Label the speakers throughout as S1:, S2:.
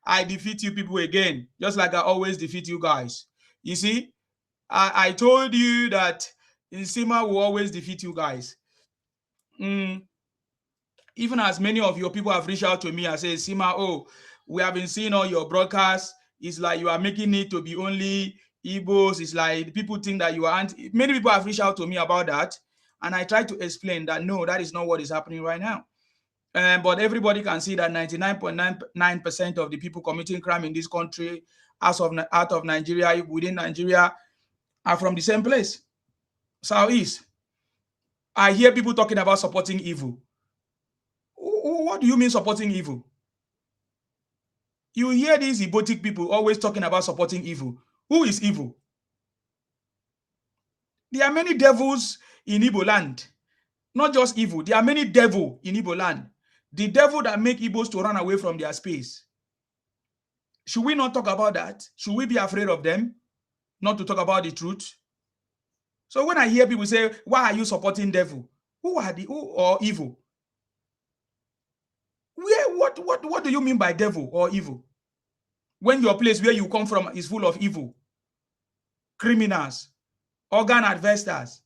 S1: I defeat you people again, just like I always defeat you guys. You see, I told you that Nsima will always defeat you guys. Even as many of your people have reached out to me and say, Sima, oh, we have been seeing all your broadcasts. It's like you are making it to be only Igbos. It's like people think that you are many people have reached out to me about that. And I try to explain that no, that is not what is happening right now. But everybody can see that 99.99% of the people committing crime in this country, out of Nigeria, within Nigeria, are from the same place, Southeast. I hear people talking about supporting evil. What do you mean supporting evil? You hear these Ibotic people always talking about supporting evil. Who is evil? There are many devils in Igbo land. Not just evil. There are many devils in Igbo land. The devil that make Igbos to run away from their space. Should we not talk about that? Should we be afraid of them? Not to talk about the truth? So when I hear people say, why are you supporting devil? Who or evil? What do you mean by devil or evil? When your place where you come from is full of evil, criminals, organ harvesters,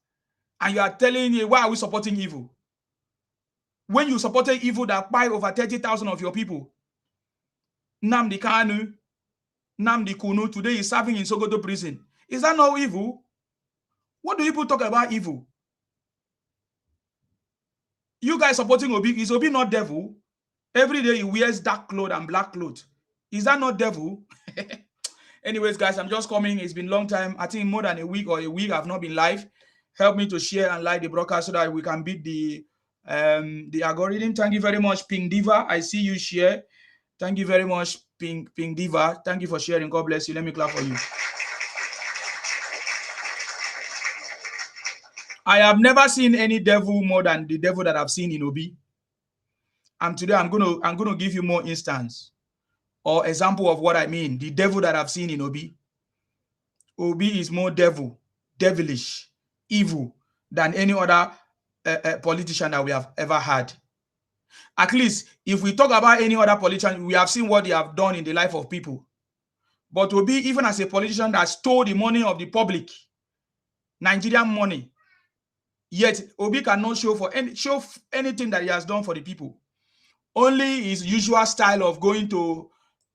S1: and you are telling me, why are we supporting evil? When you supported evil that buy over 30,000 of your people, Nnamdi Kanu, Nnamdi Kunu, today is serving in Sokoto prison. Is that not evil? What do people talk about evil? You guys supporting Obi, is Obi not devil? Every day he wears dark clothes and black clothes. Is that not devil? Anyways, guys, I'm just coming. It's been a long time. I think more than a week I've not been live. Help me to share and like the broadcast so that we can beat the algorithm. Thank you very much, Ping Diva. I see you share. Thank you very much, Ping Diva. Thank you for sharing. God bless you. Let me clap for you. I have never seen any devil more than the devil that I've seen in Obi. And today I'm gonna give you more instance or example of what I mean. The devil that I've seen in Obi. Obi is more devilish, evil than any other politician that we have ever had. At least if we talk about any other politician, we have seen what they have done in the life of people. But Obi, even as a politician that stole the money of the public, Nigerian money, yet Obi cannot show anything that he has done for the people. Only his usual style of going to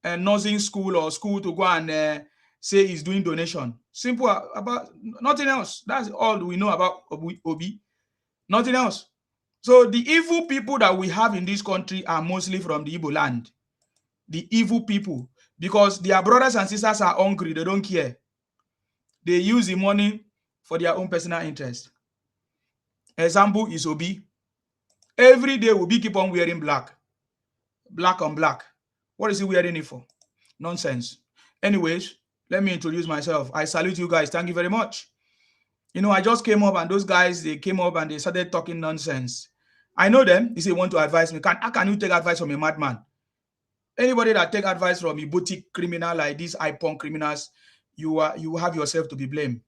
S1: a nursing school or school to go and say he's doing donation. Simple, about nothing else. That's all we know about Obi. Nothing else. So the evil people that we have in this country are mostly from the Igbo land. The evil people. Because their brothers and sisters are hungry. They don't care. They use the money for their own personal interest. Example is Obi. Every day Obi keep on wearing black. Black on black. What is he wearing it for? Nonsense. Anyways, let me introduce myself. I salute you guys. Thank you very much. You know, I just came up and those guys, they came up and they started talking nonsense. I know them. They say, want to advise me. How can you take advice from a madman? Anybody that take advice from a boutique criminal like these IPON criminals, you have yourself to be blamed.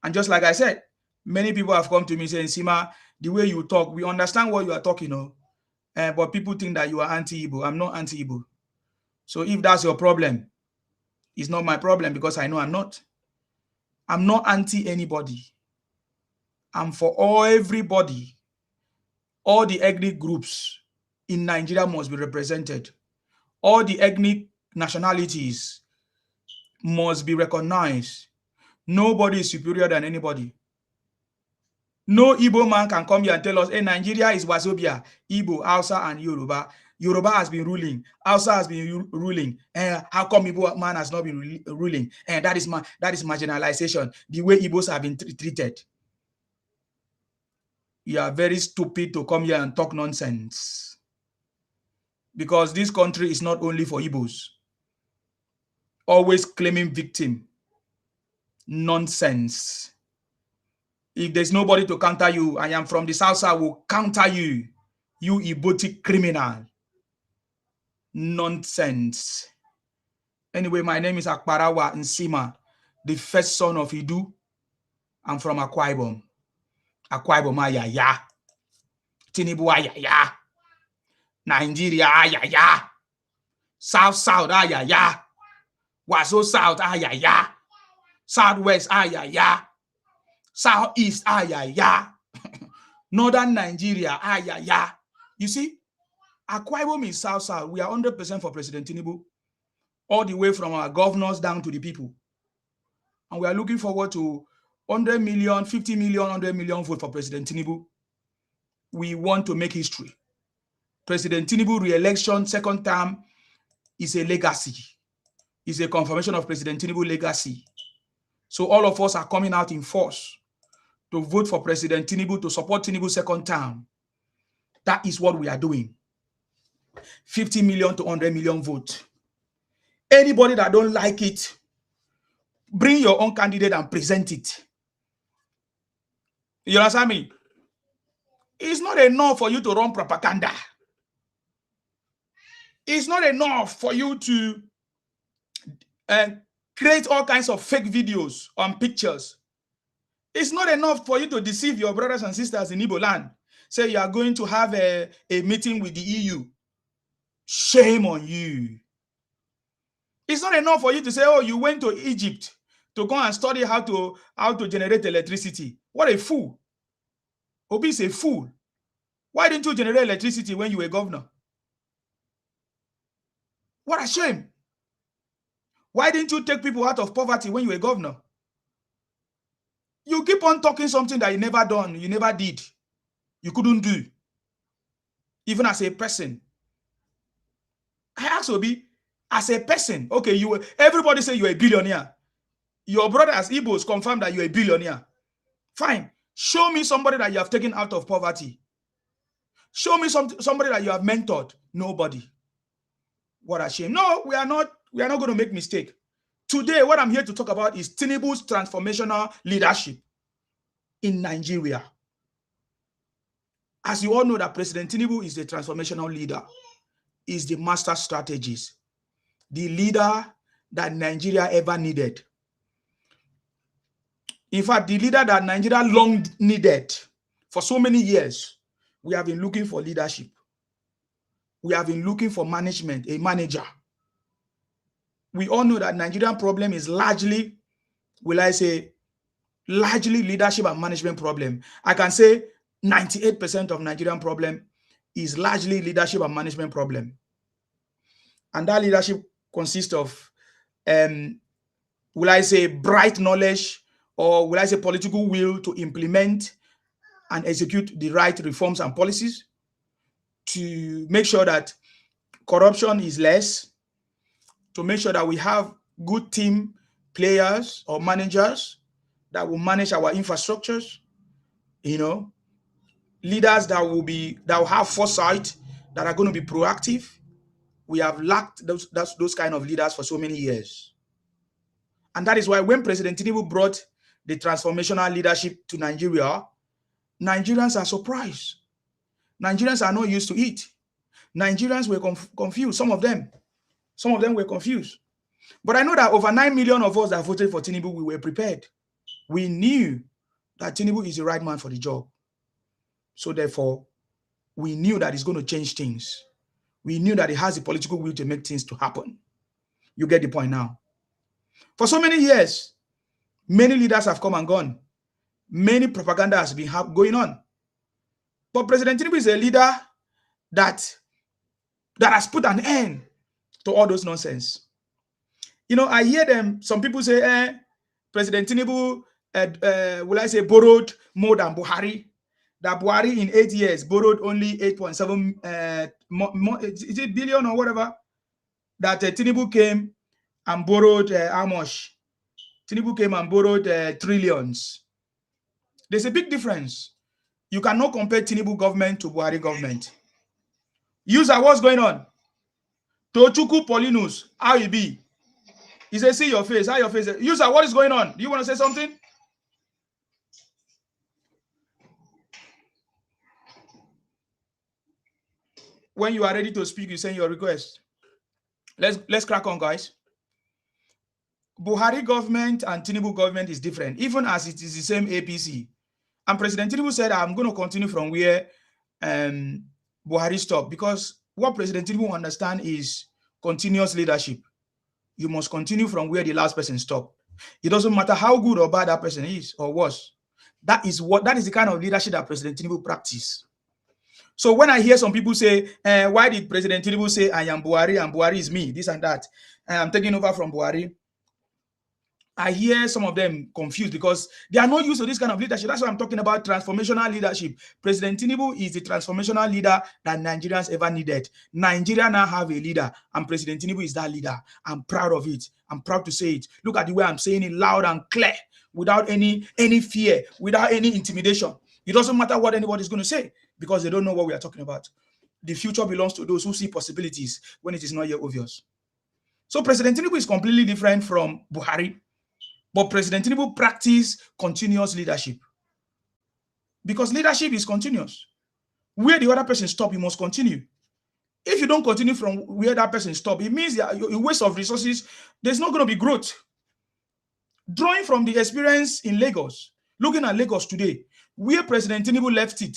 S1: And just like I said, many people have come to me saying, Sima, the way you talk, we understand what you are talking, but people think that you are anti-Igbo. I'm not anti-Igbo. So if that's your problem, it's not my problem because I know I'm not. I'm not anti anybody. I'm for everybody. All the ethnic groups in Nigeria must be represented. All the ethnic nationalities must be recognized. Nobody is superior than anybody. No Igbo man can come here and tell us, hey, Nigeria is Wazobia, Igbo, Hausa, and Yoruba. Yoruba has been ruling. Hausa has been ruling. How come Igbo man has not been ruling? And that is marginalization. The way Igbos have been treated. You are very stupid to come here and talk nonsense. Because this country is not only for Igbos. Always claiming victim. Nonsense. If there's nobody to counter you, I am from the South, I will counter you. You Ibotic criminal. Nonsense. Anyway, my name is Akbarawa Nsima, the first son of Idu. I'm from Akwa Ibom. Akwa Ibom, ya. Tinubu ayaya. Nigeria ayaya. South South ayaya. Wazo South ayaya. Southwest ayaya. Southeast ayaya. Northern Nigeria ayaya. You see, Akwa Ibom is South South. We are 100% for President Tinubu, all the way from our governors down to the people. And we are looking forward to 100 million, 50 million, 100 million vote for President Tinubu. We want to make history. President Tinubu re-election, second term, is a legacy. Is a confirmation of President Tinubu legacy. So all of us are coming out in force to vote for President Tinubu, to support Tinubu second term. That is what we are doing. 50 million to 100 million vote. Anybody that don't like it, bring your own candidate and present it. You understand me? It's not enough for you to run propaganda. It's not enough for you to create all kinds of fake videos and pictures. It's not enough for you to deceive your brothers and sisters in Igbo land. Say you are going to have a meeting with the EU. Shame on you. It's not enough for you to say, oh, you went to Egypt to go and study how to generate electricity. What a fool. Obi is a fool. Why didn't you generate electricity when you were governor? What a shame. Why didn't you take people out of poverty when you were governor? You keep on talking something that you never done, you never did, you couldn't do, even as a person. I ask Obi, as a person, okay, everybody say you're a billionaire. Your brothers, Igbos, confirm that you're a billionaire. Fine. Show me somebody that you have taken out of poverty. Show me somebody that you have mentored. Nobody. What a shame. No, we are not going to make mistake. Today, what I'm here to talk about is Tinubu's transformational leadership in Nigeria. As you all know, that President Tinubu is the transformational leader, is the master strategist, the leader that Nigeria ever needed. In fact, the leader that Nigeria long needed for so many years. We have been looking for leadership. We have been looking for management, a manager. We all know that Nigerian problem is largely, largely leadership and management problem. I can say 98% of Nigerian problem is largely leadership and management problem. And that leadership consists of, bright knowledge, or political will to implement and execute the right reforms and policies to make sure that corruption is less, to make sure that we have good team players or managers that will manage our infrastructures, leaders that will have foresight, that are going to be proactive. We have lacked those kind of leaders for so many years. And that is why when President Tinubu brought the transformational leadership to Nigeria, Nigerians are surprised. Nigerians are not used to it. Nigerians were confused. Some of them were confused. But I know that over 9 million of us that voted for Tinubu, we were prepared. We knew that Tinubu is the right man for the job. So therefore, we knew that he's going to change things. We knew that he has the political will to make things to happen. You get the point now. For so many years, many leaders have come and gone. Many propaganda has been going on. But President Tinubu is a leader that has put an end to all those nonsense. I hear some people say, President Tinubu, borrowed more than Buhari. That Buhari in 8 years borrowed only 8.7 is it billion or whatever. That Tinubu came and borrowed how much? Tinubu came and borrowed trillions. There's a big difference. You cannot compare Tinubu government to Buhari government. User, what's going on? Tochukwu Paulinus, how you be? He says, see your face. How your face? User, what is going on? Do you want to say something? When you are ready to speak, you send your request. Let's crack on, guys. Buhari government and Tinubu government is different, even as it is the same APC. And President Tinubu said, I'm going to continue from where Buhari stop, because what President Tinubu understand is continuous leadership. You must continue from where the last person stopped. It doesn't matter how good or bad that person is or was. That is the kind of leadership that President Tinubu practice. So when I hear some people say, why did President Tinubu say I am Buhari and Buhari is me, this and that, I'm taking over from Buhari, I hear some of them confused because they are not used to this kind of leadership. That's why I'm talking about transformational leadership. President Tinubu is the transformational leader that Nigerians ever needed. Nigeria now have a leader, and President Tinubu is that leader. I'm proud of it. I'm proud to say it. Look at the way I'm saying it loud and clear, without any fear, without any intimidation. It doesn't matter what anybody's going to say because they don't know what we are talking about. The future belongs to those who see possibilities when it is not yet obvious. So President Tinubu is completely different from Buhari. But President Tinubu practice continuous leadership, because leadership is continuous. Where the other person stop, you must continue. If you don't continue from where that person stop, it means a waste of resources. There's not going to be growth. Drawing from the experience in Lagos, looking at Lagos today, where President Tinubu left it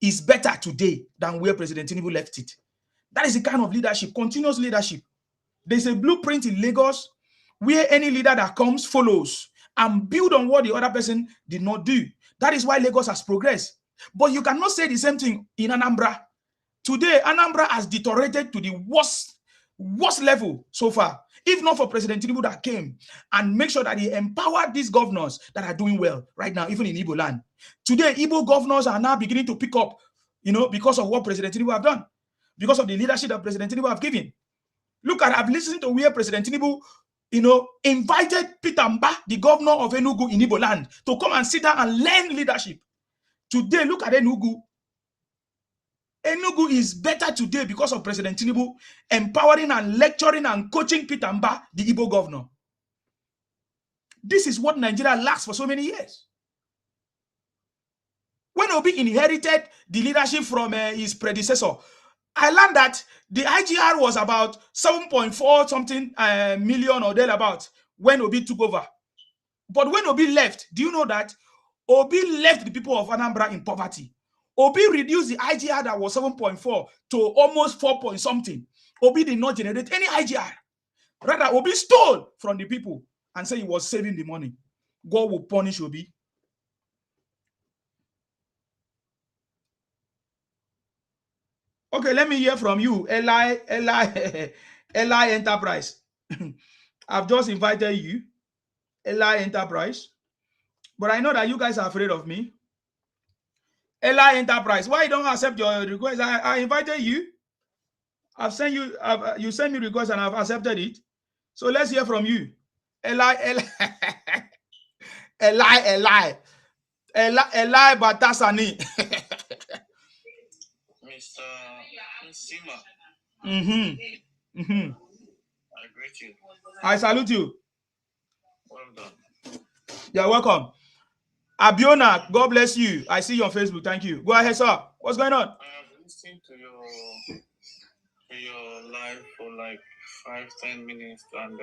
S1: is better today than where President Tinubu left it. That is the kind of leadership, continuous leadership. There's a blueprint in Lagos where any leader that comes follows and build on what the other person did not do. That is why Lagos has progressed. But you cannot say the same thing in Anambra. Today, Anambra has deteriorated to the worst level so far. If not for President Tinubu that came and make sure that he empowered these governors that are doing well right now, even in Igbo land. Today, Igbo governors are now beginning to pick up, because of what President Tinubu have done, because of the leadership that President Tinubu have given. Look at, I've listened to where President Tinubu, invited Peter Mba, the governor of Enugu in Igbo land, to come and sit down and learn leadership. Today, look at Enugu. Enugu is better today because of President Tinubu empowering and lecturing and coaching Peter Mba, the Igbo governor. This is what Nigeria lacks for so many years. When Obi inherited the leadership from his predecessor, I learned that the IGR was about 7.4 something million or thereabout when Obi took over. But when Obi left, do you know that Obi left the people of Anambra in poverty? Obi reduced the IGR that was 7.4 to almost 4 point something. Obi did not generate any IGR. Rather, Obi stole from the people and said he was saving the money. God will punish Obi. Okay, let me hear from you, Eli Enterprise. I've just invited you, Eli Enterprise. But I know that you guys are afraid of me. Eli Enterprise, why you don't accept your request? I invited you. I've sent you. You sent me request and I've accepted it. So let's hear from you, Eli Batasani.
S2: Mr. Nsima.
S1: I
S2: greet you.
S1: I salute you.
S2: Well done.
S1: You're welcome. Abiona, God bless you. I see you on Facebook. Thank you. Go ahead, sir. What's going on?
S2: I have listened to your live for like 5-10 minutes, and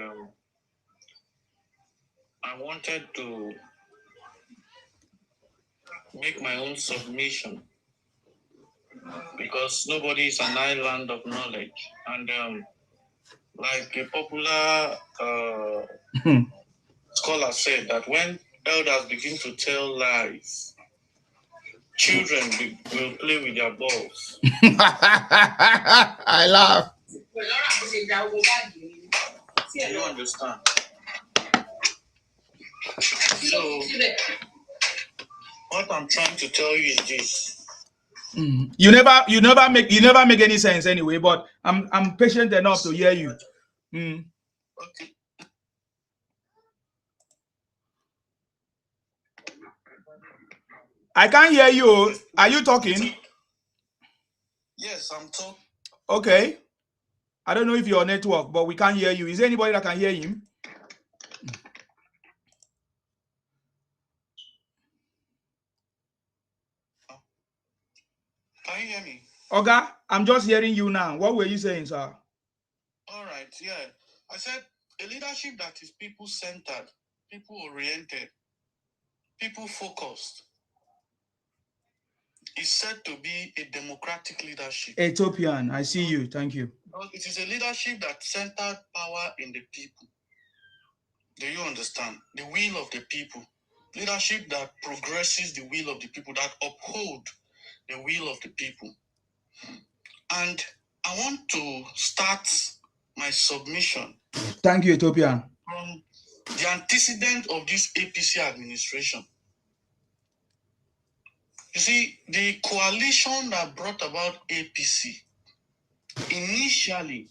S2: I wanted to make my own submission because nobody is an island of knowledge, and like a popular scholar said that when elders begin to tell lies, children will play with their balls.
S1: I laugh.
S2: You understand? So, what I'm trying to tell you is this.
S1: You never make any sense anyway, but I'm patient enough to hear you.
S2: Okay.
S1: I can't hear you. Are you talking?
S2: Yes, I'm talking.
S1: Okay. I don't know if your network, but we can't hear you. Is there anybody that can hear him?
S2: Can you hear me?
S1: Okay, I'm just hearing you now. What were you saying, sir?
S2: All right, yeah. I said a leadership that is people-centered, people-oriented, people-focused. is said to be a democratic leadership.
S1: Ethiopian, I see you. Thank you.
S2: It is a leadership that centered power in the people. Do you understand? The will of the people. Leadership that progresses the will of the people, that uphold the will of the people. And I want to start my submission.
S1: Thank you, Ethiopian.
S2: From the antecedent of this APC administration. You see, the coalition that brought about APC initially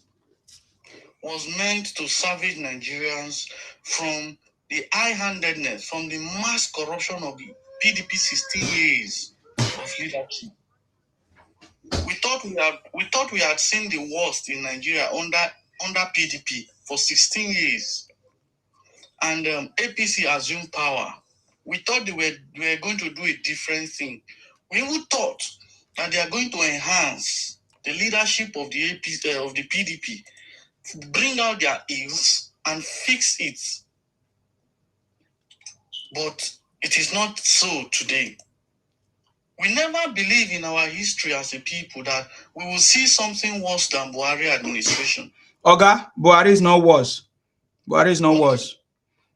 S2: was meant to salvage Nigerians from the high-handedness, from the mass corruption of the PDP 16 years of leadership. We thought we had seen the worst in Nigeria under PDP for 16 years, and APC assumed power. We thought they were going to do a different thing. We even thought that they are going to enhance the leadership of the APC of the PDP, bring out their ills and fix it. But it is not so today. We never believe in our history as a people that we will see something worse than Buhari administration.
S1: Oga, Buhari is not worse. Buhari is not worse.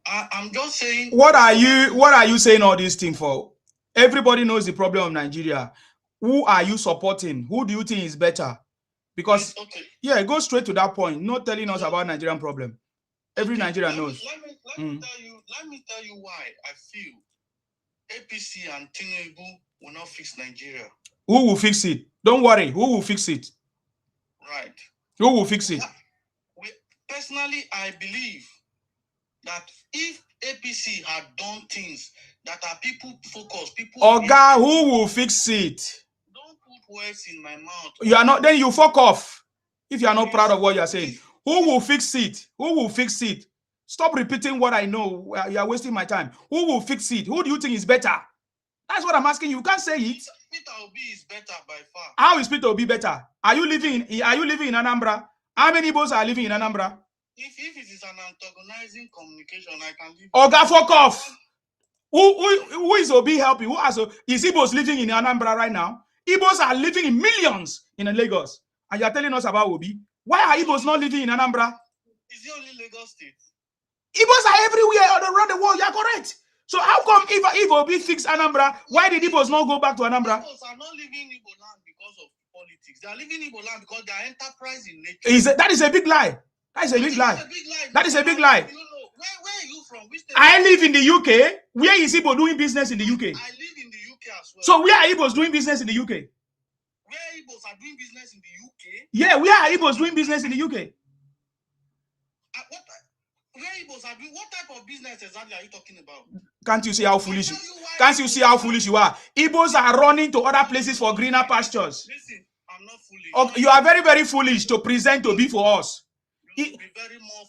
S2: I'm just saying.
S1: What are you saying all these things for? Everybody knows the problem of Nigeria. Who are you supporting? Who do you think is better? Because yeah, go straight to that point. Not telling us about Nigerian problem. Every Nigerian knows.
S2: Let me tell you why I feel APC and Tinubu will not fix Nigeria.
S1: Who will fix it? Don't worry. Who will fix it?
S2: Right.
S1: Who will fix it?
S2: Personally, I believe that if APC had done things that are people focused, people.
S1: Oga, who will fix it?
S2: Don't put words in my mouth.
S1: You are not. Then you fuck off. If you are not proud of what you are saying, who will fix it? Who will fix it? Stop repeating what I know. You are wasting my time. Who will fix it? Who do you think is better? That's what I'm asking you. You can't say it.
S2: Peter Obi is better by far.
S1: How is Peter Obi better? Are you living in Anambra? How many Igbos are living in Anambra?
S2: If it is an antagonizing communication, I can live.
S1: Oga, fuck off. Who is Obi helping? Is Igbos living in Anambra right now? Igbos are living in millions in Lagos. And you are telling us about Obi. Why are Igbos not living in Anambra?
S2: Is it only Lagos State?
S1: Igbos are everywhere around the world. You are correct. So how come if Obi fix Anambra, why did Igbos not go back to Anambra?
S2: Igbos are not living in Igbo land because of politics. They are living in Igbo land because they are enterprise in nature.
S1: That is a big lie. That is a big lie. That is a big lie.
S2: You know, where are you from? Which
S1: I live in the UK. Where is Igbo doing business in the UK?
S2: I live in the UK as well.
S1: So where are Igbos doing business in the UK?
S2: Where Igbos are doing business in the UK?
S1: Yeah, where are Igbos doing business in the UK?
S2: Where Igbos are doing, what type of business exactly are you talking about?
S1: Can't you see how foolish you are? Igbos are running to other places for greener pastures.
S2: Listen, I'm not foolish.
S1: Okay, you are very, very foolish to present Obi for us.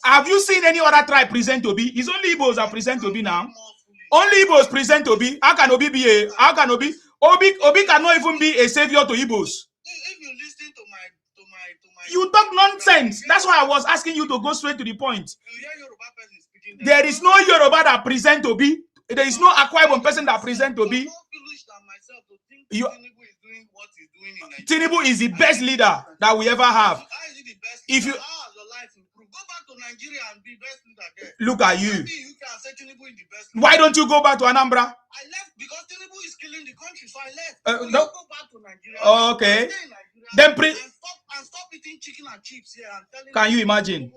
S1: Have you seen any other tribe present Obi? It's only Igbos that present Obi now. Only Igbos present Obi. How can Obi be a? How can Obi? Obi cannot even be a savior to Igbos.
S2: If you listen to my
S1: you talk nonsense. That's why I was asking you to go straight to the point.
S2: You hear Yoruba person speaking.
S1: There is no Yoruba that present Obi. There is no Akwa Ibom person that present Obi. You, Tinubu is the best leader that we ever have. If you
S2: go back to Nigeria and be best leader there.
S1: Look at you.
S2: Maybe you can say Tinubu is the best leader.
S1: Why don't you go back to Anambra?
S2: I left because Tinubu is killing the country, so I left. You
S1: go
S2: back to Nigeria.
S1: Okay. Then
S2: stop eating chicken and chips here and telling.
S1: Can you imagine?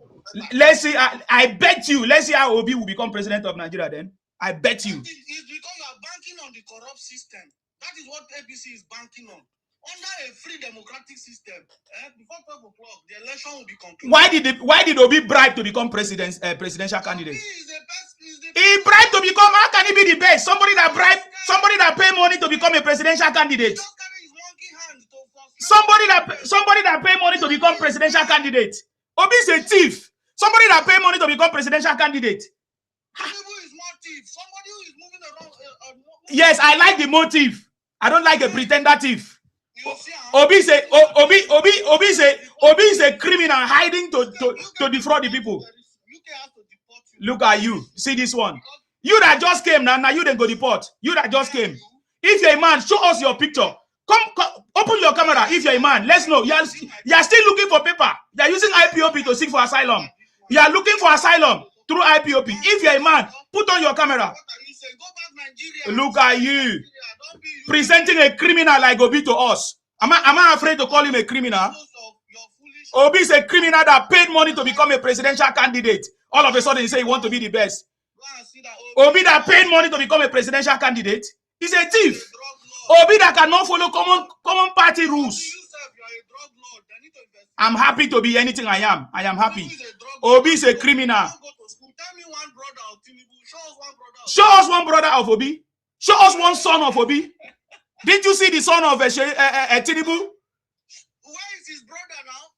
S1: Let's see. I bet you. Let's see how Obi will become president of Nigeria. Then I bet you.
S2: It's because you are banking on the corrupt system. That is what APC is banking on. Under a free democratic system, before 12 o'clock, the election will be concluded.
S1: Why did Obi bribe to become presidential candidate? He bribed to become. How can he be the best? Somebody that pay money to become a presidential candidate. Somebody that pay money to become presidential candidate. Obi is a thief. Somebody that pay money to become presidential candidate.
S2: Tinubu is more thief. Somebody who is moving around.
S1: Yes, I like the motive. I don't like a pretender thief. Obi is a criminal hiding to defraud the people. Look at you. See this one. You that just came now you then go deport. You that just came. If you're a man, show us your picture. Come, open your camera if you're a man. Let's know. You are still looking for paper. You are using IPOP to seek for asylum. You are looking for asylum through IPOP. If you're a man, put on your camera. Look at you. Presenting a criminal like Obi to us. Am I afraid to call him a criminal? Obi is a criminal that paid money to become a presidential candidate. All of a sudden, he say he want to be the best. Obi that paid money to become a presidential candidate is a thief. Obi that cannot follow common party rules. I'm happy to be anything I am. I am happy. Obi is a criminal. Show us one brother of Obi. Show us one son of Obi. Did you see the son of Tinubu?
S2: Where is his brother now?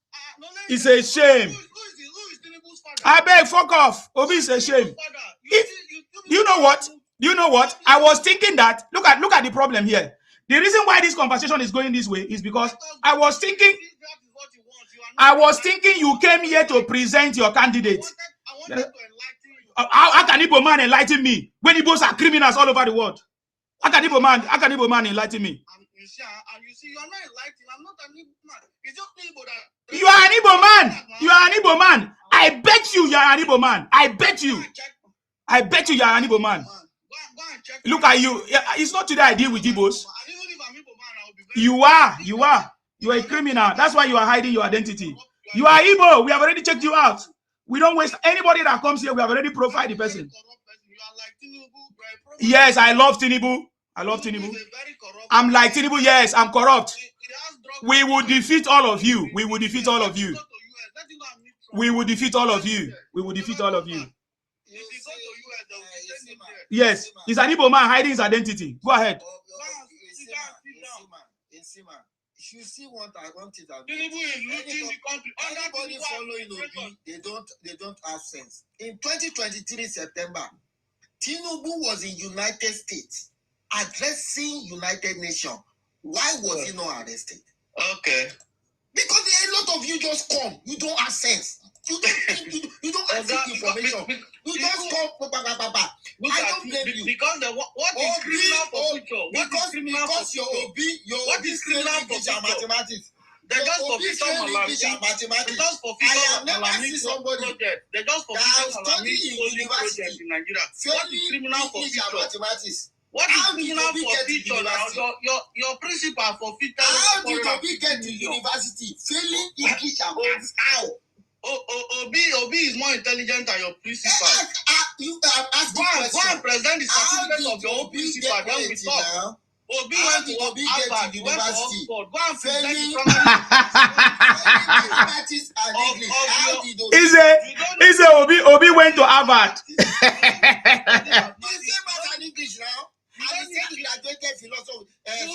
S1: It's a shame.
S2: Who is Tinubu's father?
S1: I beg, fuck off. Obi is a shame. You know what? You know what? I was thinking that. Look at the problem here. The reason why this conversation is going this way is because I was thinking you came here to present your candidate.
S2: I wanted to enlighten you.
S1: How can Igbo man enlighten me when Igbos are criminals all over the world? How can Igbo man enlighten me?
S2: You see, you are not enlightened. I'm not an Igbo man. It's just Igbo that...
S1: You are an Igbo man. You are an Igbo man. I bet you are an Igbo man. I bet you. I bet you are an Igbo man. Look at you. It's not today I deal with Igbos. You are a criminal. That's why you are hiding your identity. You are Igbo. We have already checked you out. We don't waste anybody that comes here. We have already profiled the person. Yes, I love Tinubu. I love Tinubu. I'm like Tinubu. Yes, I'm corrupt. We will defeat all of you. We will defeat all of you. We will defeat all of you. We will defeat all of you. Yes, he's an Igbo man hiding his identity. Go ahead.
S3: You see what I wanted.
S2: Tinubu is looting the country.
S3: Everybody following Obi, they don't have sense. In 2023 September, Tinubu was in United States addressing United Nations. Why was he not arrested?
S2: Okay.
S3: Because a lot of you just come, you don't have sense. You don't have information. You just come, I don't blame you.
S2: Because what is criminal for future?
S3: Because your Obi,
S2: what is criminal for future?
S3: Mathematics.
S2: They just for future mathematics. They just for future mathematics project. They just for future mathematics project in Nigeria. What is criminal for future?
S3: Mathematics.
S2: What is criminal for future now? Your principal for future.
S3: How did Obi get to university? Failing English and maths. How?
S2: Obi is more intelligent than your principal.
S3: You have asked the question.
S2: Go and present the certificate of your own principal. Then we talk. Obi went to Harvard. He went to Oxford. Go and present the
S3: mathematics and English. How did
S1: Obi went to Harvard.
S3: You say maths and English now. And he said he graduated philosophy,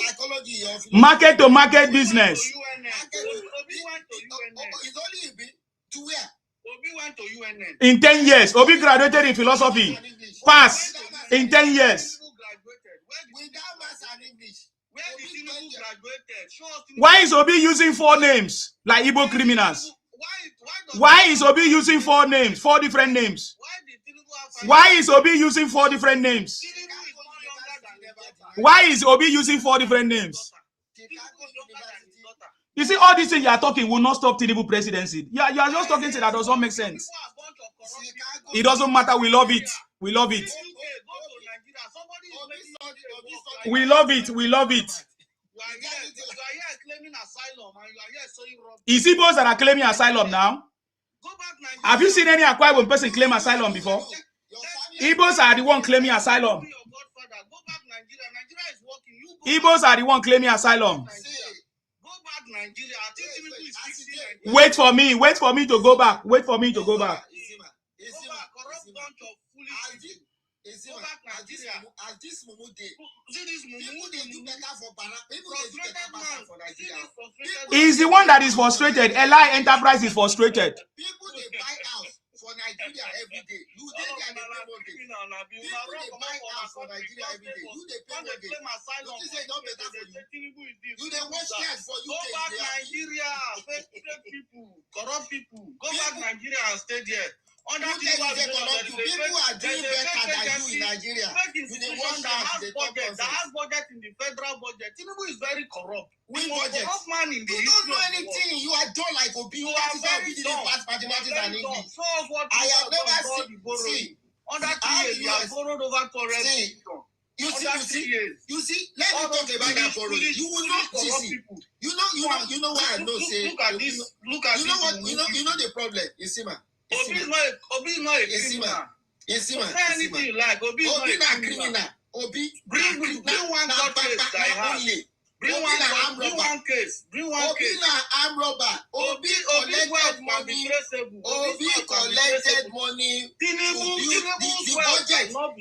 S3: psychology.
S1: Market to market business.
S2: Obi went to UNN.
S3: It's only been to where?
S2: Obi went to UNN.
S1: In 10 years, Obi graduated in philosophy. Pass in 10 years.
S3: Without maths and English.
S2: Where did Tinubu graduated?
S1: Why is Obi using 4 names like Igbo criminals? Why is Obi using 4 names, 4 different names? Why is Obi using 4 different names? Why is Obi using 4 different names? You see, all these things you are talking will not stop Tinubu presidency. You are just talking to that does not make sense. It doesn't matter. We love it. We love it. We love it. We love it. Is Igbos that are claiming asylum now? Have you seen any Akwa Ibom person claim asylum before? Igbos are the one claiming asylum. Igbos are the one claiming asylum. Wait for me to go back. Wait for me to go back. He's the one that is frustrated. Eli Enterprise is frustrated.
S3: People they buy house for Nigeria every day. You they pay house for Nigeria every day. You they pay one day. You say not better for you. You they watch shares for you.
S2: Go back Nigeria, fake people, corrupt people. Go back Nigeria and stay there. Under Tinubu administration,
S3: people are doing better than you in Nigeria.
S2: Institution that has budget in the federal budget. Tinubu is very corrupt.
S3: We budget.
S2: Man in the
S3: you don't know anything. You are dull like Obi.
S2: You
S3: That
S2: are
S3: is why
S2: very
S3: we didn't
S2: dumb.
S3: pass mathematics and English.
S2: So what
S3: I have never seen.
S2: Under 3 years, you have borrowed over correct. You see. Let me talk about that borrow. You will not see. You know why I know say. Look at this. You know the problem. Isima. Obi is not a criminal. Say anything you like. Obi is not a criminal. Obi bring one court case that I have. Bring one case. Obi
S3: na arm robber. Obi collected money. Obi collected money.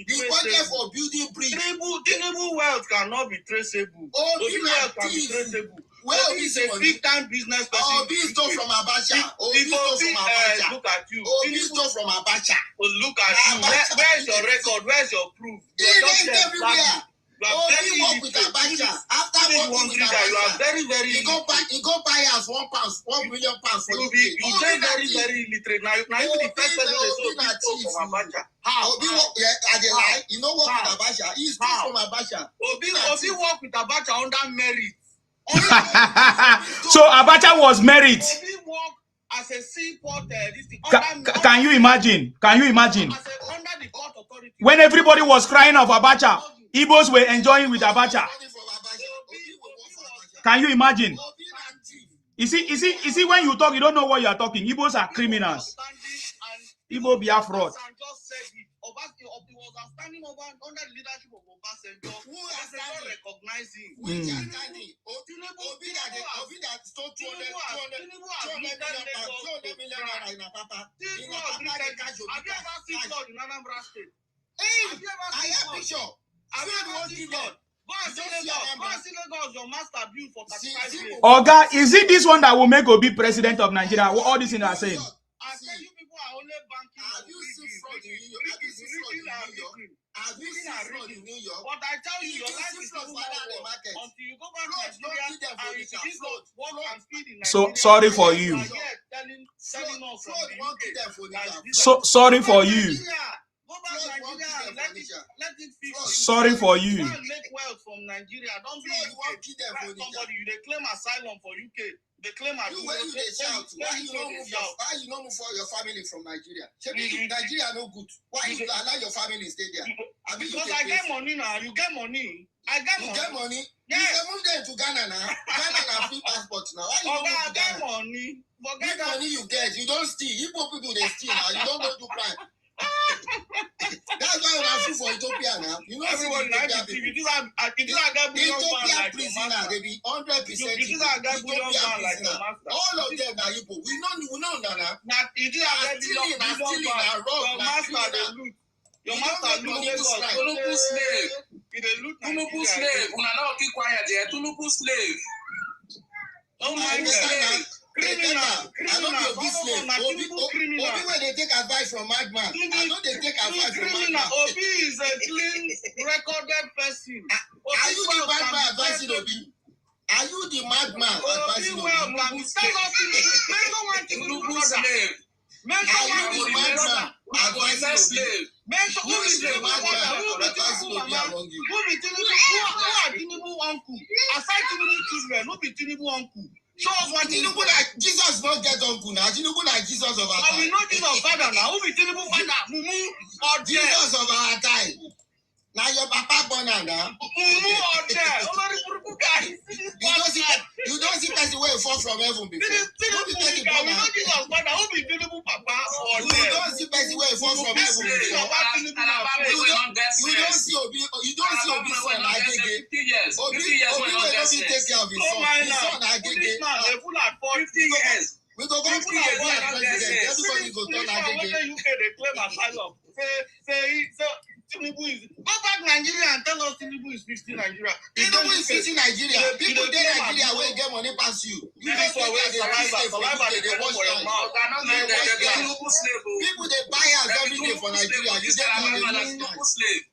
S3: The budget for building bridge.
S2: Tinubu wealth cannot be traceable.
S3: Obi
S2: wealth can be traceable.
S3: Well,
S2: is a big-time business person.
S3: Obi stole from Abacha.
S2: Look at you.
S3: Obi stole from Abacha.
S2: Look at you. Where is your record? Where is your proof?
S3: It is everywhere. Obi work with Abacha. After working with Abacha,
S2: you are very, very.
S3: He go buy us £1 million for
S2: you. You say very, very illiterate. Now you the first person they stole from Abacha. How?
S3: Obi work at the lie. You know work with Abacha. He stole from Abacha.
S2: Obi work with Abacha under merit.
S1: So Abacha was married.
S2: Obi work as a seaport.
S1: Can you imagine? Can you imagine?
S2: Under the court authority.
S1: When everybody was crying of Abacha, Igbos were enjoying with Abacha. Can you imagine? You see, when you talk, you don't know what you are talking. Igbos are criminals. Igbo be a fraud.
S2: He was standing under the leadership of Obasanjo. Who has recognized him? Obi that stole 200 million naira in Apapa. Have you ever seen flood in Anambra State?
S3: I have picture.
S2: Have you ever seen flood? Go and see Lagos, your master built for 35 years.
S1: Oga, is it this one that will make Obi president of Nigeria? What all these things are saying?
S2: I tell you, people are only banking.
S3: Have you seen fraud in New York? Have you seen fraud in New York?
S2: But I tell you, your life is not until you go back to Nigeria and you see what and speed in Nigeria.
S1: So sorry for you. So sorry for you.
S2: Go back to Nigeria and let it fix.
S1: Sorry for you.
S2: Go and make wealth from Nigeria. Don't be somebody you they claim asylum for UK. They claim
S3: you when you they shout, why you not move for your family from Nigeria? Nigeria no good. Why you allow your family stay there?
S2: Because I get money now. You get money. I get money.
S3: You get money?
S2: Yeah.
S3: You can move them to Ghana now. Ghana na free passport now. Why you not move to Ghana?
S2: Money.
S3: Big money you get. You don't steal. Igbo people they steal now. You don't go do crime. That's why we're free for Ethiopia now. You know
S2: everyone
S3: Ethiopia prisoner, they be 100% Ethiopia prisoner. All of them are Igbo. We know now. Stealing and rob.
S2: Your master Tinubu slave. Tinubu slave. Una not keep quiet there. Tinubu slave. Oh my God. Criminal.
S3: I don't know this slave. Obi when they take advice from madman. I know they take advice from madman.
S2: Obi is a clean, recorded person.
S3: Are you the madman advising Obi? Are you the madman advising Obi?
S2: Tinubu slave.
S3: Are you the madman advising Obi?
S2: Who is the madman advising Obi among you? Who are Tinubu uncle? Aside Tinubu children, who be Tinubu uncle? So what
S3: Tinubu like Jesus not get uncle now. Tinubu like Jesus of our time.
S2: We know Jesus father now. Who be Tinubu father? Mumu or
S3: Jesus of our time. Now your papa born now.
S2: Mumu or there.
S3: You don't see person where you fall from heaven before.
S2: We know Jesus father. Who be Tinubu papa or there?
S3: You don't see person where you fall from heaven before. You don't see Obi son Agege. Obi will not be take care of his son. His son Agege.
S2: 50 years.
S3: We go come put Obi as president. Everybody go turn Agege.
S2: UK they claim asylum. Say Tinubu is go back Nigeria and tell us Tinubu is 50 Nigeria.
S3: Tinubu is 50 Nigeria. People dey Nigeria wey get money pass you. You don't take care of the slave for UK. They wash your mouth. People dey buy house every day for Nigeria. You dey Tinubu slave.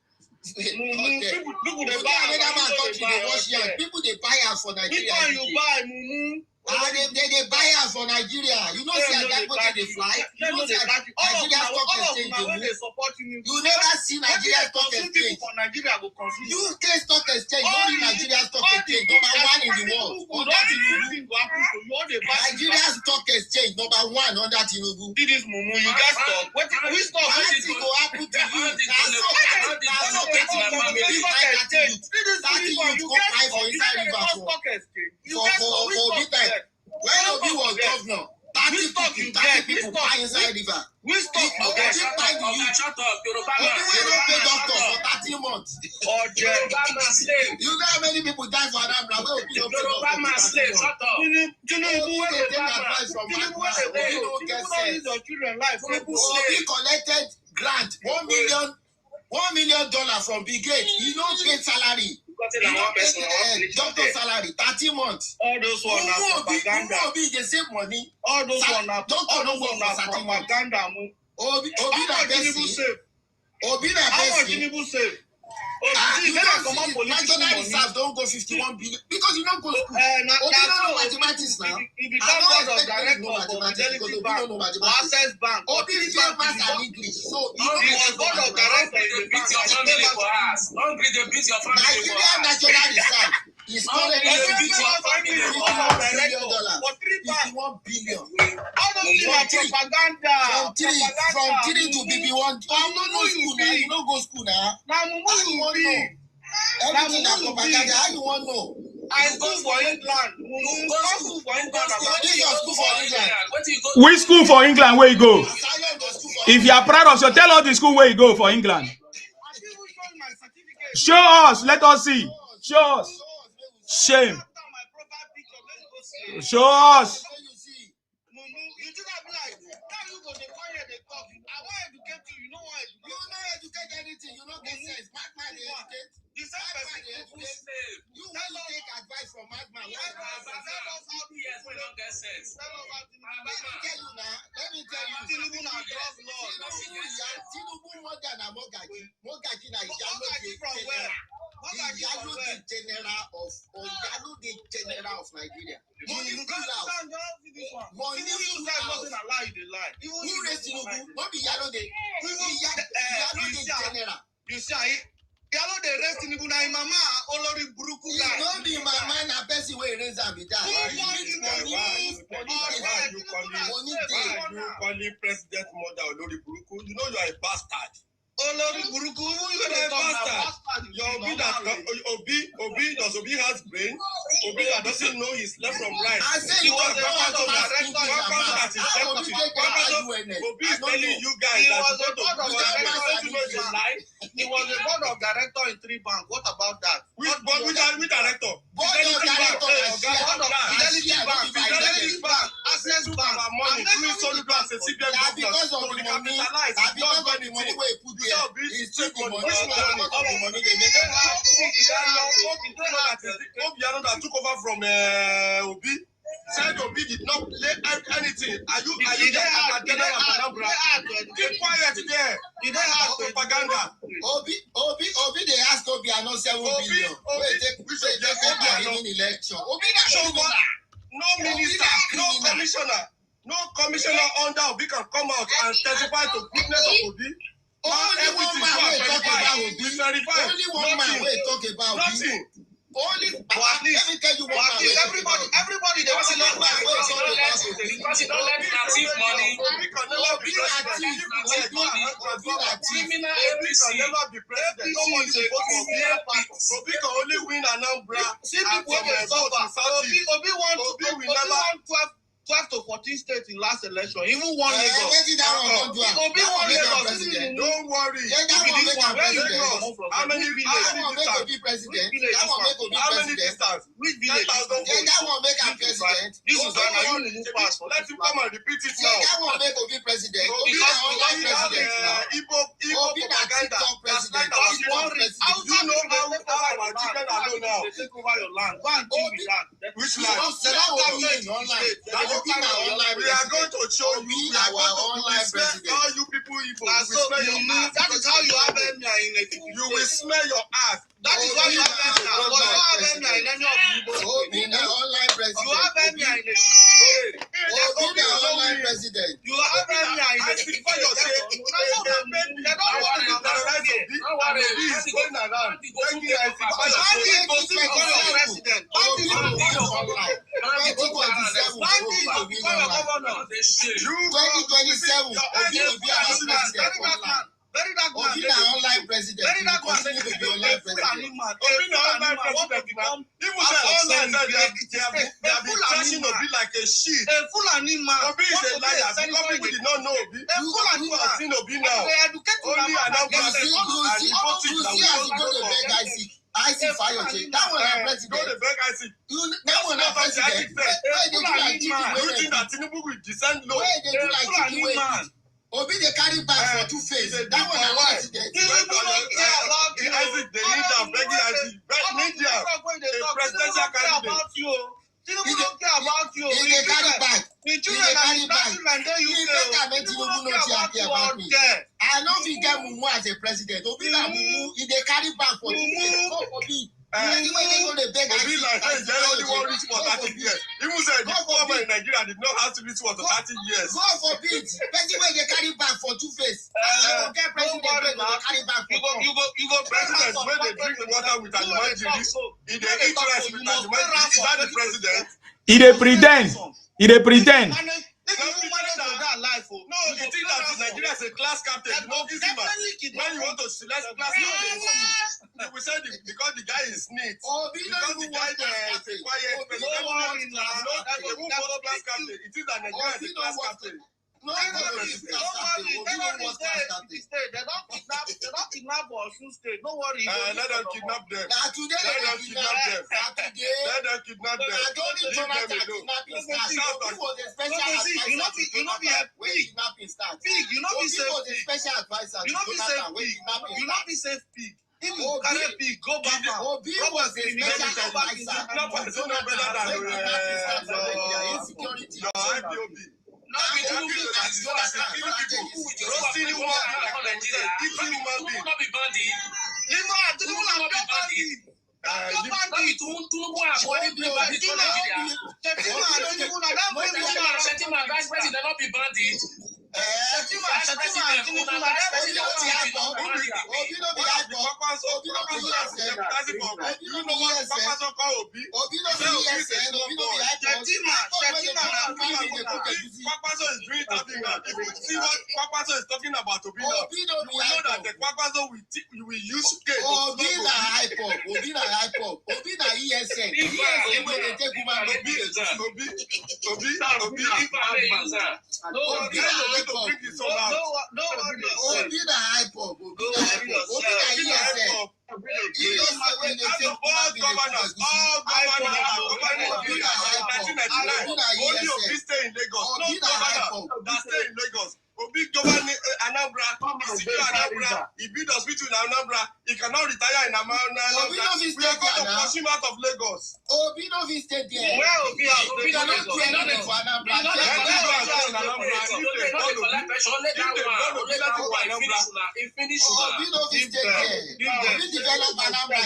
S3: People dey buy another man country dey wash yard. People dey buy house for Nigeria.
S2: Which one you buy, Mumu?
S3: I they buy us for Nigeria. You know, see that market they fly. You know, see Nigeria stock exchange they support you. You never see Nigeria stock exchange. UK stock exchange, only Nigeria stock exchange, number one in the world. Nigeria stock exchange, number one under Tinubu. This mumu, you guys stop. What we stop? What is going to happen to you? When Obi was governor, 30 people buy inside river. We stop. Okay, shut up. Shut up. Obi will not pay doctor for 30 months. You know how many people die for Arabra? Obi don't pay doctor for 30 months. Shut up. Tinubu take advice from Madman. Obi don't get sense. Obi collected grant $1 million from Big Gate. He don't pay salary. He don't pay doctor salary 30 months. All those ones are propaganda. Obi they save money. All those ones are propaganda. Obi na best. Obi na best. Tinubu save. National reserve don't go 51 billion because you don't go school. Obi don't know mathematics now. He become board of directors of Fidelity Bank, Access Bank. Obi became maths and English. So he was board of directors. They beat your family for us. Don't be the beat your family for us. Nigeria National Reserve is currently $51 billion. From 3 to BB1. You don't go school now. Now you want to know. Everything that propaganda, how you want to know? I go for England.
S1: Which school for England where you go? If you are proud of, so tell us the school where you go for England. Show us. Let us see. Show us. Shame. Show us.
S3: From Madman. Let me tell you. Tinubu na drug lord. Tinubu more than a Mogaji na Ijalo from where? Ijalo the general of Nigeria. Money who raised Tinubu? Not the Ijalo the general. You see. Yalo de rest in Tinubu na mama olori buruku guy. No be mama na person wey raise am be that. You calling president mother olori buruku? You know you are a bastard. Olori buruku, you are a bastard. Your Obi does Obi has brain? Obi that doesn't know his left from right. I say he was a part of director that is deputy. Obi is telling you guys that he was a board of director in 3 banks. What about that? Which director? Board of director. Fidelity Bank. Access Bank. Money. Because of the money. Because of the money where he put there. He's taking money. The money they make. Obiano that took over from Obi. Said Obi did not lay anything. Are you there? Keep quiet there. Did they have propaganda? Obi they asked Obiano 7 billion. We should get Obiano in election. Obi no minister, no commissioner under Obi can come out and testify to goodness of Obi. Only one man will talk about Obi. Only one man will talk about Obi. Only, let me tell you what everybody they want to know about because you don't let native money. Criminal APC can never be president. Nobody will vote for Obi can only win Anambra. See people will suffer. Obi will never 12 to 14 states in last election. Even one Lagos. Obi won Lagos. Don't worry. How many president? How many distance? Which village? That one make a president. This is why you need passport. Let him come and repeat it now. That one make Obi president. Because we have Igbo propaganda. That's like our president. You know how our children are known now. They take over your land. Go and deal with that. Which land? We are going to show you our online president. All you people evil. That is how you have Emia in it. You will smell your ass. That is why you have Emia. But you have Emia in any of you. You have Emia in it. to be governor. 2027, Obi will be our president online. Obi na online president. He will continue to be online president.
S2: Obi na online president. People say online they have been trashing Obi like a shit.
S3: A Fulani man.
S2: Obi is a liar. Because people did not know Obi. People have seen Obi now. Only an president and he voted that we don't go for.
S3: Isaac Fayoche, that one na president.
S2: Go the beg Isaac.
S3: That one na president. Why they do like chicken?
S2: You think that Tinubu will descend low?
S3: Why they do like chicken? Obi they carry bag for two face. That one na president.
S2: Tinubu don't care about you. Isaac, they need them. Begging Isaac. Need them. A presidential candidate.
S3: Tinubu don't care about you. He dey carry bag.
S2: The children and the
S3: He better make Tinubu no care about me. I no fit get Mumu as a president. Obi na Mumu. He dey carry bag for two face. Go Obi.
S2: Obi like hey, they only want reach for 30 years. Even said the former in Nigeria did not have to reach for 30 years.
S3: God forbid. Person wey dey carry bag for two face. You go get president wey go carry bag for two.
S2: You go president wey dey drink the water with Alimajiri. He dey eat rice with Alimajiri. Is that the president?
S1: He dey pretend. He dey pretend.
S2: No, you think that Nigeria is a class captain. You know, this man, when you want to select class captain, we said because the guy is neat. Because the guy is a quiet person. They won't follow class captain. It is that Nigeria is a class captain.
S3: No, Obi no was class captain.
S4: They don't kidnap Osun State. No worry.
S2: Let them kidnap them.
S3: Na today
S2: Let them kidnap them.
S3: Na today.
S2: Let them kidnap them.
S3: Na only Jonathan kidnapping start. Obi was a special advisor.
S4: You know be a pig.
S3: Kidnapping start.
S4: Pig. You know be
S3: Obi
S4: safe
S3: was a
S4: pig.
S3: special advisor.
S4: You know be safe pig. You know be safe pig. If you carry pig, go back.
S3: Obi was a special advisor. Insecurity.
S2: IPOB. Kwakwazo is doing something now. If you see what Kwakwazo is talking about, Obi now, you will know that the Kwakwazo will use cake.
S3: Obi na hype-up. Obi na hype-up. Obi na ESN. ESN wey dey take woman go be
S2: Obi
S3: na hype-up. Obi na ESN.
S2: Only Obi stay in Lagos. No governor that stay in Lagos. Obi govern Anambra, secure Anambra. He build hospital in Anambra. He cannot retire in Anambra. We are going to push him out of Lagos.
S3: Obi no fit stay there.
S4: Where Obi has
S3: Obi no fit stay there for Anambra. Obi no fit stay there. Obi develop Anambra.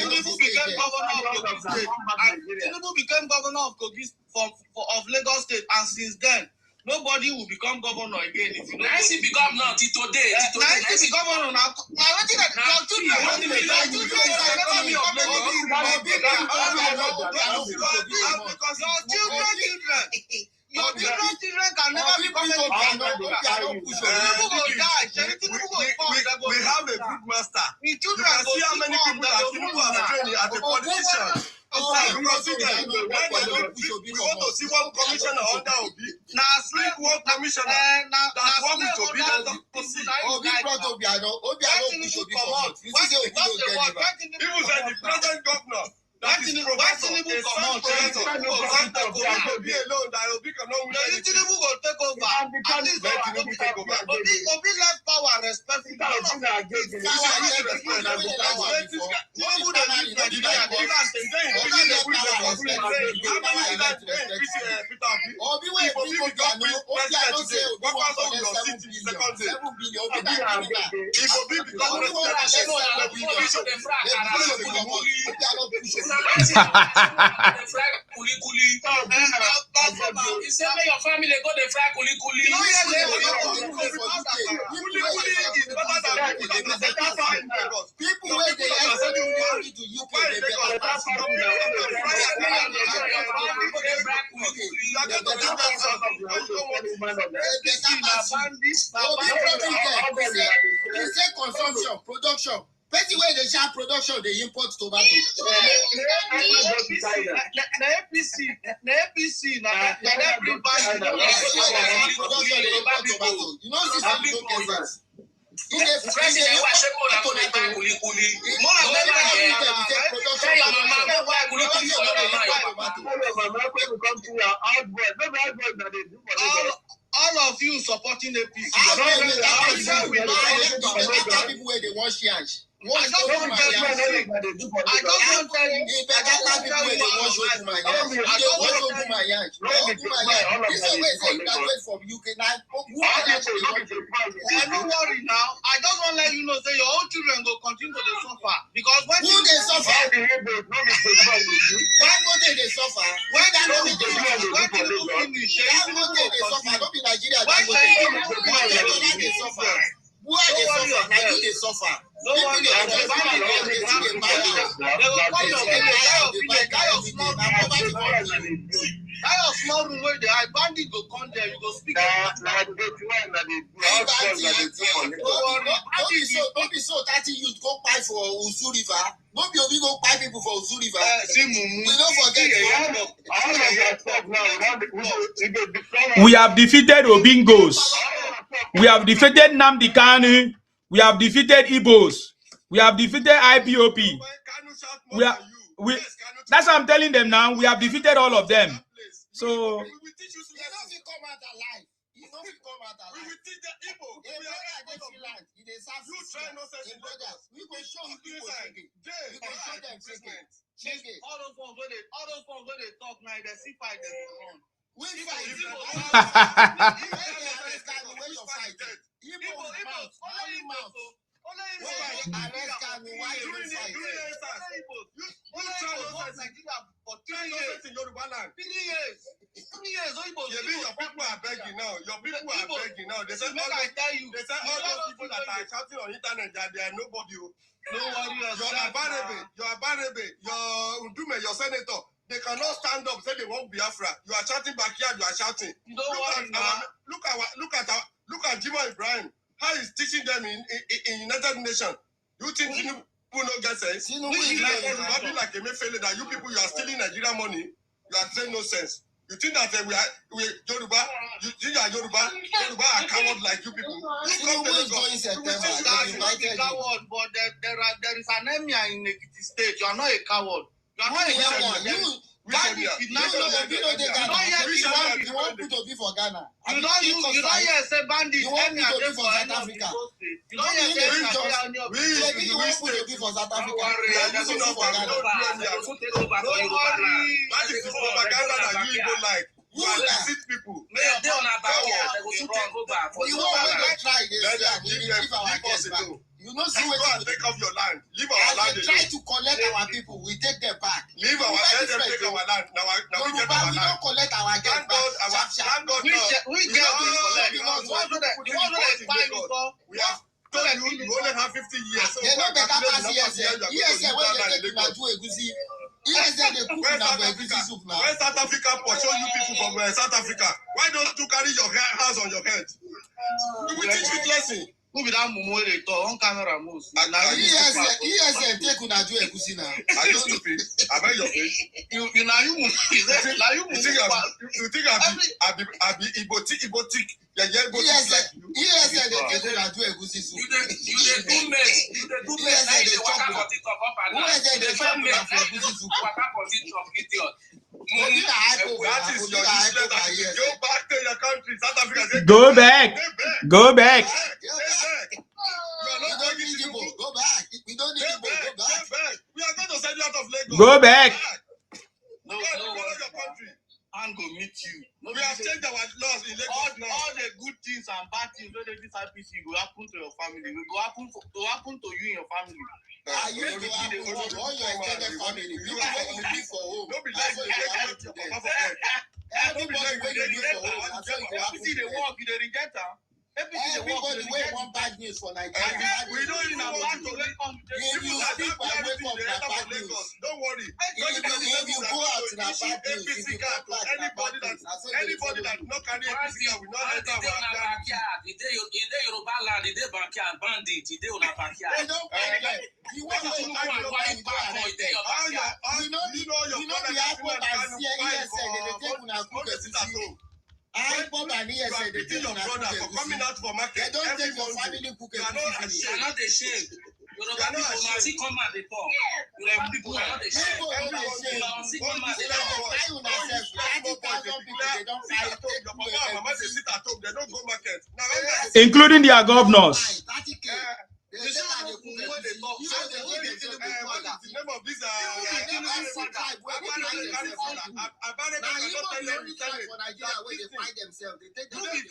S4: Tinubu became governor of Kogi of Lagos State, and since then nobody will become governor again. If you
S5: Nice be governor till today.
S4: Nice be governor now. Now what did your children can never become
S2: We have a good master. You can see how many people that Tinubu has trained as a politician. We want to see one commissioner under Obi. Now, sleep one commissioner. That's what we Obi don't see.
S3: Obi brought Obiano. Obiano push Obi for you see Obi no get liver.
S2: Even said the present governor. That is professor. A son professor. Obi alone. That Obi cannot win anything.
S4: Tinubu will take over. Obi left power respectfully.
S3: Obi wey people can know. Obiano say Obi wan collect 7 billion. Obi na criminal.
S2: If Obi become
S5: He said, "May your family go the fry kuli kuli."
S3: People wey dey export to UK dey better pass.
S4: are going to give them something. You don't want
S3: you say consumption, production. Petty way they share production, they import tomato.
S4: The APC, now that bring back
S3: production, they import tomato. You know, this is no business.
S4: All of you supporting the APC.
S3: People where they want change.
S4: I just want to tell you. Don't worry now. I just want to let you know that your own children will continue to suffer because when
S3: they suffer, why don't they suffer? Why don't they suffer? Don't be Nigeria. Why they suffer? Why they suffer?
S4: No one that small room where they are bandit go come there, you go speak.
S3: Don't be so 30 youth go buy for Uzu River. Don't be only go buy people for Uzu River. We don't forget.
S1: We have defeated Obingos. We have defeated Nnamdi Kanu. We have defeated Igbos. We have defeated IPOP. That's what I'm telling them now. We have defeated all of them. So
S3: we will teach you to come out alive. We will teach the Igbo. You try nonsense in brothers. We will show people. We will show them business.
S4: All those ones where they talk now, they see fight them run.
S3: We fight.
S4: Your people are begging now. They say all those people that are shouting on internet that they are nobody. Your Abarebe, your Udume, your senator. They cannot stand up, say they want Biafra. You are shouting backyard, you are shouting. Look at Jimo Ibrahim. How he's teaching them in United Nations. You think Tinubu no get sense? Tinubu is not like a failure that you people, you are stealing Nigerian money. You are saying no sense. You think that we Yoruba? You think that Yoruba are coward like you people?
S3: Tinubu is going September.
S4: Coward, but there is anemia in Ekiti State. You are not a coward. You are not a coward.
S3: You want to be for Ghana.
S4: You don't hear say bandit.
S3: You want to be for South Africa.
S4: You don't hear say
S3: you want to be for South Africa.
S4: Don't worry.
S3: That is the propaganda that you even like. You are deceit people.
S4: They on about
S3: you want to try this. You know, see
S4: go and take off your land. Leave our land.
S3: They try to collect our people. We take them back.
S4: Leave our land. Let them take our land. Now we get our land.
S3: We don't collect our get back.
S4: Thank God. We get collect. The ones that buy before. We have told you only have 50 years.
S3: They know better pass ESL. ESL when they take na do egusi. ESL they cook na egusi soup now.
S4: When South Africa show you people from South Africa, why don't you carry your hands on your head? We will teach you lesson. Who be that mumu they talk on camera moves?
S3: ESL take una do egusi now.
S4: Are you stupid? I bet your face. You now you mumu. You think I be Igbo. Yeah,
S3: ESL they take una do egusi soup.
S5: You dey do mess. Now you dey waka for the top up and down. You dey chop mess. Waka for the top idiot.
S4: That is your useless. Go back to your country, South Africa.
S1: Go back. Go back.
S3: You are not going to Igbo. Go back. We don't need Igbo. Go back.
S4: We are going to send you out of Lagos.
S1: Go back.
S4: No, your country. And go meet you. We have changed our laws in Lagos now. All the good things and bad things wey dey this IPC go happen to your family. It will happen to you and your family.
S3: You go happen to all your extended family. You live for home.
S4: Don't be like you dey
S3: everybody wey you live for home.
S4: IPC dey work, you dey reject am.
S3: Everybody wait one bad news for Nigeria.
S4: We don't even want to wake up.
S3: If you speak by wake up na bad news.
S4: Don't worry.
S3: If you go out na bad news. If you come back na bad news.
S4: Anybody that not carry APC card will not enter our backyard.
S5: The day Yoruba land, the day backyard bandit, the day on a backyard.
S3: They don't find them. You want to know why you don't arrest them. You know the IPOB and ESN they take una cook egusi. IPOB and ESN they take una cook egusi. They don't take your family cook egusi.
S5: They are not ashamed. Yoruba people now see come and they talk. Yoruba people are not ashamed. See come and they talk.
S3: Buy una sef 30,000 people they don't fight.
S4: Mama they sit at home, they don't go market.
S1: Including their governors.
S3: 30K. They say na dey cook egusi. You know they give themselves the order.
S4: The name of this
S3: You never see tribe wey dey find themselves for Nigeria. Na you know the only tribe for Nigeria wey dey find themselves. They take themselves.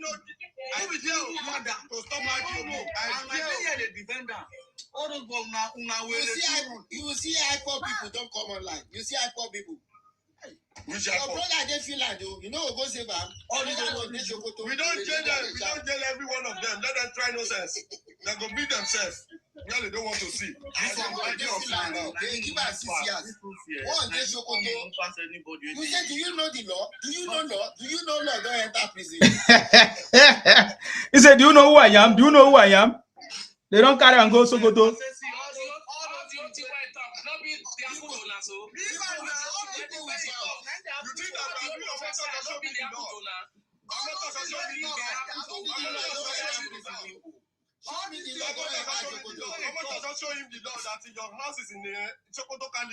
S4: I will tell Rwanda to stop my people.
S2: Nigeria dey defend am. All those boys una
S3: You see IPOB people don't come online. You see IPOB people.
S4: Which
S3: Your brother dey Finland though. You know go save am.
S4: we don't jail them. We don't jail every one of them. Let them try nonsense. They go beat themselves. Now they don't want to see.
S3: This one go dey Finland now. They give am 6 years. One dey Sokoto. You say, do you know the law? Do you know law? Do you know law don't enter prison?
S1: He said, do you know who I am? Do you know who I am? They don't carry and go Sokoto.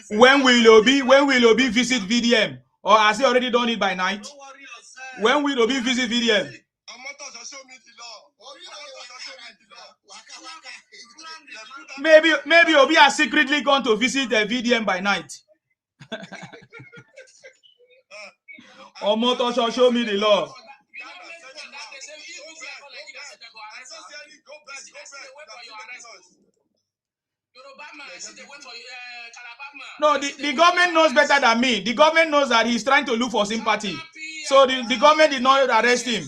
S1: When will Obi visit VDM? Or has he already done it by night? When will Obi visit VDM? Maybe Obi has secretly gone to visit the VDM by night. Omoto shall show me the law. No, the government knows better than me. The government knows that he's trying to look for sympathy. So the government did not arrest him.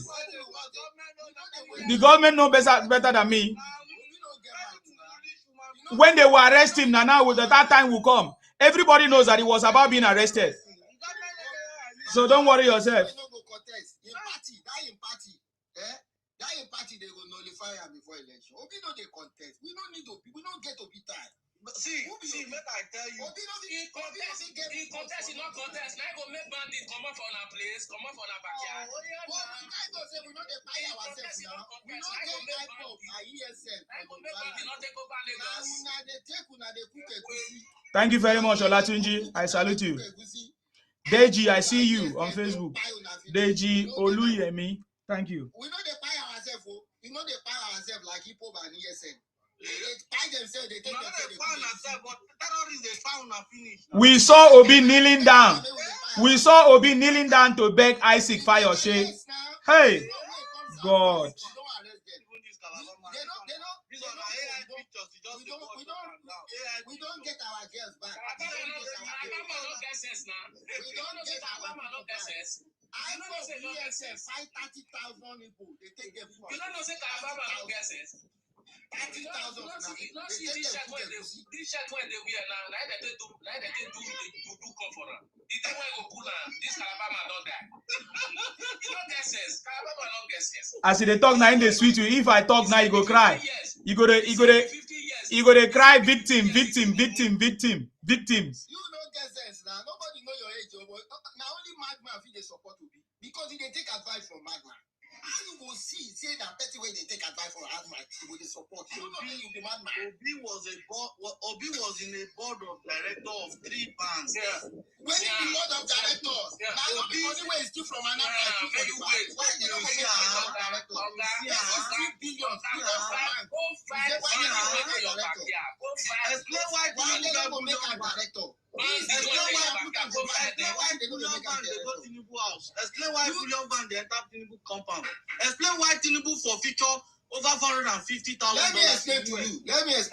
S1: The government knows better than me. When they will arrest him, now that time will come. Everybody knows that he was about being arrested. So don't worry yourself.
S3: That party they will nullify him before election. Obi no dey contest. We don't need to. We don't get to be time.
S2: See, make I tell you.
S5: He contest, he not contest. Now go make bandit come up on our place, come up on our backyard.
S3: But we can't go say we know they buy ourselves now. We don't get IPOB and ESN. Now they take una they cook egusi.
S1: Thank you very much, Olatunji. I salute you. Deji, I see you on Facebook. Deji Oluyemi. Thank you.
S3: We know they buy ourselves. We know they buy ourselves like IPOB and ESN. They buy themselves. They take themselves.
S2: But terrorists they found and finish.
S1: We saw Obi kneeling down. We saw Obi kneeling down to beg Isaac Fayose. Hey, God.
S3: We don't get our girls back. We don't get our girls back. I know ESN fight 30,000 people. They take them for.
S5: You don't know say Kalabama no get sense.
S3: 30,000.
S5: This shirt when they wear now, they do come for them. The thing when you go pull on, this Kalabama don't die. You don't get sense. Kalabama don't get sense.
S1: As they talk now in the sweet you, if I talk now, you go cry. You go to cry victim.
S3: You don't get sense now. Nobody know your age. Now only Magma feel they support Obi because they take advice from Magma. How you will say that petty way they take advice from Magma with the support. You know you be Magma.
S2: Obi was in a board of director of 3 banks.
S3: Yeah. When you be board of directors, now Obi money where is still from another for the bank. Why they don't make board of directors? Yes, 3 billion from bank.
S2: Explain why
S3: they don't make a director.
S2: Explain why Billion Van they enter Tinubu compound. Explain why Tinubu for future over 450,000.
S3: Let me explain to you.
S2: You don't get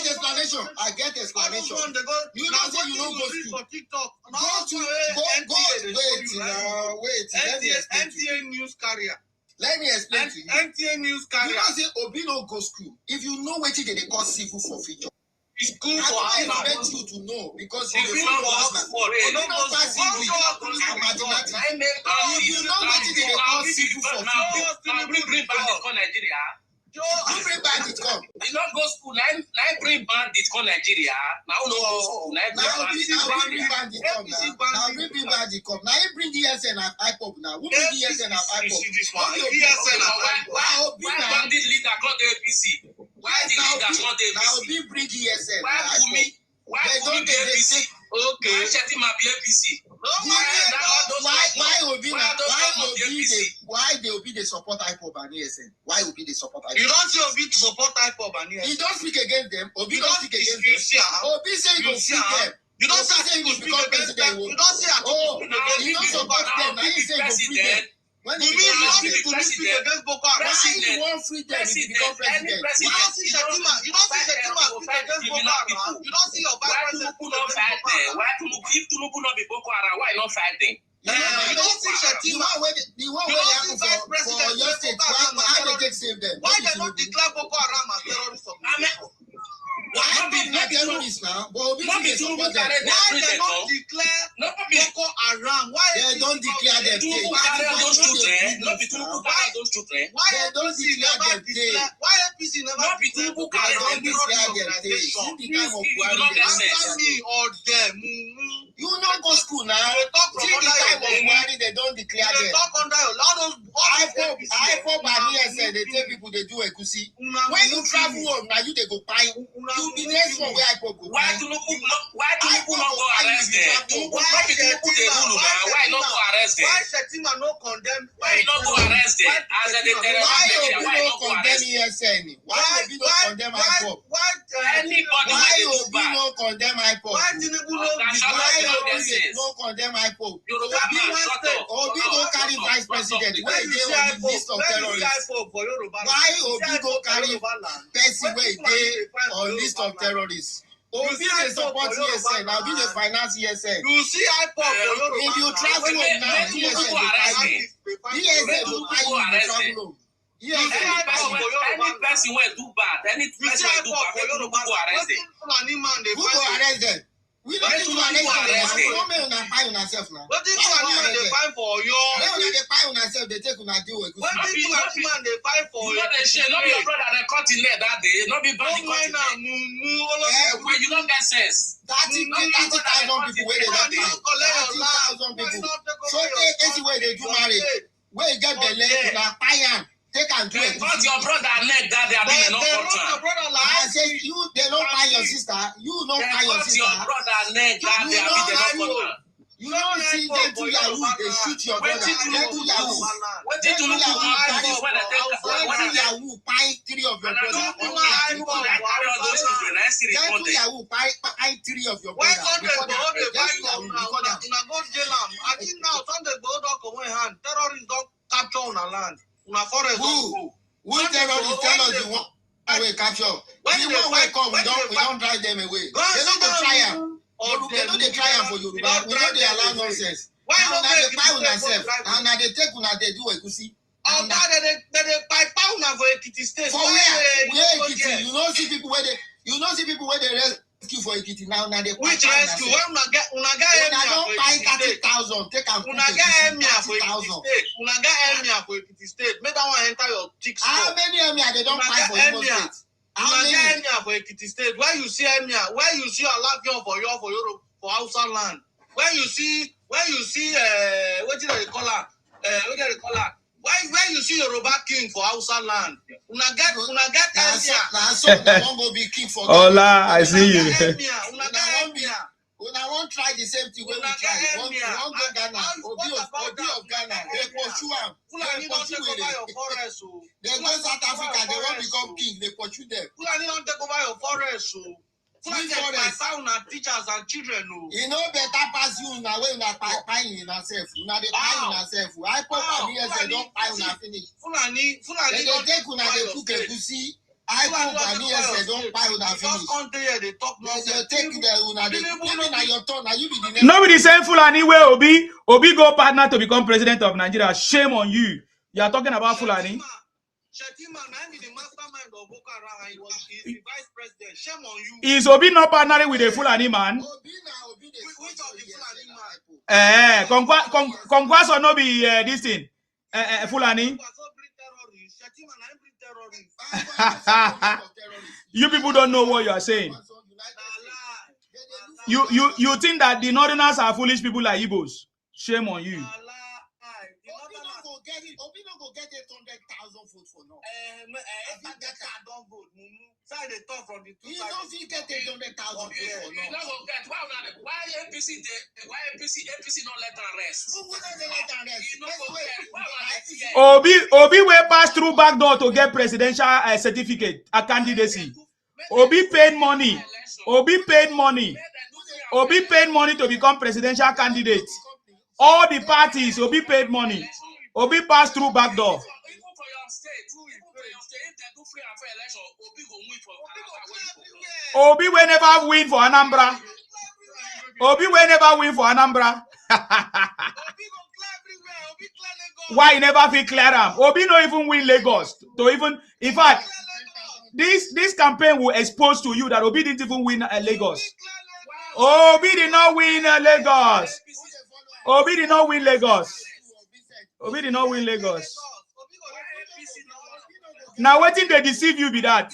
S2: explanation.
S3: I get explanation. You don't say you don't go to
S2: for TikTok.
S3: wait now. But wait,
S4: NTA news carrier.
S3: Let me explain to you.
S4: NTA news carrier.
S3: You know, say Obi no go school. If you know what they call civil forfeiture,
S4: It's good
S3: I
S4: for
S3: don't
S4: us.
S3: expect you to know because
S4: If
S3: you
S4: you
S3: know
S4: don't
S3: business.
S4: for it,
S3: You don't pass
S4: go
S3: English
S4: to
S3: and mathematics.
S5: If
S3: you know what they call civil forfeiture,
S5: bring bandit come Nigeria.
S3: you bring bandit come.
S5: You not go school. Now bring bandit come Nigeria. Now no go school.
S3: Now bring
S5: Nigeria.
S3: bandit come now. Now bring bandit come. Now you bring ESN and IPOP now. Who bring ESN and IPOP?
S5: Why bandit leader come the APC? Why the leaders come the
S3: Now
S5: APC?
S3: we bring ESN.
S5: Why Wumi be APC?
S4: Okay.
S5: Why Shetima be APC?
S3: Why they Obi they support IPOB and ESN? Why Obi they support IPOB?
S4: You don't see Obi to support IPOB and ESN.
S3: He don't speak against them. Obi
S4: You
S3: don't
S4: don't
S3: speak against them. Obi say he go speak them.
S4: You don't
S3: Obi
S4: say
S3: say he go
S4: Atiku
S3: speak against them.
S4: You don't say
S3: Oh,
S4: Atiku
S3: he don't support them. Now he say he go free them. When he
S4: You
S3: become
S4: mean you
S3: president,
S4: speak against Boko Haram?
S3: why he won't free them if he become president?
S4: You don't see Shetima. You don't see Shetima speak against Boko Haram. You don't see your vice
S5: Why
S4: president
S5: Tinubu
S4: speak
S5: not
S4: against
S5: fight
S4: Boko
S5: them?
S4: Haram.
S5: Why Tinubu? If Tinubu not be Boko Haram, why not fight them?
S3: You
S4: don't see
S3: the
S4: Shetima.
S3: one where happen for your state, how they take save them?
S4: Why they not declare Boko Haram as terrorist organization?
S3: Why be not terrorists now? But Obi
S5: Not be
S3: they
S5: Tinubu
S3: support them.
S5: carry
S4: Why
S5: them
S4: they
S5: children,
S4: not
S5: no?
S4: declare
S5: Not be
S4: Boko Haram? Why
S3: They don't declare them.
S5: Tinubu carry those children. Not be Tinubu carry those children.
S4: Why
S3: They don't
S4: APC
S3: declare
S4: never
S3: them
S4: declare? Why APC never
S5: Not be
S4: declare
S5: Tinubu
S4: Boko
S5: carry
S3: They
S4: Haram
S3: don't
S5: them.
S3: declare
S4: terrorist
S3: them. They
S4: organization?
S3: in the time of
S5: You
S3: Buhari,
S5: don't
S3: they
S5: get
S3: don't
S5: sense.
S3: declare
S4: Answer me
S3: them.
S4: or them.
S3: You not go school now.
S4: They talk from
S3: Till the
S4: under
S3: time
S4: your
S3: of
S4: name.
S3: Buhari, they don't declare
S4: They
S3: them.
S4: talk under your
S3: IPOB and ESN, they tell people they do Ekusi. When you travel home, now you they go buy. You be next one where IPOB go
S5: Why
S3: buy.
S5: Tinubu not go arrest them? Tinubu not be Tinubu dey rule now. Why not go arrest them?
S4: Why Shetima no condemn?
S5: Why not go arrest them? As they terrorize
S3: Why
S5: Nigeria, why
S3: Obi no
S5: not go
S3: condemn
S5: arrest them?
S3: ESN? Why Obi no condemn IPOB?
S5: Anybody
S3: Why
S5: wey dey do
S3: Obi
S5: bad,
S3: no condemn IPOB?
S4: Why Tinubu no
S5: National
S3: Why
S5: no get
S3: Obi
S5: sense.
S3: no condemn IPOB?
S5: Yoruba man, shut up.
S3: Obi go carry vice president. Where they on the list of terrorists? Why Obi go carry person where they on list of terrorists? Obi dey support ESN. Now Obi dey finance ESN.
S4: You see IPOB for Yoruba.
S3: If you travel home now, ESN dey buy you. ESN go buy you if you travel home. ESN dey buy you.
S5: Any person wey do bad, any person wey do bad, make Tinubu go arrest them.
S3: Who go arrest them? We don't need to arrest them. We don't make una buy una self now.
S4: What did Fulani man dey fight for
S3: Make
S4: your?
S3: una dey buy una self, dey take una deal with
S4: What
S3: Ekusi.
S4: did Fulani man dey fight for?
S5: You know the shit, not be your brother that cut in there that day, not be bad
S4: Don't
S5: cut in
S4: mind
S5: there.
S4: am, mumu.
S5: Why you don't get sense?
S3: 30,000 people wey dey don die. 30,000 people. So take AC wey dey do marriage, wey get belle, una buy am, take am do
S5: They cut your
S3: Ekusi.
S5: brother neck that day, I mean, they not cut am.
S3: I say you dey no buy your sister, you no
S5: They
S3: buy your
S5: cut your
S3: sister.
S5: brother neck that day, I mean, they not cut am.
S3: You don't see gentle Yahoo dey shoot your brother. Gentle Yahoo.
S5: What did you do?
S3: Gentle Yahoo buy 3 of your brother. Gentle Yahoo buy 3 of your
S4: Why
S3: brother.
S4: Sunday
S3: Record
S4: go
S3: am.
S4: dey buy
S3: Gentle Yahoo, record am.
S4: una go jail am? I think now Sunday go don comot hand. Terrorists don capture una land. Una forest don go.
S3: Who terrorists tell us the one wey capture? The one wey come, we don't drive them away. They don't go try am. They no dey try am for Yoruba. We no dey allow nonsense.
S4: Why
S3: Now
S4: no
S3: una dey buy una self. Now una dey take una dey do Ekusi.
S4: Oga they dey pipe una for Ekiti state.
S3: For where? Where Ekiti? You no see people wey dey rescue for Ekiti. Now una dey buy
S4: Which rescue? When una get
S3: Una
S4: emir
S3: don
S4: for
S3: buy
S4: Ekiti state.
S3: 30,000. Take am
S4: Una
S3: put
S4: get
S3: Ekusi.
S4: emir for Ekiti
S3: 30,000.
S4: state. Una get emir for Ekiti state. Make that one enter your thick
S3: How
S4: skull.
S3: many emir they don
S4: Una
S3: buy
S4: get
S3: for Imo
S4: emir.
S3: State? How
S4: Una get
S3: many?
S4: emir for Ekiti state. Where you see emir, where you see Alaafin for Europe, for Hausa land. When you see what did they call her? Where you see Yoruba king for Hausa land. Una get
S3: Na so
S4: emir.
S3: una wan go be king for
S1: Ola, I see you.
S4: Una get emir.
S3: Una wan try the same thing wey we
S4: Una
S3: try.
S4: get
S3: One
S4: emir.
S3: go Ghana. Obi of Ghana. They pursue am.
S4: Fulani
S3: They
S4: don
S3: pursue
S4: take over
S3: were.
S4: your forest o.
S3: They go South Africa. They wan become king. They pursue them.
S4: Fulani don take over your forest o. Fulani
S3: Which
S4: dey
S3: forest?
S4: kpai una teachers and children o.
S3: E no better pass you una wey una kpai una sef. Una dey kpai una sef. IPOB and ESN don kpai una finish.
S4: Fulani
S3: They
S4: don
S3: dey take una
S4: take
S3: dey
S4: over
S3: cook
S4: your state.
S3: egusi. I don't buy una finish.
S4: They talk nonsense.
S3: They take the una. Maybe na your turn. Now you be the next.
S1: Nobody saying Fulani way Obi go partner to become president of Nigeria. Shame on you. You are talking about Fulani.
S4: Shetima, man, the mastermind of Boko Haram. He was the vice president. Shame on you.
S1: Is Obi not partnering with a Fulani man?
S3: Obi, which of the Fulani man?
S1: Conquest or no be this thing? Fulani. You people don't know what you are saying. You think that the Northerners are foolish people like Igbos? Shame on you.
S3: Obi no go get 800,000 votes for now.
S4: Don't vote. They talk from the two.
S3: He don't get 800,000 votes for now.
S5: Why APC not let them rest?
S3: Who will not let them rest?
S1: Obi will pass through back door to get presidential certificate, a candidacy. Obi paid money. Obi paid money to become presidential candidate. All the parties, Obi paid money. Obi passed through back door. Obi will never win for Anambra. Obi will never win for Anambra. Why he never feel clear am? Obi no even win Lagos. To even, in fact, this campaign will expose to you that Obi didn't even win Lagos. Obi did not win Lagos. Obi did not win Lagos. Obi did not win Lagos. Now, what did they deceive you with that?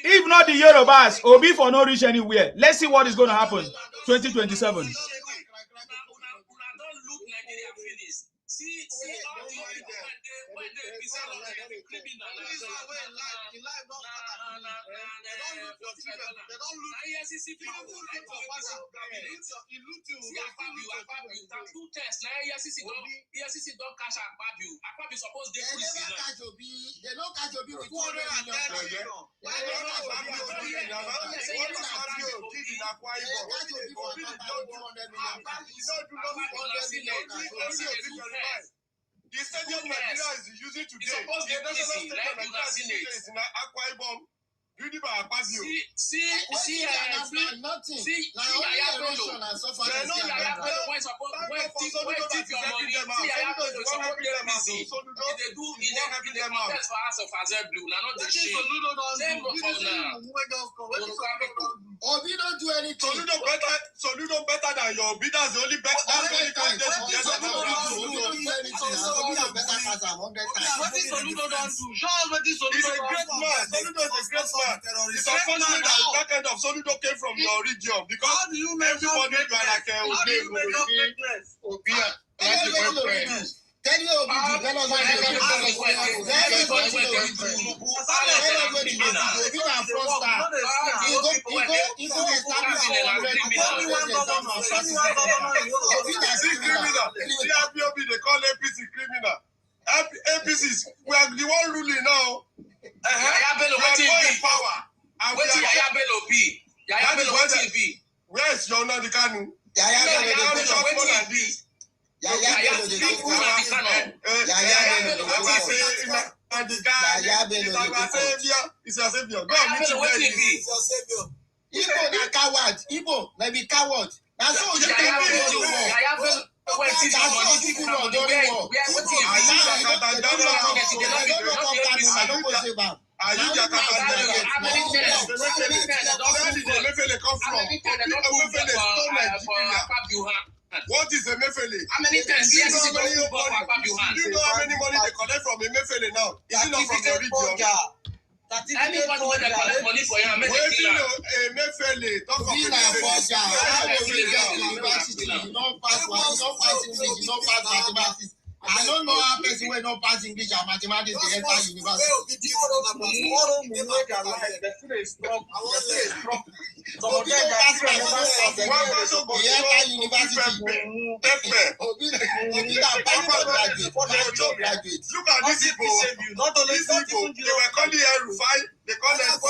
S1: If not the Yorubas, Obi for no reach anywhere. Let's see what is going to happen 2027.
S4: The stadium Nigeria is using today. The national stadium Nigeria is in Akwa Ibom. See,
S3: Obi don't do anything.
S4: Soludo better than your Obi. That's the only best. He's a great man. Soludo is a great man. It's unfortunate that the back end of Soludo came from your region because everybody you are like Obi.
S3: Tell you Obi, tell us what
S4: they call APC criminal. APCs, we are the one ruling now. We are more in power. Where is your Nadikanu?
S3: Igbo coward. Igbo maybe coward. That's all you
S4: What is a Mefele?
S5: How many times
S4: do you know how many money they collect from a Mefele now? Is it not from your region?
S5: Anybody when they collect money for you, make it clear.
S4: A Mefele, talk of a Mefele.
S3: I don't know how person will not pass English and mathematics to enter university.
S4: Look at these people. Not only these people, they were calling Rufai, they call them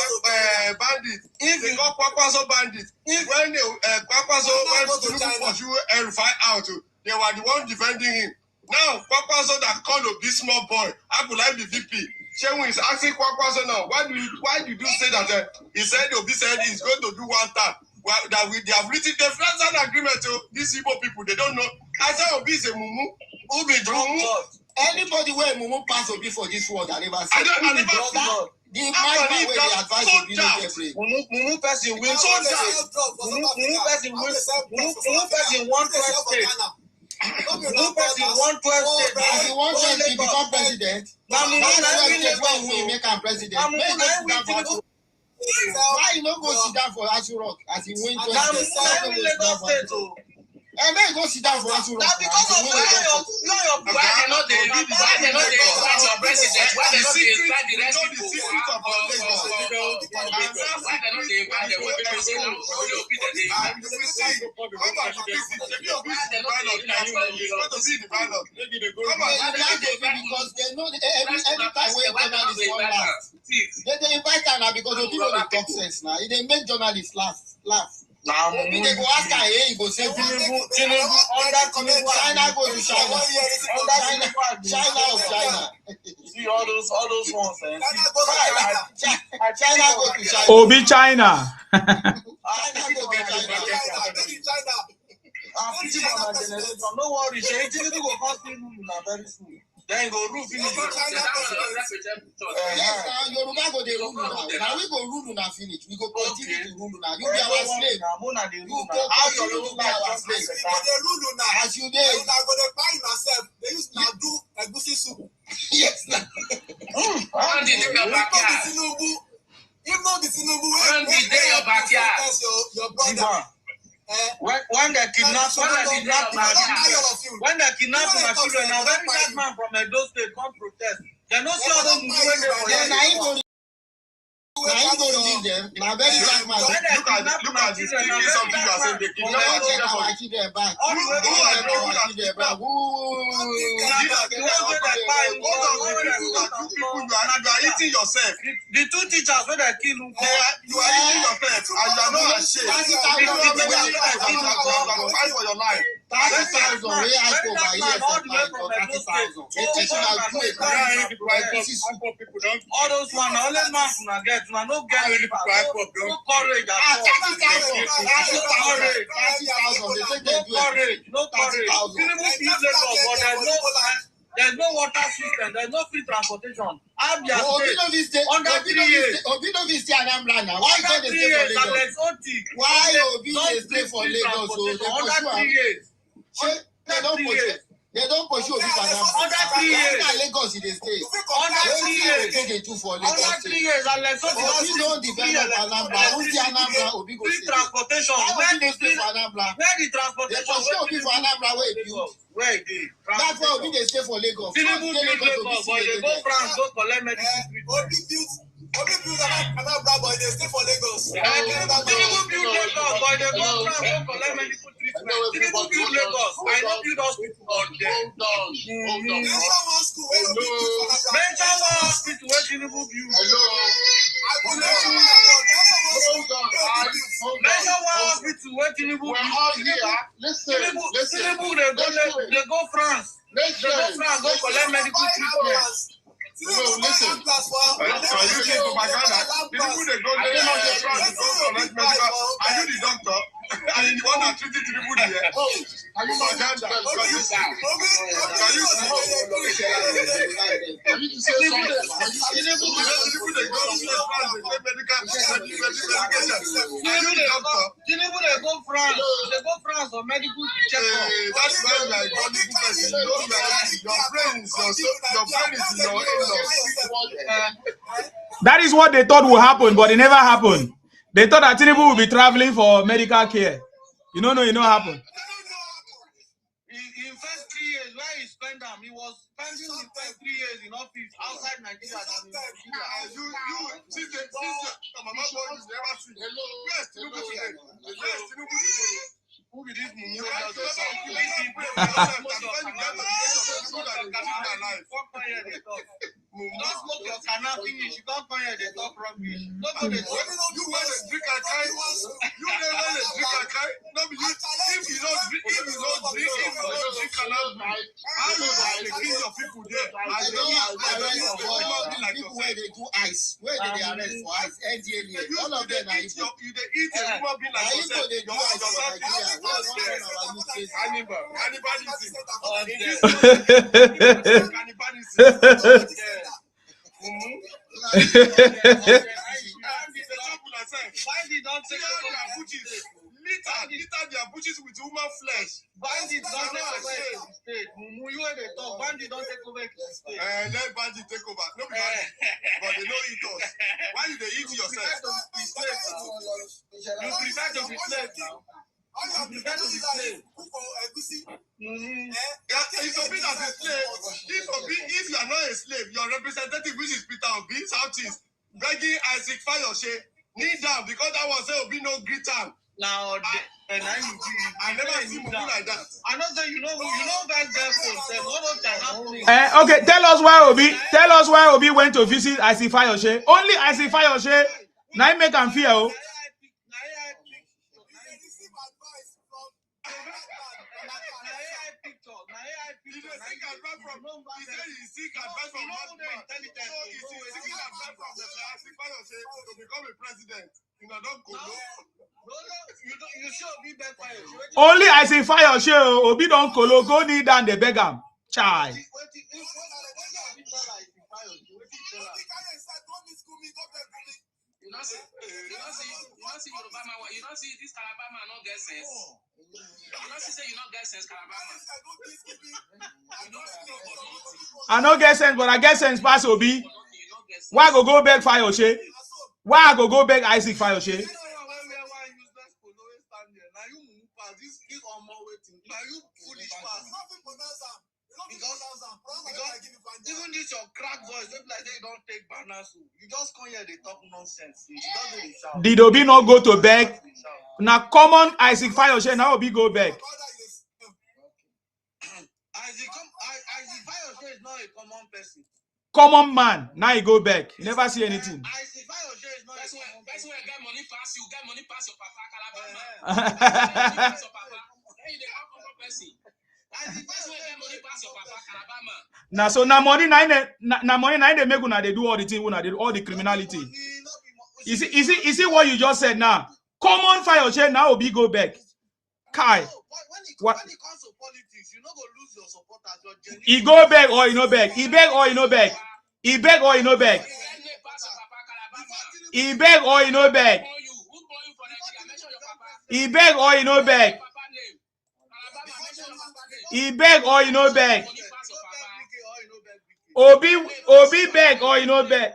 S4: bandits. If they call Kwakwaso bandits, when they Kwakwaso went to pursue El-Rufai out, they were the ones defending him. Now Kwakwaso that called a big small boy, I could like the VP. Shehu is asking Kwakwaso now, why did you say that? He said Obi said he's going to do one time. Well, they have written the first agreement to these Igbo people. They don't know. I said Obi is a mumu. Obi mumu.
S3: Anybody where mumu pass Obi for this world, I never see.
S4: I never see.
S3: The man way they advise Obi no get free.
S6: Mumu person win. Mumu person win. Mumu person won 12 states. Mumu person won 12 states.
S3: As he wanted to become president,
S6: Now Mumu na win
S3: when we make him president. Why you not go sit down for Asu Rock as he win 20 states? And then go sit down for Asu Rock.
S6: Now because of your why they not the president? Why they not the rest people? Why they not the invite
S3: because they know every time when journalists come last. They invite her now because of people dey talk sense now. They make journalists laugh.
S6: Now
S3: Maybe they go ask her, hey, you go say
S6: Tinubu under Tinubu
S3: China go to China. China of China.
S6: See all those ones, eh?
S3: China go to China.
S1: Obi China.
S3: China go to China.
S6: No worry, Tinubu go come Tinubu very soon. Then you go rule finish.
S3: Yes, now Yoruba go dey rule now. Now we go rule now finish. We go continue to rule now. You be our slave. You go continue to be our slave. As you dey.
S4: Una go dey buy yourself. They use na do egusi soup.
S3: Yes, now.
S6: How did you get back here?
S4: If not the Tinubu,
S6: When did they your backyard?
S4: Your brother.
S6: When they kidnap my children, now very bad man from Edo State come protest. They no see all those people when they were
S3: Then I go release them. Now very bad man.
S4: Look at this thing. Something you are saying. They
S3: We
S4: kidnap
S3: never take
S4: our
S3: our children back.
S6: all the way
S4: you are eating yourself.
S6: the two teachers when they kill
S4: You are eating yourself, and you are not ashamed. You are fight for your life.
S3: 30,000 wey I go by year for 30,000.
S6: all those one na only man una get una no get no courage at all.
S3: 30,000.
S6: No courage. Tinubu fit Lagos, but there's no water system, there's no free transportation. Abia State under 3 years.
S3: Obi no fit stay Anambra now. Why you
S6: Under 3
S3: dey
S6: years,
S3: stay for
S6: Alex
S3: Lagos?
S6: Oti.
S3: Why Obi dey stay for Lagos? So they
S6: Under
S3: pursue
S6: 3
S3: am.
S6: years.
S3: They don't pursue Obi for Anambra.
S6: Under 3 years.
S3: Na Lagos he dey stay.
S6: Under 3 years.
S3: Wetin dey do for
S6: Under
S3: Lagos
S6: 3
S3: State?
S6: years, Alex Oti
S3: Obi don develop Anambra. Only Anambra Obi go
S6: free
S3: stay.
S6: transportation.
S3: Why
S6: Where
S3: Obi dey stay for Anambra?
S6: the
S3: They
S6: transportation?
S3: pursue Obi for Anambra wey he build.
S6: Where it is?
S3: That's why Obi dey stay for Lagos.
S6: Tinubu build Lagos, but they go France, go collect medical treatment.
S4: Obi build Anambra, but they stay for Lagos.
S6: Tinubu build Lagos, but they go France, go collect medical treatment. Tinubu build Lagos, I no build hospital on there. Mention one hospital where Tinubu build. Mention one hospital where Tinubu build. Tinubu they go France. They go France, go collect medical treatment.
S4: No, listen. Are you the propaganda? Tinubu they go there, France, go collect medical. Are you the doctor? Are you the one that treated Tinubu there? Are you propaganda?
S6: Tinubu they go France. They go France for medical checkup.
S4: That's why you are a political person. Your brain is in your
S1: That is what they thought would happen, but it never happened. They thought that Tinubu would be traveling for medical care. You know, it not happen.
S6: In first 3 years, where he spent them, he was spending the first 3 years in office outside Nigeria than in Nigeria.
S4: Mama boy is never seen. Yes, Tinubu today. Yes, Tinubu today. Who be this mumu?
S6: Don't smoke your canal finish. You can't find the talk rubbish. Don't go
S4: You
S6: to
S4: when they drink a kind, you never let drink a kind. No, if you don't drink canal, how you going to kill your people there?
S3: I don't arrest people where they do ice. Where they arrest for ice? NDLA. All of them are Igbo.
S4: You they eat a human being like yourself.
S3: They do ice for Nigeria. Where one of our use
S4: Cannibalism.
S6: Why did not take over their butches?
S4: Litter their butches with human flesh.
S6: Bandit don't take over the state. Mumu, you and the talk. Bandit don't take over the state.
S4: Let bandit take over. No be bandit, but they don't eat us. Why do they eat yourself?
S6: You prefer to be slave now. You prefer to be slave.
S4: It's a bit as a slave. If you are not a slave, your representative, which is Peter Obi, Southeast, begging Isaac Fayose, kneel down because that was say Obi no greet am.
S6: Now,
S4: I never seen movie like that.
S6: I know that you know that girl for
S1: okay, tell us why Obi went to visit Isaac Fayose. Only Isaac Fayose. Now make am fear. Oh.
S4: He said he's seeking advice from to become a president. You know, don't go.
S6: You should be better.
S1: Only Isaac Fayose. Obi don't kolo go kneel down the beg am. Chai.
S5: You don't see Yoruba man. You don't see this Calabar man not get sense. You don't see say you not get sense, Calabar man.
S1: I no get sense, but I get sense pass Obi. Why go beg Fayose? Why go beg Isaac Fayose?
S6: Because even this your crack voice, don't like they don't take bananas. You just come here, they talk nonsense. You just do the shout.
S1: Did Obi not go to beg? Now common Isaac Fayose now Obi go beg.
S6: Isaac Fayose is not a common person.
S1: Common man, now he go back. You never see anything.
S6: Isaac Fayose is not a common person.
S5: Person where get money pass you, get money pass your papa, Calabar man. Pass your papa. Hey, they come from person.
S1: Now so now money they make una they do all the thing, una they do all the criminality. You see what you just said now? Common Fayose now Obi go back. Kai.
S6: When it comes to politics, you not go lose your supporters.
S1: He go back or he no back. He beg or he no back. He beg or he no back. He beg or he no back. He beg or he no back. He beg or he no beg. Obi beg or he no beg.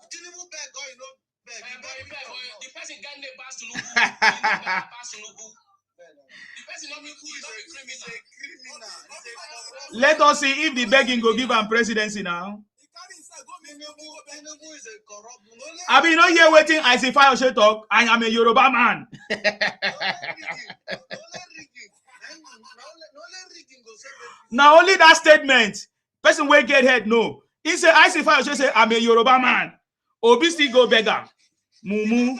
S6: Tinubu beg or he no beg.
S5: The person got name pass Tinubu. The person not be criminal.
S1: Let us see if the begging go give him presidency now.
S6: Tinubu is a corrupt.
S1: I mean, not here waiting. I see Fayose talk. I am a Yoruba man. Now only that statement. Person will get head no. He say I see Fayose say I'm a Yoruba man. Obi still go beggar. Mumu.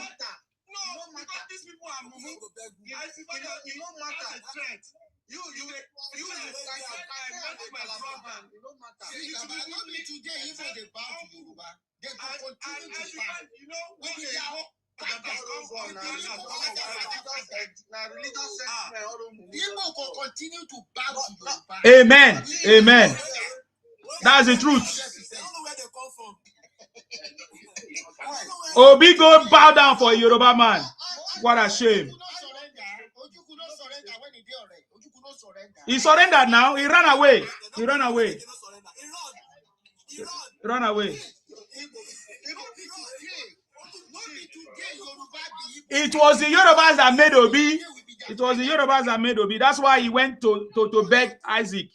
S1: Amen. Amen. That's the truth. Obi go bow down for a Yoruba man. What a shame. He surrendered now. He ran away. He ran away. He ran away. It was the Yorubas that made Obi. It was the Yorubas that made Obi. That's why he went to beg Isaac.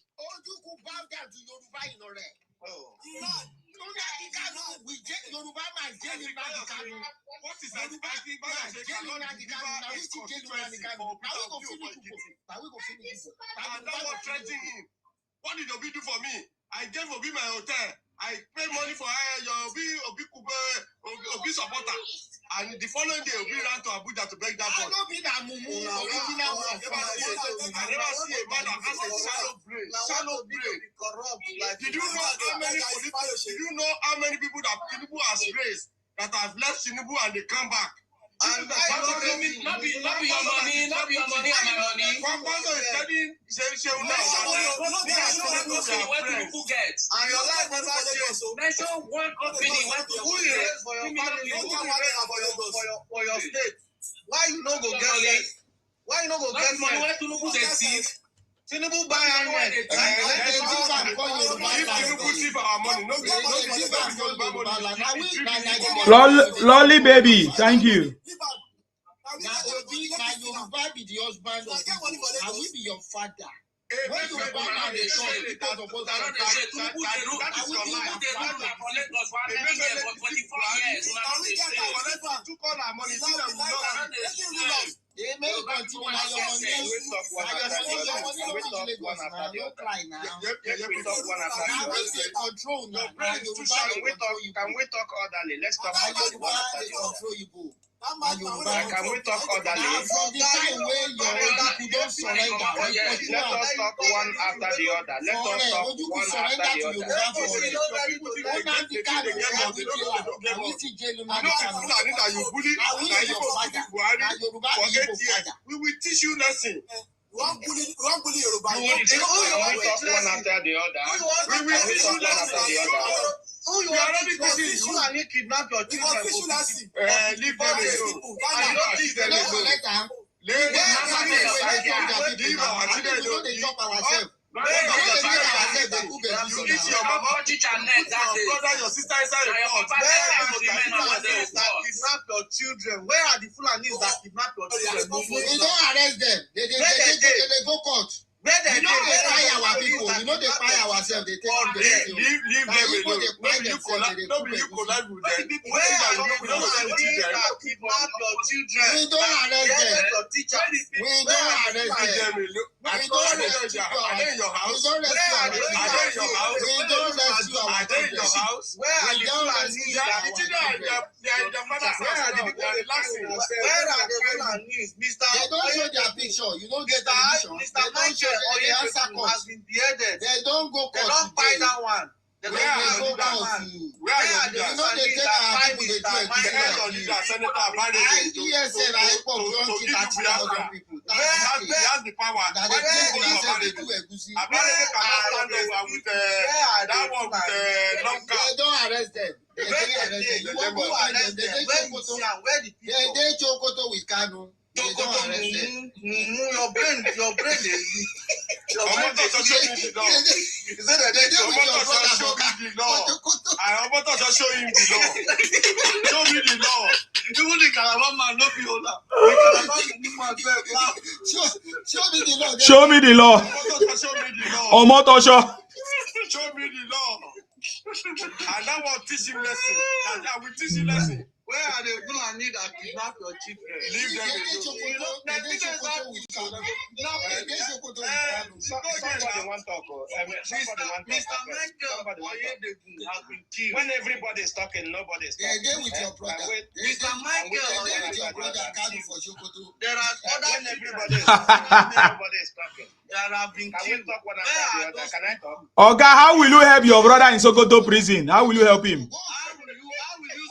S4: What did Obi do for me? I gave Obi my hotel. I pay money for your Obi supporter. And the following day, Obi ran to Abuja to beg that boy. I never see a man that has a shallow brain. Did you know how many people that Tinubu has raised that have left Tinubu and they come back? And not be your money, and my money. Kwakwazo is telling Shehu
S6: Tinubu gets. And your life never changes. Mention one company who you raise for your family, who you raise for your state. Why you no go get money? Why you no go get money? Why Tinubu dey thief? Tinubu buy helmet. If Tinubu thief our money, no
S1: Lolly baby, thank you.
S3: Now, Obi, now Yoruba be the husband of people. I will be your father. When you buy now the shop, because of what I say,
S6: Tinubu dey rule for Lagos for 11 years, for 24 years.
S4: Took all our money.
S3: They may continue now your money. Control now.
S6: Can we talk orderly? Let's talk orderly. Can we talk orderly?
S3: From the time when your people don't surrender,
S6: let us talk one after the other. Let us talk one after the other.
S4: We will teach you lesson.
S3: One bully Yoruba.
S6: We will talk one after the other.
S4: We will teach you lesson.
S6: Who you already teaching you and you kidnap your children?
S4: Leave them alone.
S6: I don't teach them alone.
S4: You eat your mama, your sister inside the pot.
S6: Kidnap your children. Where are the Fulanis that kidnap your children?
S3: We don't arrest them. They go court. You know they fire our people. You know they fire ourselves. They take them.
S4: Leave them alone. You collide with them.
S6: Where are the Fulanis that kidnap your children?
S3: We don't arrest them. We don't arrest them.
S4: Are they in your house?
S3: We don't rescue
S4: Are they in your house?
S6: Where are the Fulanis? Where are the Fulanis?
S3: They don't show their picture. You don't get television.
S6: Mr. Michael has been beheaded.
S3: They don't go
S6: They
S3: court
S6: don't buy
S3: today.
S6: that one. They
S4: Where
S6: don't
S4: are
S6: go
S4: you
S6: that
S4: guys?
S6: one.
S4: Where are your
S3: You
S4: leaders?
S3: know they take our people. They do it.
S4: The head of leader, Senator Abane, to give you Biafra. He has the power.
S3: That they take themselves, they do egusi.
S4: Abane cannot stand over with that one with long cap.
S3: They don't arrest them. They don't arrest them. You want to find them. They take Chokoto with Kanu. They don't arrest them.
S6: Your brain is
S4: Your mother just show me the law.
S3: He said that they do with your brother.
S4: I want to show him the law. Show me the law.
S6: even the Calabar man no be older. The Calabar man
S3: Show me the law.
S1: Show me the law.
S4: Show me the law.
S1: Omotosho.
S4: Show me the law. And that will teach him lesson. And I will teach him lesson.
S6: where are the Fulani that kidnap your children?
S4: Leave them alone.
S6: Somebody want to talk. Mr. Michael Oyedegun has been killed.
S5: When everybody is talking, nobody is
S3: They're
S5: talking.
S3: there with your brother.
S6: Mr. Michael there are other
S5: When everybody is talking, nobody is talking.
S6: that have been
S5: Can we
S6: killed.
S5: talk one after the other? Can I talk?
S1: Oga, how will you help your brother in Sokoto prison? How will you help him?
S6: How will you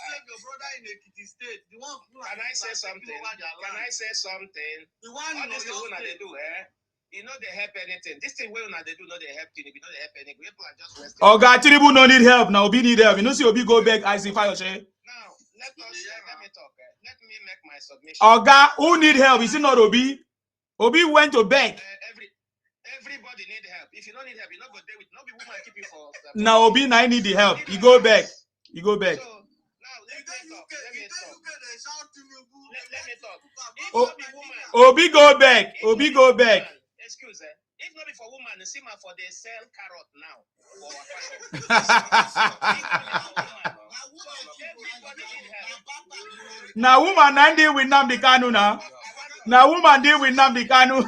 S6: save your brother in Ekiti State? The one who
S5: Can I say something? Can I say something?
S6: The one
S5: All
S6: in
S5: this thing
S6: Oyo
S5: when they
S6: State.
S5: do, you know they help anything. This thing when they do, no they help Tinubu, no they help anything. People are just wasting.
S1: Oga, Tinubu no need help. Now Obi need help. You know, see Obi go back. I see fire.
S5: Now, let me talk. Let me make my submission.
S1: Oga, who need help? Is it not Obi? Obi went to beg.
S5: Everybody need help. If you don't need help, you're not going to deal with no be woman keep you for.
S1: Now Obi now need the help. He go back. He go back.
S5: So now let me talk. Let me talk. If
S1: Oh,
S5: not be woman,
S1: Obi go back. Obi go back.
S5: Excuse me. If not be for woman, see man for they sell carrot now. For
S1: Now woman and deal with Namdi Kanu now. Now woman deal with Namdi Kanu.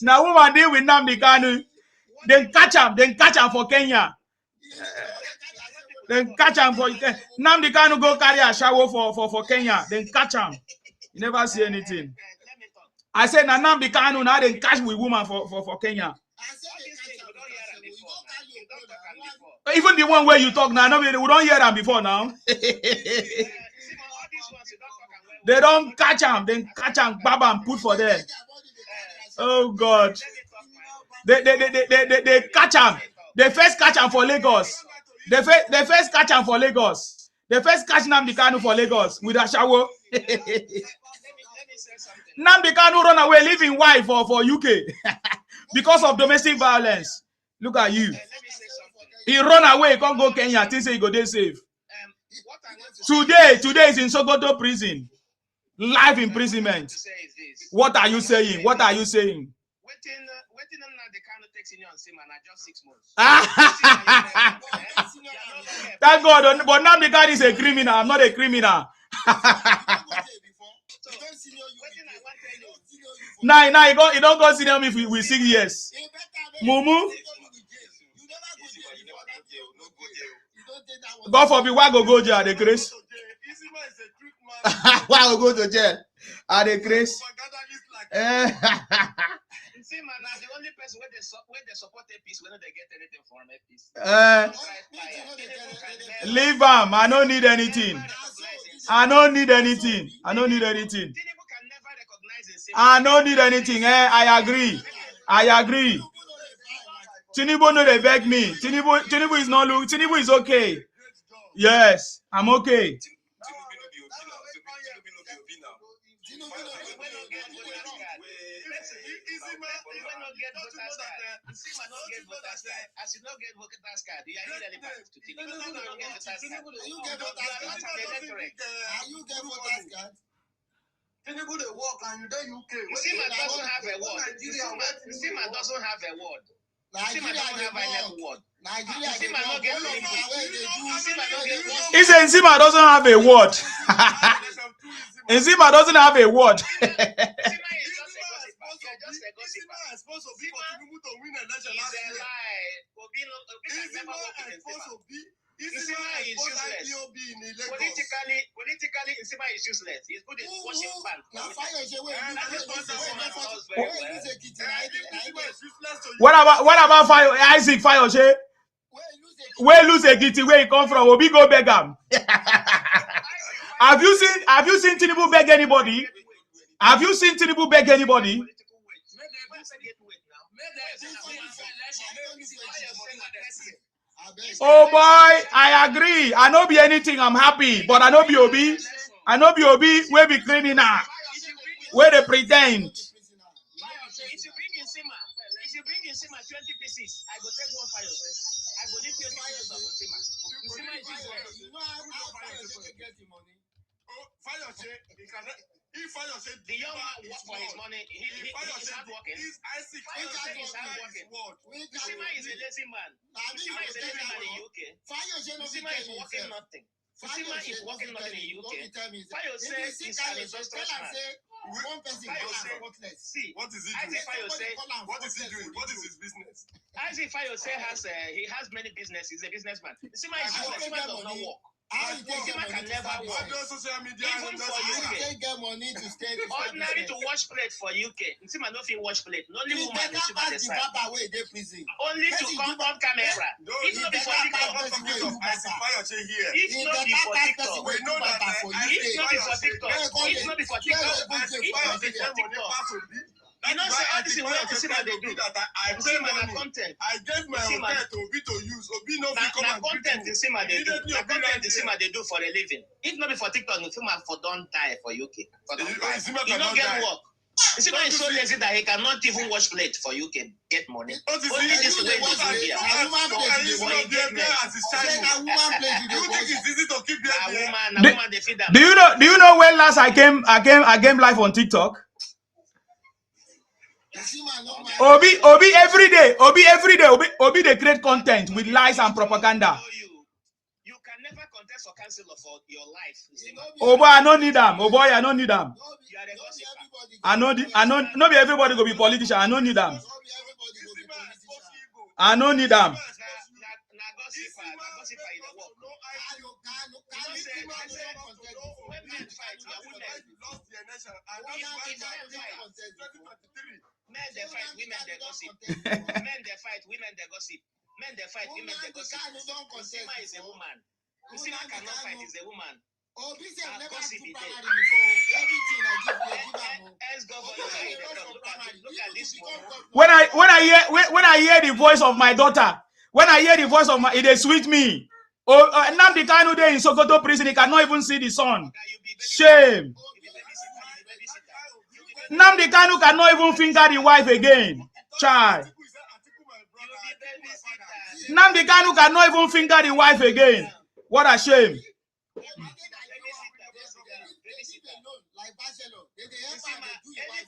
S1: Now woman deal with Namdi Kanu. Then catch him for Kenya. Then catch him for Nnamdi Kanu go carry a shower for Kenya. Then catch him. You never see anything. I said Nnamdi Kanu now then catch with woman for Kenya. Even the one where you talk now, nobody we don't hear them before now. They don't catch him, then catch him, bab and put for them. Oh God. They catch him. They first catch him for Lagos. They first catch him for Lagos. They first catch Nnamdi Kanu for Lagos with a shower. Nnamdi Kanu run away, leaving wife for UK because of domestic violence. Look at you. He run away, can't go Kenya. Think say he go there safe. Today is in Sokoto prison. Life imprisonment. What are you saying? What are you saying? Thank God, but now the guy is a criminal. I'm not a criminal. Nah, you don't go senior me with 6 years. Mumu. God forbid, why go jail? The grace. Why go to jail? Are the grace?
S5: See, man, now the only person where they support a peace, when they get anything from a peace.
S1: Leave him. I don't need anything. I don't need anything. I don't need anything. I don't need anything. I agree. I agree. Tinubu no they beg me. Tinubu is not look. Tinubu is okay. Yes, I'm okay.
S6: Tinubu they walk and you don't UK.
S5: Nsima doesn't have a word. Nsima doesn't have a word. Nsima doesn't have a word. Nsima no get
S1: He said Nsima doesn't have a word. Nsima doesn't have a word.
S5: Politically, Nsima is useless. He's good in washing pants.
S1: What about Isaac Fayose? Where lose a gitty? Where he come from? Obi go beg him. Have you seen Tinubu beg anybody? Have you seen Tinubu beg anybody? Oh boy, I agree. I know be anything, I'm happy, but I know be Obi. I know be Obi, where be criminal, where they pretend.
S5: If you bring in Nsima 20 pieces, I go take one fire. I go leave 20 pieces of Nsima. Nsima is useless.
S6: You know how Fayose get the money? Fayose, if Fayose
S5: the young man works for his money, he's hardworking. Fayose is hardworking. Nsima is a lazy man. Nsima is a lazy man in UK. Nsima is working nothing. Nsima is working nothing in UK. Fayose is an industrious man.
S6: One person
S5: see,
S6: what is he doing? What is he doing? What is his business?
S5: Isaac Fayose he has many businesses. He's a businessman. Nsima is useless. Nsima does not work. Nsima can never work. Even for UK,
S3: get money to stay.
S5: Ordinary to wash plate for UK. Nsima no fit wash plate. No only woman Nsima dey serve. Only to come on camera. If not before TikTok. If not before TikTok. If not before TikTok. If not before TikTok. You know, say all this is what Nsima they do. Nsima na content.
S6: I gave my content to Obi to use. Obi no fit come and
S5: content Nsima they do. Na content Nsima they do for a living. If not before TikTok, Nsima for don't die for UK. You don't get work. Nsima is so lazy that he cannot even wash plate for UK. Get money. Only this way this India.
S6: You think it's easy to keep there?
S5: A woman they feed them.
S1: Do you know when last I came live on TikTok? Obi every day. Obi they create content with lies and propaganda.
S5: You can never contest for councillor for your life.
S1: Oh boy, I don't need them. Oh boy, I don't need them. I know not be everybody go be politician. I don't need them. I no need them.
S5: Men they fight, women they gossip. Men they fight, women they gossip. Men they fight, women they gossip. Usima is a woman. Usima cannot fight, is a woman. Gossip is there. Look at this
S1: When I hear the voice of my daughter, when I hear the voice of my, it sweet me. Nnamdi Kanu dey in Sokoto prison, he cannot even see the sun. Shame. Nnamdi Kanu cannot even finger the wife again. Child. Nnamdi Kanu cannot even finger the wife again. What a shame.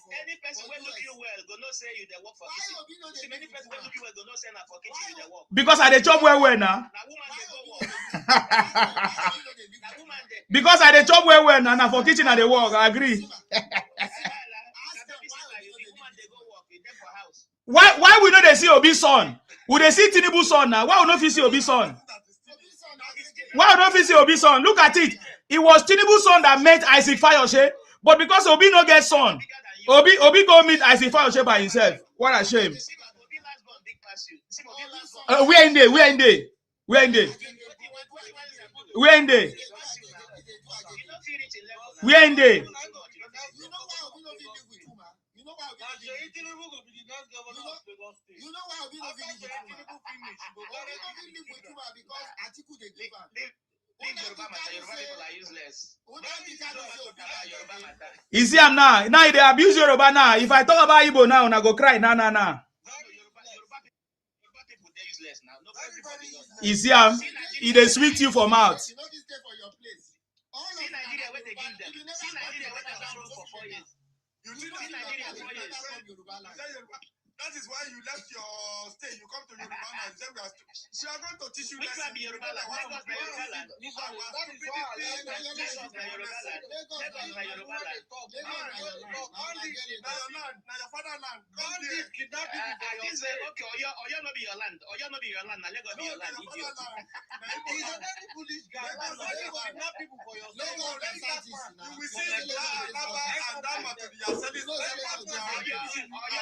S5: Any person will look you well, go no say you they work for kitchen. Many person will look you well, go no say na for kitchen you they work.
S1: Because I dey chop well now. Because I dey chop well now, na for kitchen I dey work. I agree. Why we know they see Obi's son? Would they see Tinubu's son now? Why we not see Obi's son? Why we not see Obi's son? Look at it. It was Tinubu's son that met Isaac Fayose, but because Obi no get son, Obi go meet Isaac Fayose by himself. What a shame. Where in there? Where in there? Where in there? Where in there? Where in there?
S3: You know why we don't finish because Atiku they give am.
S5: Leave Yoruba matter. Yoruba people are useless.
S1: You see, I'm now. Now they abuse Yoruba now. If I talk about Igbo now, I go cry. Nah.
S5: Yoruba people they useless now.
S1: You see, they sweet you for mouth.
S5: See Nigeria where they give them. See Nigeria where they don't for 4 years. You see Nigeria 4 years.
S4: That is why you left your state. You come to Yoruba land. We are going to teach you.
S5: Which one be Yoruba land? Lagos na Yoruba land.
S4: Now your fatherland.
S5: Okay, Oyo no be your land. Oyo no be your land. Now Lagos be your land. Idiot.
S4: You will see Laba and Dama to be your service.
S5: Oyo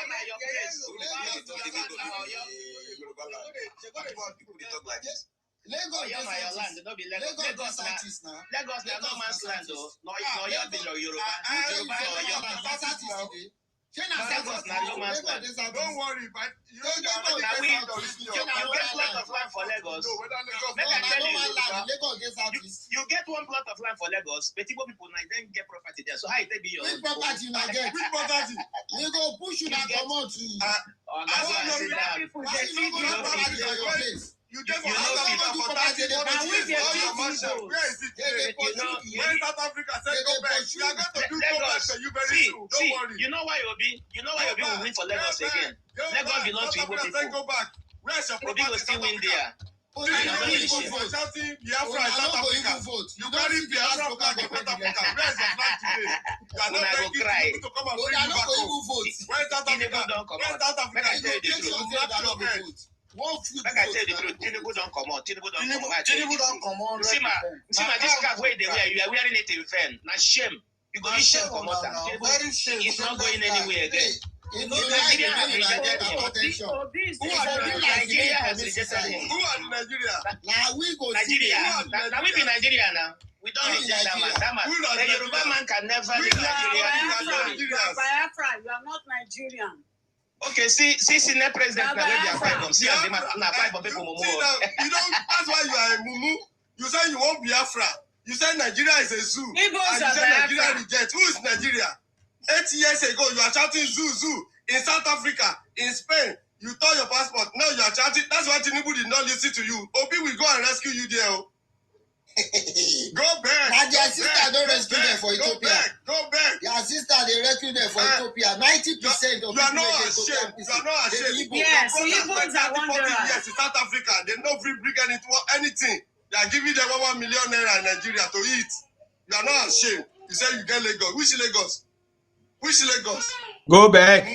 S5: na your place.
S3: Lagos
S5: land, no be Lagos. Lagos na no man's land, though. No, you be Yoruba. Lagos na no man's land.
S4: Don't worry, but you
S5: get plot of land for Lagos. You get one plot of land for Lagos, but Igbo people then get property there. So how it be your
S3: which property you get?
S4: Which property?
S3: We go push you that come out to.
S4: You just want to for 30 years. Where is it today? When South Africa said go back, we are going to do go back to you very soon. Don't worry.
S5: You know why Obi will win for Lagos again. Lagos belongs to Igbo people.
S4: Go back. Where's your property?
S5: Obi will still win there.
S4: You shouting Biafra in South Africa. You carry Biafra flag in South Africa. Where's your flag today? You are not begging people to come and bring you back home. Where's South Africa? Where's South Africa?
S5: Like I tell you the truth, Tinubu don't come out. Tinubu don't come out. See ma, this cap where they wear, you are wearing it in vain. Now shame. You go use shame come out. It's not going anywhere again. Nigeria has rejected him. Nigeria has rejected him.
S4: Who are Nigeria?
S3: Now we go
S5: Nigeria. Now we be Nigeria now. We don't reject that man. That man. The Yoruba man can never leave Nigeria.
S7: Biafra, you are not Nigerian.
S5: Okay, see, Senate president now they are five. See, I'm five people.
S4: You know, that's why you are a mumu. You say you want Biafra. You say Nigeria is a zoo. And you say Nigeria reject. Who is Nigeria? 8 years ago, you are shouting zoo. In South Africa, in Spain, you tore your passport. Now you are shouting. That's why Tinubu did not listen to you. Obi will go and rescue you there. Go back.
S3: And their sister don't rescue them for Ethiopia.
S4: Go back.
S3: Their sister they rescue them for Ethiopia. 90% of
S4: you are not ashamed. You are not ashamed.
S7: Yes, Igbos are
S4: 40 years in South Africa. They no free bring anything. They are giving them 1 million naira in Nigeria to eat. You are not ashamed. You say you get Lagos. Which Lagos? Which Lagos?
S1: Go back.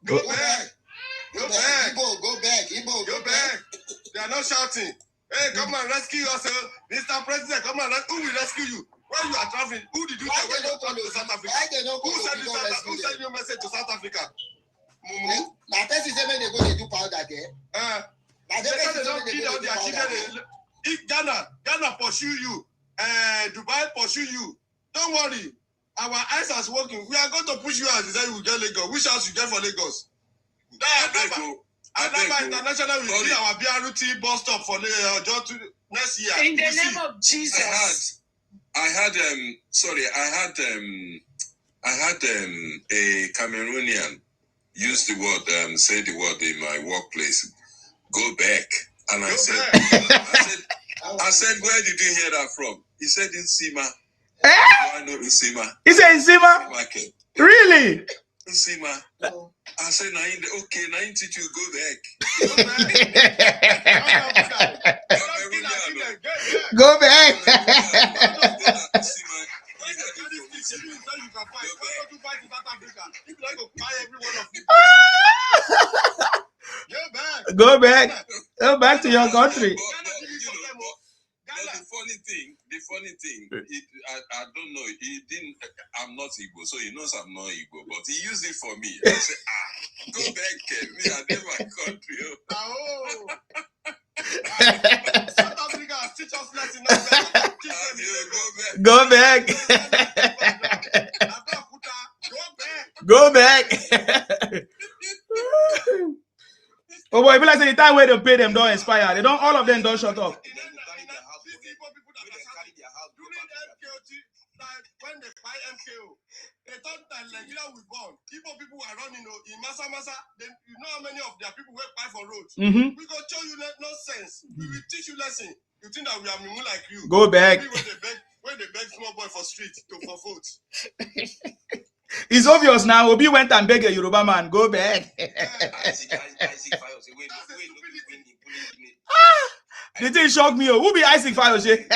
S4: Go back. Go back.
S3: Igbo, go back. Igbo,
S4: Go back. They are not shouting. Hey, come and rescue yourself. Mr. President, come and rescue. Who will rescue you? When you are traveling, who did you tell when you are traveling to South Africa? Who sent you a message to South Africa? Mumu?
S3: My person said when they go, they do powder there.
S4: They don't kill all their children. If Ghana pursue you, Dubai pursue you, don't worry. Our eyes are working. We are going to push you out. Then you will get Lagos. Which house you get for Lagos? Another International will be our BRT bus stop for next year.
S7: In the name of Jesus.
S5: I had a Cameroonian use the word, say the word in my workplace. Go back. And I said, where did you hear that from? He said in Sima. I know in Sima.
S1: He said in Sima? Really?
S5: In Sima. I said, okay, now you teach you go back.
S1: Go back. Go back. Go back to your country.
S5: The funny thing, I don't know. He didn't. I'm not Igbo, so he knows I'm not Igbo. But he used it for me. I said, go back, me. I did my country.
S4: South Africa teach us lesson.
S1: Go back. Go back. Oh boy, be like the time where they pay them don't expire. They don't. All of them don't shut up.
S4: When they buy MKO, they thought that Nigeria will born. Igbo people are running in Masa. Then you know how many of their people will buy for roads.
S1: Mm-hmm.
S4: We go show you nonsense. We will teach you lesson. You think that we are mumu like you?
S1: Go back.
S4: When they beg small boy for street for vote.
S1: It's obvious now. Obi went and begged a Yoruba man. Go back. The thing shocked me. Who be Isaac Fayose?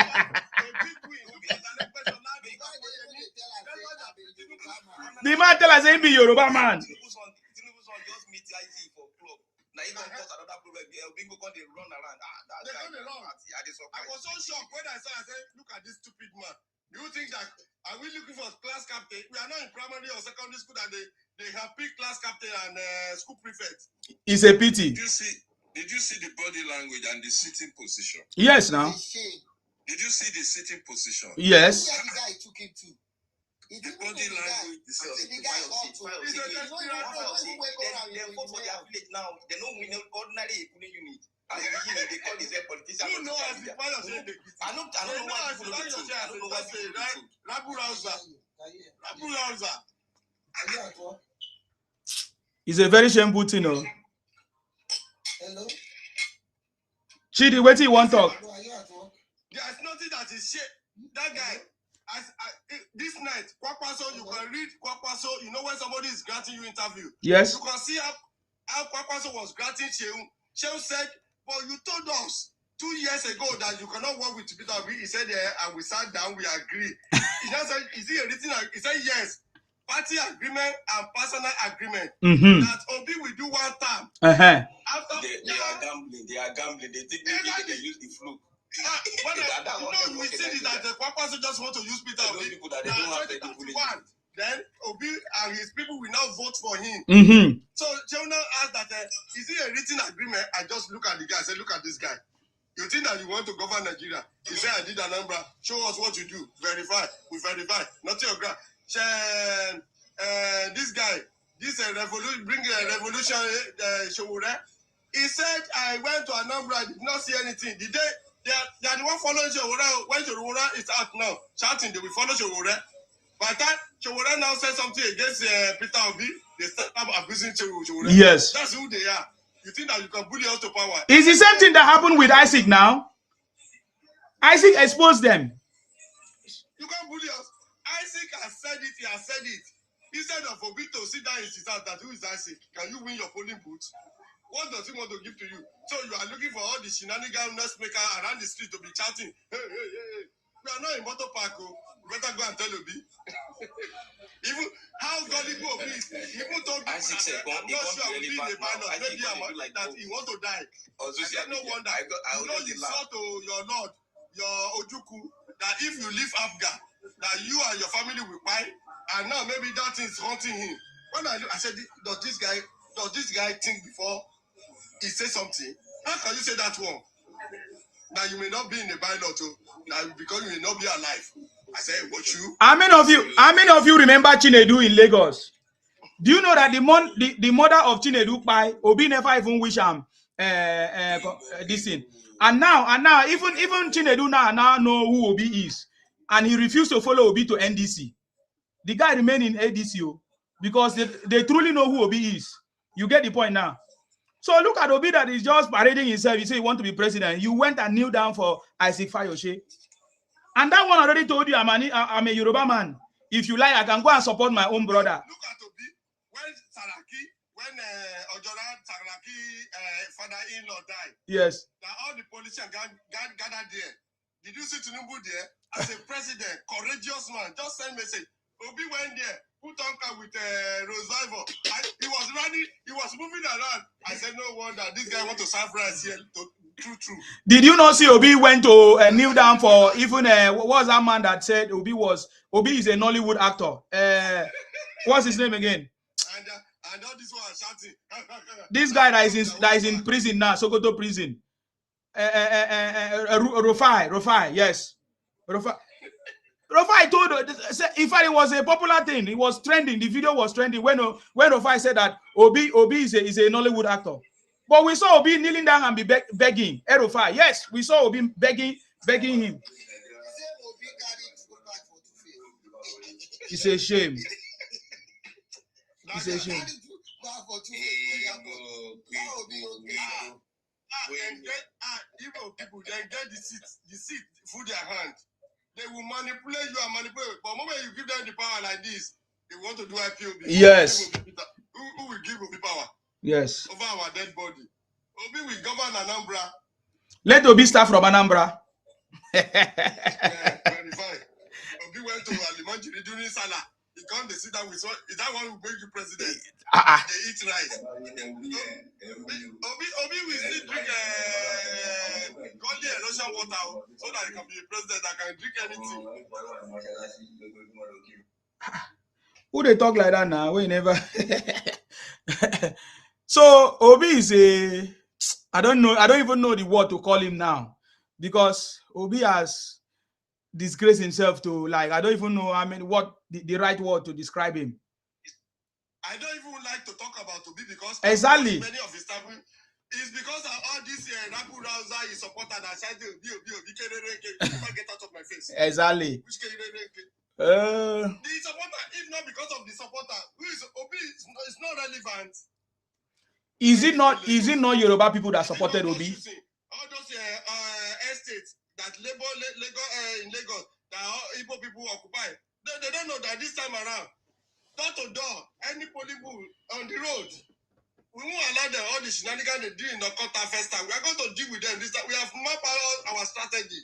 S1: The man tell us he be Yoruba man.
S6: Now you don't cause another problem. Bingo can they run around.
S4: I was so shocked when I said, look at this stupid man. Do you think that are we looking for class captain? We are not in primary or secondary school that they have picked class captain and school prefect.
S1: It's a pity.
S5: Did you see the body language and the sitting position?
S1: Yes, now.
S5: Did you see the sitting position?
S1: Yes.
S5: The body language.
S6: The guy also. Then for their village now, they know we ordinary unit. And they call this a politician.
S4: You know as the fire say the
S6: I don't know why people don't do. I don't know why people do.
S4: Rabu Rauza.
S1: It's a very shameful thing, no?
S3: Hello?
S1: Chidi, what do you want to talk?
S4: There's nothing that is shit. That guy, this night, Kwakwaso, you can read Kwakwaso. You know when somebody is granting you interview.
S1: Yes.
S4: You can see how Kwakwaso was granting Shehu. Shehu said, but you told us 2 years ago that you cannot work with Peter Obi. He said, yeah, and we sat down, we agree. He just said, is it a written? He said, yes. Party agreement and personal agreement.
S1: Mm-hmm.
S4: That Obi will do one term.
S1: Uh-huh.
S4: After
S6: They are gambling. They think they use the fluke.
S4: You will see that the Kwakwaso just want to use Peter Obi.
S6: People that they don't have to
S4: then Obi and his people will now vote for him.
S1: Mm-hmm.
S4: So Shehu now asked that, is it a written agreement? I just look at the guy. I said, look at this guy. You think that you want to govern Nigeria? He said, I did a number. Show us what you do. Verify. We verify. Not your grant. This guy, this revolution, bring a revolution. He said, I went to Anambra. I did not see anything. They are the one following Showore. When Showore is out now, shouting, they will follow Showore. By the time Showore now said something against Peter Obi, they start abusing Showore.
S1: Yes.
S4: That's who they are. You think that you can bully us to power?
S1: It's the same thing that happened with Isaac now. Isaac exposed them.
S4: You can't bully us. Isaac has said it, he has said it. Instead of Obi to sit down and sit out that who is Isaac, can you win your polling booth? What does he want to give to you? So you are looking for all the shenanigans maker around the street to be shouting, hey. We We are not in motor park. We better go and tell Obi. Even how gullible Obi is. Even told me that I'm not sure I will be in a pilot. Maybe I'm that he want to die. I said no wonder. You know you saw to your Lord, your Ojuku, that if you leave Abga, that you and your family will buy, and now maybe that is haunting him. When I said, does this guy think before he say something? How can you say that one? That you may not be in the pilot, because you may not be alive. I said, what you?
S1: How many of you remember Chinedu in Lagos? Do you know that the mother of Chinedu by Obi never even wish him this thing? And now even Chinedu now know who Obi is, and he refused to follow Obi to NDC. The guy remained in ADC because they truly know who Obi is. You get the point now. So look at Obi that is just parading himself. You say you want to be president. You went and kneel down for Isaac Fayoshe. And that one already told you I'm a Yoruba man. If you like, I can go and support my own brother.
S4: Look at Obi. When Ojora Saraki father-in-law died.
S1: Yes.
S4: Now all the politicians gathered there. Did you see Tinubu there? As a president, courageous man, just send message. Obi went there, put on car with Rosalvo. He was running, he was moving around. I said, no wonder this guy want to serve rice here. True.
S1: Did you not see Obi went to kneel down for even what was that man that said Obi is a Nollywood actor? What's his name again?
S4: And all this one shouting.
S1: This guy that is in prison now, Sokoto prison. Rufai, yes. Rufai told, in fact, it was a popular thing. It was trending. The video was trending when Rufai said that Obi is a Nollywood actor. But we saw Obi kneeling down and be begging. Rufai, yes, we saw Obi begging him. It's a shame. It's a shame.
S4: People then get the seat through their hand. They will manipulate you and manipulate. But the moment you give them the power like this, they want to do IPOB.
S1: Yes.
S4: Who will give Obi power?
S1: Yes.
S4: Over our dead body. Obi will govern Anambra.
S1: Let Obi start from Anambra.
S4: Verify. Obi went to Alimanjiri during Salah. He can't sit down with is that one who make you president? They eat rice. Obi will still drink only Russian water so that he can be a president that can drink anything.
S1: Who they talk like that now? We never. So Obi is I don't even know the word to call him now, because Obi has disgraced himself to, like, I don't even know what the right word to describe him.
S4: I don't even like to talk about Obi because
S1: exactly
S4: many of his staff is because of all this Rapu Rouser he supported and said Obi get out of my face.
S1: Exactly.
S4: The supporter, if not because of the supporter, who is Obi is not relevant.
S1: Is it not Yoruba people that supported Obi?
S4: All those estates that labor in Lagos that all Igbo people occupy, they don't know that this time around, door to door, any polling booth on the road, we won't allow them all the shenanigans they do in the Okota first time. We are going to deal with them this time. We have mapped out our strategy.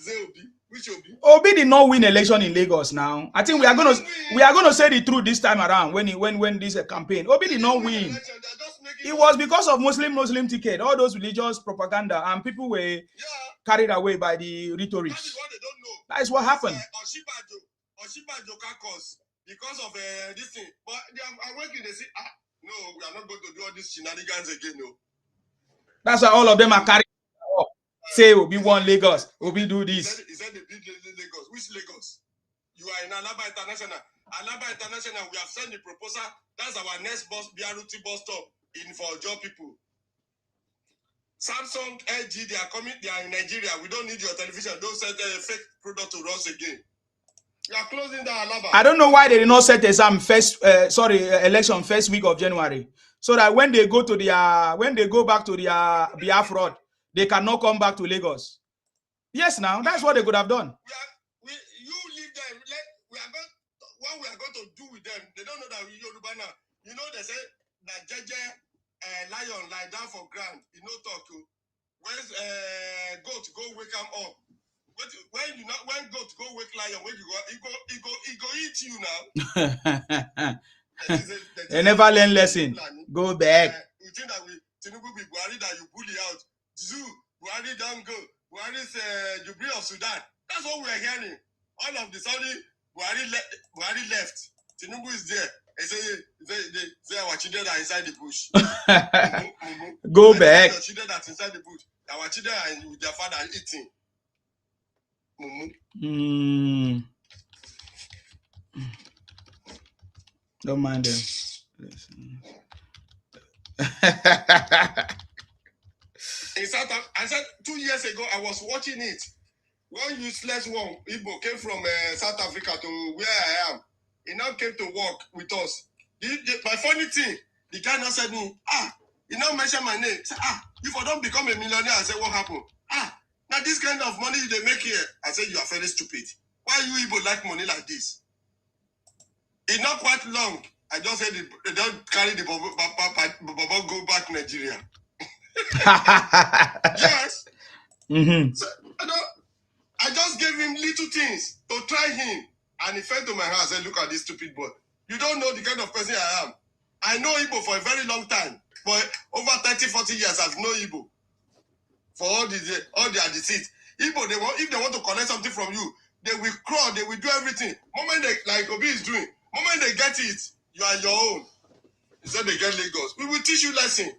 S4: Obi. Which Obi?
S1: Obi did not win election in Lagos now. I think we are gonna say the truth this time around when this campaign. Obi did not win. It was because of Muslim ticket, all those religious propaganda, and people were carried away by the rhetoric.
S4: That is what they don't know.
S1: That is what happened.
S4: Oshibajo caucus because of this thing. But they are working. They say, no, we are not going to do all these shenanigans again. No.
S1: That's why all of them are carried. Say Obi won Lagos. Obi do this.
S4: He said they beat Lagos. Which Lagos? You are in Alaba International. Alaba International, we have sent the proposal. That's our next bus, BRT bus stop for job people. Samsung, LG, they are coming. They are in Nigeria. We don't need your television. Don't send a fake product to us again. You are closing the Alaba.
S1: I don't know why they did not set election first week of January, so that when they go back to their Biafra road, they cannot come back to Lagos. Yes, now that's what they could have done.
S4: You leave them. What we are going to do with them? They don't know that we Yoruba now. You know they say that Jeje lion lie down for ground. You know talk. Where's goat go wake them up? But when goat go wake lion, when he go eat you now.
S1: They never learn lesson. Go back.
S4: You think that Tinubu be Buhari that you bully out? Zoo, Buhari don't go. Buhari's Jubilee of Sudan. That's what we're hearing. All of the sudden, Buhari left. Tinubu is there. They say our children are inside the bush.
S1: Go back.
S4: Our children that's inside the bush. Our children are with their father eating.
S1: Don't mind them.
S4: In South Africa, I said 2 years ago, I was watching it. One useless one, Igbo, came from South Africa to where I am. He now came to work with us. My funny thing, the guy now said me, he now mentioned my name. He said, if I don't become a millionaire, I said, what happened? Now this kind of money they make here. I said, you are very stupid. Why you Igbo like money like this? It's not quite long. I just said they don't carry the bubble go back to Nigeria. Yes. So, I just gave him little things to try him. And he fell to my heart and said, look at this stupid boy. You don't know the kind of person I am. I know Igbo for a very long time. For over 30, 40 years, I've known Igbo. For all their deceit. Igbo, if they want to collect something from you, they will crawl, they will do everything. Moment they, like Obi is doing, moment they get it, you are your own. He said they get Lagos. We will teach you lesson.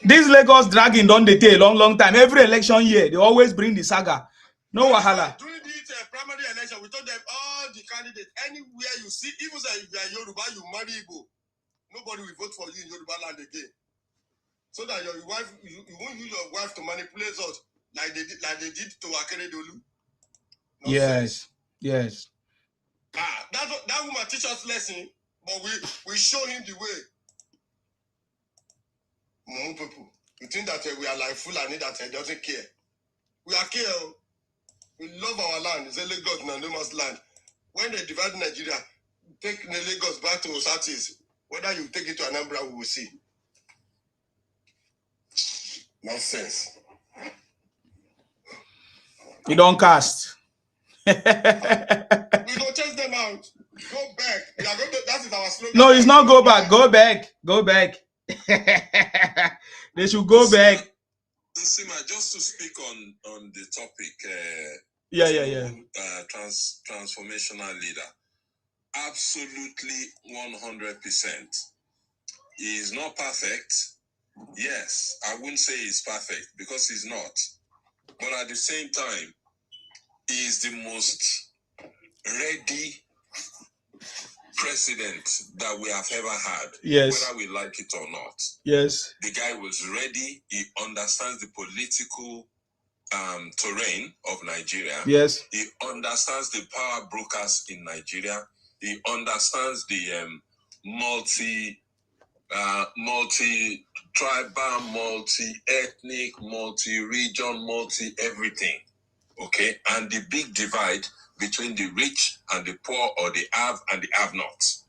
S1: This Lagos dragging down the tail long time. Every election year, they always bring the saga. No wahala.
S4: During the primary election, we told them all the candidates, anywhere you see, even if you are Yoruba, you marry Igbo. Nobody will vote for you in Yoruba land again. So that your wife, you won't use your wife to manipulate us like they did to Akeredolu.
S1: Yes.
S4: That woman teach us lesson, but we show him the way. More people, you think that we are like Fulani that doesn't care. We are care. We love our land. It's a Lagos, no man's land. When they divide Nigeria, take the Lagos back to Southeast. Whether you take it to Anambra, we will see. Nonsense.
S1: You don't cast.
S4: We don't chase them out. Go back. That is our slogan.
S1: No, it's not go back. Go back. Go back. They should go back.
S8: Sima, just to speak on the topic. Transformational leader. Absolutely 100%. He is not perfect. Yes, I wouldn't say he's perfect because he's not. But at the same time, he is the most ready president that we have ever had.
S1: Yes.
S8: Whether we like it or not.
S1: Yes.
S8: The guy was ready. He understands the political terrain of Nigeria.
S1: Yes.
S8: He understands the power brokers in Nigeria. He understands the multi-tribal, multi-ethnic, multi-region, multi-everything. Okay? And the big divide between the rich and the poor, or the have and the have-nots.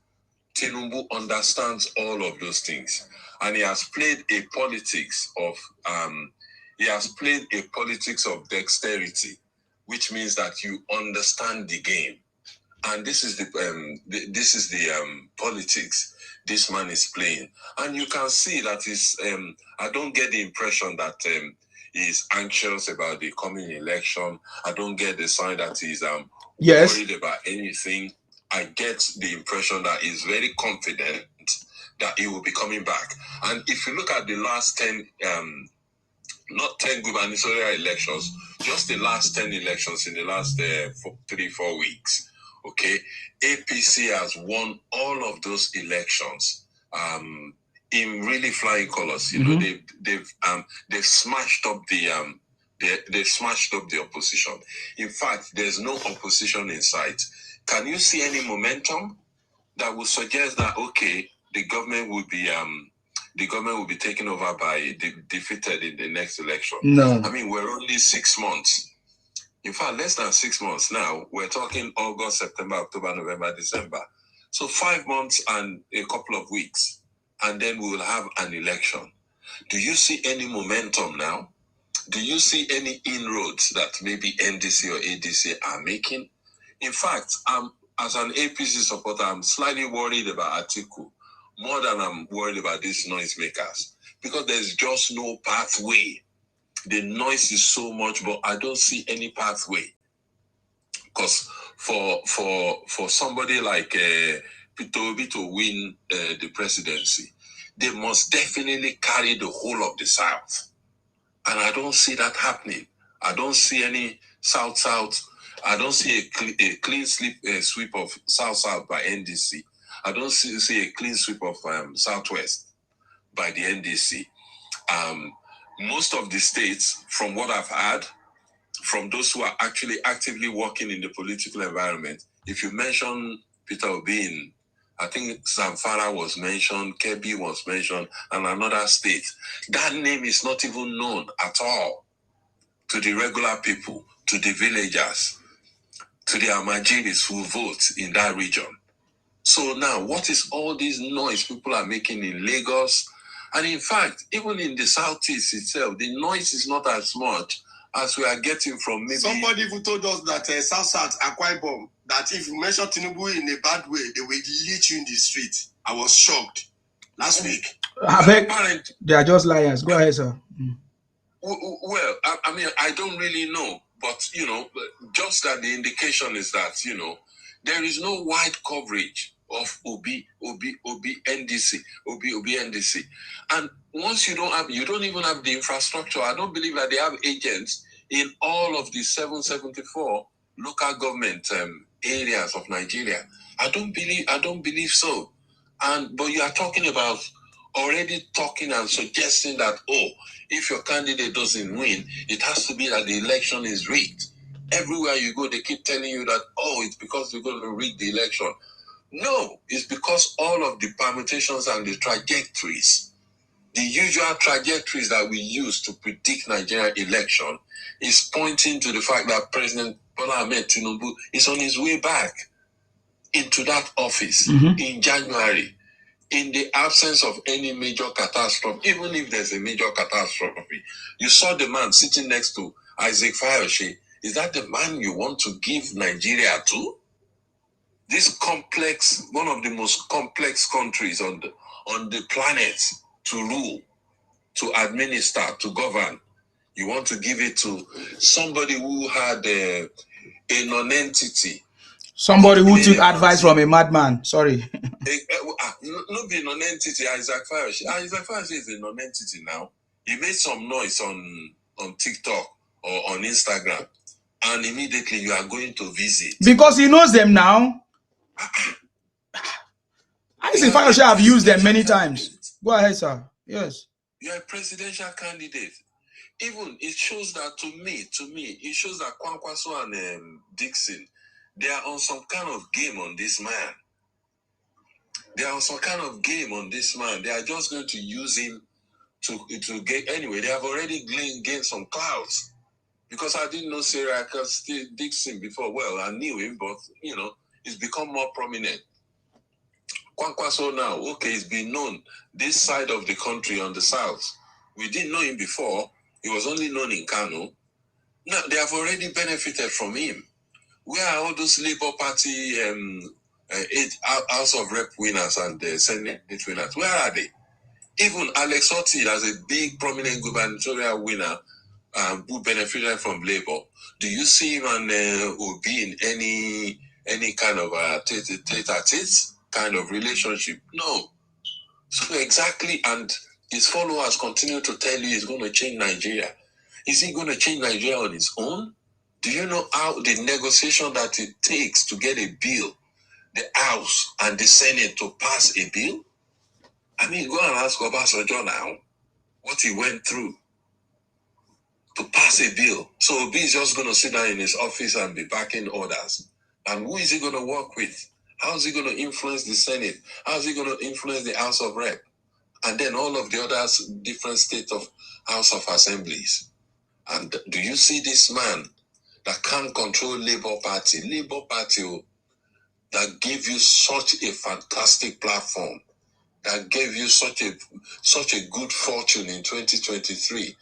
S8: Tinubu understands all of those things. And he has played a politics of dexterity, which means that you understand the game. And this is the politics this man is playing. And you can see that I don't get the impression that he's anxious about the coming election. I don't get the sign that he's worried about anything. I get the impression that he's very confident that he will be coming back. And if you look at the last 10, not 10 gubernatorial elections, just the last 10 elections in the last 3-4 weeks, okay, APC has won all of those elections in really flying colors. You know, they've smashed up the they've smashed up the opposition. In fact, there's no opposition in sight. Can you see any momentum that would suggest that the government will be taken over by defeated in the next election?
S1: No.
S8: I mean, we're only 6 months. In fact, less than 6 months now. We're talking August, September, October, November, December. So 5 months and a couple of weeks, and then we will have an election. Do you see any momentum now Do you see any inroads that maybe NDC or ADC are making? In fact, as an APC supporter, I'm slightly worried about Atiku more than I'm worried about these noisemakers, because there's just no pathway. The noise is so much, but I don't see any pathway. Because for somebody like Peter Obi to win the presidency, they must definitely carry the whole of the South. And I don't see that happening. I don't see any South-South. I don't see a clean sweep of South-South by NDC. I don't see a clean sweep of Southwest by the NDC. Most of the states, from what I've heard, from those who are actually actively working in the political environment, if you mention Peter Obi, I think Zamfara was mentioned, Kebbi was mentioned, and another state, that name is not even known at all to the regular people, to the villagers, to the Amajiris who vote in that region. So now, what is all this noise people are making in Lagos? And in fact, even in the Southeast itself, the noise is not as much as we are getting from maybe...
S4: Somebody who told us that South Akwa Ibom, that if you mention Tinubu in a bad way, they will delete you in the street. I was shocked last week.
S1: They are just liars. Go ahead, sir.
S8: Well, I mean, I don't really know, but, you know, just that the indication is that, you know, there is no wide coverage of Obi NDC. And once you don't even have the infrastructure. I don't believe that they have agents in all of the 774 local government areas of Nigeria. I don't believe so. But you are talking about already talking and suggesting that, if your candidate doesn't win, it has to be that the election is rigged. Everywhere you go, they keep telling you that, it's because they're going to rig the election. No, it's because all of the permutations and the trajectories, the usual trajectories that we use to predict Nigerian election, is pointing to the fact that President Bola Ahmed Tinubu is on his way back into that office in January, in the absence of any major catastrophe. Even if there's a major catastrophe, you saw the man sitting next to Isaac Fayoshe. Is that the man you want to give Nigeria to? This complex, one of the most complex countries on the planet to rule, to administer, to govern. You want to give it to somebody who had a non-entity.
S1: Somebody who took advice from a madman. Sorry.
S8: No be non-entity, Isaac Fayoshe. Isaac Fayoshe is a non-entity now. He made some noise on TikTok or on Instagram, and immediately you are going to visit.
S1: Because he knows them now. Isaac Fayoshe have used them many times. Go ahead, sir. Yes.
S8: You are a presidential candidate. Even it shows that to me, it shows that Kwankwaso and Dixon, they are on some kind of game on this man. They are on some kind of game on this man. They are just going to use him to get anyway. They have already gained some clouds. Because I didn't know Sarah Dixon before. Well, I knew him, but you know, he's become more prominent. Kwankwaso now, okay, he's been known this side of the country on the south. We didn't know him before. He was only known in Kano. Now they have already benefited from him. Where are all those Labour Party House of Rep winners and Senate winners? Where are they? Even Alex Otti, as a big prominent gubernatorial winner who benefited from Labour, do you see him and Obi in any kind of tete-a-tete kind of relationship? No. So exactly, and his followers continue to tell you he's going to change Nigeria. Is he going to change Nigeria on his own? Do you know how the negotiation that it takes to get a bill, the House and the Senate to pass a bill? I mean, go and ask Obasanjo now what he went through to pass a bill. So Obi is just going to sit down in his office and be backing orders. And who is he going to work with? How is he going to influence the Senate? How is he going to influence the House of Rep? And then all of the other different states of House of Assemblies. And do you see this man that can't control Labour Party that gave you such a fantastic platform, that gave you such a good fortune in 2023,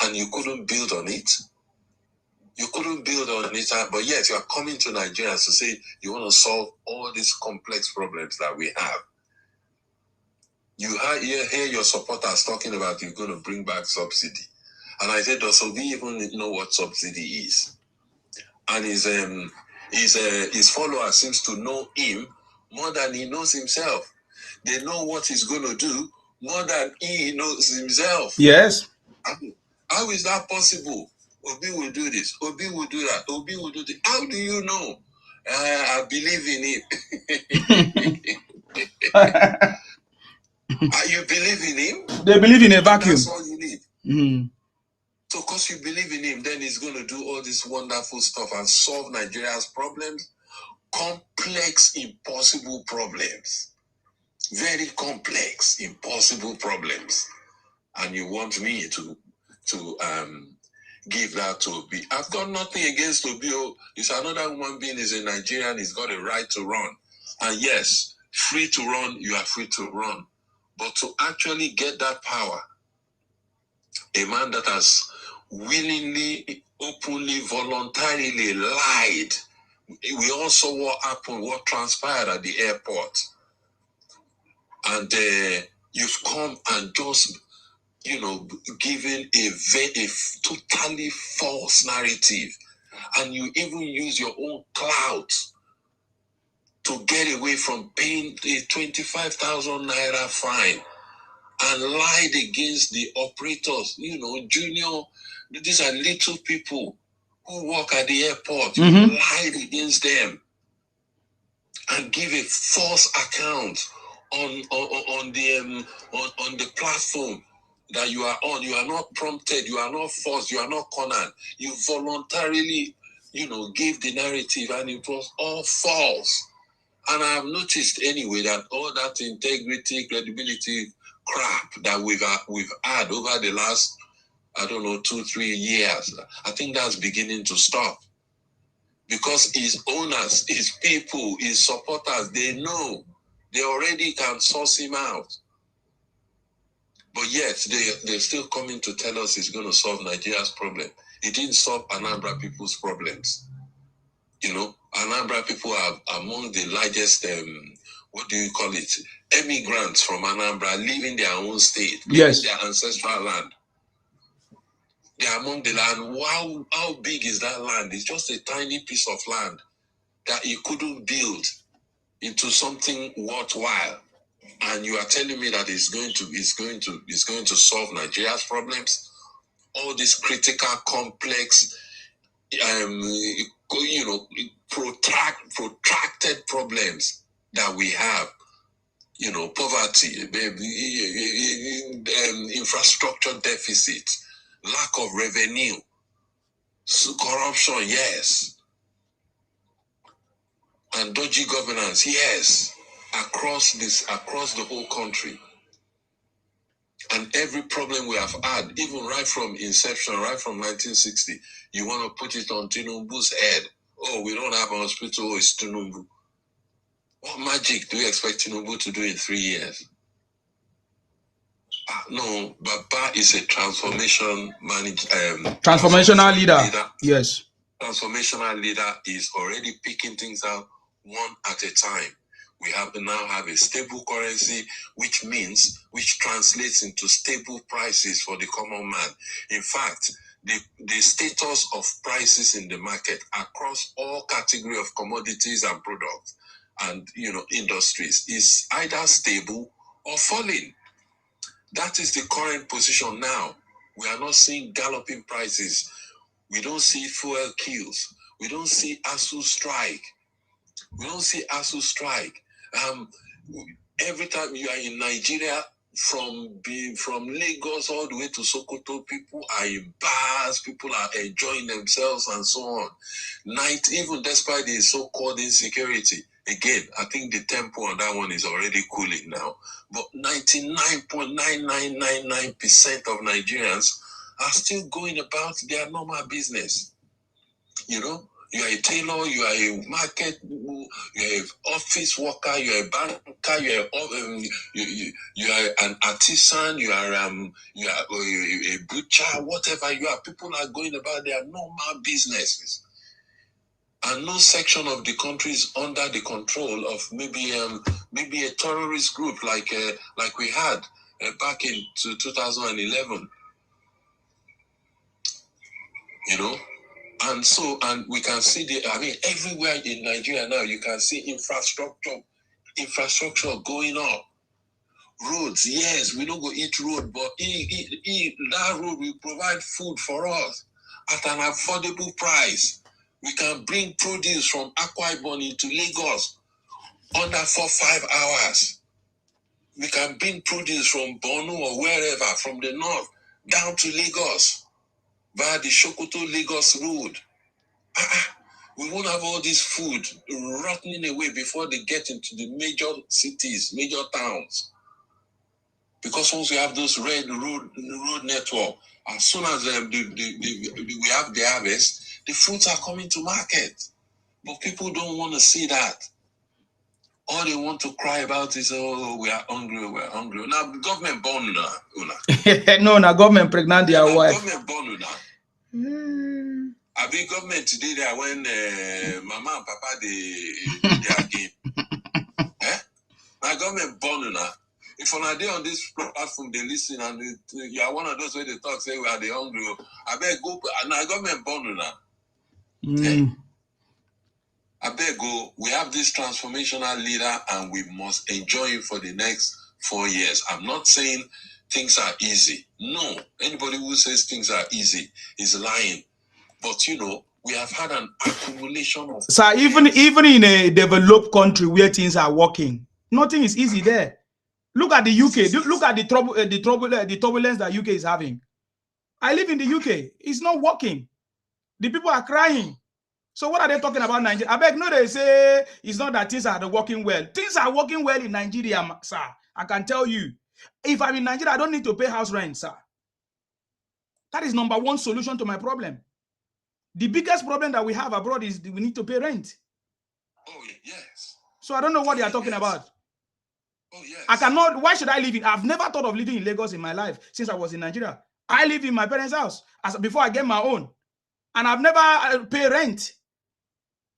S8: and you couldn't build on it. You couldn't build on it, but yet you are coming to Nigerians to say you want to solve all these complex problems that we have. You hear your supporters talking about you're going to bring back subsidy. And I said, does Obi even know what subsidy is? And his followers seems to know him more than he knows himself. They know what he's going to do more than he knows himself.
S1: Yes.
S8: How is that possible? Obi will do this. Obi will do that. Obi will do this. How do you know? I believe in him. You believe in him?
S1: They believe in a vacuum.
S8: That's all you need.
S1: Mm.
S8: So, because you believe in him, then he's going to do all this wonderful stuff and solve Nigeria's problems. Complex, impossible problems. Very complex, impossible problems. And you want me to give that to Obi. I've got nothing against Obi. He's another human being, he's a Nigerian, he's got a right to run. And yes, free to run, you are free to run. But to actually get that power, a man that has willingly, openly, voluntarily lied. We all saw what happened, what transpired at the airport. And you've come and just, given a totally false narrative. And you even use your own clout to get away from paying a 25,000 naira fine and lied against the operators, junior. These are little people who work at the airport. You lied against them and give a false account on the platform that you are on. You are not prompted, you are not forced, you are not cornered. You voluntarily, gave the narrative, and it was all false. And I have noticed anyway that all that integrity, credibility crap that we've had over the last, 2-3 years, I think that's beginning to stop. Because his owners, his people, his supporters, they know. They already can source him out. But yet, they're still coming to tell us he's going to solve Nigeria's problem. He didn't solve Anambra people's problems. Anambra people are among the largest, emigrants from Anambra, leaving their own state, leaving their ancestral land. They are among the land. Wow, how big is that land? It's just a tiny piece of land that you couldn't build into something worthwhile. And you are telling me that it's going to solve Nigeria's problems? All these critical, complex, protracted problems that we have. Poverty, infrastructure deficit, lack of revenue, corruption, yes, and dodgy governance, yes, across the whole country. And every problem we have had, even right from inception, right from 1960, you want to put it on Tinubu's head. Oh, we don't have a hospital, it's Tinubu. What magic do you expect Tinubu to do in 3 years? No, Baba is a transformational leader.
S1: Yes.
S8: Transformational leader is already picking things out one at a time. We now have a stable currency, which translates into stable prices for the common man. In fact, the status of prices in the market across all categories of commodities and products and industries is either stable or falling. That is the current position now. We are not seeing galloping prices. We don't see fuel queues. We don't see ASU strike. Every time you are in Nigeria, from Lagos all the way to Sokoto, people are in bars, people are enjoying themselves and so on. Even despite the so-called insecurity, again, I think the tempo on that one is already cooling now. But 99.9999% of Nigerians are still going about their normal business. You are a tailor, you are a market, you are an office worker, you are a banker, you are an artisan, you are a butcher, whatever you are. People are going about their normal businesses. And no section of the country is under the control of maybe a terrorist group like we had back in 2011. You know. And we can see everywhere in Nigeria now, you can see infrastructure going up. Roads, yes, we don't go eat road, but that road will provide food for us at an affordable price. We can bring produce from Akwa Ibom into Lagos under 4-5 hours. We can bring produce from Borno or wherever, from the north, down to Lagos via the Sokoto-Lagos road. We won't have all this food rotting away before they get into the major cities, major towns. Because once we have those red road network, as soon as we have the harvest, the fruits are coming to market. But people don't want to see that. All they want to cry about is, oh, we are hungry, we are hungry. Now, government born una.
S1: No, now government pregnant their wife.
S8: Government born una. I be government today there when mama and papa they again. My government born una. If on a day on this platform they listen and you are one of those where they talk say we are the hungry. I beg go and our government born una. I beg go. We have this transformational leader and we must enjoy him for the next 4 years. I'm not saying things are easy. No, anybody who says things are easy is lying. But we have had an accumulation of.
S1: So even in a developed country where things are working, nothing is easy there. Look at the UK. Look at the turbulence that UK is having. I live in the UK. It's not working. The people are crying. So what are they talking about Nigeria? I beg, no, they say it's not that things are working well. Things are working well in Nigeria, sir. I can tell you. If I'm in Nigeria, I don't need to pay house rent, sir. That is number one solution to my problem. The biggest problem that we have abroad is we need to pay rent.
S8: Oh, yes.
S1: So I don't know what they are talking about.
S8: Oh, yes.
S1: I cannot. Why should I live in? I've never thought of living in Lagos in my life since I was in Nigeria. I live in my parents' house before I get my own. And I've never paid rent.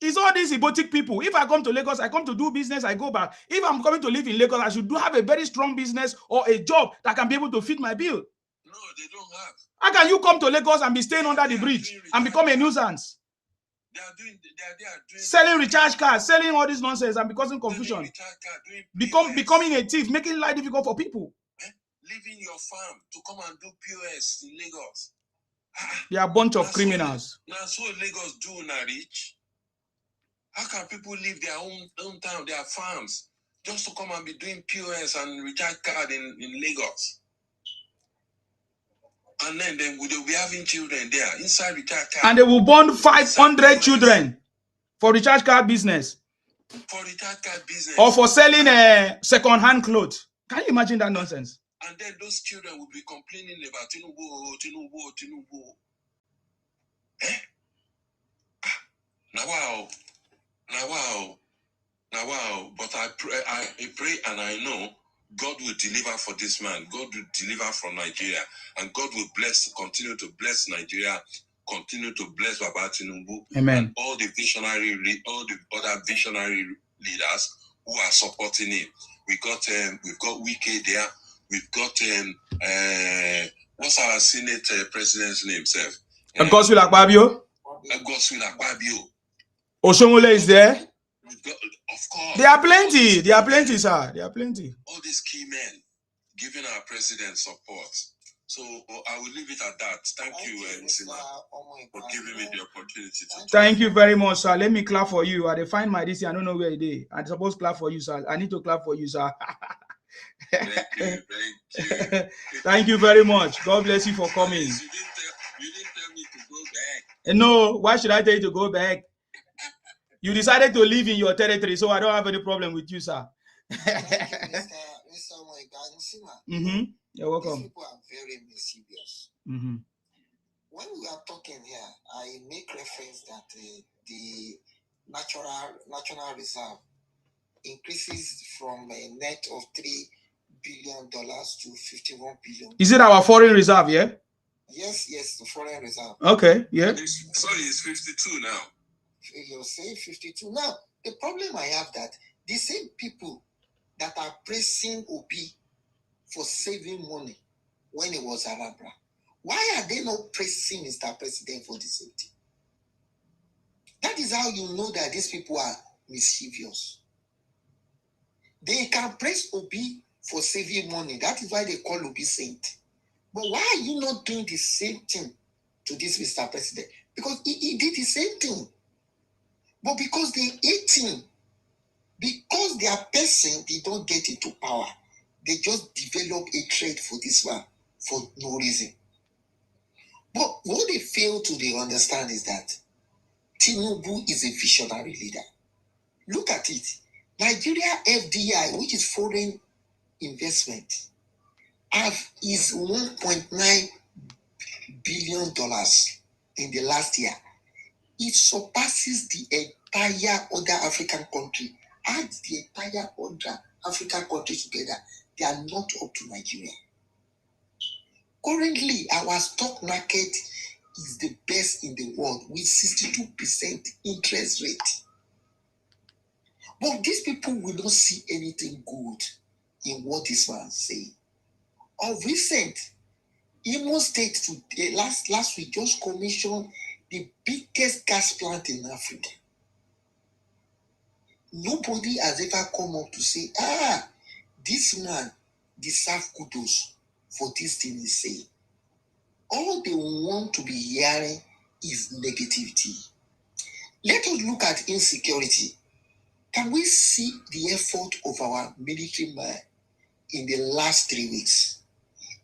S1: It's all these boutique people. If I come to Lagos, I come to do business, I go back. If I'm coming to live in Lagos, I should have a very strong business or a job that can be able to feed my bill.
S8: No, they don't have.
S1: How can you come to Lagos and be staying under the bridge and become a nuisance?
S8: They are doing
S1: selling recharge cards, selling all this nonsense and causing confusion. Becoming a thief, making life difficult for people.
S8: Leaving your farm to come and do POS in Lagos.
S1: They are a bunch of criminals.
S8: Now, so Lagos do not rich. How can people leave their own town, their farms, just to come and be doing POS and recharge card in Lagos? And then they'll be having children there inside recharge card.
S1: And they will born 500 children for recharge card business.
S8: For recharge card business.
S1: Or for selling second-hand clothes. Can you imagine that nonsense?
S8: And then those children will be complaining about Tinubu. Eh? Now wow. But I pray and I know God will deliver for this man. God will deliver from Nigeria. And God will continue to bless Nigeria, continue to bless Baba Tinubu.
S1: Amen.
S8: And all the other visionary leaders who are supporting him. We've got Wike there. We've got what's our Senate president's name, sir?
S1: Godswill Akpabio.
S8: Godswill Akpabio.
S1: Oshomole is there.
S8: We've got, of course.
S1: There are plenty, sir. There are plenty.
S8: All these key men giving our president support. So I will leave it at that. Thank you, Nsima, for giving me the opportunity to talk.
S1: Thank you very much, sir. Let me clap for you. I find my DC. I don't know where it is. I'm supposed to clap for you, sir. I need to clap for you, sir.
S8: Thank you.
S1: Thank you very much. God bless you for coming.
S8: You didn't tell me to go back.
S1: No, why should I tell you to go back? You decided to live in your territory, so I don't have any problem with you, sir.
S3: Mr.
S1: You're welcome.
S3: These people are very mischievous.
S1: Mm-hmm.
S3: when we are talking here, I make reference that the national reserve increases from a net of $3 billion to $51 billion.
S1: Is it our foreign reserve? Yeah.
S3: Yes, the foreign reserve.
S1: Okay, yeah.
S8: Sorry, it's 52 now.
S3: You're saying 52 now. The problem I have that the same people that are praising Obi for saving money when it was Arabra, why are they not praising Mr. President for the same thing? That is how you know that these people are mischievous. They can praise Obi for saving money. That is why they call Obi saint. But why are you not doing the same thing to this Mr. President? Because he did the same thing. But because they hate him, because they are person, they don't get into power. They just develop a trade for this one for no reason. But what they fail to understand is that Tinubu is a visionary leader. Look at it. Nigeria FDI, which is foreign investment, is $1.9 billion in the last year. It surpasses the entire other African country. Add the entire other African countries together, they are not up to Nigeria. Currently, our stock market is the best in the world with 62% interest rate. But these people will not see anything good in what this man say. Of recent, Imo State today, last week just commissioned the biggest gas plant in Africa. Nobody has ever come up to say, this man deserves kudos for this thing he's saying. All they want to be hearing is negativity. Let us look at insecurity. Can we see the effort of our military man in the last 3 weeks?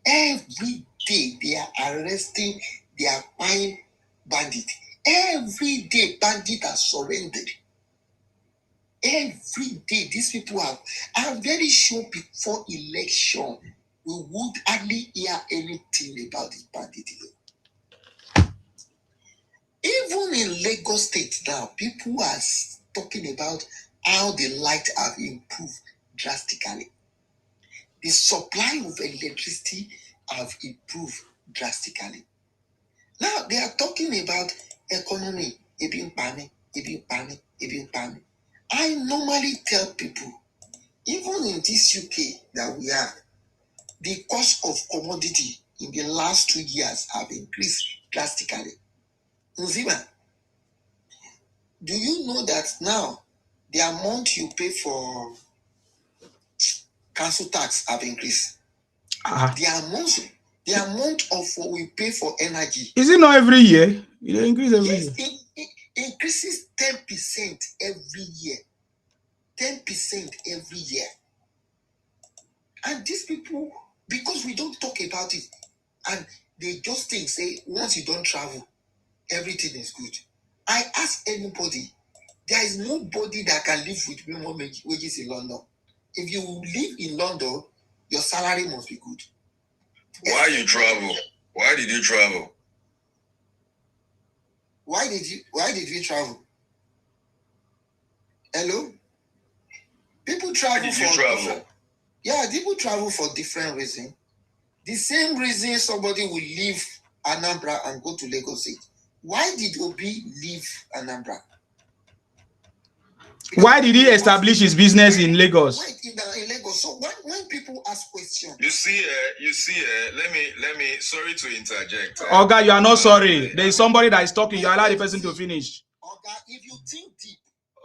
S3: Every day they are arresting, they are buying bandits. Every day bandits are surrendered. Every day these people are. I'm very sure before election we would hardly hear anything about this bandit. Even in Lagos State now, people are talking about how the light have improved drastically. The supply of electricity have improved drastically. Now they are talking about economy, ebin pani. I normally tell people, even in this UK that we are, the cost of commodity in the last 2 years have increased drastically. Nzima, do you know that now the amount you pay for council tax have increased? The amount of what we pay for energy.
S1: Is it not every year? It increases every year.
S3: It increases 10% every year. 10% every year. And these people, because we don't talk about it, and they just think, say, once you don't travel, everything is good. I ask anybody, there is nobody that can live with minimum wages in London. If you live in London, your salary must be good.
S8: Why you travel? Why did you travel?
S3: Why did we travel? Hello? People travel people travel for different reasons. The same reason somebody will leave Anambra and go to Lagos State. Why did Obi leave Anambra?
S1: Why did he establish his business in Lagos?
S3: In Lagos. So when people ask questions,
S8: you see, let me. Sorry to interject.
S1: Oga, you are not sorry. There is somebody that is talking. You allow the person to finish.
S3: Oga, if you think deep.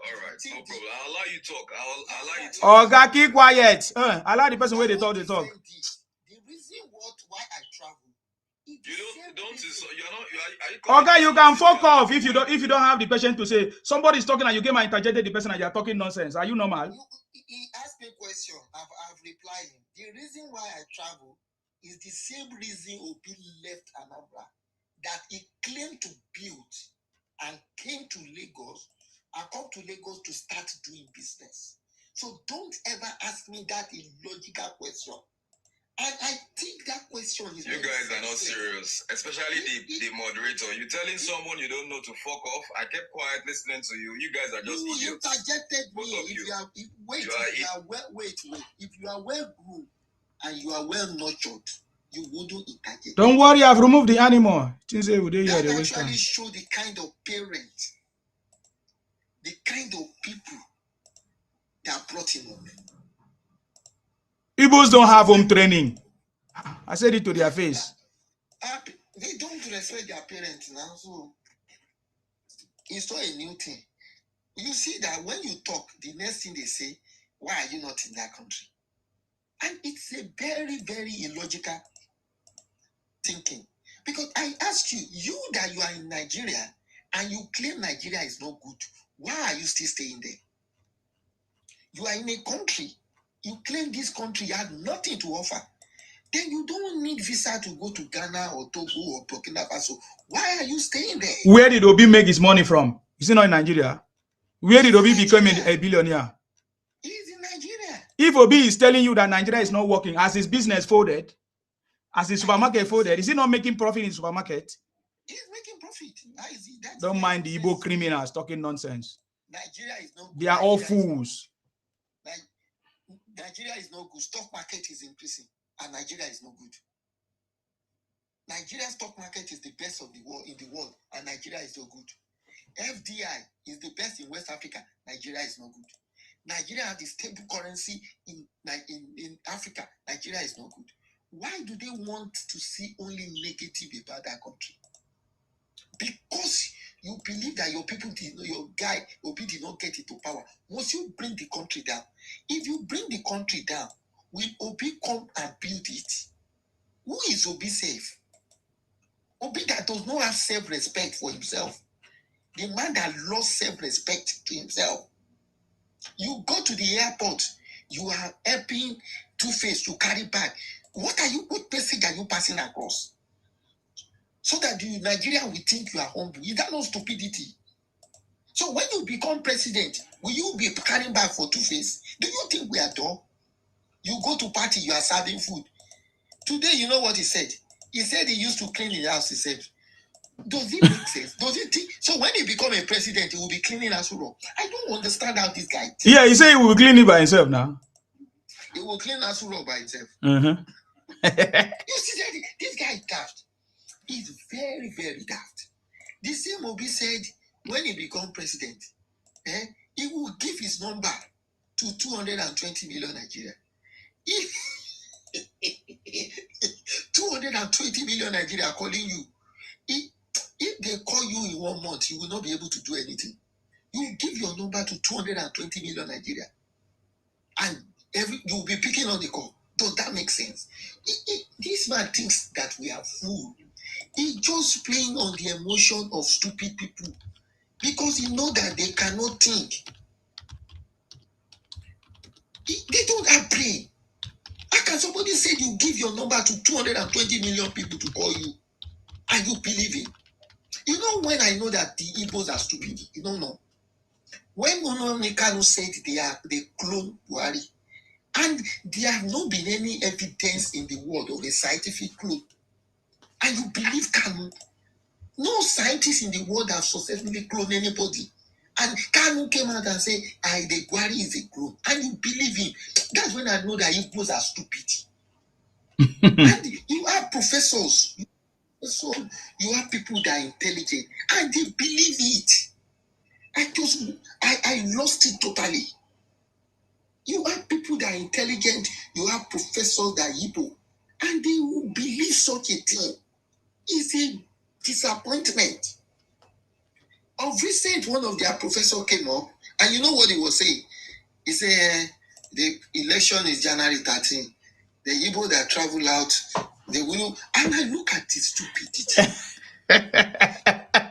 S8: All right, no problem. I'll allow you talk. I'll allow you talk.
S1: Oga, keep quiet. Allow the person where they talk.
S3: The reason why I travel.
S1: Oga, you can fuck off if you don't have the patience to say somebody is talking and you came and interjected the person and you are talking nonsense. Are you normal?
S3: He asked me a question. I've replied him. The reason why I travel is the same reason Obi left Anambra, that he claimed to build and came to Lagos. I come to Lagos to start doing business. So don't ever ask me that illogical question. And I think that question is...
S8: You guys are not serious, especially the moderator. You're telling someone you don't know to fuck off. I kept quiet listening to you. You guys are just idiots.
S3: You interjected me. If you are well groomed and you are well nurtured, you wouldn't interject.
S1: Don't worry, I've removed the animal.
S3: That actually show the kind of parent, the kind of people that brought him up.
S1: Igbos don't have home training. I said it to their face.
S3: They don't respect their parents now, so it's not a new thing. You see that when you talk, the next thing they say, why are you not in that country? And it's a very, very illogical thinking. Because I ask you, you that you are in Nigeria and you claim Nigeria is not good, why are you still staying there? You are in a country, you claim this country has nothing to offer. Then you don't need visa to go to Ghana or Togo or Burkina Faso. Why are you staying there?
S1: Where did Obi make his money from? Is he not in Nigeria? Where did Obi become a billionaire?
S3: He's in Nigeria.
S1: If Obi is telling you that Nigeria is not working, as his business folded, as his supermarket folded, is he not making profit in the supermarket?
S3: He's making profit.
S1: Don't mind the Igbo criminals talking nonsense.
S3: Nigeria is not good.
S1: They are all fools.
S3: Nigeria is not good. Stock market is increasing, and Nigeria is not good. Nigeria's stock market is the best of the world in the world, and Nigeria is not good. FDI is the best in West Africa. Nigeria is not good. Nigeria has the stable currency in Africa. Nigeria is not good. Why do they want to see only negative about that country? Because you believe that your people your guy Obi did not get into power. Once you bring the country down, if you bring the country down, will Obi come and build it? Who is Obi safe? Obi that does not have self-respect for himself. The man that lost self-respect to himself. You go to the airport, you are helping Two-Face to carry bag. What message are you passing across? So that the Nigerian will think you are humble. Is that not stupidity? So when you become president, will you be carrying bag for Two-Face? Do you think we are dumb? You go to party, you are serving food. Today, you know what he said? He said he used to clean his house himself. Does it make sense? Does it think? So when he become a president, he will be cleaning Asuro. I don't understand how this guy thinks.
S1: Yeah, he said he will clean it by himself now.
S3: He will clean Asuro by himself.
S1: You
S3: see that this guy is daft. He's very, very daft. The same Obi said when he become president, he will give his number to 220 million Nigeria. If 220 million Nigeria are calling you, if they call you in 1 month, you will not be able to do anything. You give your number to 220 million Nigeria, and you will be picking on the call. Does that make sense? This man thinks that we are fools. He's just playing on the emotion of stupid people because he knows that they cannot think. They don't have brain. How can somebody say you give your number to 220 million people to call you and you believe it? You know when I know that the Igbos are stupid? You don't know. When Onomikano said they clone Buhari, and there have not been any evidence in the world of a scientific clone, and you believe Kanu, no scientists in the world have successfully cloned anybody. And Kanu came out and said, the Buhari is a clone. And you believe him. That's when I know that Igbos are stupid. And you have professors. So you have people that are intelligent. And they believe it. I lost it totally. You have people that are intelligent. You have professors that are Igbo. And they will believe such a thing. It's a disappointment. Of recent, one of their professors came up, and you know what he was saying? He said, the election is January 13. The Igbo that travel out, they will. And I look at this stupidity.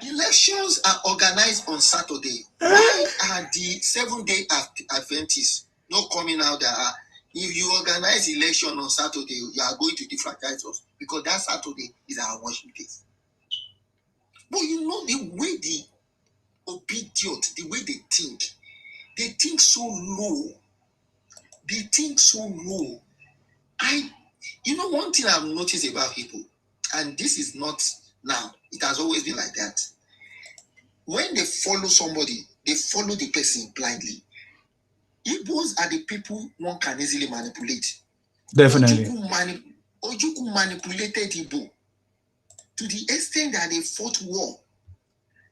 S3: Elections are organized on Saturday. Why are the 7-day Adventists not coming out that if you organize election on Saturday, you are going to defragile us? Because that Saturday is our worship day. But you know the way the obedient, the way they think so low. They think so low. You know, one thing I've noticed about people, and this is not now, it has always been like that. When they follow somebody, they follow the person blindly. Igbos are the people one can easily manipulate.
S1: Definitely.
S3: Ojukwu manipulated Igbo to the extent that they fought war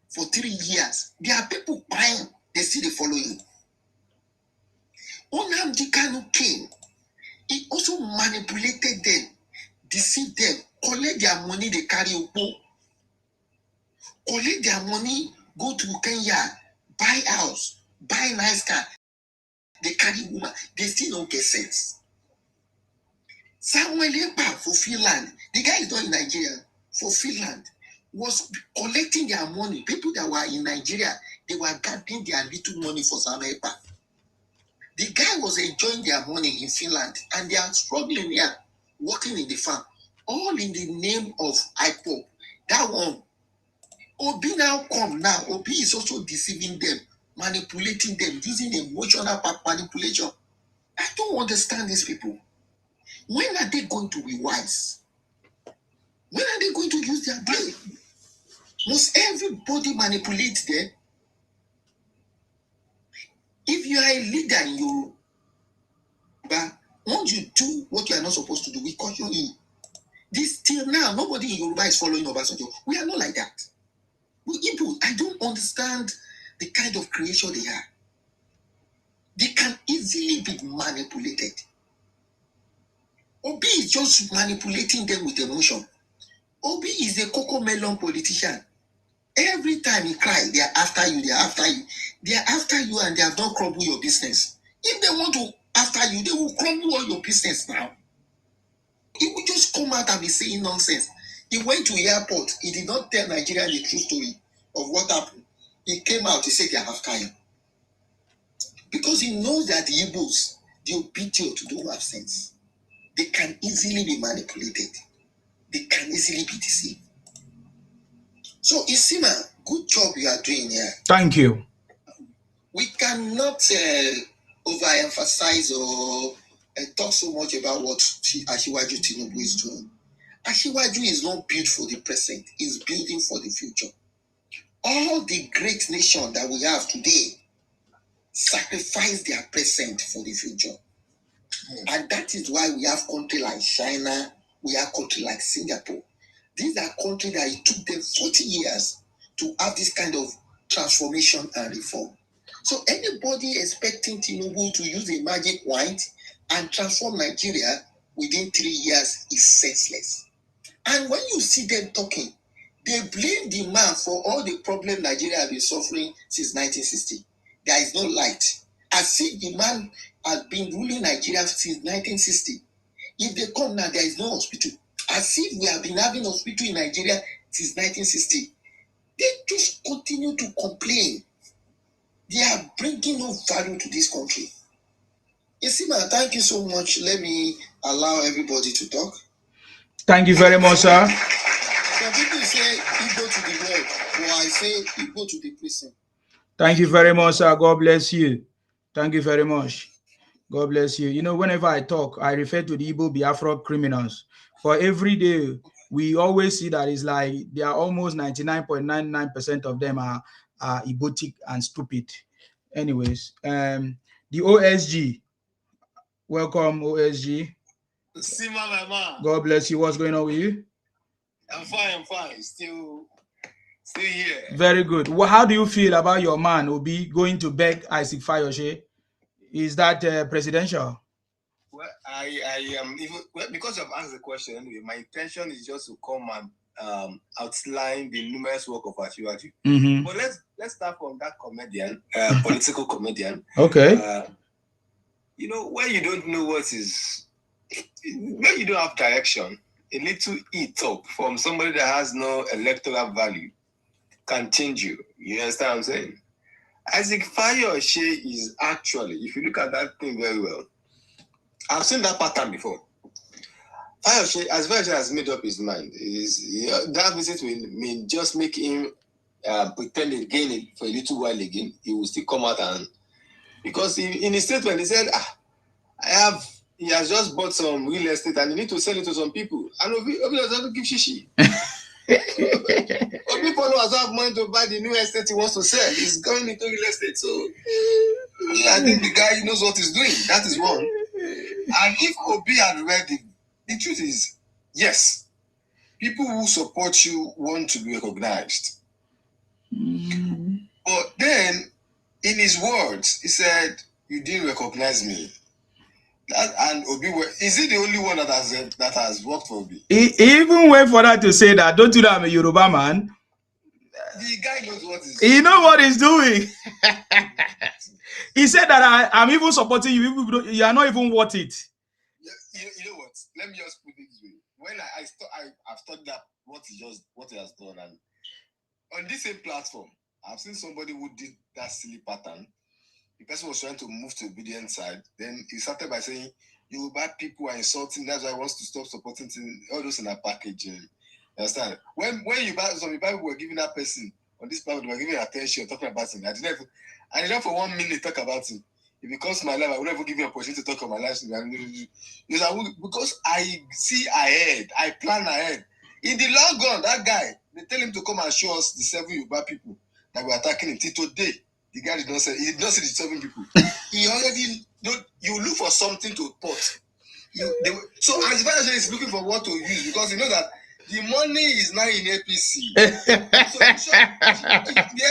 S3: for 3 years. There are people crying, they still follow you. Nnamdi Kanu came. He also manipulated them, deceived them, collect their money, they carry Ukpo, collect their money, go to Kenya, buy house, buy nice car, they carry woman, they still don't get sense. Samuel Ekpa for Finland, the guy is not in Nigeria, for Finland, was collecting their money. People that were in Nigeria, they were gathering their little money for Samuel Ekpa. The guy was enjoying their money in Finland, and they are struggling here, working in the farm, all in the name of IPOP. That one, Obi now come now. Obi is also deceiving them, manipulating them, using emotional manipulation. I don't understand these people. When are they going to be wise? When are they going to use their brain? Must everybody manipulate them? If you are a leader in Yoruba, once you do what you are not supposed to do, we caution you. This till now, nobody in Yoruba is following Obasanjo. We are not like that. But Igbo, I don't understand the kind of creation they are. They can easily be manipulated. Obi is just manipulating them with emotion. Obi is a cocoa melon politician. Every time he cries, they are after you, they are after you. They are after you and they have not crumbled your business. If they want to after you, they will crumble all your business now. He will just come out and be saying nonsense. He went to the airport. He did not tell Nigeria the true story of what happened. He came out, he said they are after him. Because he knows that the Igbos, the obedient, don't have sense. They can easily be manipulated. They can easily be deceived. So, Isima, good job you are doing here.
S1: Thank you.
S3: We cannot overemphasize or talk so much about what Asiwaju Tinubu is doing. Asiwaju is not built for the present, he's building for the future. All the great nations that we have today sacrifice their present for the future. And that is why we have countries like China, we have countries like Singapore. These are countries that it took them 40 years to have this kind of transformation and reform. So anybody expecting Tinubu to use a magic wand and transform Nigeria within 3 years is senseless. And when you see them talking, they blame the man for all the problems Nigeria has been suffering since 1960. There is no light. As if the man has been ruling Nigeria since 1960. If they come now, there is no hospital. As if we have been having hospital in Nigeria since 1960. They just continue to complain. They are bringing no value to this country. Isima, thank you so much. Let me allow everybody to talk.
S1: Thank you very much, sir.
S3: Some people say you go to the world, but I say you go to the prison.
S1: Thank you very much, sir. God bless you. Thank you very much. God bless you. You know, whenever I talk, I refer to the Igbo Biafra criminals. For every day, we always see that it's like they are almost 99.99% of them are Igbotic and stupid. Anyways, the OSG. Welcome, OSG.
S9: Sima, my man.
S1: God bless you. What's going on with you?
S9: I'm fine. Still here.
S1: Very good. Well, how do you feel about your man Obi going to beg Isaac Fayoshe? Is that presidential?
S9: Well, I am even because I've asked the question anyway. My intention is just to come and outline the numerous work of Asiwaju.
S1: Mm-hmm.
S9: But let's start from that comedian, political comedian.
S1: Okay.
S9: You know, when you don't know when you don't have direction, a little eat up from somebody that has no electoral value can change you. You understand what I'm saying? Isaac Fayoshe is actually, if you look at that thing very well, I've seen that pattern before. Fayoshe has made up his mind. That visit will just make him pretend again for a little while again. He will still come out and because in his statement he said, I have he has just bought some real estate and he need to sell it to some people. And Obi doesn't give shishi. Obi followers have money to buy the new estate he wants to sell. He's going into real estate. So I think the guy knows what he's doing. That is one. And if Obi had read it, the truth is, yes, people who support you want to be recognized. But then, in his words, he said, "You didn't recognize me." And Obi, is he the only one that has worked for Obi?
S1: He even went for that to say that, don't you know I'm a Yoruba man?
S9: The guy knows what he's
S1: doing. He knows what he's doing. He said that I'm even supporting you. You are not even worth it.
S9: You know what? Let me just put it this way. When I've studied that what he has done, and on this same platform, I've seen somebody who did that silly pattern. The person was trying to move to obedient side. Then he started by saying, Yoruba people are insulting. That's why he wants to stop supporting all those in a package. You understand? When some people were giving that person on this platform, they were giving attention, talking about him. I didn't for 1 minute talk about him. If it comes to my life, I will never give you an opportunity to talk about my life. Because I see ahead, I plan ahead. In the long run, that guy, they tell him to come and show us the 7 Yoruba people that were attacking him. Till today, the guy did not see the 7 people. He already, you look for something to put. So as far as he's looking for what to use, because you know that the money is now in APC. So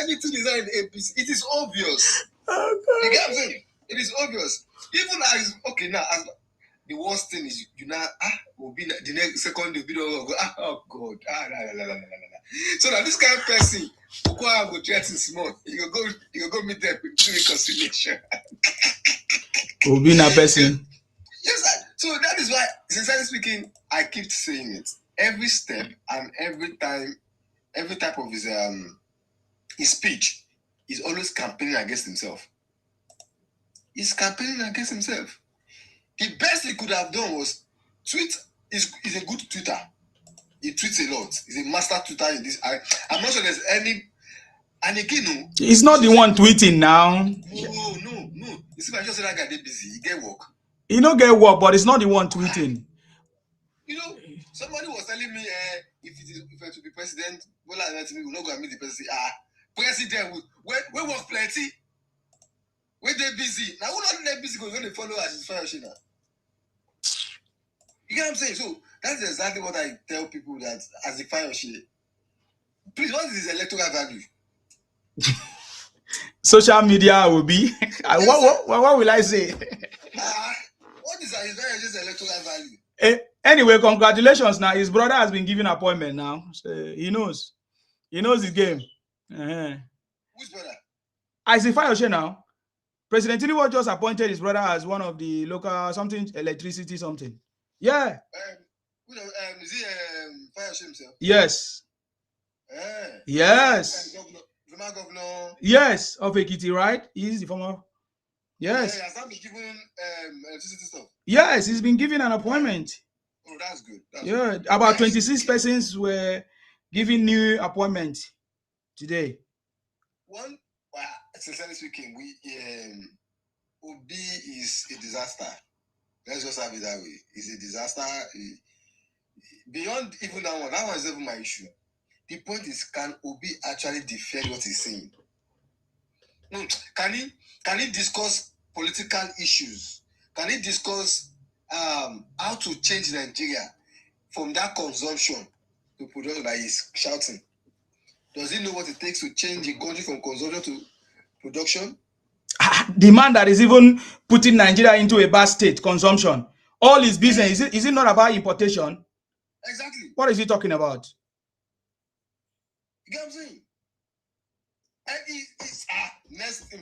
S9: everything is now in APC. It is obvious.
S1: Oh,
S9: you get what I'm saying? It is obvious. Even as the worst thing is will be the next second will be oh God So that this kind of person who go threaten small, you go meet them do reconciliation.
S1: Will be a person.
S9: Yes, so that is why, sincerely speaking, I keep saying it. Every step and every type of his speech is always campaigning against himself. He's campaigning against himself. The best he could have done was tweet. Is a good tweeter. He tweets a lot. He's a master tweeter in this. I'm not sure there's any. And again,
S1: he's not the one tweeting now.
S9: No. You see, I just said that guy they busy. He get work.
S1: He don't get work, but it's not the one tweeting.
S9: You know, somebody was telling me if it to be president, Bola Tinubu will not go and meet the president. President we work plenty. When they busy. Now who not they busy because when they follow as his fire now. You get what I'm saying? So that's exactly what I tell people that as a fire shit. Please, what is his electoral value?
S1: Social media will be. What will I say?
S9: What is his electoral value?
S1: Anyway, congratulations. Now his brother has been given appointment now. So he knows. He knows his game.
S9: Which brother?
S1: Isifayoshe now. President Tinubu just appointed his brother as one of the local electricity something. Yeah.
S9: Is he Fayoshe himself?
S1: Yes. Yes.
S9: Governor.
S1: Yes, of Ekiti, right? He's the former. Yes.
S9: Has that been given electricity stuff?
S1: Yes, he's been given an appointment.
S9: Oh, that's good.
S1: Good. About 26 persons were given new appointments today.
S9: Sincerely speaking, Obi is a disaster. Let's just have it that way. It's a disaster. Beyond even that one is even my issue. The point is, can Obi actually defend what he's saying? Can he discuss political issues? Can he discuss how to change Nigeria from that consumption to production that he's shouting? Does he know what it takes to change a country from consumption to production?
S1: The man that is even putting Nigeria into a bad state, consumption. All his business, is it not about importation?
S9: Exactly.
S1: What is he talking about?
S9: You get what I'm saying? And it's next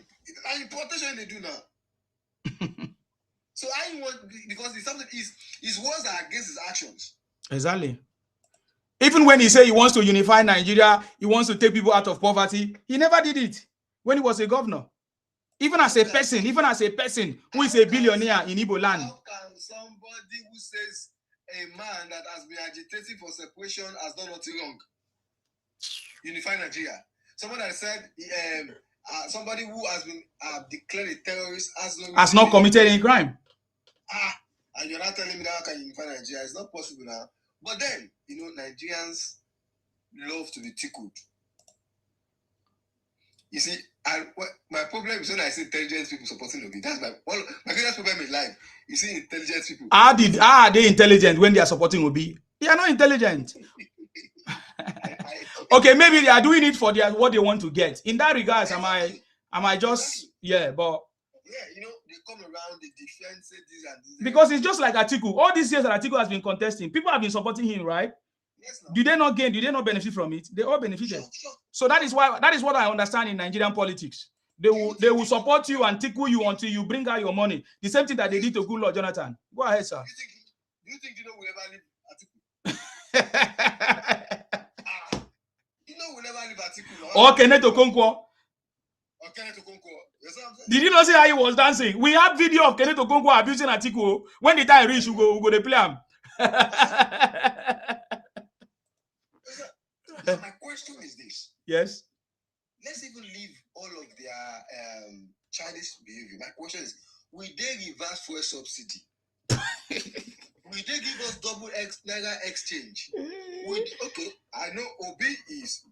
S9: importation they do now. So I want, because it's something his words are against his actions.
S1: Exactly. Even when he said he wants to unify Nigeria, he wants to take people out of poverty, he never did it when he was a governor. Even as a person who is a billionaire in Igbo land.
S9: How can somebody who says a man that has been agitating for separation has done nothing wrong unify Nigeria? Someone that said somebody who has been declared a terrorist has
S1: not committed any crime.
S3: And you're not telling me that how can you unify Nigeria? It's not possible now. But then, Nigerians love to be tickled. You see, my problem is when I see intelligent people supporting Obi. That's my greatest problem in life. You see intelligent people.
S1: How are they intelligent when they are supporting Obi? They are not intelligent. Okay, maybe they are doing it for what they want to get. In that regards, am I just but
S3: they come around, they defend, say this and this.
S1: Because it's just like Atiku. All these years that Atiku has been contesting, people have been supporting him, right?
S3: Yes, no.
S1: Do they not gain? Do they not benefit from it? They all benefited.
S3: Sure.
S1: So that is what I understand in Nigerian politics. They will support you and tickle you until you bring out your money. The same thing that they did to Goodluck Jonathan. Go ahead, sir.
S3: Do you think will ever leave Atiku? Will never leave Atiku.
S1: Or Kenneth Okonkwo. Did you not see how he was dancing? We have video of Kenneth Okonkwo abusing Atiku. When the time reach, we go to play him.
S3: My question is this.
S1: Yes.
S3: Let's even leave all of their childish behavior. My question is, will they reverse fuel subsidy? Will they give us double Naira exchange? Okay, I know Obi is...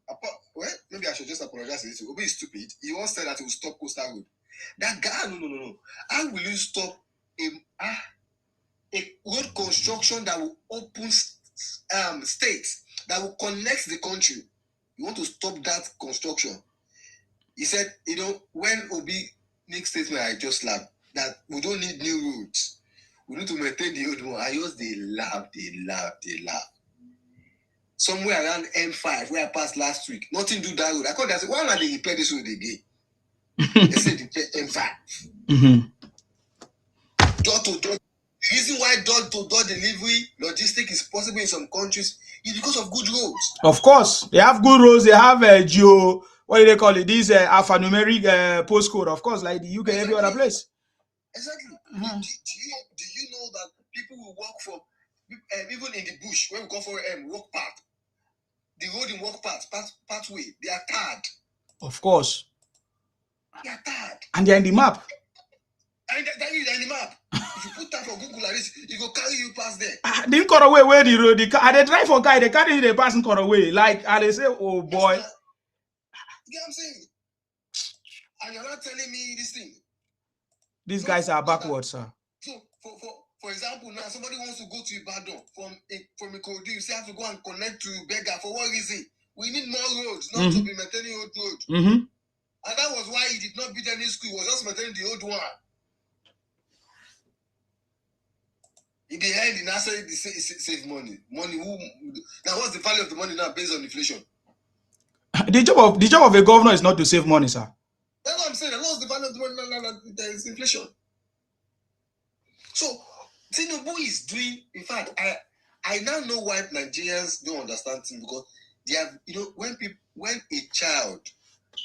S3: Well, maybe I should just apologize to you. Obi is stupid. He once said that he will stop Coastal Road. That guy, no. How will you stop a road construction that will open states, that will connect the country? You want to stop that construction? He said, when Obi makes statement, I just laughed, that we don't need new roads. We need to maintain the old one. I just they laugh. Somewhere around M5, where I passed last week, nothing do that road. I called. I said, why not they repair this road again? They said M5.
S1: Mm-hmm.
S3: Door to door. The reason why door-to-door delivery logistic is possible in some countries is because of good roads.
S1: Of course, they have good roads. They have what do they call it? This alphanumeric postcode. Of course, like the UK, every other place.
S3: Exactly. Mm-hmm. Do you know that people will walk from even in the bush when we go for walk path, the road in walk pathway, they are tired.
S1: Of course.
S3: They are tired.
S1: And they're in the map.
S3: And that is in the map. If you put that for Google like this, it will carry you past there.
S1: They cut away where the road. They drive for guy. They carry the person cut away. Like, and they say, "Oh boy."
S3: You get what I'm saying? And you're not telling me this thing.
S1: These guys are backwards, sir.
S3: So, for example, now somebody wants to go to Ibadan from Ikorodu. You say have to go and connect to Bega. For what reason? We need more roads, not to be maintaining old road.
S1: Mm-hmm.
S3: And that was why he did not build any school. He was just maintaining the old one. In the end, he now said he save money. Now, what's the value of the money now based on inflation?
S1: The job of a governor is not to save money, sir.
S3: That's what I'm saying. What's the value of the money now? There is inflation. So, Tinubu is doing. In fact, I now know why Nigerians don't understand him, because they have, when a child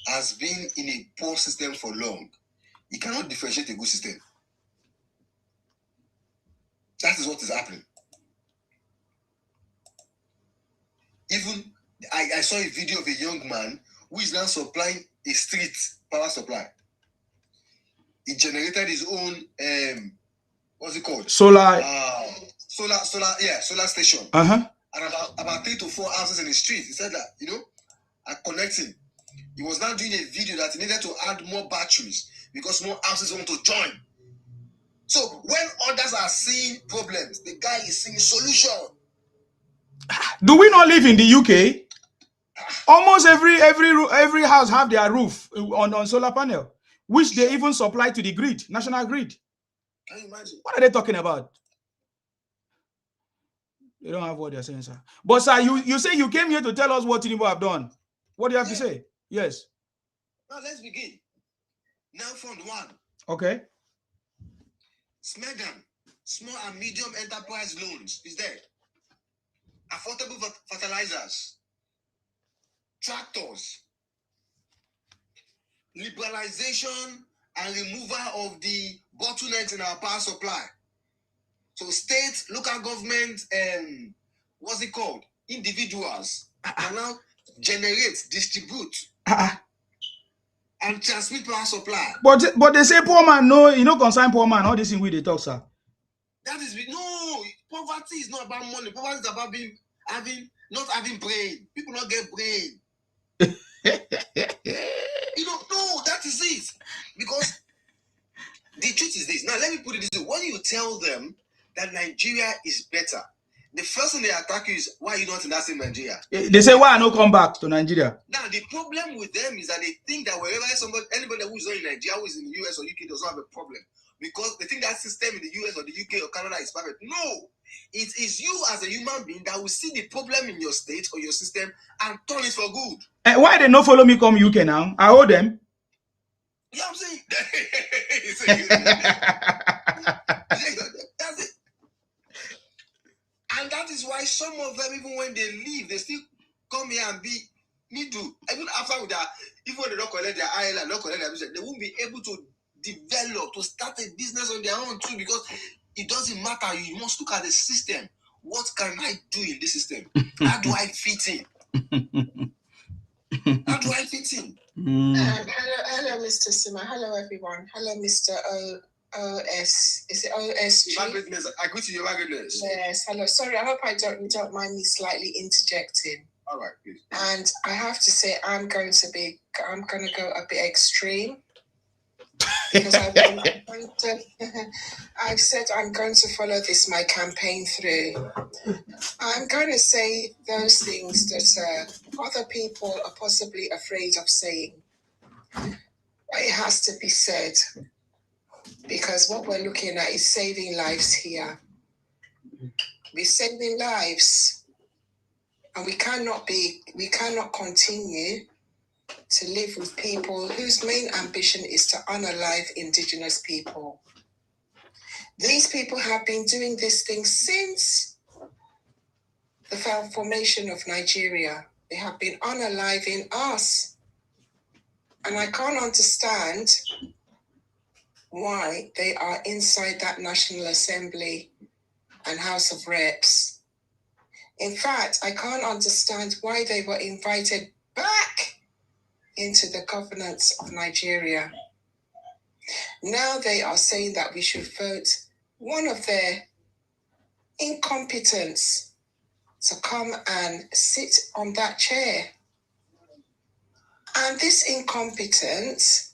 S3: has been in a poor system for long, he cannot differentiate a good system. That is what is happening. Even I saw a video of a young man who is now supplying a street power supply. He generated his own what's it called?
S1: Solar
S3: station.
S1: Uh-huh.
S3: And about 3 to 4 houses in the street. He said that, are connecting. He was now doing a video that he needed to add more batteries because more houses want to join. So when others are seeing problems, the guy is seeing solution.
S1: Do we not live in the UK? Almost every house have their roof on solar panel, which they even supply to the grid, national grid.
S3: Can you imagine?
S1: What are they talking about? They don't have what they're saying, sir. But sir, you say you came here to tell us what Tinubu have done. What do you have to say? Yes.
S3: Now let's begin. Now Fund 1.
S1: Okay.
S3: SMEDAN, small and medium enterprise loans, is there. Affordable fertilizers, tractors, liberalization and removal of the bottlenecks in our power supply. So state, local government, what's it called? Individuals can now generate, distribute, and transmit power supply.
S1: But they say poor man, no, concern poor man. All this thing we they talk, sir.
S3: That is no poverty is not about money. Poverty is about not having brain. People don't get brain. No, that is it. Because the truth is this. Now let me put it this way. When you tell them that Nigeria is better, the first thing they attack you is why you not in that same Nigeria.
S1: They say why I not come back to Nigeria.
S3: Now the problem with them is that they think that wherever anybody who is not in Nigeria, who is in the US or UK does not have a problem. Because they think that system in the US or the UK or Canada is perfect. No, it is you as a human being that will see the problem in your state or your system and turn it for good.
S1: And why they not follow me come UK now? I owe them.
S3: Yeah, I'm saying. That's it. And that is why some of them, even when they leave, they still come here and be me too. Even after that, even when they don't collect their IL and not collect their business, they won't be able to develop, to start a business on their own too, because it doesn't matter. You must look at the system. What can I do in this system? How do I fit in? How do I fit in?
S7: Hello, Mr. Sima. Hello, everyone. Hello, Mr. OS. Is it OSG?
S3: Margaretness. I greet you, Margaretness.
S7: Yes. Hello. Sorry, I hope you don't mind me slightly interjecting.
S3: All right, please.
S7: And I have to say, I'm going to go a bit extreme. Because I've said I'm going to follow my campaign through. I'm going to say those things that other people are possibly afraid of saying. But it has to be said, because what we're looking at is saving lives here. We're saving lives, and we cannot continue to live with people whose main ambition is to unalive indigenous people. These people have been doing this thing since the formation of Nigeria. They have been unaliving us. And I can't understand why they are inside that National Assembly and House of Reps. In fact, I can't understand why they were invited back into the governance of Nigeria. Now they are saying that we should vote one of their incompetents to come and sit on that chair. And this incompetent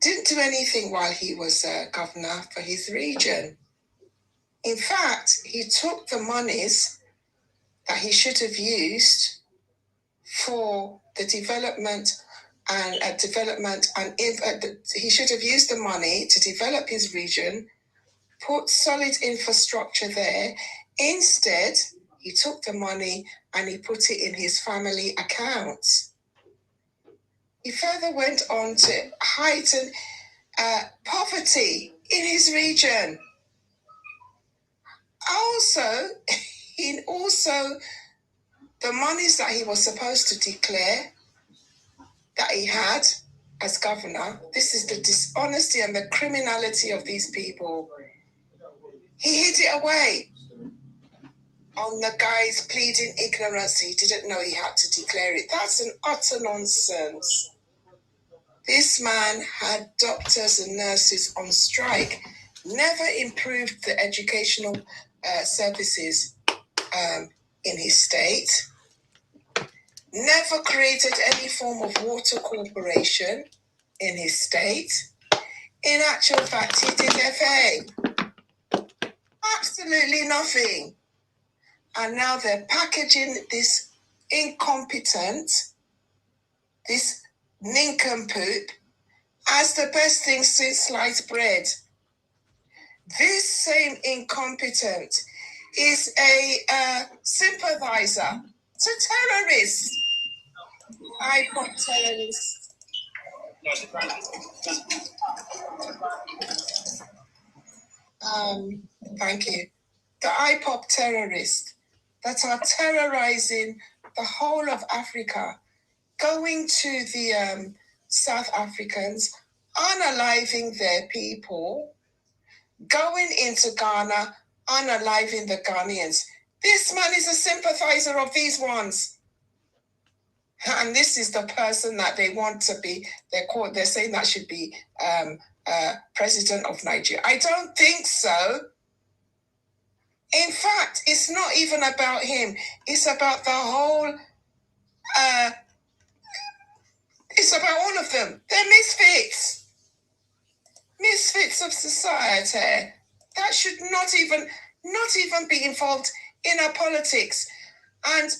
S7: didn't do anything while he was governor for his region. In fact, he took the monies that he should have used for the development he should have used the money to develop his region, put solid infrastructure there. Instead, he took the money and he put it in his family accounts. He further went on to heighten poverty in his region. Also, the monies that he was supposed to declare that he had as governor, this is the dishonesty and the criminality of these people. He hid it away on the guy's pleading ignorance. He didn't know he had to declare it. That's an utter nonsense. This man had doctors and nurses on strike, never improved the educational services in his state, never created any form of water corporation in his state. In actual fact, he did FA. Absolutely nothing. And now they're packaging this incompetent, this nincompoop, as the best thing since sliced bread. This same incompetent is a sympathizer to terrorists. IPOP terrorists. Thank you. The IPOP terrorists that are terrorizing the whole of Africa, going to the South Africans, unaliving their people, going into Ghana, unaliving the Ghanaians. This man is a sympathizer of these ones. And this is the person that they want to be, they're saying that should be president of Nigeria. I don't think so. In fact, it's not even about him. It's about the whole, it's about all of them. They're misfits. Misfits of society. That should not even be involved in our politics. And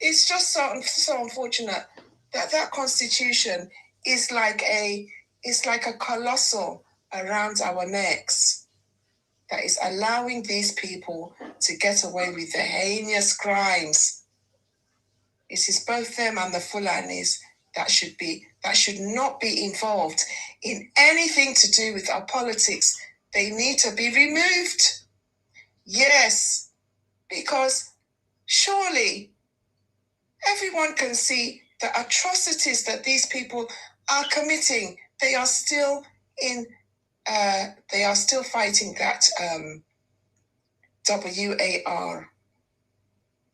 S7: it's just so unfortunate that constitution is like a colossal around our necks that is allowing these people to get away with the heinous crimes. It is both them and the Fulanis that should not be involved in anything to do with our politics. They need to be removed. Yes, because surely everyone can see the atrocities that these people are committing. They are still fighting that WAR.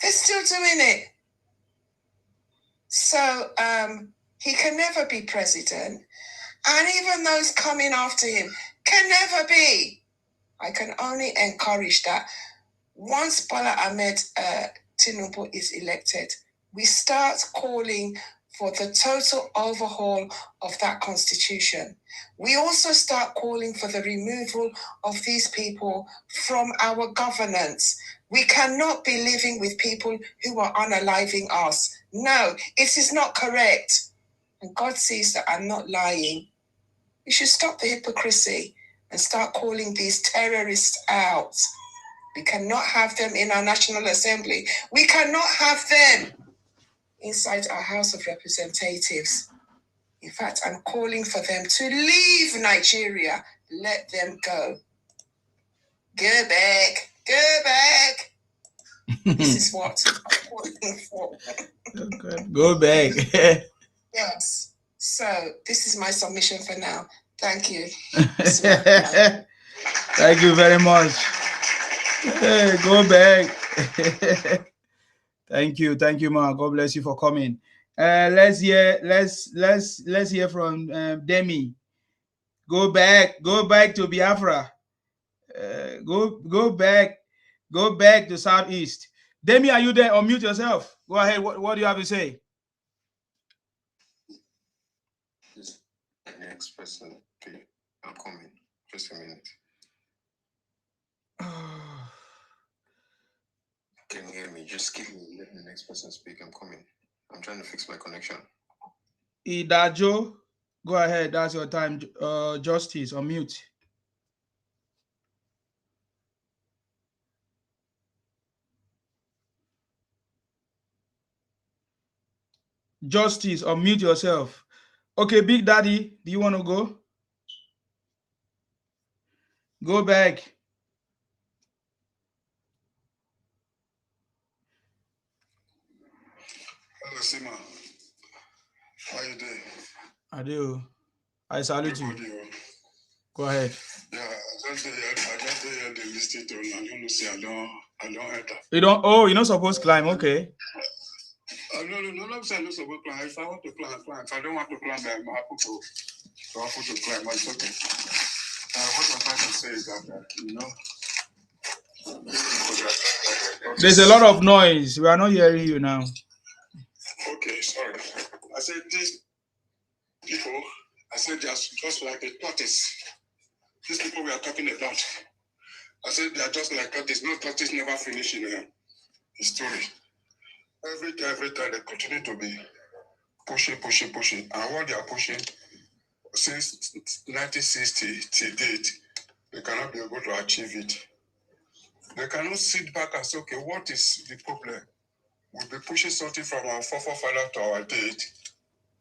S7: They're still doing it. So he can never be president. And even those coming after him can never be. I can only encourage that once Bola Ahmed Tinubu is elected, we start calling for the total overhaul of that constitution. We also start calling for the removal of these people from our governance. We cannot be living with people who are unaliving us. No, it is not correct. And God sees that I'm not lying. We should stop the hypocrisy and start calling these terrorists out. We cannot have them in our National Assembly. We cannot have them inside our House of Representatives. In fact, I'm calling for them to leave Nigeria. Let them go. Go back. Go back. This is what I'm calling for.
S1: Okay. Go back.
S7: Yes. So this is my submission for now. Thank you.
S1: Thank you very much. Hey, go back. Thank you, Ma. God bless you for coming. Let's hear from Demi. Go back to Biafra. Go back to Southeast. Demi, are you there? Unmute yourself. Go ahead. What do you have to say?
S8: Next person, please. I'm coming. Just a minute. Can you hear me? Just let the next person speak. I'm coming. I'm trying to fix my connection.
S1: Idajo, go ahead. That's your time. Justice, unmute. Justice, unmute yourself. Okay, Big Daddy, do you want to go? Go back.
S10: Hello, Sima. How are you doing?
S1: I do. I salute you. Go ahead.
S10: Yeah, I just hear the listing tone. I don't see. I don't enter.
S1: You don't. Oh, you're not supposed to climb. Okay.
S10: No. I'm saying I'm not supposed to climb. If I want to climb. If I don't want to climb, I'm happy to climb. It's okay. What I'm trying to say is that
S1: there's a lot of noise. We are not hearing you now.
S10: Okay, sorry. I said these people. I said they are just like a tortoise. These people we are talking about. I said they are just like tortoise. No tortoise never finish in a story. Every time they continue to be pushing. And what they are pushing since 1960 to date, they cannot be able to achieve it. They cannot sit back and say, okay, what is the problem? We'll be pushing something from our forefather to our date,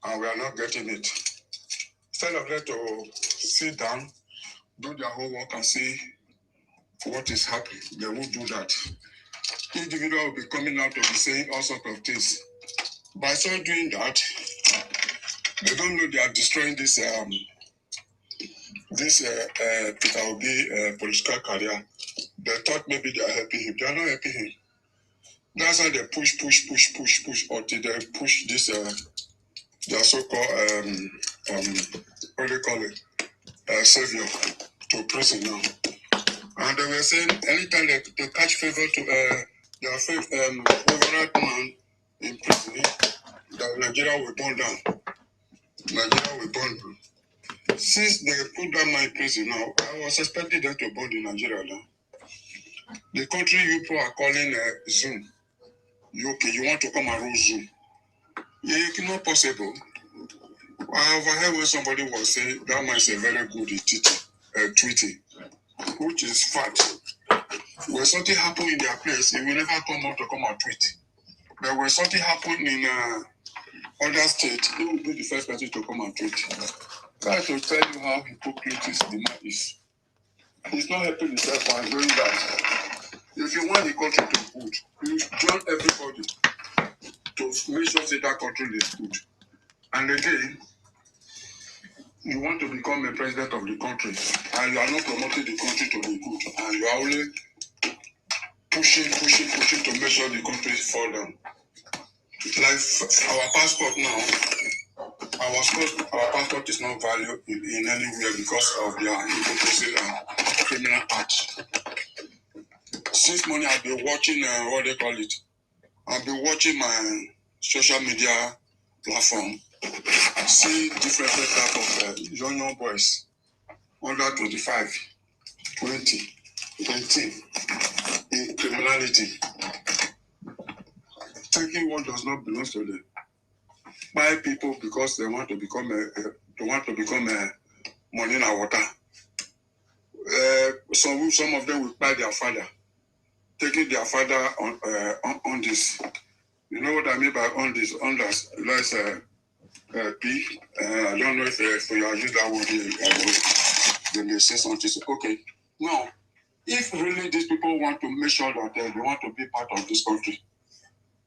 S10: and we are not getting it. Instead of them to sit down, do their homework and see what is happening, they won't do that. Individual will be coming out to be saying all sorts of things. By so doing that, they don't know they are destroying this Peter Obi political career. They thought maybe they are helping him. They are not helping him. That's why they push until they push this their so-called what do you call it? Savior to prison now. And they were saying anytime they catch favor to their favorite man in prison, that Nigeria will burn down. Nigeria will burn down. Since they put that man in prison now, I was expecting them to burn in Nigeria now. The country you people are calling Zoom. You want to come and rule Zoom. Yeah, it's not possible. I overheard when somebody was saying that man is a very good tweeting, which is fact. When something happened in their place, he will never come out to come and tweet. But when something happened in other states, he will be the first person to come and tweet. Try to tell you how hypocritical the man is. He's not helping himself by doing that. If you want the country to be good, you join everybody to make sure that country is good. And again, you want to become a president of the country, and you are not promoting the country to be good, and you are only pushing to make sure the country fall down. Like our passport now, our passport is not valued in anywhere because of their hypocrisy and criminal acts. Since morning, I've been watching what they call it. I've been watching my social media platform. I see different type of young boys, under 25, 20, 18, in criminality, taking what does not belong to them. Buy people because they want to become a money and water. Some of them will buy their father, taking their father on this. You know what I mean by on this? On that, let's P. I don't know if you are using that word. They may say something. Okay, now if really these people want to make sure that they want to be part of this country,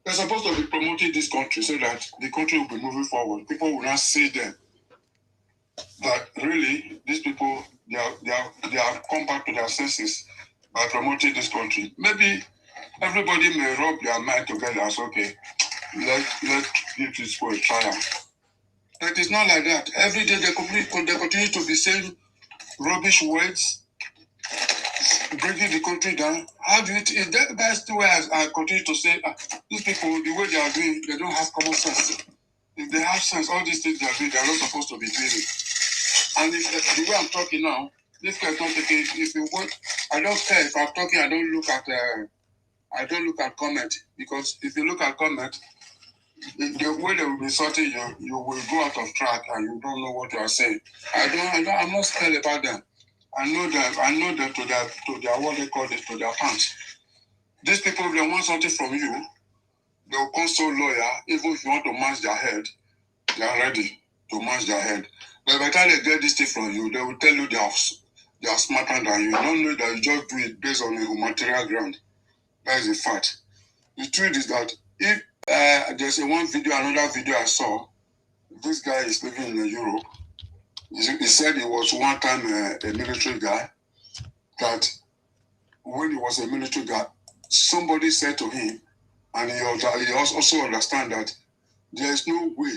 S10: they're supposed to be promoting this country so that the country will be moving forward. People will not see them. That really, these people, they are come back to their senses by promoting this country. Maybe everybody may rub their mind together as okay, let's give this for a trial. But it's not like that. Every day they continue to be saying rubbish words, bringing the country down. How do you that's the way I continue to say these people, the way they are doing, they don't have common sense. If they have sense, all these things they are doing, they are not supposed to be doing it. And if the way I'm talking now, this guy don't take it. If you want, I don't care if I'm talking. I don't look at comment, because if you look at comment, the way they will be sorting you will go out of track and you don't know what you are saying. I'm not scared about them. I know them to their what they call it, to their pants. These people, if they want something from you, they will consult lawyer. Even if you want to match their head, they are ready to match their head. But by the time they get this thing from you, they will tell you they are smarter than you. You don't know that you just do it based on a material ground. That is a fact. The truth is that if there's another video I saw, this guy is living in Europe. He said he was one time a military guy, that when he was a military guy, somebody said to him, and he also understand that there is no way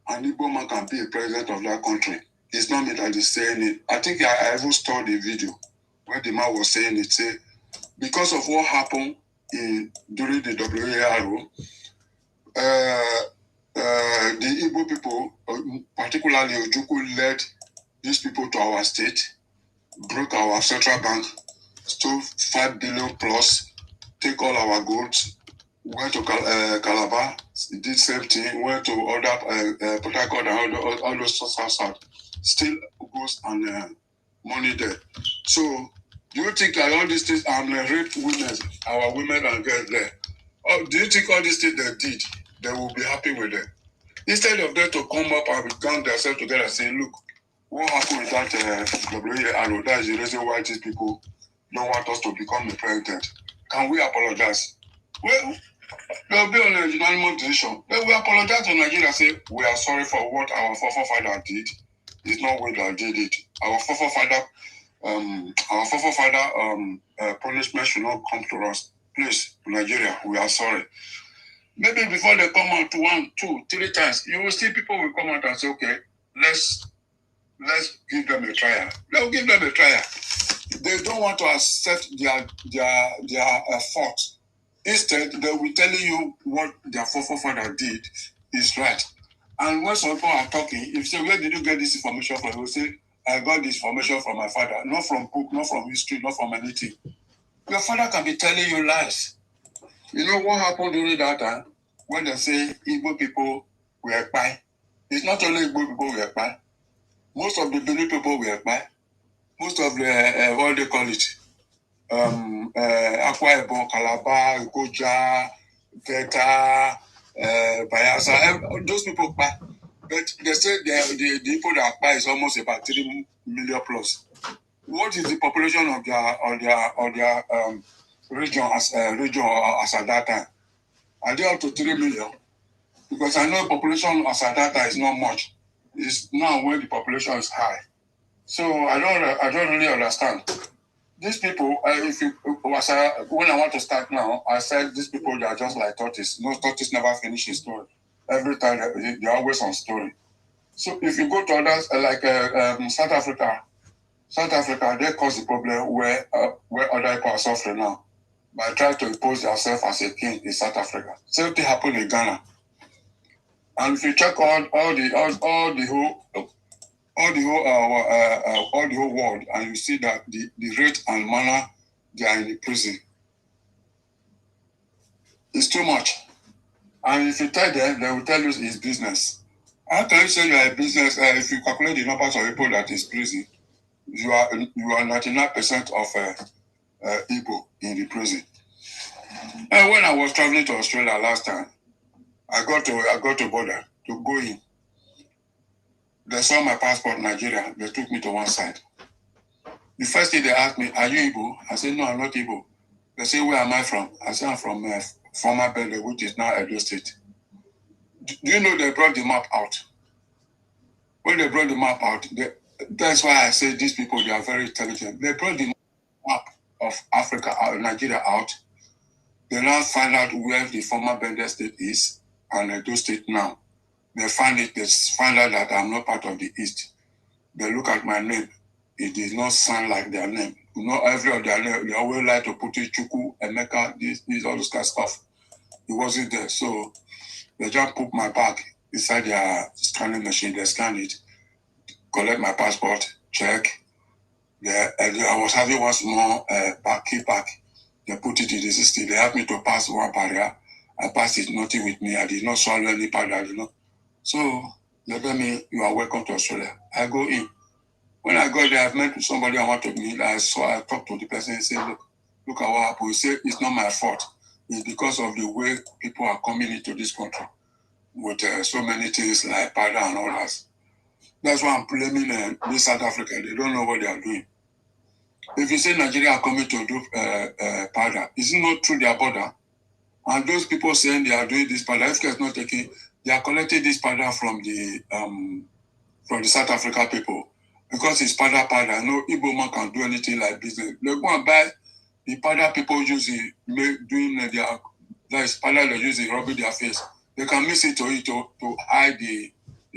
S10: an Igbo man can be a president of that country. It's not me that is saying it. I think I even saw the video where the man was saying it. Say, because of what happened during the WARO, the Igbo people, particularly Ojukwu, led these people to our state, broke our central bank, stole 5 billion plus, take all our goods, went to Calabar, did same thing, went to other Port Harcourt and all those south, still goes and money there. So, do you think that all these things rape women, our women and girls there? Or do you think all these things they did, they will be happy with them? Instead of them to come up and count themselves together and say, look, what happened with that WARO? That is the reason why these people don't want us to become the president. Can we apologize? Well, they'll be on a unanimous decision. They will apologize to Nigeria and say, we are sorry for what our forefather did. It's not we that did it. Our forefather punishment should not come to us. Please, Nigeria, we are sorry. Maybe before they come out 1, 2, 3 times, you will see people will come out and say, okay, let's give them a trial. They'll give them a trial. they don't want to accept their fault. Instead, they will tell you what their forefather did is right. And when some people are talking, if you say, where did you get this information from? They will say, I got this information from my father, not from book, not from history, not from anything. Your father can be telling you lies. You know what happened during that time? When they say Igbo people were by. It's not only Igbo people were by. Most of the Benin people were by. Most of the, what they call it, Akwa Ibom, Calabar, Goja, Delta, Bayelsa, those people buy. But they say the people that buy is almost about 3 million plus. What is the population of their region as at that time? Are they up to 3 million? Because I know population as at that time is not much. It's now when the population is high. So I don't really understand. These people, when I want to start now, I said these people, they are just like tortoise. No, tortoise never finish a story. Every time they're always on story. So if you go to others like South Africa, they cause the problem where other people are suffering now by trying to impose themselves as a king in South Africa. Same thing happened in Ghana. And if you check all the whole world, and you see that the rate and manner they are in the prison, it's too much. And if you tell them, they will tell you it's business. How can you say you are a business if you calculate the numbers of people that is prison? You are 99% of Igbo in the prison. And when I was traveling to Australia last time, I got to border to go in. They saw my passport, Nigeria. They took me to one side. The first thing they asked me, are you Igbo? I said, no, I'm not Igbo. They say, where am I from? I said, I'm from former Bele, which is now Edo State. Do you know they brought the map out? When they brought the map out, that's why I say these people, they are very intelligent. They brought the map of Africa, Nigeria out. They now find out where the former Bele State is and Edo State now. They find out that I'm not part of the East. They look at my name. It does not sound like their name. You know, every of their name, they always like to put it Chuku, Emeka, this all this kind of stuff. It wasn't there. So they just put my bag inside their scanning machine. They scan it, collect my passport, check. I was having one small key pack. They put it in the system. They helped me to pass one barrier. I passed it, nothing with me. I did not swallow any powder, So they tell me, you are welcome to Australia. I go in. When I got there, I've met somebody I want to meet. I talked to the person and said, look at what happened. He said, it's not my fault. It's because of the way people are coming into this country with so many things like powder and all that. That's why I'm blaming this South Africa. They don't know what they are doing. If you say Nigeria are coming to do powder, is it not through their border? And those people saying they are doing this powder, if it's not taking, they are collecting this powder from the South Africa people. Because it's powder. No Igbo man can do anything like business. They go and buy the powder people using doing that is powder they use it rubbing their face. They can mix it to hide the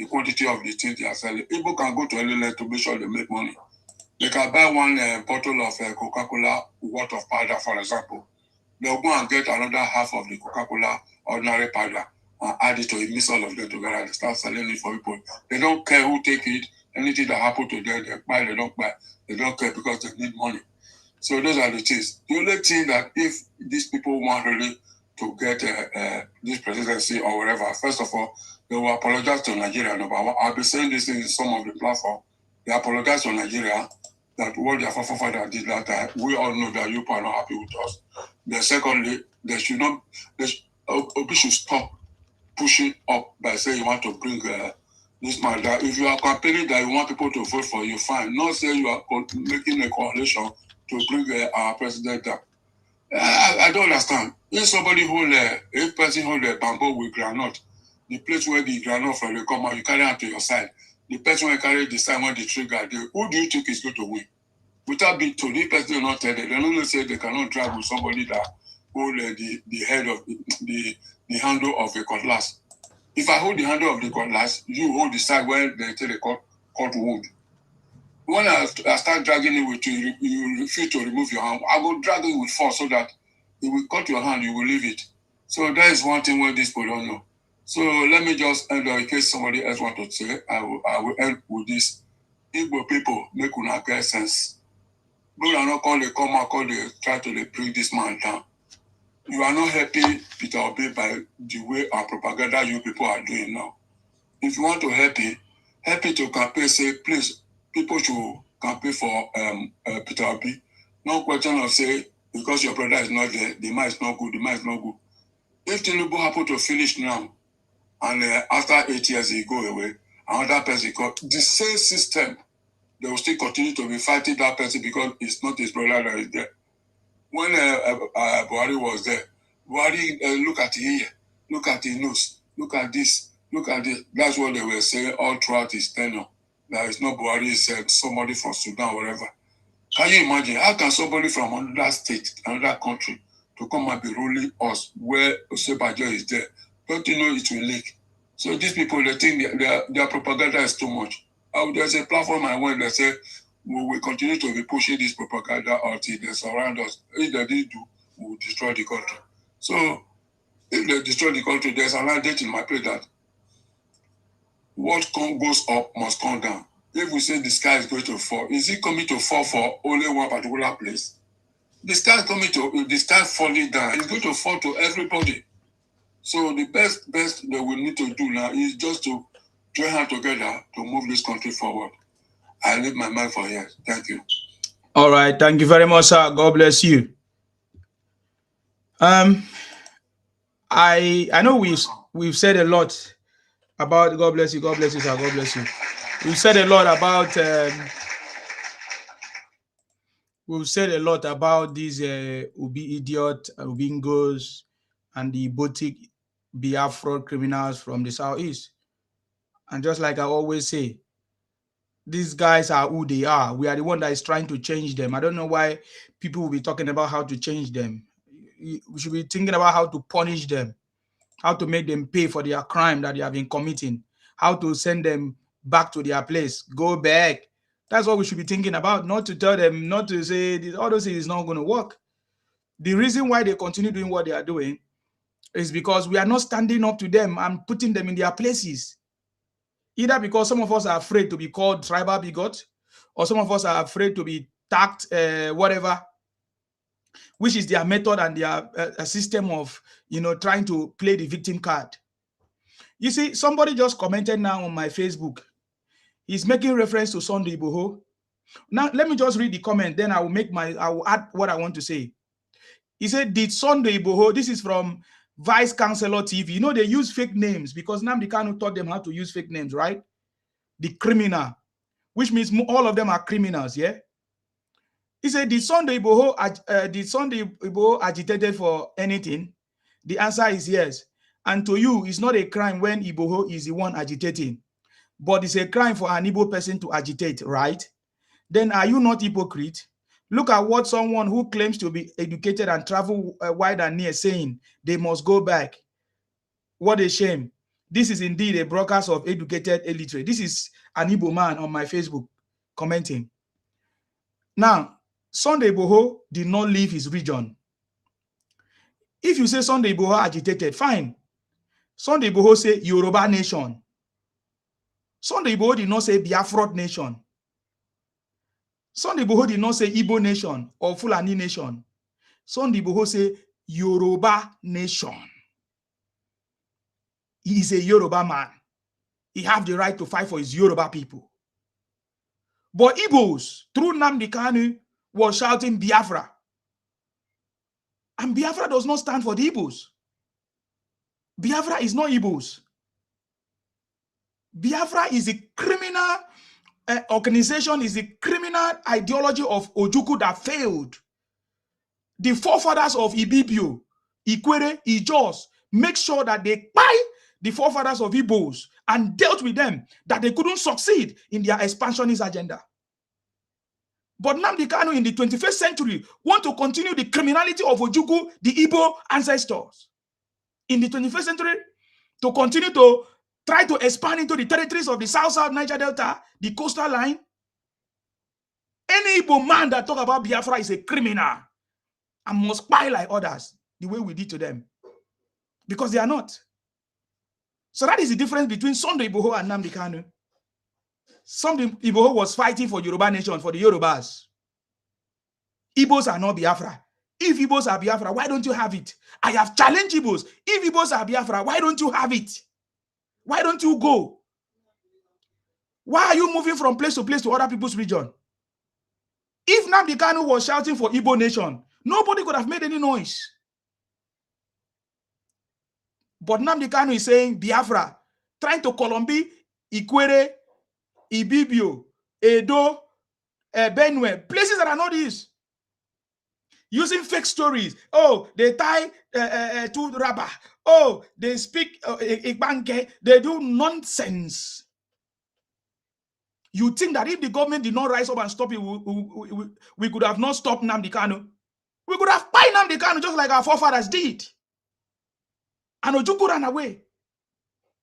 S10: quantity of the things they are selling. Igbo can go to any length to make sure they make money. They can buy one bottle of Coca-Cola worth of powder, for example. They'll go and get another half of the Coca-Cola ordinary powder and add it to it, mix all of them together and start selling it for people. They don't care who take it. Anything that happened to them, they buy, they don't buy. They don't care because they need money. So those are the things. The only thing that if these people want really to get this presidency or whatever, first of all, they will apologize to Nigeria. I'll be saying this in some of the platform. They apologize to Nigeria that what their forefather did that time. We all know that you are not happy with us. Then secondly, they should stop pushing up by saying you want to bring this man. That if you are campaigning that you want people to vote for you, fine. Not say you are making a coalition to bring our president down. I don't understand. If somebody if person hold a bamboo with granite, the place where the granite from will come out, you carry it to your side. The person will carry the side when the trigger, who do you think is going to win? Without being told, the person will not tell them. They don't say they cannot drag with somebody that hold the head of the handle of a cutlass. If I hold the handle of the cutlass, you hold the side where they tell the cut wood. When I start dragging it with you refuse to remove your hand. I will drag it with force so that it will cut your hand, you will leave it. So that is one thing where this people don't know. So let me just end in case somebody else want to say, I will end with this. Igbo people make una get sense. But are not call they come out, call they try to bring this man down. You are not happy, Peter Obi, by the way our propaganda you people are doing now. If you want to help it to campaign, say, please, people should campaign for Peter Obi. No question of say, because your brother is not there, the man is not good, the man is not good. If Tinubu happen to finish now, and after 8 years he go away, another person go, the same system, they will still continue to be fighting that person because it's not his brother that is there. When Buhari was there, Buhari, look at his ear, look at his nose, look at this, look at this. That's what they were saying all throughout his tenure. That is not Buhari, said somebody from Sudan, whatever. Can you imagine? How can somebody from another state, another country, to come and be ruling us where Osebajo is there? Don't you know it will leak? So these people, they think their propaganda is too much. There's a platform I went that said, we will continue to be pushing this propaganda until they surround us. If they did do, we will destroy the country. So if they destroy the country, there's a mandate in my place that what goes up must come down. If we say the sky is going to fall, is it coming to fall for only one particular place? The sky falling down, it's going to fall to everybody. So the best that we need to do now is just to join hands together to move this country forward. I leave my mind for here. Thank you.
S1: All right, thank you very much, sir. God bless you. I know we've said a lot about God bless you, sir. God bless you. We've said a lot about these Ubi idiot, Ubingos, and the boutique Biafra criminals from the southeast. And just like I always say, these guys are who they are. We are the one that is trying to change them. I don't know why people will be talking about how to change them. We should be thinking about how to punish them, how to make them pay for their crime that they have been committing, how to send them back to their place, go back. That's what we should be thinking about, not to tell them, not to say all those things is not going to work. The reason why they continue doing what they are doing is because we are not standing up to them and putting them in their places. Either because some of us are afraid to be called tribal bigot, or some of us are afraid to be tagged whatever, which is their method and their system of, trying to play the victim card. You see, somebody just commented now on my Facebook. He's making reference to Sunday Igboho. Now, let me just read the comment, then I will add what I want to say. He said, did Sunday Igboho, this is from Vice Chancellor TV. You know, they use fake names because Nnamdi Kanu taught them how to use fake names, right? The criminal, which means all of them are criminals, yeah? He said, did Sunday Igboho agitated for anything? The answer is yes. And to you, it's not a crime when Igboho is the one agitating, but it's a crime for an Igbo person to agitate, right? Then are you not hypocrite? Look at what someone who claims to be educated and travel wide and near saying they must go back. What a shame. This is indeed a broadcast of educated illiterate. This is an Igbo man on my Facebook commenting. Now, Sunday Igboho did not leave his region. If you say Sunday Igboho agitated, fine. Sunday Igboho say Yoruba nation. Sunday Igboho did not say Biafra nation. Sunday Igboho did not say Igbo nation or Fulani nation. Sunday Igboho say Yoruba nation. He is a Yoruba man. He has the right to fight for his Yoruba people. But Igbos, through Nnamdi Kanu, was shouting Biafra. And Biafra does not stand for the Igbos. Biafra is not Igbos. Biafra is a criminal organization, is a criminal ideology of Ojukwu that failed. The forefathers of Ibibio, Ikwere, Ijos, make sure that they buy the forefathers of Igbos and dealt with them, that they couldn't succeed in their expansionist agenda. But Nnamdi Kanu in the 21st century want to continue the criminality of Ojukwu, the Igbo ancestors. In the 21st century, to continue to try to expand into the territories of the South Niger Delta, the coastal line. Any Igbo man that talk about Biafra is a criminal and must spy like others, the way we did to them. Because they are not. So that is the difference between Sunday Igboho and Nnamdi Kanu. Sunday Igboho was fighting for Yoruba nation, for the Yorubas. Igbos are not Biafra. If Igbos are Biafra, why don't you have it? I have challenged Igbos. If Igbos are Biafra, why don't you have it? Why don't you go? Why are you moving from place to other people's region? If Nnamdi Kanu was shouting for Igbo nation, nobody could have made any noise. But Nnamdi Kanu is saying Biafra, trying to Colombi, Ikwere, Ibibio, Edo, Benue, places that are not these. Using fake stories. Oh, they tie to rubber. Oh, they speak Igbanke. They do nonsense. You think that if the government did not rise up and stop it, we could have not stopped Nnamdi Kanu? We could have fired Nnamdi Kanu just like our forefathers did. And Ojukwu ran away.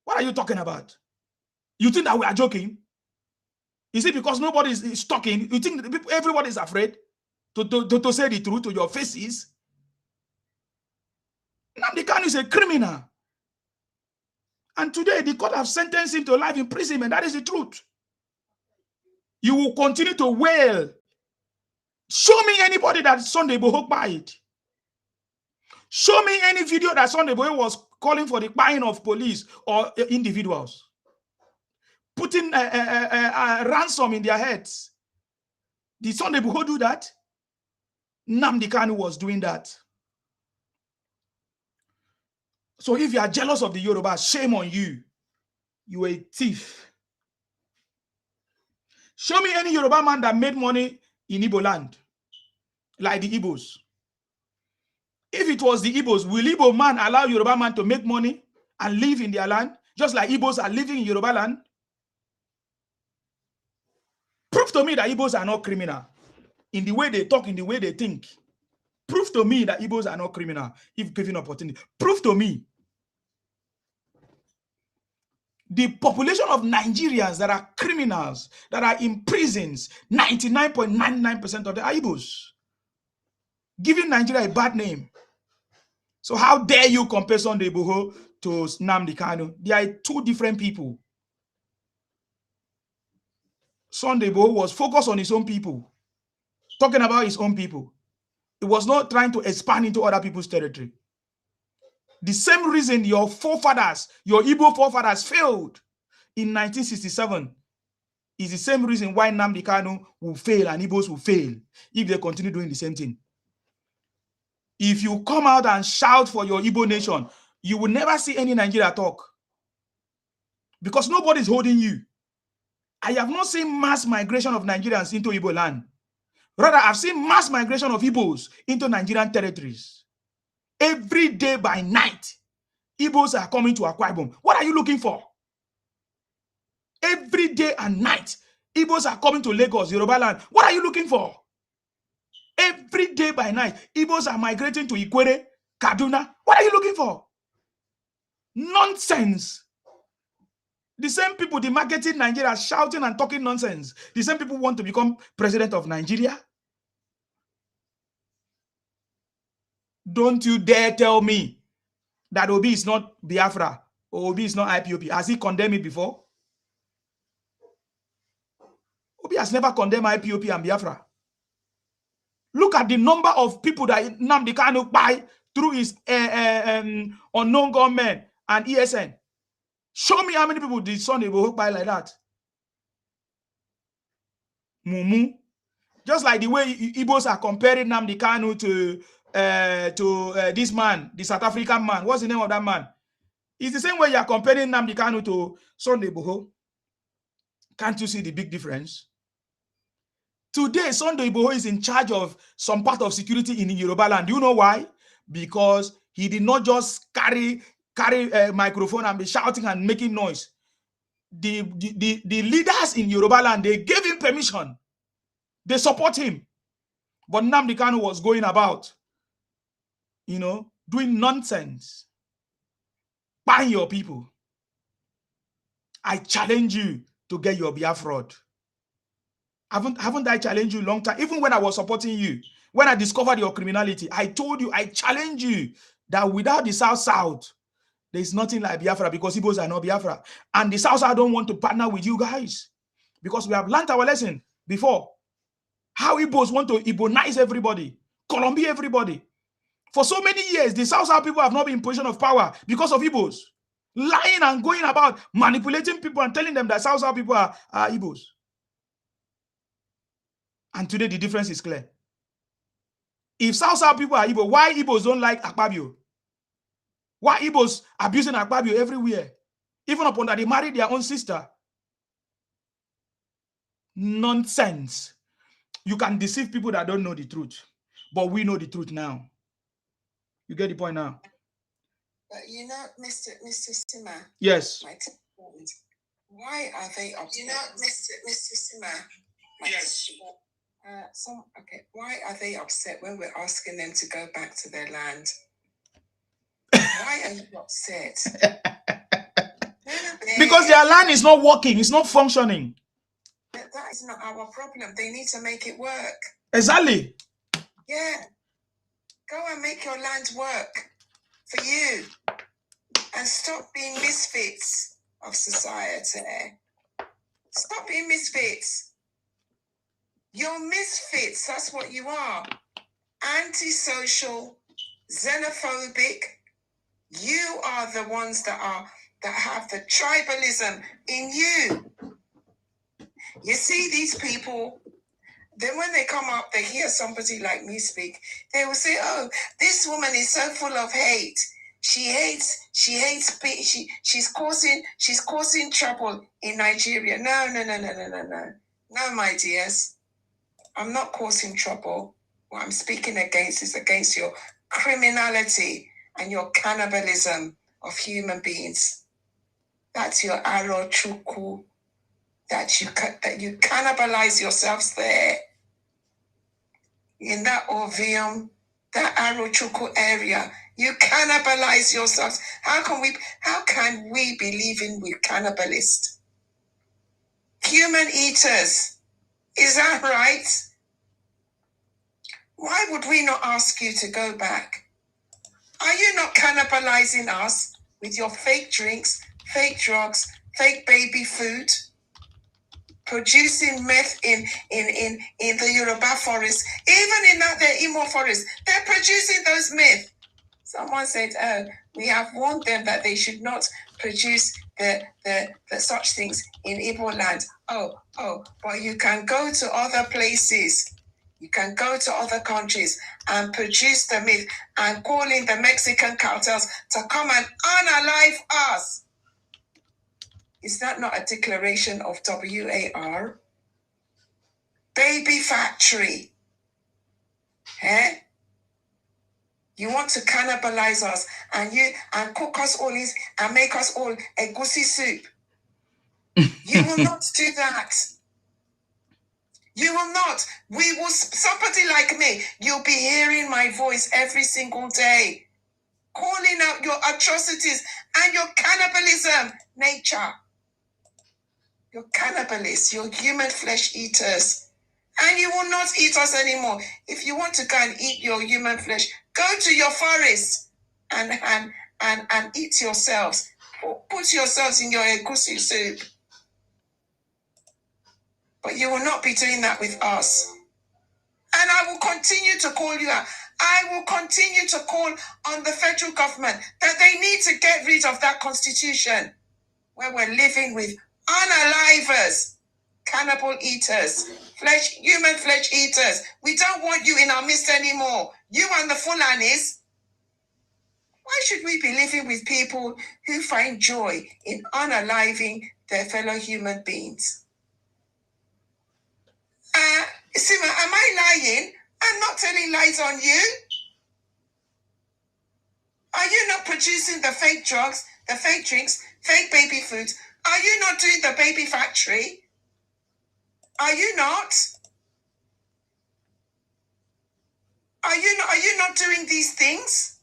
S1: What are you talking about? You think that we are joking? Is it because nobody is talking? You think everybody is afraid to say the truth to your faces? Nnamdi Kanu is a criminal. And today, the court have sentenced him to life imprisonment. That is the truth. You will continue to wail. Show me anybody that Sunday Igboho buyed. Show me any video that Sunday Igboho was calling for the buying of police or individuals. Putting a ransom in their heads. Did Sunday Igboho do that? Nnamdi Kanu was doing that. So if you are jealous of the Yoruba, shame on you. You are a thief. Show me any Yoruba man that made money in Igbo land, like the Igbos. If it was the Igbos, will Igbo man allow Yoruba man to make money and live in their land, just like Igbos are living in Yoruba land? Prove to me that Igbos are not criminal in the way they talk, in the way they think. Prove to me that Igbos are not criminal if given opportunity. Prove to me. The population of Nigerians that are criminals, that are in prisons, 99.99% of the Igbos, giving Nigeria a bad name. So how dare you compare Sunday Igboho to Nnamdi Kanu? They are two different people. Sunday Igboho was focused on his own people, talking about his own people. It was not trying to expand into other people's territory. The same reason your forefathers, your Igbo forefathers failed in 1967 is the same reason why Nnamdi Kanu will fail and Igbos will fail if they continue doing the same thing. If you come out and shout for your Igbo nation, you will never see any Nigeria talk because nobody is holding you. I have not seen mass migration of Nigerians into Igbo land. Rather, I've seen mass migration of Igbos into Nigerian territories. Every day by night, Igbos are coming to Akwa Ibom. What are you looking for? Every day and night, Igbos are coming to Lagos, Yoruba land. What are you looking for? Every day by night, Igbos are migrating to Ikwere, Kaduna. What are you looking for? Nonsense. The same people demarketing Nigeria, shouting and talking nonsense. The same people want to become president of Nigeria. Don't you dare tell me that Obi is not Biafra or Obi is not IPOP. Has he condemned it before? Obi has never condemned IPOP and Biafra. Look at the number of people that Nnamdi Kanu buy through his unknown government and ESN. Show me how many people did Sunday Igboho buy like that. Mumu. Just like the way Igbos are comparing Nnamdi Kanu to this man, the South African man. What's the name of that man? It's the same way you are comparing Nnamdi Kanu to Sunday Igboho. Can't you see the big difference? Today, Sunday Igboho is in charge of some part of security in Yoruba land. Do you know why? Because he did not just carry a microphone and be shouting and making noise. The leaders in Yoruba land, they gave him permission. They support him. But Nnamdi Kanu was going about, doing nonsense. Buying your people. I challenge you to get your Biafra. Haven't I challenged you a long time? Even when I was supporting you, when I discovered your criminality, I told you, I challenged you that without the South, there's nothing like Biafra, because Igbos are not Biafra. And the South don't want to partner with you guys because we have learned our lesson before. How Igbos want to Igbonize everybody, Colombia everybody. For so many years, the South people have not been in position of power because of Igbos. Lying and going about manipulating people and telling them that South people are Igbos. And today the difference is clear. If South people are Igbo, why Igbos don't like Akpabio? Why Igbos abusing Akpabio everywhere? Even upon that they married their own sister. Nonsense. You can deceive people that don't know the truth. But we know the truth now. You get the point now?
S7: But you know, Mr. Sima.
S1: Yes.
S7: Why are they upset? You know, Mr. Sima.
S10: Yes.
S7: Why are they upset when we're asking them to go back to their land? Why are you upset?
S1: Because their land is not working, it's not functioning.
S7: That is not our problem. They need to make it work.
S1: Exactly.
S7: Yeah. Go and make your land work for you. And stop being misfits of society. Stop being misfits. You're misfits. That's what you are. Antisocial, xenophobic. You are the ones that have the tribalism in you. You see these people, then when they come up, they hear somebody like me speak, they will say, oh, this woman is so full of hate. She's causing trouble in Nigeria. No, my dears. I'm not causing trouble. What I'm speaking against is against your criminality and your cannibalism of human beings. That's your arrow chuku. That you cannibalize yourselves there. In that Ovium, that Arochoko area, you cannibalize yourselves. How can we be living with cannibalists? Human eaters. Is that right? Why would we not ask you to go back? Are you not cannibalizing us with your fake drinks, fake drugs, fake baby food? Producing meth in the Yoruba forest, even in the Imo forest, they're producing those meth. Someone said, "Oh, we have warned them that they should not produce the such things in Igbo land." Oh, but you can go to other places, you can go to other countries and produce the meth and call in the Mexican cartels to come and unalive us. Is that not a declaration of WAR? Baby factory. Eh? You want to cannibalize us and cook us all and make us all a goosey soup. You will not do that. You will not. We will, somebody like me, you'll be hearing my voice every single day, calling out your atrocities and your cannibalism nature. You're cannibalists, you're human flesh eaters. And you will not eat us anymore. If you want to go and eat your human flesh, go to your forest and eat yourselves. Put yourselves in your egusi soup. But you will not be doing that with us. And I will continue to call you out. I will continue to call on the federal government that they need to get rid of that constitution where we're living with unalivers, cannibal eaters, human flesh eaters. We don't want you in our midst anymore. You and the Fulanis. Why should we be living with people who find joy in unaliving their fellow human beings? Sima, am I lying? I'm not telling lies on you. Are you not producing the fake drugs, the fake drinks, fake baby foods? Are you not doing the baby factory? Are you not? Are you not doing these things?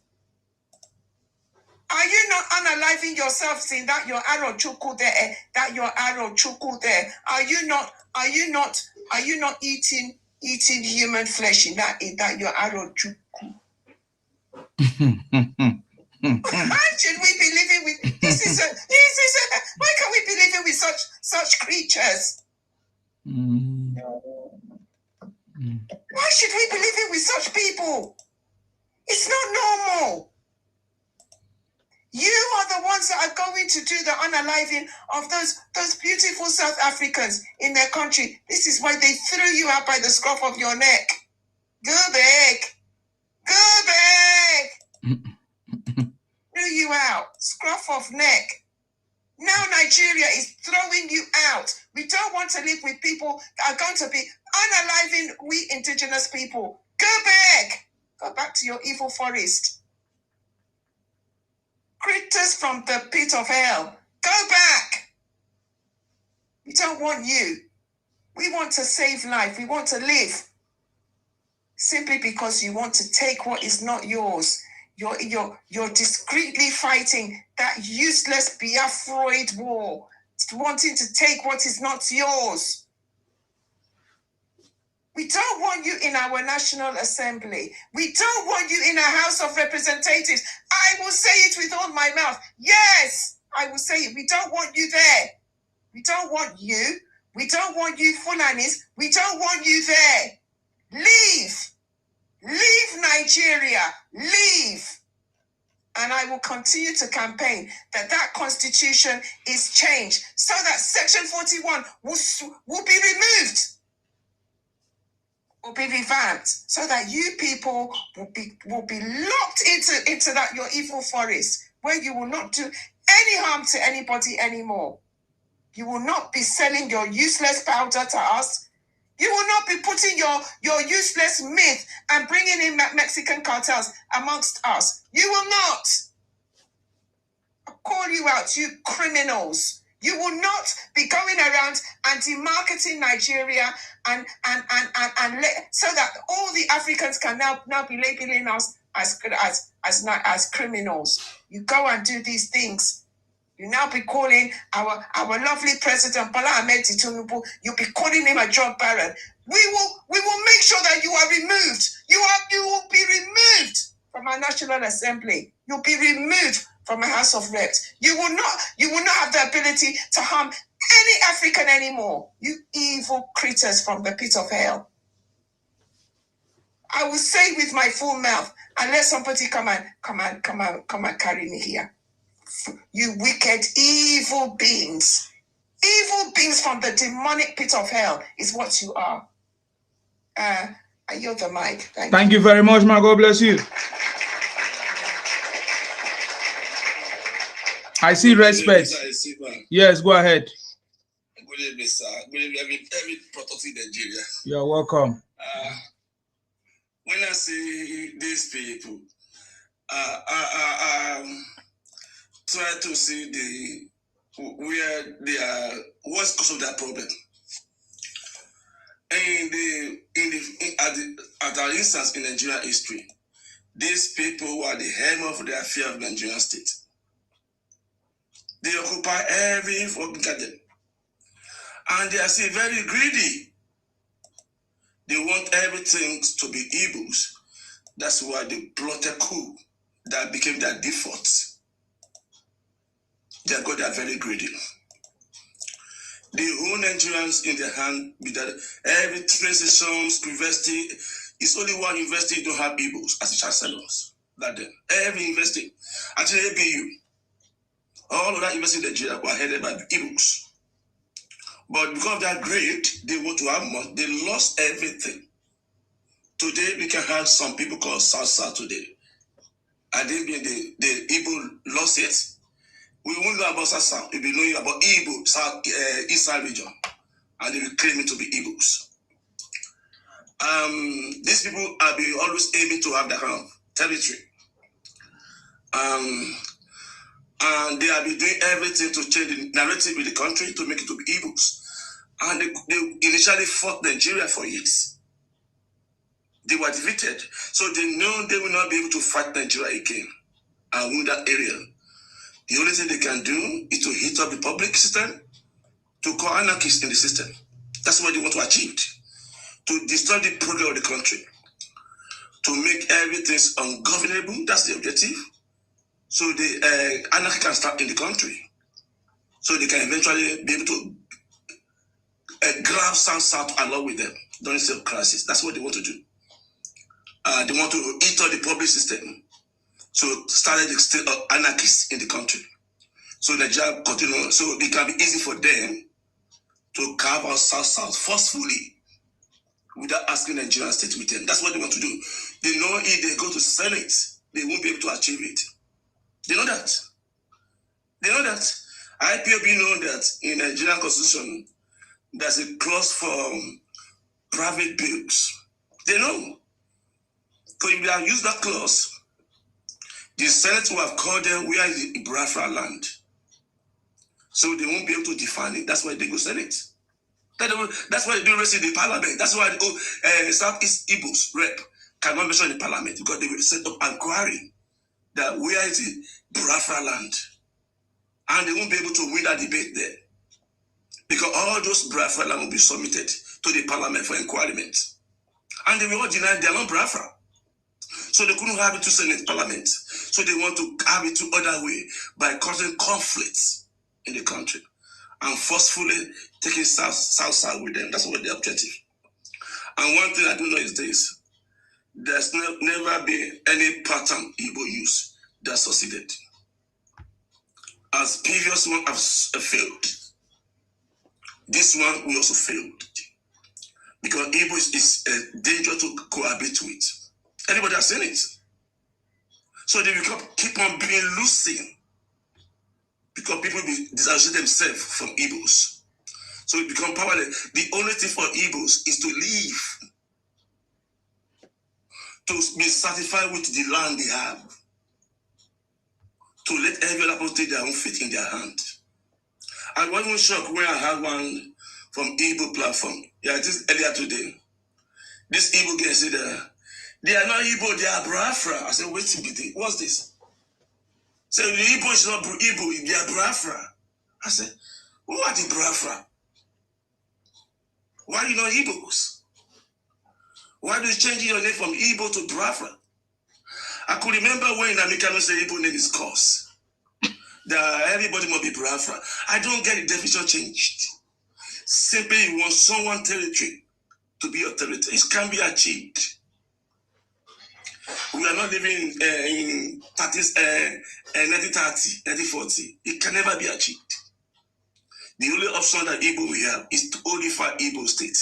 S7: Are you not unaliving yourselves in that your arrow chuku there, that your arrow chuku there? Are you not Are you not eating human flesh in that your arrow? Why should we be living with this? Why can't we be living with such creatures? Why should we be living with such people? It's not normal. You are the ones that are going to do the unaliving of those beautiful South Africans in their country. This is why they threw you out by the scruff of your neck. Go back. Go back. Threw you out. Scruff of neck. Now Nigeria is throwing you out. We don't want to live with people that are going to be unaliving we indigenous people. Go back. Go back to your evil forest. Critters from the pit of hell. Go back. We don't want you. We want to save life. We want to live. Simply because you want to take what is not yours. You're discreetly fighting that useless Biafroid war, wanting to take what is not yours. We don't want you in our National Assembly. We don't want you in a House of Representatives. I will say it with all my mouth. Yes, I will say it. We don't want you there. We don't want you. We don't want you Fulanis. We don't want you there. Leave. Leave Nigeria. Leave. And I will continue to campaign that constitution is changed so that Section 41 will be removed. Will be revamped so that you people will be locked into that your evil forest where you will not do any harm to anybody anymore. You will not be selling your useless powder to us. You will not be putting your useless myth and bringing in Mexican cartels amongst us. You will not. I'll call you out, you criminals. You will not be going around and demarketing Nigeria and so that all the Africans can now be labeling us as criminals. You go and do these things. You now be calling our lovely President Bola Ahmed Tinubu. You'll be calling him a drug baron. We will make sure that you are removed. You will be removed from our National Assembly. You'll be removed from a House of Reps. You will not have the ability to harm any African anymore. You evil creatures from the pit of hell. I will say with my full mouth, unless somebody come and carry me here. You wicked, evil beings. Evil beings from the demonic pit of hell is what you are. I yield the mic.
S1: Thank you very much, ma. God bless you. I see respect. Yes, go ahead.
S5: Good evening, sir. Good evening, every protecting Nigeria.
S1: You're welcome.
S5: When I see these people, try to see where they are, what's cause of their problem. And at our instance in Nigerian history, these people were the helm of the affair of Nigerian state. They occupy every fucking garden. And they are still very greedy. They want everything to be Igbos. That's why they plotted coup that became their default. They are very greedy. They own Nigerians in their hand with that every train station, university. It's only one university don't have Igbos as the chancellors. That then every university, actually ABU, all of that university in Nigeria were headed by Igbos. But because they are great, they want to have more. They lost everything. Today we can have some people called South today. And they mean the Igbo lost it. We won't know about South. We'll be knowing about Igbo, South, Eastern region. And they will claim it to be Igbos. These people have been always aiming to have their kind of territory. And they have been doing everything to change the narrative in the country to make it to be Igbos. And they initially fought Nigeria for years. They were defeated. So they know they will not be able to fight Nigeria again and win that area. The only thing they can do is to hit up the public system, to call anarchists in the system. That's what they want to achieve.
S2: to destroy the progress of the country, to make everything ungovernable. That's the objective. So the anarchy can start in the country. So they can eventually be able to grab South along with them during the crisis. That's what they want to do. They want to eat all the public system. So started the state of anarchists in the country. So the job continue. So it can be easy for them to carve out South forcefully without asking the Nigerian state with them. That's what they want to do. They know if they go to Senate, they won't be able to achieve it. They know that. They know that. IPOB know that in the Nigerian constitution, there's a clause for private bills. They know. Because if they have used that clause, the Senate will have called them where is the Biafra land. So they won't be able to define it. That's why they go Senate. That's why they do race in the parliament. That's why Southeast Igbos rep cannot mention in the parliament because they will set up inquiry that where is the Biafra land. And they won't be able to win that debate there. Because all those Biafra land will be submitted to the parliament for inquiry. And they will all deny they are not Biafra. So they couldn't have it to Senate parliament. So they want to have it to other way by causing conflicts in the country and forcefully taking South with them. That's what the objective. And one thing I do know is this. There's never been any pattern Igbo use that succeeded. As previous one has failed, this one will also fail. Because Igbo is dangerous to cohabit with. Anybody has seen it. So they will keep on being losing because people disassociate themselves from Igbos. So it becomes powerless. The only thing for Igbos is to leave, to be satisfied with the land they have, to let every other person take their own fate in their hand. I was even shocked when I had one from Igbo platform. Yeah, just earlier today. This Igbo guy said, they are not Igbo, they are Biafra. I said, wait a minute, what's this? So the Igbo is not Igbo, they are Biafra. I said, who are the Biafra? Why are you not Igbos? Why do you change your name from Igbo to Biafra? I could remember when Americans say Igbo name is Cos. That everybody must be Biafra. I don't get the definition changed. Simply you want someone territory to be your territory. It can be achieved. We are not living in 1930, 1940. It can never be achieved. The only option that Igbo we have is to unify Igbo state.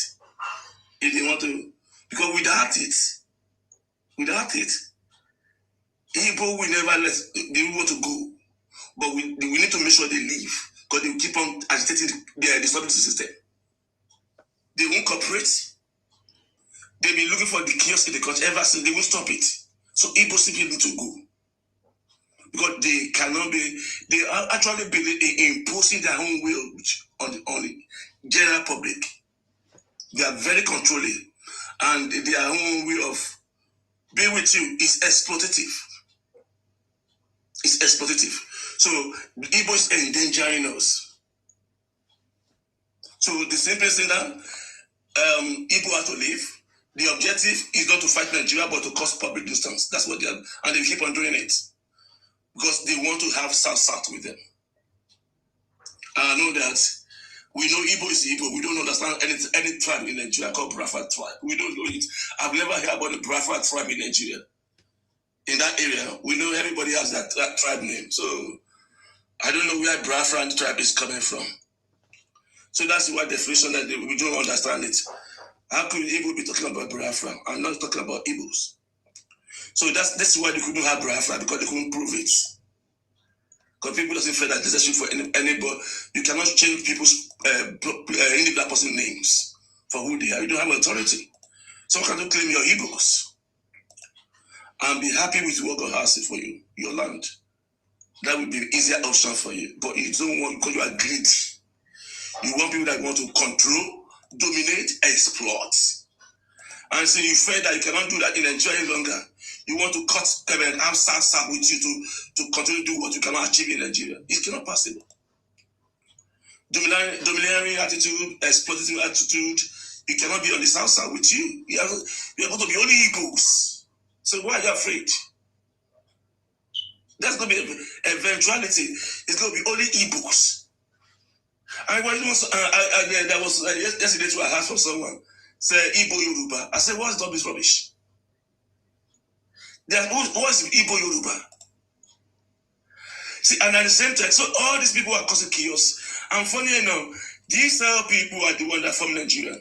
S2: If they want to, because without it, Igbo will never let they want to go. But we need to make sure they leave because they will keep on agitating the stability system. They won't cooperate. They've been looking for the chaos in the country ever since. They won't stop it. So Igbo simply need to go. Because they cannot be, they are actually imposing their own will on the general public. They are very controlling. And their own way of being with you is exploitative. It's exploitative. So the Igbo is endangering us. So the same person that Igbo have to leave. The objective is not to fight Nigeria, but to cause public nuisance. That's what they are, and they keep on doing it because they want to have South with them. I know that we know Igbo is Igbo. We don't understand any tribe in Nigeria called Biafra tribe. We don't know it. I've never heard about the Biafra tribe in Nigeria. In that area, we know everybody has that tribe name. So I don't know where Biafra tribe is coming from. So that's why definition that we don't understand it. How could Igbo be talking about Biafra? I'm not talking about Igbos. So that's why they couldn't have Biafra, because they couldn't prove it. Because people doesn't feel that necessary for anybody. You cannot change people's individual person names for who they are. You don't have authority. So how can you claim your Igbos and be happy with what God has for you, your land? That would be an easier option for you. But you don't want, because you are greedy. You want people that want to control, dominate, exploit. And so you feel that you cannot do that in Nigeria any longer. You want to cut and have South with you to continue to do what you cannot achieve in Nigeria. It cannot possible. Domineering attitude, exploitative attitude,
S5: You cannot be on the south side with you. You are going to be only Igbos. So why are you afraid? That's going to be eventuality. It's going to be only Igbos. There was yesterday too, I asked for someone, say Igbo Yoruba. I said, what's all this rubbish? What's Igbo Yoruba? See, and at the same time, so all these people are causing chaos. And funny enough, these people are the ones that from Nigeria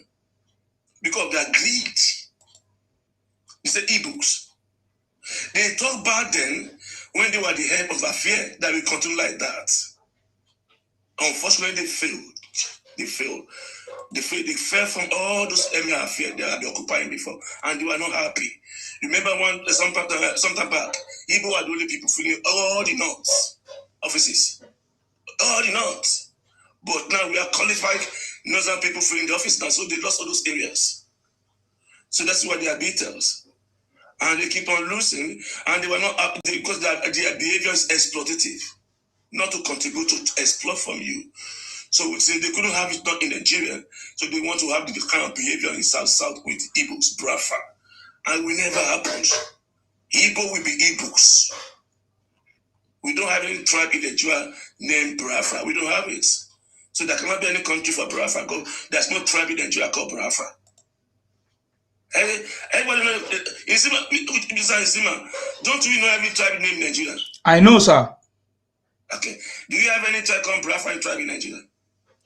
S5: because they are greed. They say Igbos. They talk about them when they were the head of affair that will continue like that. Unfortunately, they failed. They failed. They fell from all those emir affairs they had been occupying before, and they were not happy. Remember some time back, Igbo were the only people filling all the north offices. All the north. But now we are qualified northern people filling the office now, so they lost all those areas. So that's why they are beaters. And they keep on losing, and they were not up because their behavior is exploitative, not to contribute to exploit from you. So we say they couldn't have it done in Nigeria, so they want to have the kind of behavior in South with Igbos, Brafa. And we never happened. Igbo will be Igbos. We don't have any tribe in Nigeria named Brafa. We don't have it. So there cannot be any country for Brafa. There's no tribe in Nigeria called Brafa. Everybody know, don't we know every tribe named Nigeria?
S1: I know, sir.
S5: Okay. Do you have any tribe called Brafa tribe in Nigeria?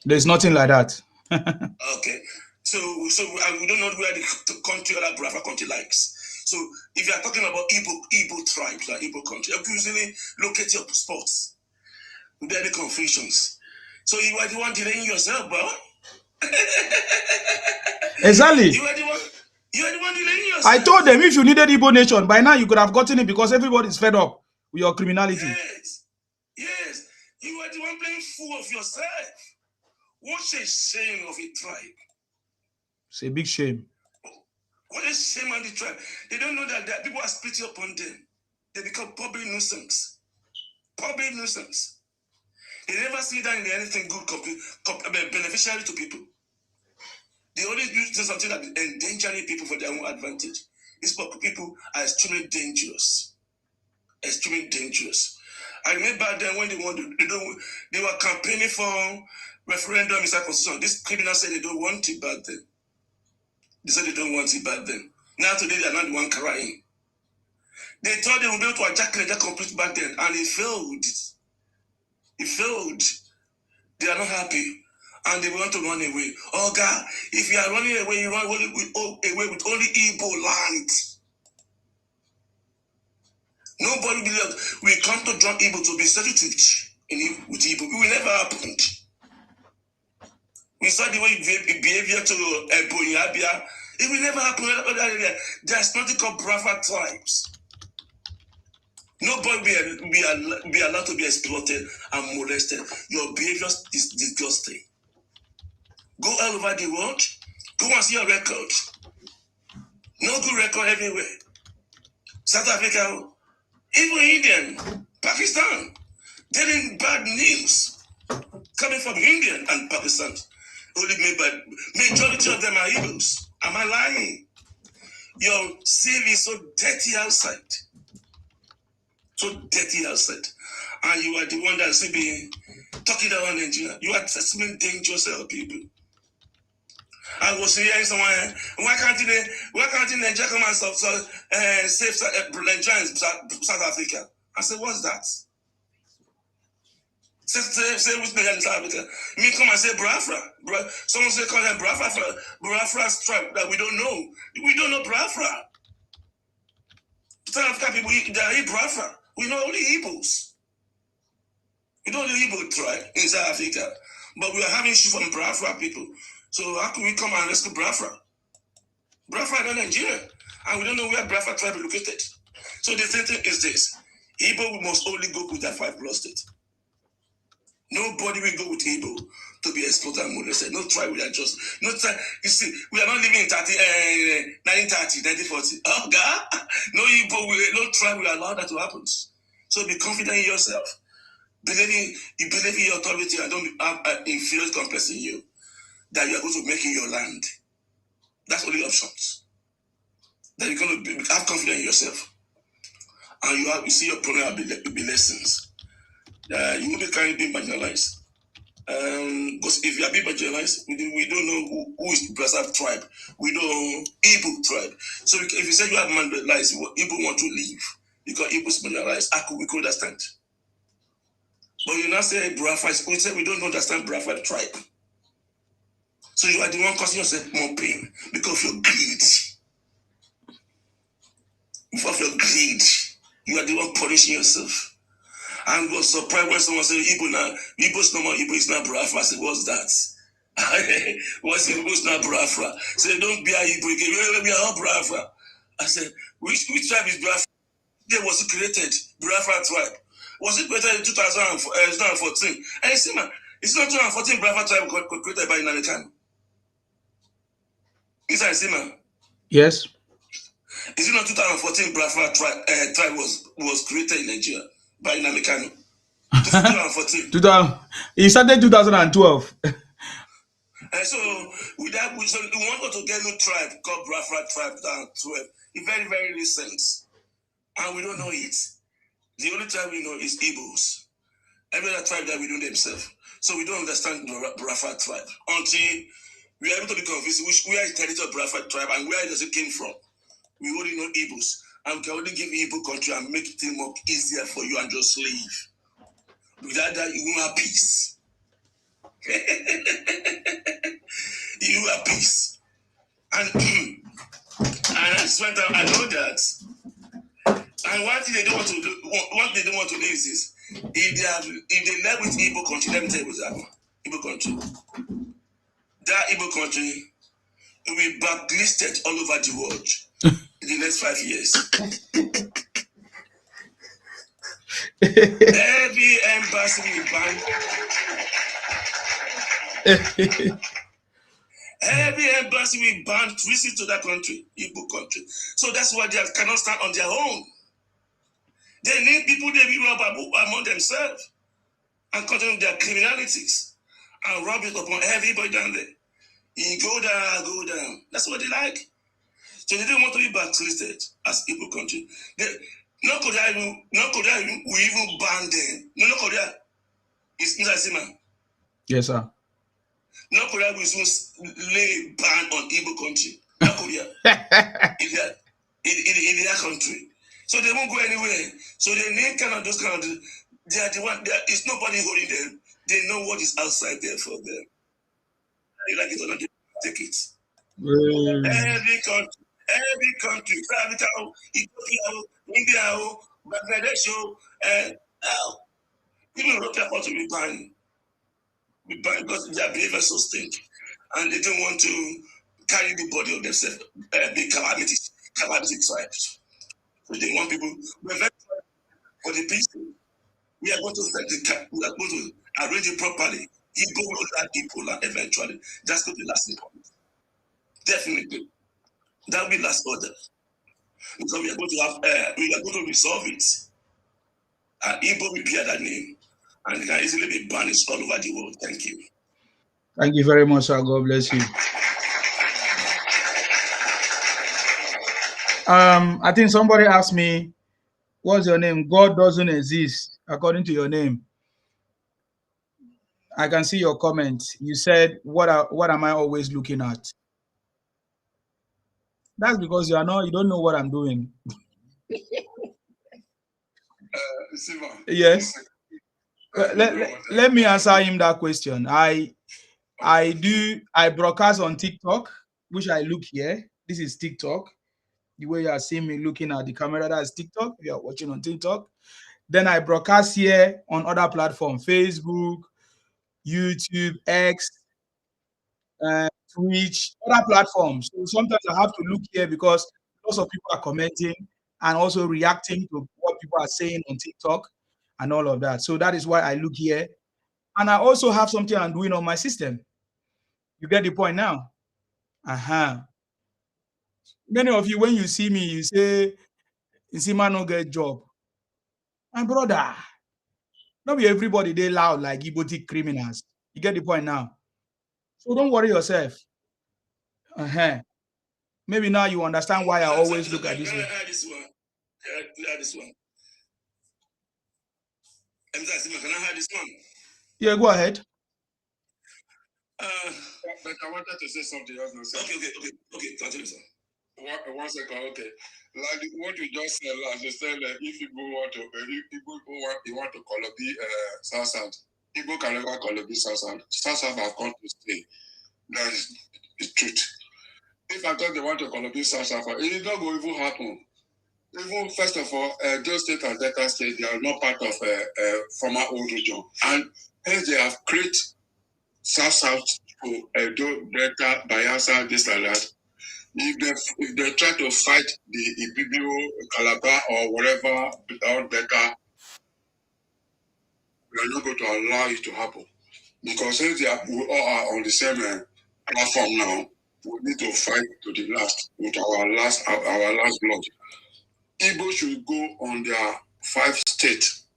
S1: There's nothing like that.
S5: Okay. So we don't know where the country or that Brafa country likes. So if you are talking about Igbo tribes, like Igbo country, you usually locate your spots. There are the confusions. So you are the one delaying yourself, bro.
S1: Exactly.
S5: You are the one delaying yourself.
S1: I told them if you needed Igbo nation, by now you could have gotten it because everybody's fed up with your criminality.
S5: Yes. You are the one playing fool of yourself. What's a shame of a tribe?
S1: It's a big shame.
S5: What a shame on the tribe. They don't know that people are spitting upon them. They become public nuisance. Public nuisance. They never see that in anything good, beneficiary to people. They only do something that is endangering people for their own advantage. These people are extremely dangerous. Extremely dangerous. I remember then when they were campaigning for referendum inside constitution. This criminal said they don't want it back then. They said they don't want it back then. Now today they are not the one crying. They thought they would be able to attack the complete back then, and it failed. It failed. They are not happy, and they want to run away. Oh God, if you are running away, you run away with only Igbo land. Nobody believes we come to join Igbo to be sensitive with Igbo. It will never happen. We saw the way behavior to Ebony Abia. It will never happen. There's nothing called Brafa tribes. Nobody will be allowed to be exploited and molested. Your behavior is disgusting. Go all over the world. Go and see your record. No good record everywhere. South Africa, even India, Pakistan, getting bad news coming from India and Pakistan. Only made by majority of them are Igbos. Am I lying? Your CV is so dirty outside. So dirty outside. And you are the one that's being talking around Nigeria. You are testing dangerous people. I was hearing someone, why can't Nigeria come and save Nigeria in South Africa? I said, what's that? Say with Nigeria in South Africa. Me come and say Biafra. Someone say call them Biafra tribe that we don't know. We don't know Biafra. South African people, they are Biafra. We know only Igbos. We don't know Igbo tribe in South Africa. But we are having issues from Biafra people. So how can we come and rescue Biafra? Biafra is not Nigeria. And we don't know where Biafra tribe is located. So the thing is this. Igbo must only go with that 5+ state. Nobody will go with Igbo to be exploited and molested. No tribe will adjust. No tribe. You see, we are not living in 1930, 1940. Oh God, no Igbo, no tribe will allow that to happen. So be confident in yourself. Believe in your authority and don't have inferior complex in you that you are going to make in your land.
S10: That's only options. Then you're going to have confidence in yourself. And you see your problem will be lessons. You will be kind of being marginalized. Because if you are being marginalized, we don't know who is the Brazil tribe. We know Igbo tribe. So if you say you are marginalized, Igbo want to leave because Igbo is marginalized, we could understand. But you now say Brafa, we say we don't understand Brafa tribe. So you are the one causing yourself more pain because of your greed. Because of your greed, you are the one punishing yourself. And was surprised when someone said Igbo now, Igbo's no more Igbo, is not Brafa. I said, what's that? What's Igbo's not Brafa? Say, don't be a Igbo again. We are all Brafa. I said, which tribe is Brafa? They was created, Brafa tribe. Was it created in 2014? And you see, man, it's not 2014 Brafa tribe created by Namekano. Is that man?
S1: Yes.
S10: Is it not 2014 Brafa tribe was created in Nigeria by Namekano? 2014.
S1: He started 2012.
S10: And so with that, we want to get a new tribe called Brafa tribe 2012. It's very, very recent. And we don't know it. The only tribe we know is Igbos. Every other tribe that we know themselves. So we don't understand the Brafa tribe until we are able to be convinced where is the territory of Brafa tribe and where does it came from. We only know Igbos. And we can only give Igbo country and make things more easier for you and just leave. Without that, you won't have peace. You will have peace. And I spent time, I know that. And one thing they don't want to do, is this. If they left with Igbo country, let me tell you what's happening. Igbo country. That Igbo country will be blacklisted all over the world in the next 5 years. Every embassy will be banned. Every embassy will ban to visit to that country, Igbo country. So that's why they cannot stand on their own. They need people they will rob among themselves and continue their criminalities and rob it upon everybody down there. You go down. That's what they like. So they don't want to be blacklisted as Igbo country. North Korea will even ban them. No, North Korea is Nzasima.
S1: Yes, sir.
S10: North Korea will soon lay ban on Igbo country. North Korea. in their country. So they won't go anywhere. So they need those kind of, they are the one, it's nobody holding them. They know what is outside there for them. They like it or not, they take it. Every country, Ethiopia, India, Bangladesh, even European countries will ban because their behavior so stink. And they don't want to carry the body of themselves, the calamity tribes. So they want people, for the people, we are going to set we are going to arrange it properly. Igbo will not Igbo eventually. That's going to be the last point. Definitely. That will be last order. Because we are going to resolve it. And Igbo will bear that name. And it can easily be banished all over the world. Thank you.
S1: Thank you very much, sir. God bless you. I think somebody asked me, what's your name? God doesn't exist, according to your name. I can see your comment. You said, what am I always looking at? That's because you don't know what I'm doing. Yes. Let me answer him that question. I broadcast on TikTok, which I look here. This is TikTok. The way you are seeing me looking at the camera, that's TikTok. If you are watching on TikTok. Then I broadcast here on other platforms, Facebook, YouTube, X, Twitch, other platforms. So sometimes I have to look here because lots of people are commenting and also reacting to what people are saying on TikTok and all of that. So that is why I look here. And I also have something I'm doing on my system. You get the point now? Many of you, when you see me, you say, man no get job. My brother, not be everybody they loud like Igbo criminals. You get the point now? So don't worry yourself. Maybe now you understand why I always look at this way.
S5: This one. This one. Can I have this one?
S1: Yeah, go ahead.
S10: But I wanted to say something else.
S5: Okay. Continue, sir.
S10: One second, okay. Like what you just said last, you said that if people want to, you want to Colobi South, people can never Colobi South. South have come to stay. That is the truth. If I thought they want to Colobi South, it is not going to even happen. Even first of all, those states and Delta State, they are not part of former old region, and hence they have created South to Delta, Bayelsa, this and that. If they try to fight the Ibibio, Calabar, or whatever, or Delta, we are not going to allow it to happen. Because since we all are on the same platform now, we need to fight to the last with our last blood. Igbo should go on their 5 states.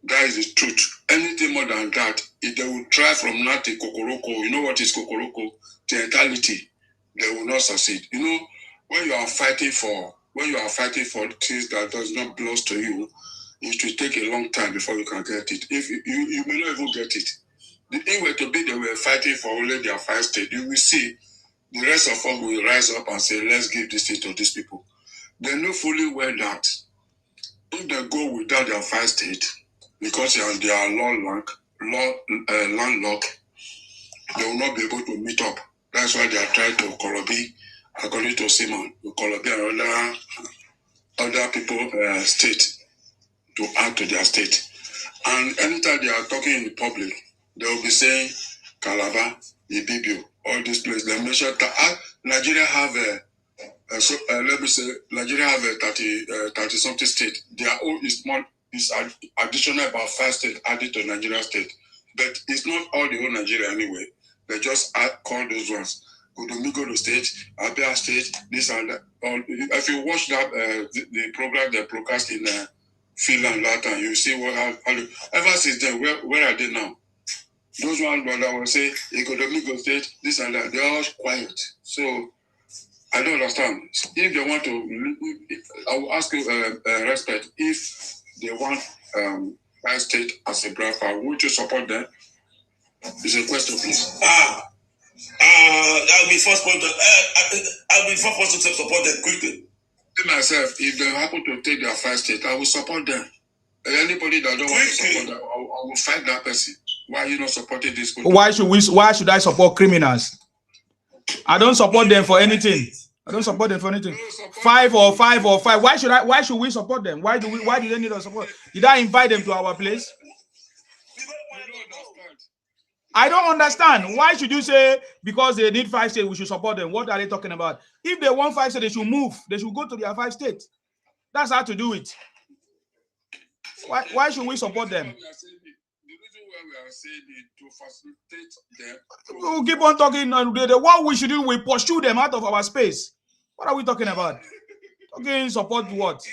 S10: That is the truth. Anything more than that, if they will try from now to Kokoroko, you know what is Kokoroko? To entirety, they will not succeed. You know, when you are fighting for things that does not belong to you, it will take a long time before you can get it. If you may not even get it. If were to be they were fighting for only their 5 states, you will see the rest of us will rise up and say, let's give this thing to these people. They know fully well that if they go without their 5 states, because they are landlocked, they will not be able to meet up. That's why they are trying to Kolobi, according to Simon, to Kolobi and other people state to add to their state. And anytime they are talking in the public, they will be saying Calabar, Ibibio, all these places. They mention Nigeria have Nigeria have a 30 something state. Their own is additional about 5 states added to Nigeria state, but it's not all the whole Nigeria anyway. They just call those ones. Udomigodo state, Abia state, this and that. If you watch that the program they broadcast in Finland that time, you see what ever since then. Where are they now? Those ones that will say Udomigodo state, this and that. They're all quiet. So I don't understand. If they want to, I will ask you respect. If they want my state as a grandfather, would you support them? It's a question, please.
S5: I'll be first point. I'll be first person to support them quickly.
S10: Myself, if they happen to take their 5 state, I will support them. Anybody that don't want to support them, I will fight that person. Why are you not supporting this person?
S1: Why should I support criminals? I don't support them for anything. I don't support them for anything. 5 or 5 or 5. Why should we support them? Why do they need our support? Did I invite them to our place? I don't understand. Why should you say because they need 5 states we should support them? What are they talking about? If they want 5 states, they should move. They should go to their 5 states. That's how to do it. Why should we support them?
S10: We are saying it to facilitate them.
S1: We'll keep on talking. What we should do, we pursue them out of our space. What are we talking about? Talking support what?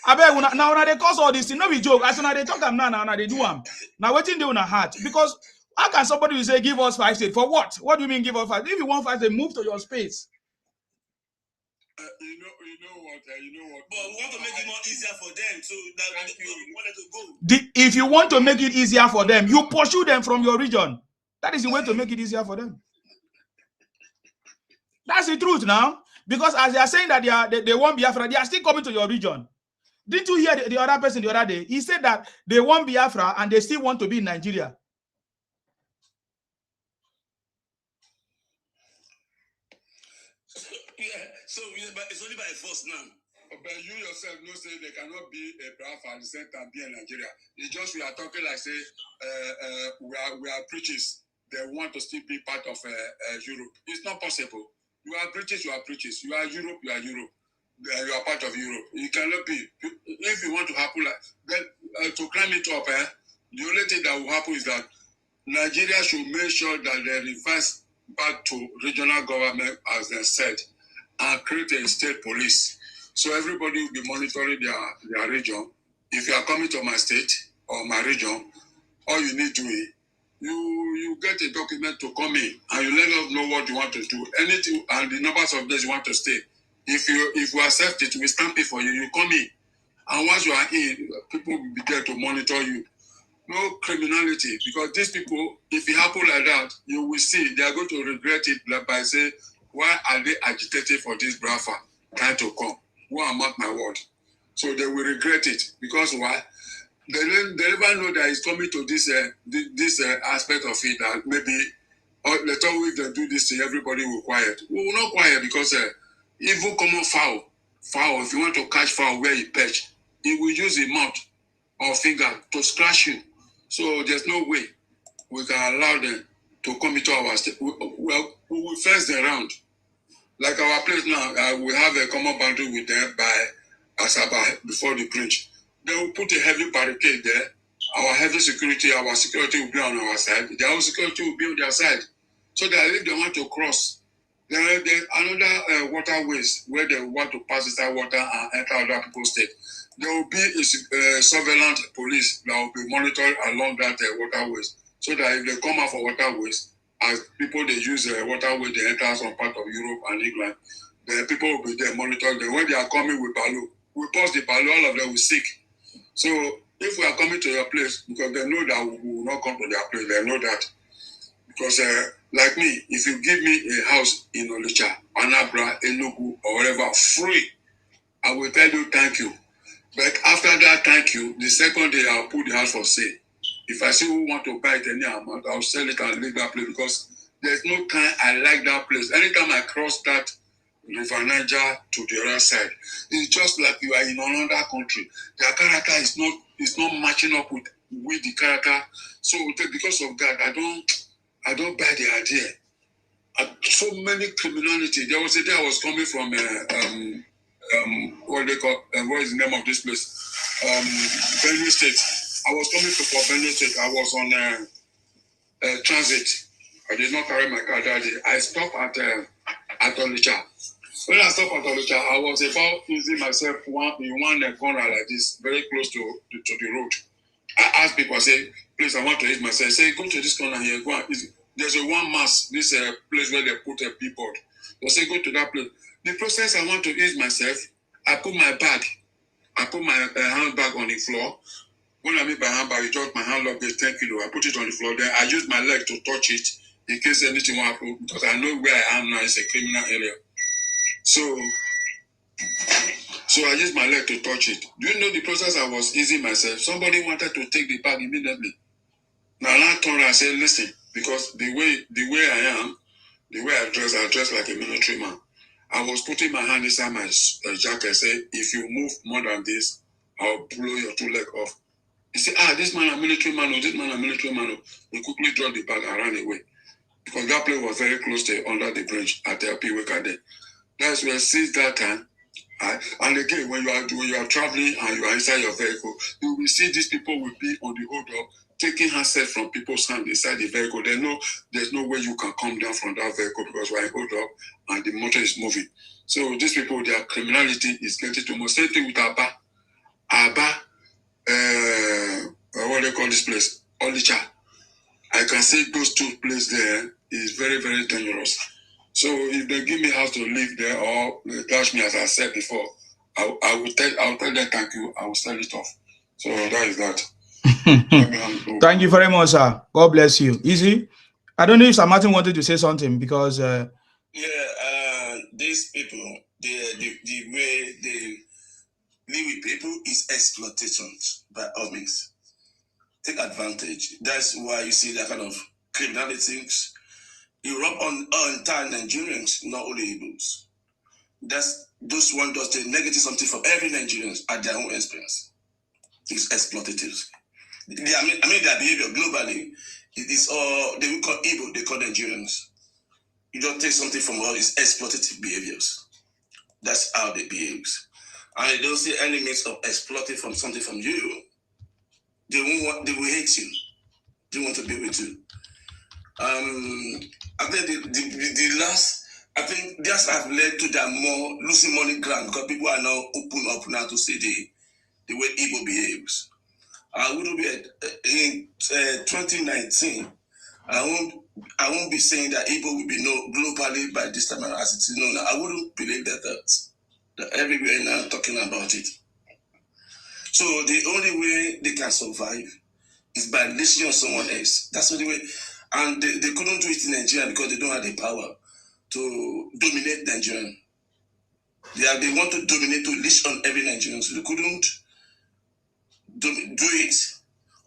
S1: I bet now they cause all this thing. No be joke. As soon as they talk them now they do them. Now waiting they on a heart. Because how can somebody say give us 5 states? For what? What do you mean give us 5? If you want 5 states, move to your space.
S10: You know what?
S5: But we want to make it more easier for them, so that we wanted to go.
S1: If you want to make it easier for them, you pursue them from your region. That is the way to make it easier for them. That's the truth now. Because as they are saying that they want Biafra, they are still coming to your region. Didn't you hear the other person the other day? He said that they want Biafra and they still want to be in Nigeria.
S5: So it's only by force now.
S10: But you yourself know say they cannot be a Biafra at the same time be in Nigeria. It's just we are talking like say we are British. They want to still be part of Europe. It's not possible. You are British, you are British. You are Europe, you are Europe. You are part of Europe. You cannot be. If you want to happen like then to climb it up, the only thing that will happen is that Nigeria should make sure that they reverse back to regional government as they said, and create a state police. So everybody will be monitoring their region. If you are coming to my state or my region, all you need to do is you get a document to come in, and you let us know what you want to do, anything, and the numbers of days you want to stay. If you accept it, we stamp it for you. You come in, and once you are in, people will be there to monitor you. No criminality, because these people, if it happen like that, you will see they are going to regret it by saying, why are they agitated for this Brafa time to come? Go and mark my word. So they will regret it, because why? They never know that it's coming to this aspect of it, that maybe let's all if they do this thing, everybody will quiet. We will not quiet, because even common fowl, if you want to catch fowl where he perch, he will use his mouth or finger to scratch you. So there's no way we can allow them to come into our state. We will fence them around. Like our place now, we have a common boundary with them by Asaba before the bridge. They will put a heavy barricade there. Our heavy security, our security will be on our side. Their own security will be on their side. So that if they want to cross, there's another waterways where they want to pass inside water and enter other people's state. There will be a surveillance police that will be monitored along that waterways. So that if they come out for waterways, as people they use waterway, they enter some part of Europe and England, the people will be there monitoring them. When they are coming with Balu, we pause the Balu, all of them will sick. So if we are coming to your place, because they know that we will not come to their place, they know that. Because like me, if you give me a house in Onitsha, Anambra, Enugu, or wherever, free, I will tell you thank you. But after that thank you, the second day I'll put the house for sale. If I see who want to buy it any amount, I'll sell it and leave that place, because there's no time I like that place. Anytime I cross that River Niger to the other side, it's just like you are in another country. Their character is not matching up with the character. So because of that, I don't buy the idea. So many criminality. There was a day I was coming from what they call what is the name of this place? Benue State. I was coming to Benue State. I was on transit. I did not carry my car that day. I stopped at Onitsha. When I stopped at Onitsha, I was about using myself in one corner like this, very close to the road. I asked people, I said, please, I want to use myself. I say, go to this corner here. Go and there's a one mass, this place where they put a billboard. I say, go to that place. The process I want to ease myself, I put my bag. I put my handbag on the floor. When I mean by handbag, you just my hand log is 10 kilo. I put it on the floor. Then I use my leg to touch it in case anything will happen, because I know where I am now is a criminal area. So I used my leg to touch it. Do you know the process I was easing myself? Somebody wanted to take the bag immediately. Now I turned and said, listen, because the way I am, the way I dress like a military man. I was putting my hand inside my jacket. Say, if you move more than this, I'll blow your two legs off. He said, this man a military man, or this man a military man. He quickly dropped the bag and ran away. Because that place was very close to under the bridge at the Piweka there. That's where since that time, and again, when you are traveling and you are inside your vehicle, you will see these people will be on the hold up, taking handset from people's hand inside the vehicle. They know there's no way you can come down from that vehicle because we're hold up and the motor is moving. So these people, their criminality is getting to more. Same thing with Aba, what do they call this place? Onitsha. I can say those two places there is very, very dangerous. So if they give me house to live there or they touch me, as I said before, I'll tell them thank you. I will sell it off. So that is that.
S1: Thank you very much, sir. God bless you. Easy. I don't know if Sir Martin wanted to say something because
S5: these people, the way they live with people is exploitation by all means. Take advantage. That's why you see that kind of criminality. You rub on entire Nigerians, not only Igbos. That's those one does the negative something for every Nigerian at their own expense. It's exploitative. Their behavior globally, it is all they will call Igbo, they call Nigerians. You don't take something from all these exploitative behaviors. That's how they behave. And they don't see any means of exploiting from something from you. They will hate you. They want to be with you. I think the last, I think this have led to that more losing money ground because people are now open up now to see the way Igbo behaves. We will be in 2019.
S2: I won't be saying that Igbo will be known globally by this time as it is known. I wouldn't believe that everywhere now talking about it. So the only way they can survive is by listening on someone else. That's the only way. And they couldn't do it in Nigeria because they don't have the power to dominate Nigeria. They want to dominate, to leash on every Nigerian. So they couldn't do it.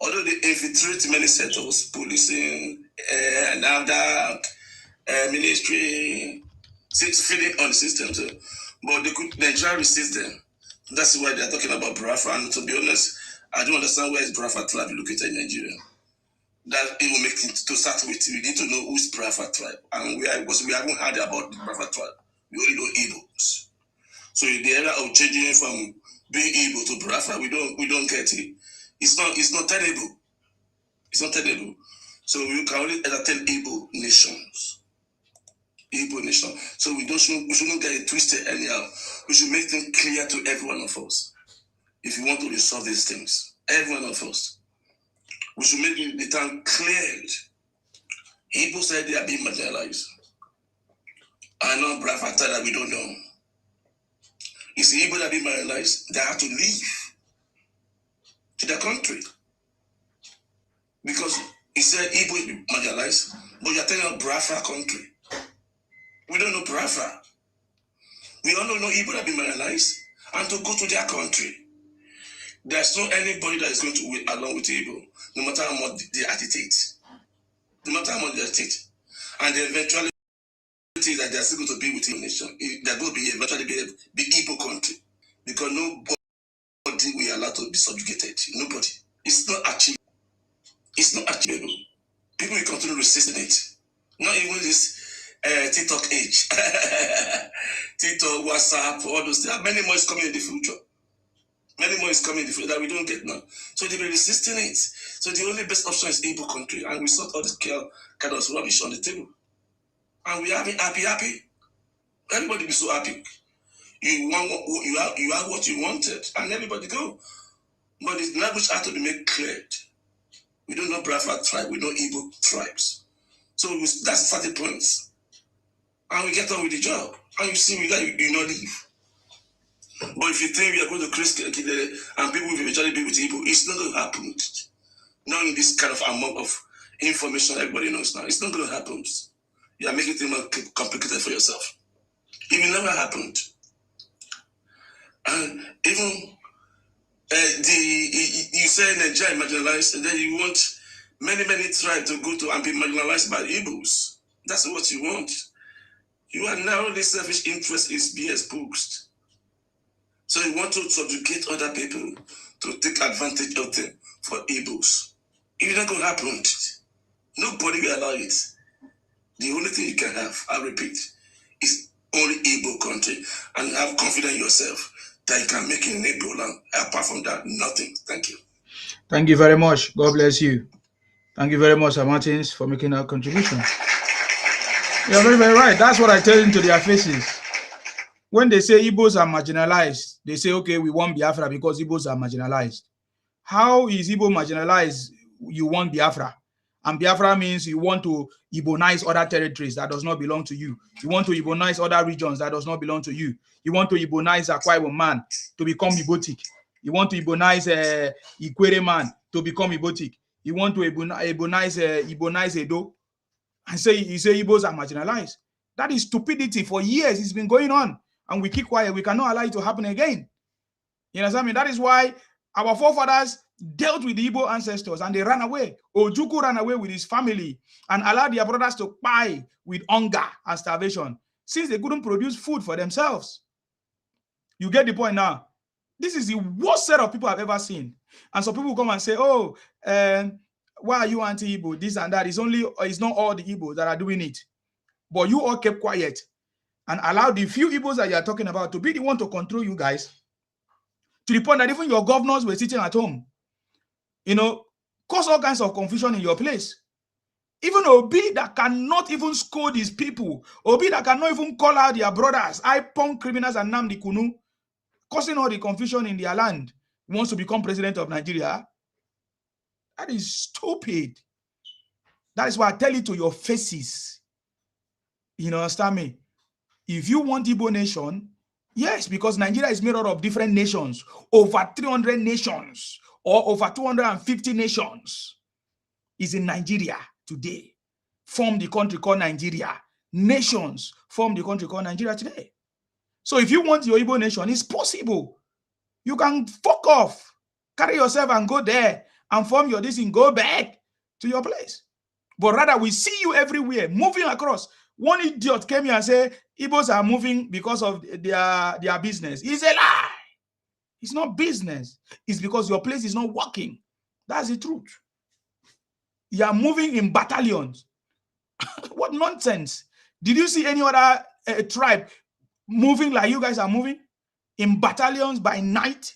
S2: Although they infiltrate many sectors, policing, NAFDAC, ministry, feeding on the system. So, but Nigeria resists them. That's why they're talking about Biafra. And to be honest, I don't understand where is Biafra tribe located in Nigeria. That it will make it to start with. We need to know who's Biafra tribe. And because we haven't heard about the Biafra tribe. We only know Igbos. So in the era of changing from being Igbo to Biafra, we don't get it. It's not tenable. It's not tenable. So we can only entertain Igbo nations. Igbo nation. So we shouldn't get it twisted anyhow. We should make things clear to every one of us. If you want to resolve these things, every one of us, we should make the town cleared. Igbo said they are being marginalized. I know Biafra that we don't know. It's the Igbo that are being marginalized. They have to leave to their country. Because he said Igbo is marginalized, but you're telling us Biafra country. We don't know Biafra. We all know Igbo that be marginalized and to go to their country. There's no anybody that is going to wait along with Igbo, no matter how much they agitate. No matter how much they agitate. And the eventuality is that they're still going to be with Igbo nation. They're going to be eventually be Igbo country. Because nobody will allow to be subjugated. Nobody. It's not achievable. It's not achievable. People will continue resisting it. Not even this TikTok age. TikTok, WhatsApp, all those things. Many more is coming in the future. Many more is coming in the future that we don't get now. So they'll be resisting it. So the only best option is Igbo country. And we sort all this kind of rubbish on the table. And we are happy. Everybody be so happy. You have what you wanted. And everybody go. But the language has to be made clear. We don't know Biafra tribe. We know Igbo tribes. So that's the starting points. And we get on with the job. And you see, you not leave. But if you think we are going to create and people will eventually be with Igbo, it's not going to happen. Not in this kind of amount of information everybody knows now. It's not going to happen. You are making things complicated for yourself. It will never happen. And even you say Nigeria marginalized, and then you want many tribes to go to and be marginalized by Igbos. That's what you want. You are narrowly selfish interest is being exposed. So you want to subjugate other people to take advantage of them for Igbos. It's not going to happen. Nobody will allow it. The only thing you can have, I repeat, is only Igbo country, and have confidence in yourself that you can make it in Igbo land. Apart from that, nothing. Thank you.
S1: Thank you very much. God bless you. Thank you very much, Sir Martins, for making that contribution. You're very, very right. That's what I tell them to their faces. When they say Igbos are marginalized, they say, okay, we want Biafra because Igbos are marginalized. How is Igbo marginalized? You want Biafra. And Biafra means you want to Igbonize other territories that does not belong to you. You want to Igbonize other regions that does not belong to you. You want to Igbonize Akwa Ibom man to become Igbotic. You want to Igbonize Ikwere man to become Igbotic. You want to Igbonize Edo and you say Igbos are marginalized. That is stupidity. For years it's been going on, and we keep quiet. We cannot allow it to happen again. You understand me? That is why our forefathers dealt with the Igbo ancestors and they ran away. Ojukwu ran away with his family and allowed their brothers to die with hunger and starvation since they couldn't produce food for themselves. You get the point now? This is the worst set of people I've ever seen. And some people come and say, oh, why are you anti-Igbo? This and that. It's not all the Igbos that are doing it. But you all kept quiet and allowed the few Igbos that you are talking about to be the one to control you guys, to the point that even your governors were sitting at home, cause all kinds of confusion in your place. Even Obi that cannot even scold his people, Obi that cannot even call out their brothers, I-punk criminals and Nnamdi Kanu, causing all the confusion in their land, wants to become president of Nigeria. That is stupid. That is why I tell you to your faces. You understand me? If you want Igbo nation, yes, because Nigeria is made out of different nations, over 300 nations or over 250 nations is in Nigeria today. Form the country called Nigeria. Nations form the country called Nigeria today. So if you want your Igbo nation, it's possible. You can fuck off, carry yourself and go there and form your this and go back to your place. But rather, we see you everywhere, moving across. One idiot came here and said, Igbos are moving because of their business. It's a lie. It's not business. It's because your place is not working. That's the truth. You are moving in battalions. What nonsense. Did you see any other tribe moving like you guys are moving? In battalions by night?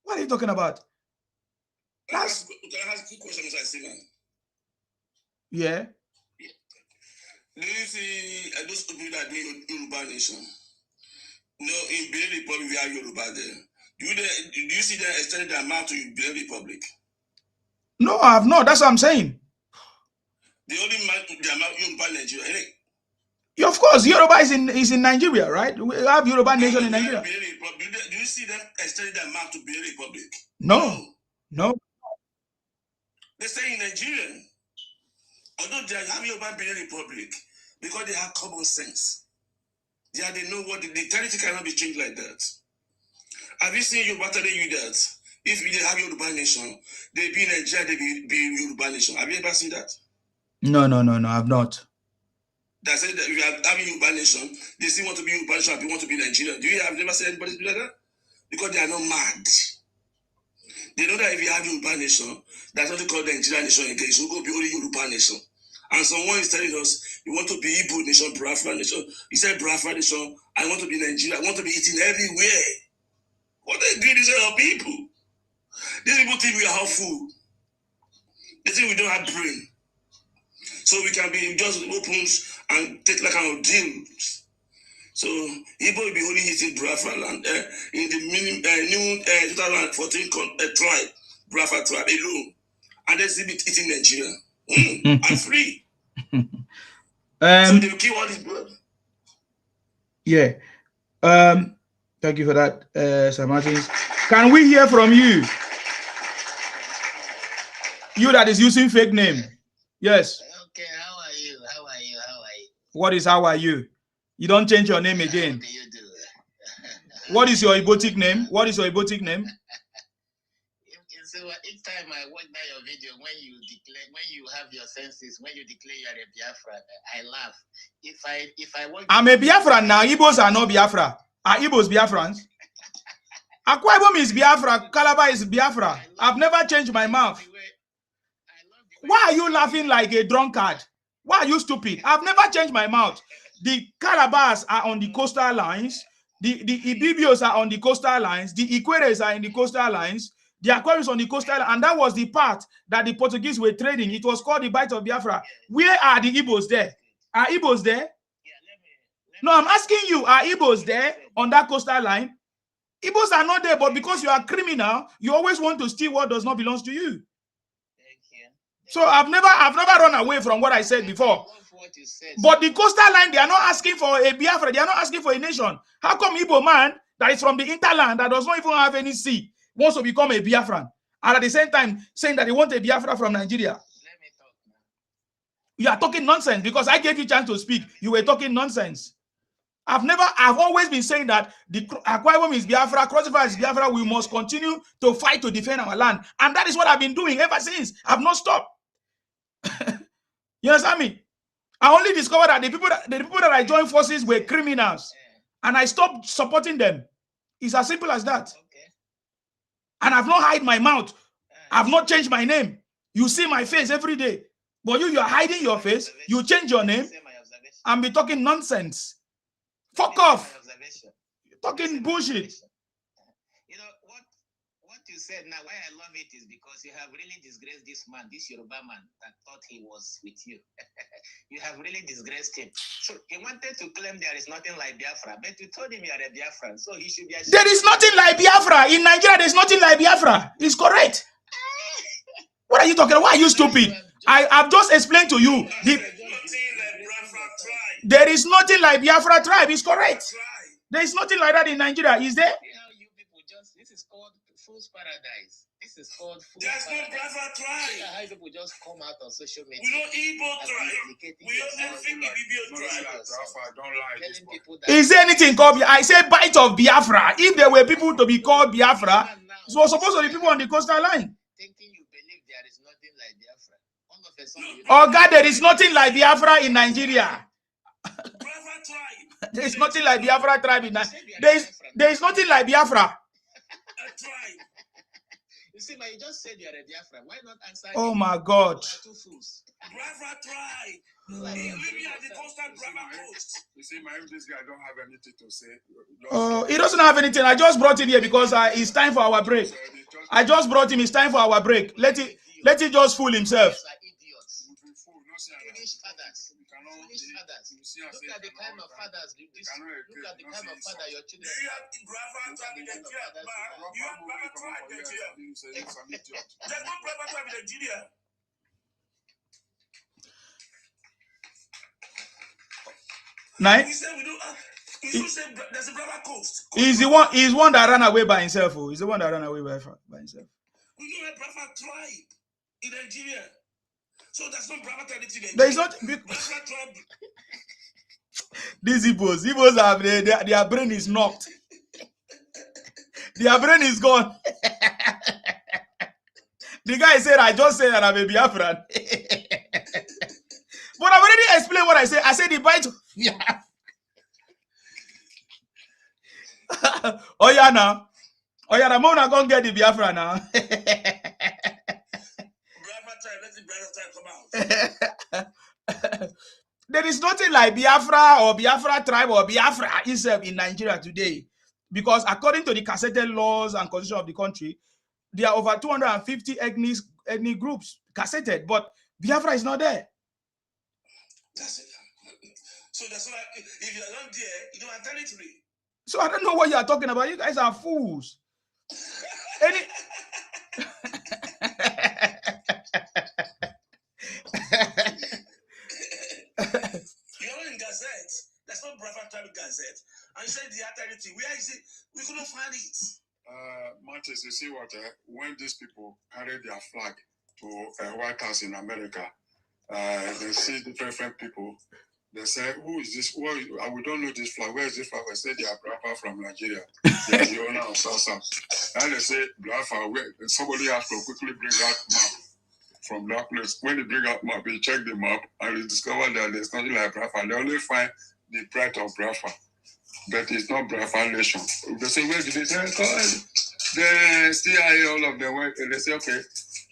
S1: What are you talking about?
S5: Can I ask a quick question, Mr. Steven?
S1: Yeah.
S5: Do you see those people that do Yoruba nation? No, in Benin Republic, we have Yoruba there. Do you see them extending their mouth to Benin Republic?
S1: No, I have not. That's what I'm saying.
S5: They only mouth their mouth Yoruba Nigeria.
S1: Yeah, of course, Yoruba is in Nigeria, right? We have Yoruba nation in Nigeria.
S5: Do you see them extending their mouth to Benin Republic?
S1: No.
S5: They stay in Nigeria. Although they have Yoruba Benin Republic, because they have common sense. They know what the territory cannot be changed like that. Have you seen Yoruba telling you that if they have Yoruba nation, they be in Nigeria, they be Yoruba nation? Have you ever seen that?
S1: No, I've not.
S5: That said that if you are having Yoruba nation, they still want to be Yoruba nation, they want to be Nigeria. Do you have never seen anybody do like that? Because they are not mad. They know that if you have Yoruba nation, that's what they call the Nigeria nation again. So go be only Yoruba nation. And someone is telling us, you want to be Igbo nation, Biafra nation. He said Biafra nation, I want to be Nigeria, I want to be eating everywhere. What they do these are people. These people think we are half food. They think we don't have brain. So we can be just opens and take like kind of deals. So Igbo will be only eating Biafra land in the new 2014 tribe, Biafra tribe alone. And they still be eating Nigeria. I'm free. So they will kill all this blood.
S1: Yeah. Thank you for that, Sir Martins. Can we hear from you? You that is using fake name. Yes.
S11: Okay, how are you?
S1: What is how are you? You don't change your name again.
S11: What do you do?
S1: What is your Ibotic name? What is your Ibotic name?
S11: So each time I watch that your video, when you have your senses, when you declare you are a Biafra, I laugh. If I watch,
S1: I'm a Biafran now. Igbos are not Biafra. Are Igbos Biafrans? Akwa Ibom is Biafra. Calabar is Biafra. I've never changed my mouth. Why are you laughing like a drunkard? Why are you stupid? I've never changed my mouth. The Calabars are on the coastal lines. The Ibibios are on the coastal lines. The Ikweres are in the coastal lines. The Aquarius on the coastal line. And that was the part that the Portuguese were trading. It was called the Bight of Biafra. Where are the Igbos there? Are Igbos there? No, I'm asking you, are Igbos there on that coastal line? Igbos are not there, but because you are criminal, you always want to steal what does not belong to you. So I've never run away from what I said before. But the coastal line, they are not asking for a Biafra. They are not asking for a nation. How come Igbo man that is from the interland that does not even have any sea wants to become a Biafran, and at the same time saying that they want a Biafra from Nigeria? You are talking nonsense because I gave you a chance to speak. You were talking nonsense. I've always been saying that the Akwa Ibom is Biafra, Cross River is Biafra. We must continue to fight to defend our land. And that is what I've been doing ever since. I've not stopped. You understand me? I only discovered that the people that I joined forces were criminals. And I stopped supporting them. It's as simple as that. And I've not hid my mouth. I've not changed my name. You see my face every day. But you are hiding your face. You change your name and be talking nonsense. Fuck off. You're talking bullshit.
S11: You know what you said now, why I love it is because you have really disgraced this man, this Yoruba man that thought he was with you. You have really disgraced him. So he wanted to claim there is nothing like Biafra, but you told him you are a Biafran, so he should be ashamed.
S1: There is nothing like Biafra. In Nigeria, there's nothing like Biafra. It's correct. What are you talking about? Why are you stupid? I've just explained to you. There is nothing like Biafra tribe. Is correct. There is nothing like that in Nigeria. Is there?
S11: You people this is called fool's paradise. This is called fool's
S2: There's
S11: paradise.
S2: no Biafra tribe.
S11: How people just come out on social media.
S2: We don't Igbo tribe. We don't think Ibibio tribe.
S10: Don't lie.
S1: Is there anything called? I say bite of Biafra. If there were people to be called Biafra, it was supposed to be people on the coastal line.
S11: Thinking you believe there is nothing like Biafra. All of a sudden,
S1: Oh God, there is nothing like Biafra in Nigeria. There is nothing like Biafra tribe in Nigeria. There is nothing like Biafra.
S2: A tribe.
S11: You see, but you just said you're a Biafra. Why not answer?
S1: Oh my God.
S11: Two fools.
S2: Biafra tribe. Living at the constant Biafra coast.
S10: You see, this guy don't have anything to say.
S1: Oh, he doesn't have anything. I just brought him here because it's time for our break. I just brought him. It's time for our break. Let it just fool himself.
S11: Look at the kind of fathers. Look at the kind of father your children.
S2: You have Biafra tribe in Nigeria. You have Biafra tribe in Nigeria. There's no Biafra tribe in Nigeria.
S1: Night.
S2: He said we don't. He said there's a Biafra coast.
S1: He's the one that ran away by himself. Oh, he's the one that ran away by himself.
S2: We don't have Biafra tribe in Nigeria. So that's not Biafra tribe in Nigeria.
S1: There is not.
S2: Biafra tribe.
S1: These Igbos have their brain is knocked. Their brain is gone. The guy said, I just said that I'm a Biafran. But I've already explained what I said. I said the bite. Yeah. Oh yeah, now. Oh yeah, I'm gonna go get the Biafra now.
S2: Biafra tribe, let the Biafra tribe come out.
S1: There is nothing like Biafra or Biafra tribe or Biafra itself in Nigeria today. Because according to the cassetted laws and constitution of the country, there are over 250 ethnic groups cassetted, but Biafra is not there.
S2: That's it. So that's why if you're not there, you don't have territory.
S1: So I don't know what you are talking about. You guys are fools.
S2: You're in Gazette. That's not Biafra tribe Gazette. And you said the territory. Where is it? We couldn't find it.
S10: Martis, you see what? When these people carry their flag to White House in America, they see different people. They say, who is this? We don't know this flag. Where is this flag? I say they are Biafra from Nigeria. They are the owner of South. And they say, Biafra, somebody has to quickly bring out map from that place. When they bring out map, they check the map and they discover that there's nothing like Biafra. They only find the pride of Biafra. But it's not Biafra nation. They say, where did they say? They still hire all of them. They say, okay,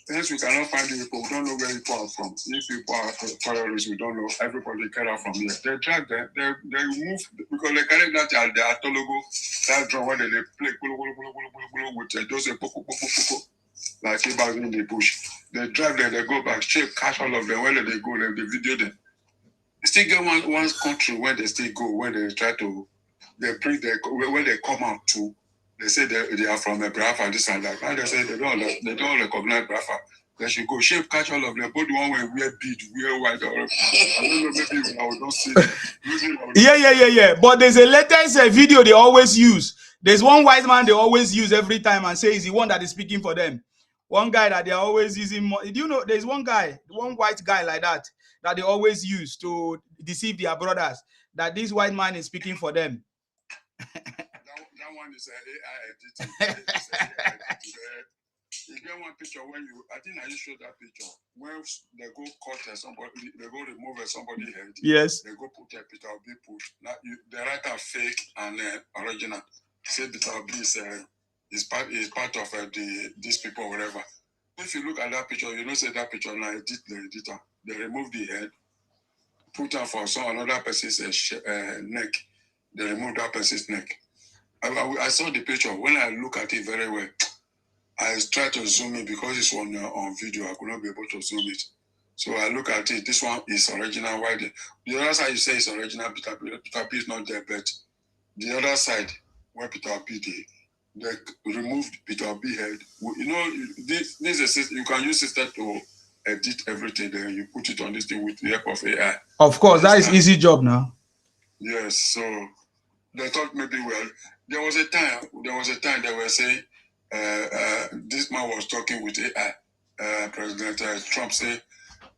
S10: since we cannot find the people, we don't know where people are from. If people are terrorists, we don't know. Everybody carry out from here. They drag them. They move because they carry that their Atologo, that drum where they play with just a poko, like back in the bush. They drag them. They go back, shape, catch all of them. Where they go, they video them. Still get one country where they still go when they try to. They bring when they come out to. They say they are from a Biafra, this and that. And they say they don't recognize Biafra. They should go shape, catch all of them. Both the one where wear bead, wear white. Or, I don't know, maybe I will not see.
S1: Yeah. But there's a latest video they always use. There's one white man they always use every time and say he's the one that is speaking for them. One guy that they are always using. Do you know there's one guy, one white guy like that they always use to deceive their brothers that this white man is speaking for them.
S10: That one is AI editing. You get one picture when I think I just showed that picture. When they go cut somebody, they go remove somebody's head.
S1: Yes.
S10: They go put a picture of B put. Now they write a fake and original. Say picture of B is part of these people or whatever. If you look at that picture, you know say that picture now edit the editor. They remove the head, put her for another person's neck. They remove that person's neck. I saw the picture. When I look at it very well, I try to zoom in because it's on video. I could not be able to zoom it. So I look at it. This one is original. Why the other side you say is original? Peter B is not there, but the other side where Peter B they removed Peter B head. You know, this is a system. You can use system to edit everything, then you put it on this thing with the help of AI.
S1: Of course, that is easy job now.
S10: Yes, so they thought maybe, well, there was a time they were saying this man was talking with AI. President Trump said,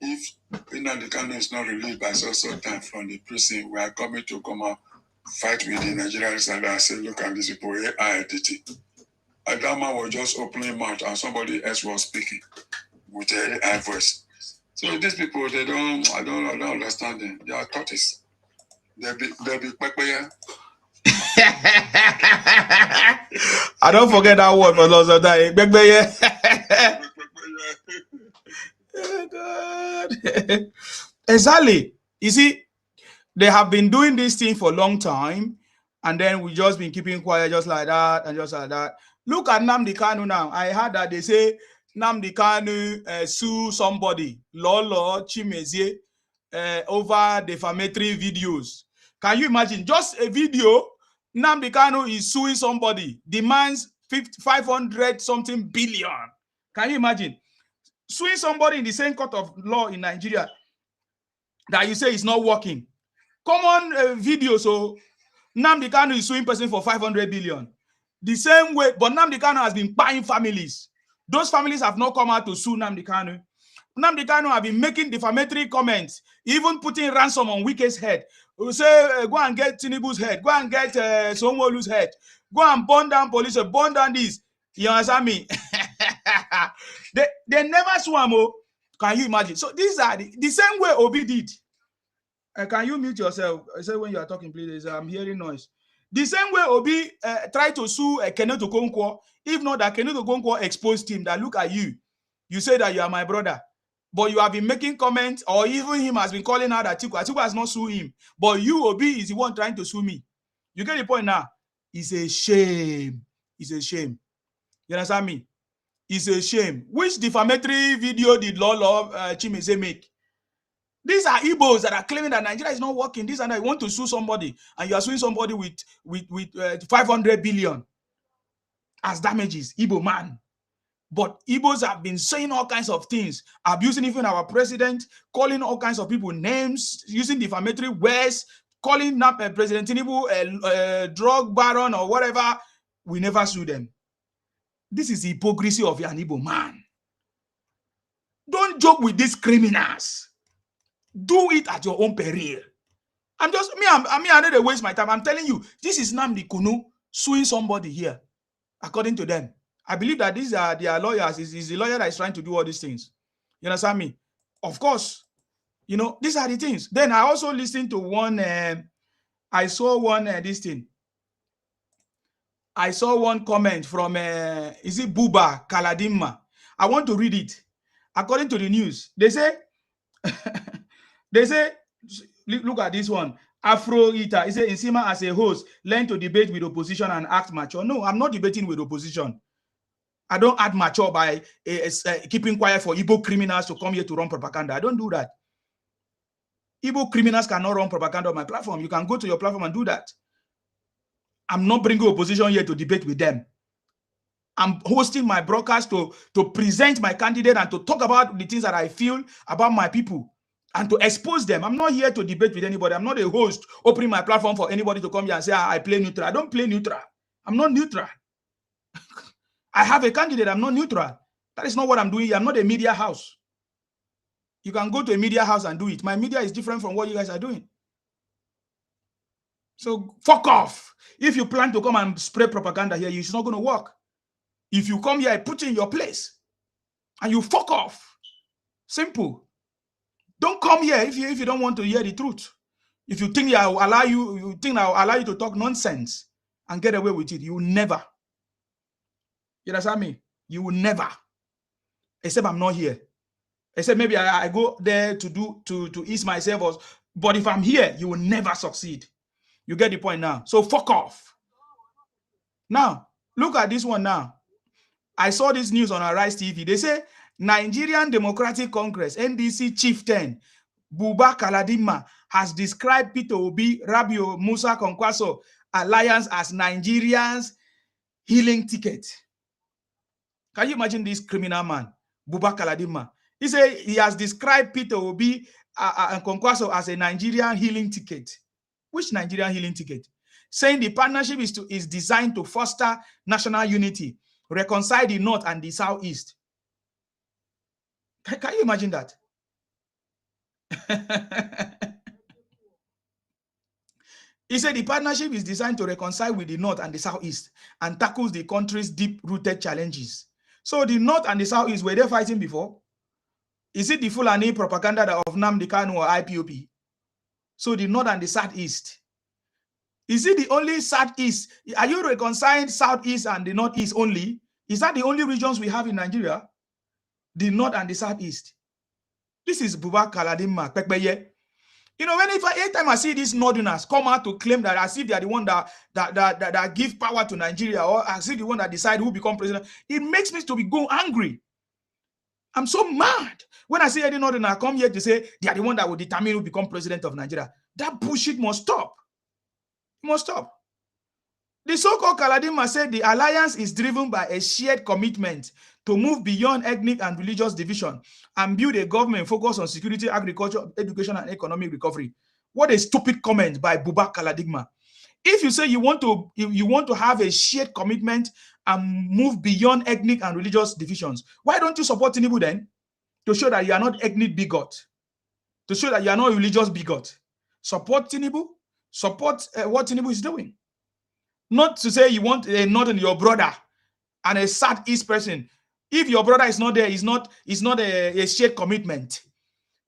S10: if Nnamdi Kanu is not released by so time from the prison, we are coming to come out fight with the Nigerians. And I said, look at this people, AI editing. And that man was just opening mouth and somebody else was speaking with an AI voice. So these people, I don't understand them. They are tortoise. They'll be papaya.
S1: I don't forget that word for lots of time. Oh, God. Exactly. You see, they have been doing this thing for a long time, and then we just been keeping quiet just like that and just like that. Look at Nnamdi Kanu now. I heard that they say Nnamdi Kanu sue somebody, Lolo Chimezie, over defamatory videos. Can you imagine? Just a video, Nnamdi Kanu is suing somebody, demands 500 something billion. Can you imagine? Suing somebody in the same court of law in Nigeria that you say is not working. Common video, so Nnamdi Kanu is suing person for 500 billion. The same way, but Nnamdi Kanu has been buying families. Those families have not come out to sue Nnamdi Kanu. Nnamdi Kanu have been making defamatory comments, even putting ransom on Wike's head. We say, go and get Tinubu's head, go and get Sonwolu's head, go and burn down police, burn down this. You understand me? they never sue him. Can you imagine? So these are the same way Obi did. Can you mute yourself? I say when you are talking, please. I'm hearing noise. The same way Obi tried to sue Kenneth Okonkwo, if not that Kenneth Okonkwo exposed him, that look at you. You say that you are my brother, but you have been making comments, or even him has been calling out Atiku. Atiku has not sued him, but you, Obi, is the one trying to sue me. You get the point now? It's a shame. It's a shame. You understand me? It's a shame. Which defamatory video did Lolo Chimezie make? These are Igbos that are claiming that Nigeria is not working. These are that you want to sue somebody, and you are suing somebody with 500 billion as damages. Igbo man. But Igbos have been saying all kinds of things, abusing even our president, calling all kinds of people names, using defamatory words, calling up President Tinubu a drug baron or whatever. We never sue them. This is the hypocrisy of an Igbo man. Don't joke with these criminals. Do it at your own peril. I don't waste my time. I'm telling you, this is Nnamdi Kanu suing somebody here, according to them. I believe that these are their lawyers. Is the lawyer that is trying to do all these things. You understand me? Of course, you know, these are the things. Then I also listened to one, I saw one, this thing. I saw one comment from, is it Buba Kaladimma? I want to read it. According to the news, they say, look at this one. Afro Eater, he said, Nsima as a host, learn to debate with opposition and act mature. No, I'm not debating with opposition. I don't act mature by keeping quiet for Igbo criminals to come here to run propaganda. I don't do that. Igbo criminals cannot run propaganda on my platform. You can go to your platform and do that. I'm not bringing opposition here to debate with them. I'm hosting my broadcast to present my candidate and to talk about the things that I feel about my people and to expose them. I'm not here to debate with anybody. I'm not a host opening my platform for anybody to come here and say, I play neutral. I don't play neutral. I'm not neutral. I have a candidate. I'm not neutral. That is not what I'm doing. I'm not a media house. You can go to a media house and do it. My media is different from what you guys are doing. So fuck off. If you plan to come and spread propaganda here, it's not going to work. If you come here, I put you in your place and you fuck off. Simple. Don't come here if you don't want to hear the truth. If you think I'll allow you to talk nonsense and get away with it, you will never. You understand me? You will never. Except I'm not here. Except maybe I go there to ease myself. But if I'm here, you will never succeed. You get the point now. So fuck off. Now, look at this one now. I saw this news on Arise TV. They say Nigerian Democratic Congress, NDC chieftain, Buba Kaladima, has described Peter Obi, Rabio Musa Kwankwaso alliance as Nigerians' healing ticket. Can you imagine this criminal man, Buba Kaladima? He said he has described Peter Obi and Kwankwaso as a Nigerian healing ticket. Which Nigerian healing ticket? Saying the partnership is designed to foster national unity, reconcile the North and the Southeast. Can you imagine that? He said the partnership is designed to reconcile with the North and the Southeast and tackles the country's deep-rooted challenges. So the North and the Southeast, were they fighting before? Is it the Fulani propaganda of Nnamdi Kanu or IPOP? So the North and the Southeast. Is it the only Southeast? Are you reconciling Southeast and the Northeast only? Is that the only regions we have in Nigeria? The North and the Southeast. This is Buba Galadima Pekbeye. You know, every time I see these Northerners come out to claim that as if they are the one that give power to Nigeria, or as if the one that decide who become president, it makes me to be go angry. I'm so mad when I see any Northerner come here to say they are the one that will determine who become president of Nigeria. That bullshit must stop. It must stop. The so-called Galadima said the alliance is driven by a shared commitment to move beyond ethnic and religious division and build a government focused on security, agriculture, education, and economic recovery. What a stupid comment by Buba Galadima. If you say you want to have a shared commitment and move beyond ethnic and religious divisions, why don't you support Tinubu then? To show that you are not ethnic bigot. To show that you are not religious bigot. Support Tinubu. Support what Tinubu is doing. Not to say you want a northern your brother and a southeast person. If your brother is not there, it's not a shared commitment.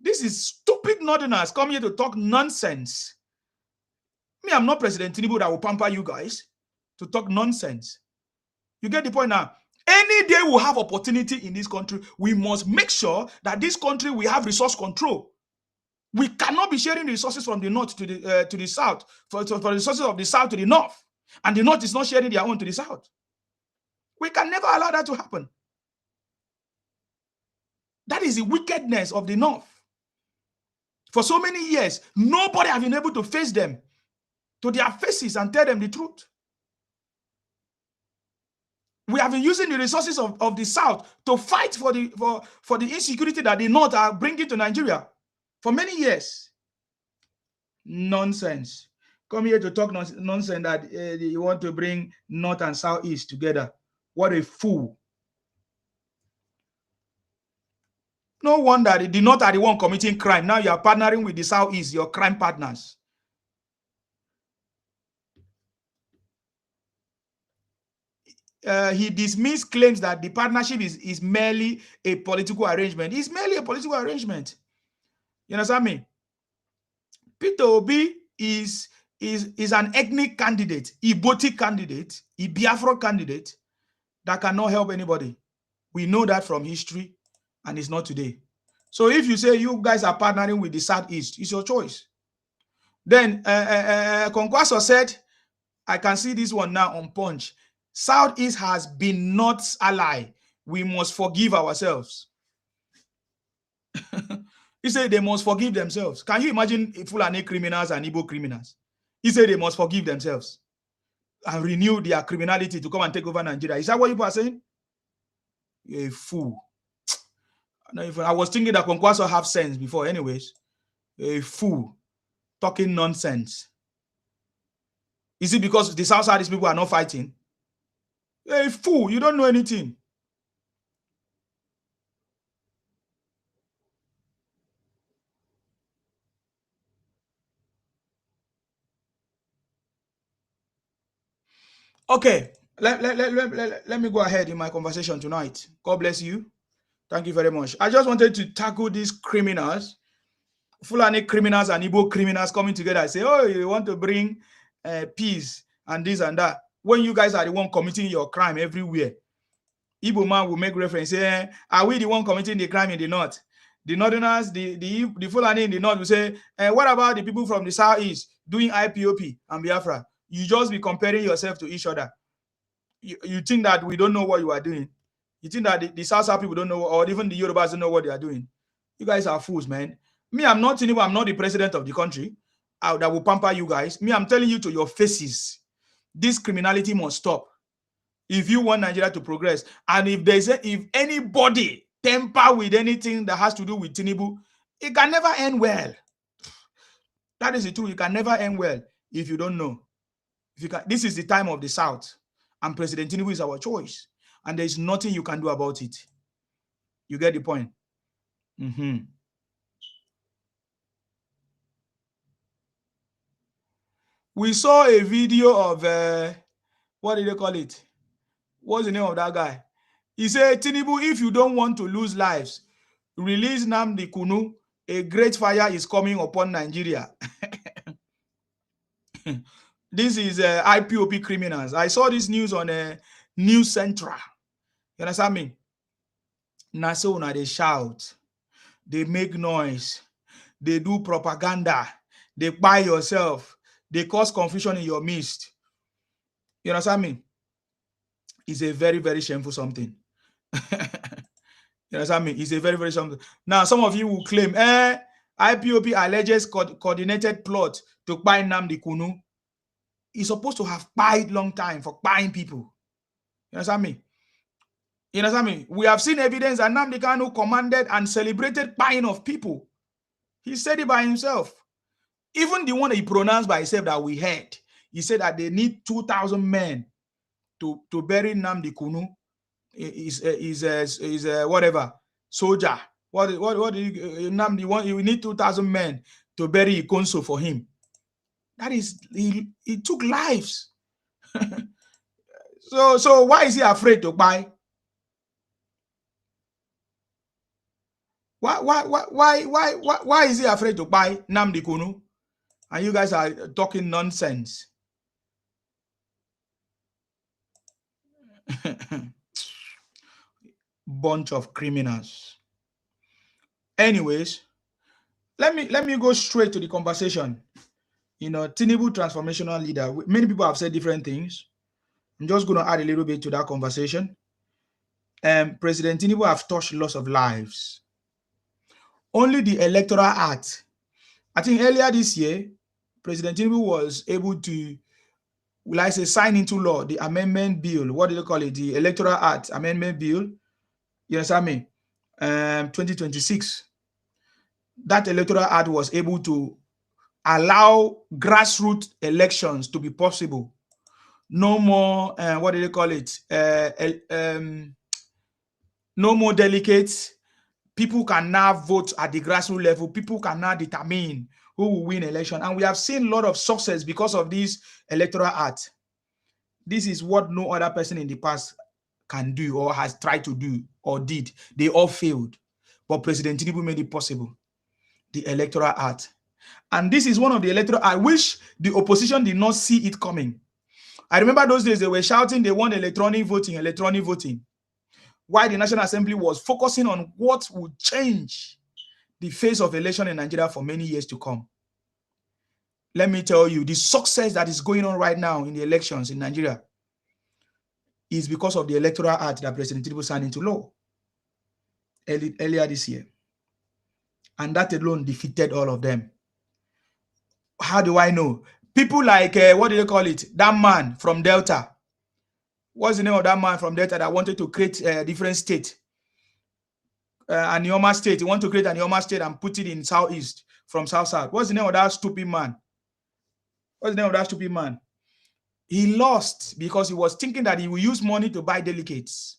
S1: This is stupid northerners come here to talk nonsense. Me, I'm not President Tinubu that will pamper you guys to talk nonsense. You get the point now? Any day we have opportunity in this country, we must make sure that this country we have resource control. We cannot be sharing the resources from the north to the south, for the resources of the south to the north, and the north is not sharing their own to the south. We can never allow that to happen. That is the wickedness of the north. For so many years, nobody has been able to face them to their faces and tell them the truth. We have been using the resources of the south to fight for the insecurity that the north are bringing to Nigeria for many years. Nonsense. Come here to talk nonsense that you want to bring north and southeast together. What a fool. No wonder the north are the one committing crime. Now you are partnering with the southeast, your crime partners. He dismissed claims that the partnership is merely a political arrangement. It's merely a political arrangement. You understand me? Peter Obi is an ethnic candidate, Igboti candidate, a Biafra candidate that cannot help anybody. We know that from history, and it's not today. So if you say you guys are partnering with the Southeast, it's your choice. Then Kwankwaso said, I can see this one now on Punch. Southeast has been North's ally. We must forgive ourselves. He said they must forgive themselves. Can you imagine Fulani criminals and Igbo criminals? He said they must forgive themselves and renew their criminality to come and take over Nigeria. Is that what you are saying? You're a fool. I was thinking that Kwankwaso have sense before. Anyways, you're a fool. Talking nonsense. Is it because the South Side people are not fighting? You're a fool. You don't know anything. Okay, let me go ahead in my conversation tonight. God bless you. Thank you very much. I just wanted to tackle these criminals, Fulani criminals and Igbo criminals coming together and say, oh, you want to bring peace and this and that. When you guys are the one committing your crime everywhere. Igbo man will make reference, say, are we the one committing the crime in the north? The northerners, the Fulani in the north will say, what about the people from the southeast doing IPOP and Biafra? You just be comparing yourself to each other. You think that we don't know what you are doing. You think that the South people don't know, or even the Yorubas don't know what they are doing. You guys are fools, man. Me, I'm not Tinubu. I'm not the president of the country that will pamper you guys. Me, I'm telling you to your faces, this criminality must stop if you want Nigeria to progress. And if anybody temper with anything that has to do with Tinubu, it can never end well. That is the truth. It can never end well if you don't know. If you can, this is the time of the South, and President Tinubu is our choice, and there is nothing you can do about it. You get the point? We saw a video of what did they call it? What's the name of that guy? He said, Tinubu, if you don't want to lose lives, release Nnamdi Kanu. A great fire is coming upon Nigeria. This is IPOP criminals. I saw this news on News Central. You understand me? Now, so now they shout, they make noise, they do propaganda, they buy yourself, they cause confusion in your midst. You understand me? It's a very, very shameful something. You understand me? It's a very, very something. Now, some of you will claim, IPOP alleges coordinated plot to buy Nnamdi Kanu. He's supposed to have buyed long time for buying people. You understand me? You understand me? We have seen evidence that Nnamdi Kanu commanded and celebrated buying of people. He said it by himself. Even the one that he pronounced by himself that we heard, he said that they need 2,000 men to bury Nnamdi Kanu. Is whatever soldier. What Nnamdi want? You need 2,000 men to bury Ikonso for him. That is, he took lives. So why is he afraid to buy? Why is he afraid to buy Nnamdi Kanu? And you guys are talking nonsense. Bunch of criminals. Anyways, let me go straight to the conversation. You know, Tinubu transformational leader. Many people have said different things. I'm just going to add a little bit to that conversation. President Tinubu have touched lots of lives. Only the Electoral Act. I think earlier this year, President Tinubu was able to, will I say, sign into law the amendment bill. What do they call it? The Electoral Act Amendment Bill. You understand me? 2026. That Electoral Act was able to allow grassroots elections to be possible. No more, what do they call it? No more delegates. People can now vote at the grassroots level. People can now determine who will win election. And we have seen a lot of success because of this Electoral Act. This is what no other person in the past can do or has tried to do or did. They all failed. But President Tinubu made it possible. The Electoral Act. And this is one of the electoral. I wish the opposition did not see it coming. I remember those days they were shouting they want electronic voting, electronic voting. Why the National Assembly was focusing on what would change the face of election in Nigeria for many years to come. Let me tell you, the success that is going on right now in the elections in Nigeria is because of the Electoral Act that President Tinubu signed into law earlier this year. And that alone defeated all of them. How do I know? People like, what do they call it? That man from Delta. What's the name of that man from Delta that wanted to create a different state? Anioma state. He wanted to create an Anioma state and put it in Southeast from South-South. What's the name of that stupid man? What's the name of that stupid man? He lost because he was thinking that he will use money to buy delegates.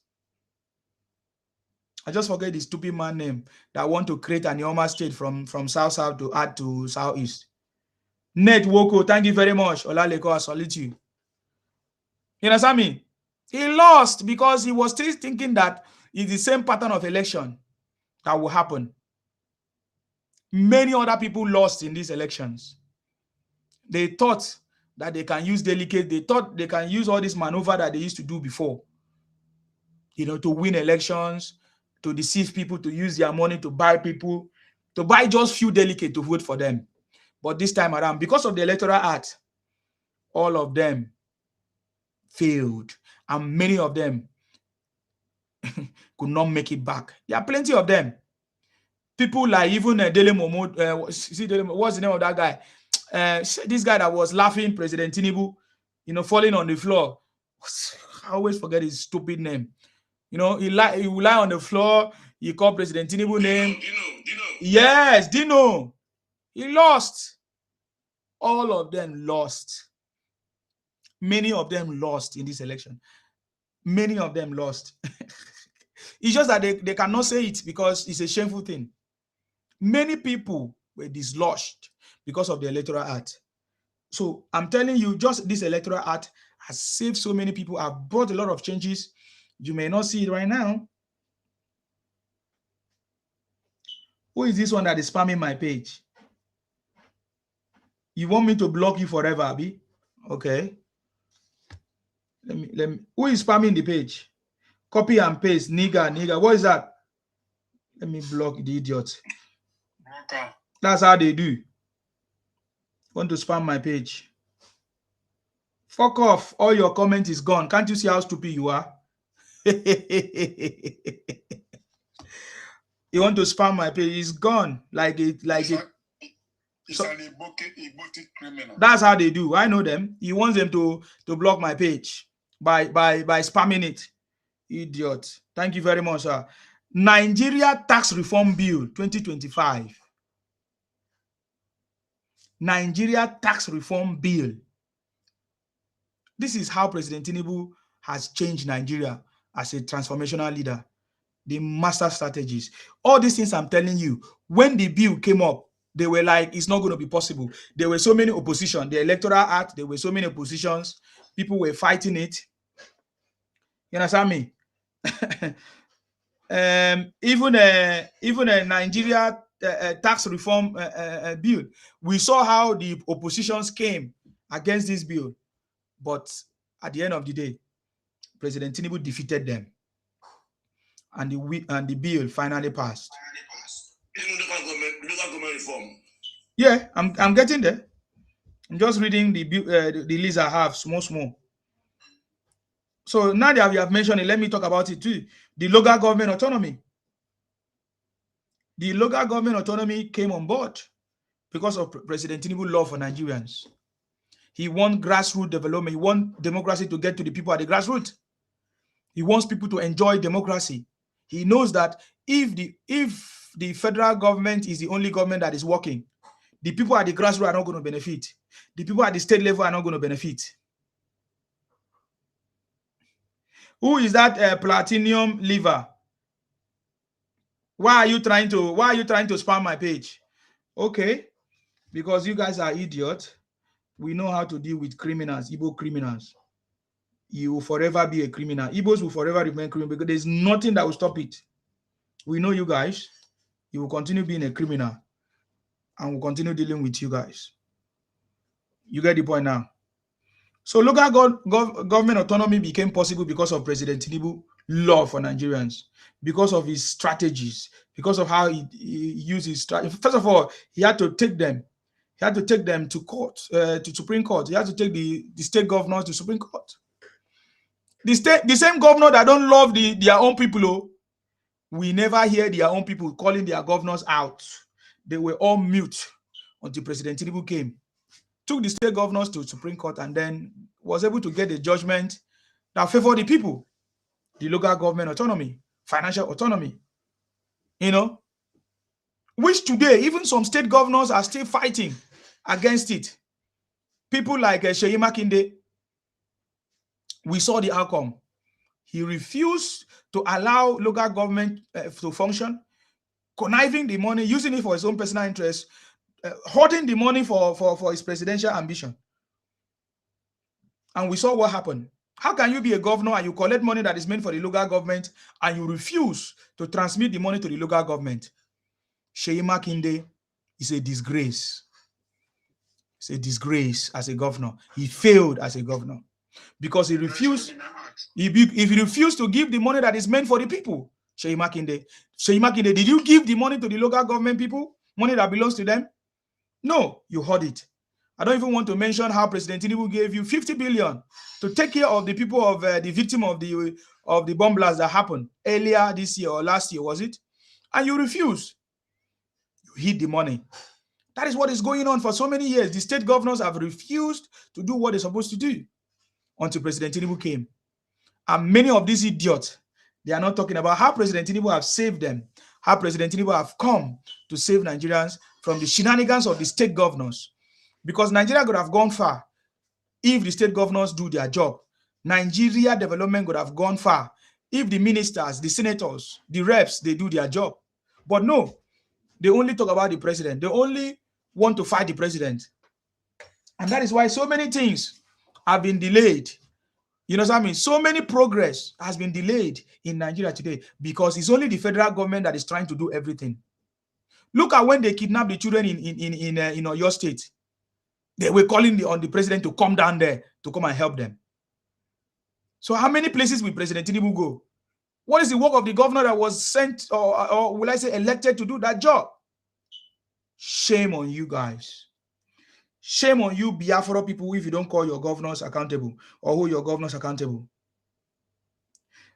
S1: I just forget the stupid man name that want to create an Anioma state from South-South to add to Southeast. Ned Woko, thank you very much. Olaleko, I salute you. You understand me? He lost because he was still thinking that it's the same pattern of election that will happen. Many other people lost in these elections. They thought that they can use delegates. They thought they can use all this maneuver that they used to do before, you know, to win elections, to deceive people, to use their money to buy people, to buy just few delegates to vote for them. But this time around, because of the Electoral Act, all of them failed. And many of them could not make it back. There are plenty of them. People like even Dele Momo, what's the name of that guy? This guy that was laughing, President Tinubu, you know, falling on the floor. I always forget his stupid name. You know, he will lie on the floor. He called President Tinubu name. Dino. Yes, Dino. He lost. All of them lost. Many of them lost in this election. Many of them lost. It's just that they cannot say it because it's a shameful thing. Many people were dislodged because of the Electoral Act. So I'm telling you, just this Electoral Act has saved so many people, have brought a lot of changes. You may not see it right now. Who is this one that is spamming my page? You want me to block you forever, Abi? Okay. Let me. Who is spamming the page? Copy and paste, nigga. What is that? Let me block the idiot. Okay. That's how they do. Want to spam my page? Fuck off. All your comment is gone. Can't you see how stupid you are? You want to spam my page? It's gone. It's an Igbo criminal. That's how they do. I know them. He wants them to block my page by spamming it. Idiot. Thank you very much, sir. Nigeria Tax Reform Bill 2025. Nigeria Tax Reform Bill. This is how President Tinubu has changed Nigeria as a transformational leader. The master strategies. All these things I'm telling you, when the bill came up, they were like, it's not going to be possible. There were so many opposition. The Electoral Act, there were so many oppositions. People were fighting it. You understand me? Even a Nigeria tax reform bill, we saw how the oppositions came against this bill. But at the end of the day, President Tinubu defeated them. And the bill finally passed.
S10: Even local government reform.
S1: Yeah, I'm getting there. I'm just reading the list I have, small. So now that we have mentioned it, let me talk about it too. The local government autonomy. The local government autonomy came on board because of President Tinubu's love for Nigerians. He wants grassroots development. He wants democracy to get to the people at the grassroots. He wants people to enjoy democracy. He knows that if the federal government is the only government that is working, the people at the grassroots are not going to benefit. The people at the state level are not going to benefit. Who is that platinum liver? Why are you trying to spam my page? Okay, because you guys are idiots. We know how to deal with criminals, Igbo criminals. You will forever be a criminal. Igbos will forever remain criminal because there's nothing that will stop it. We know you guys. You will continue being a criminal and we'll continue dealing with you guys. You get the point now. So local government autonomy became possible because of President Tinubu's love for Nigerians, because of his strategies, because of how he used his strategy. First of all, he had to take them. He had to take them to court, to Supreme Court. He had to take the state governors to Supreme Court. The same governor that don't love their own people, oh, we never hear their own people calling their governors out. They were all mute until President Tinubu came, took the state governors to Supreme Court, and then was able to get a judgment that favored the people, the local government autonomy, financial autonomy, which today, even some state governors are still fighting against it. People like Seyi Makinde, we saw the outcome. He refused to allow local government to function, conniving the money, using it for his own personal interest, hoarding the money for his presidential ambition. And we saw what happened. How can you be a governor and you collect money that is meant for the local government and you refuse to transmit the money to the local government? Seyi Makinde is a disgrace. It's a disgrace as a governor. He failed as a governor because he refused. If he refused to give the money that is meant for the people, Seyi Makinde, did you give the money to the local government people? Money that belongs to them? No, you hoard it. I don't even want to mention how President Tinubu gave you 50 billion to take care of the people of the victim of the bomb blast that happened earlier this year or last year, was it? And you refuse. You hid the money. That is what is going on for so many years. The state governors have refused to do what they're supposed to do until President Tinubu came. And many of these idiots, They are not talking about how President Tinubu have saved them, how President Tinubu have come to save Nigerians from the shenanigans of the state governors. Because Nigeria could have gone far if the state governors do their job. Nigeria development could have gone far if the ministers, the senators, the reps, they do their job. But no, they only talk about the president. They only want to fight the president. And that is why so many things have been delayed. You know what I mean? So many progress has been delayed in Nigeria today because it's only the federal government that is trying to do everything. Look at when they kidnapped the children in your state. They were calling on the president to come down there to come and help them. So how many places will President Tinubu go? What is the work of the governor that was sent or will I say elected to do that job? Shame on you guys. Shame on you, Biafra people, if you don't call your governors accountable or hold your governors accountable.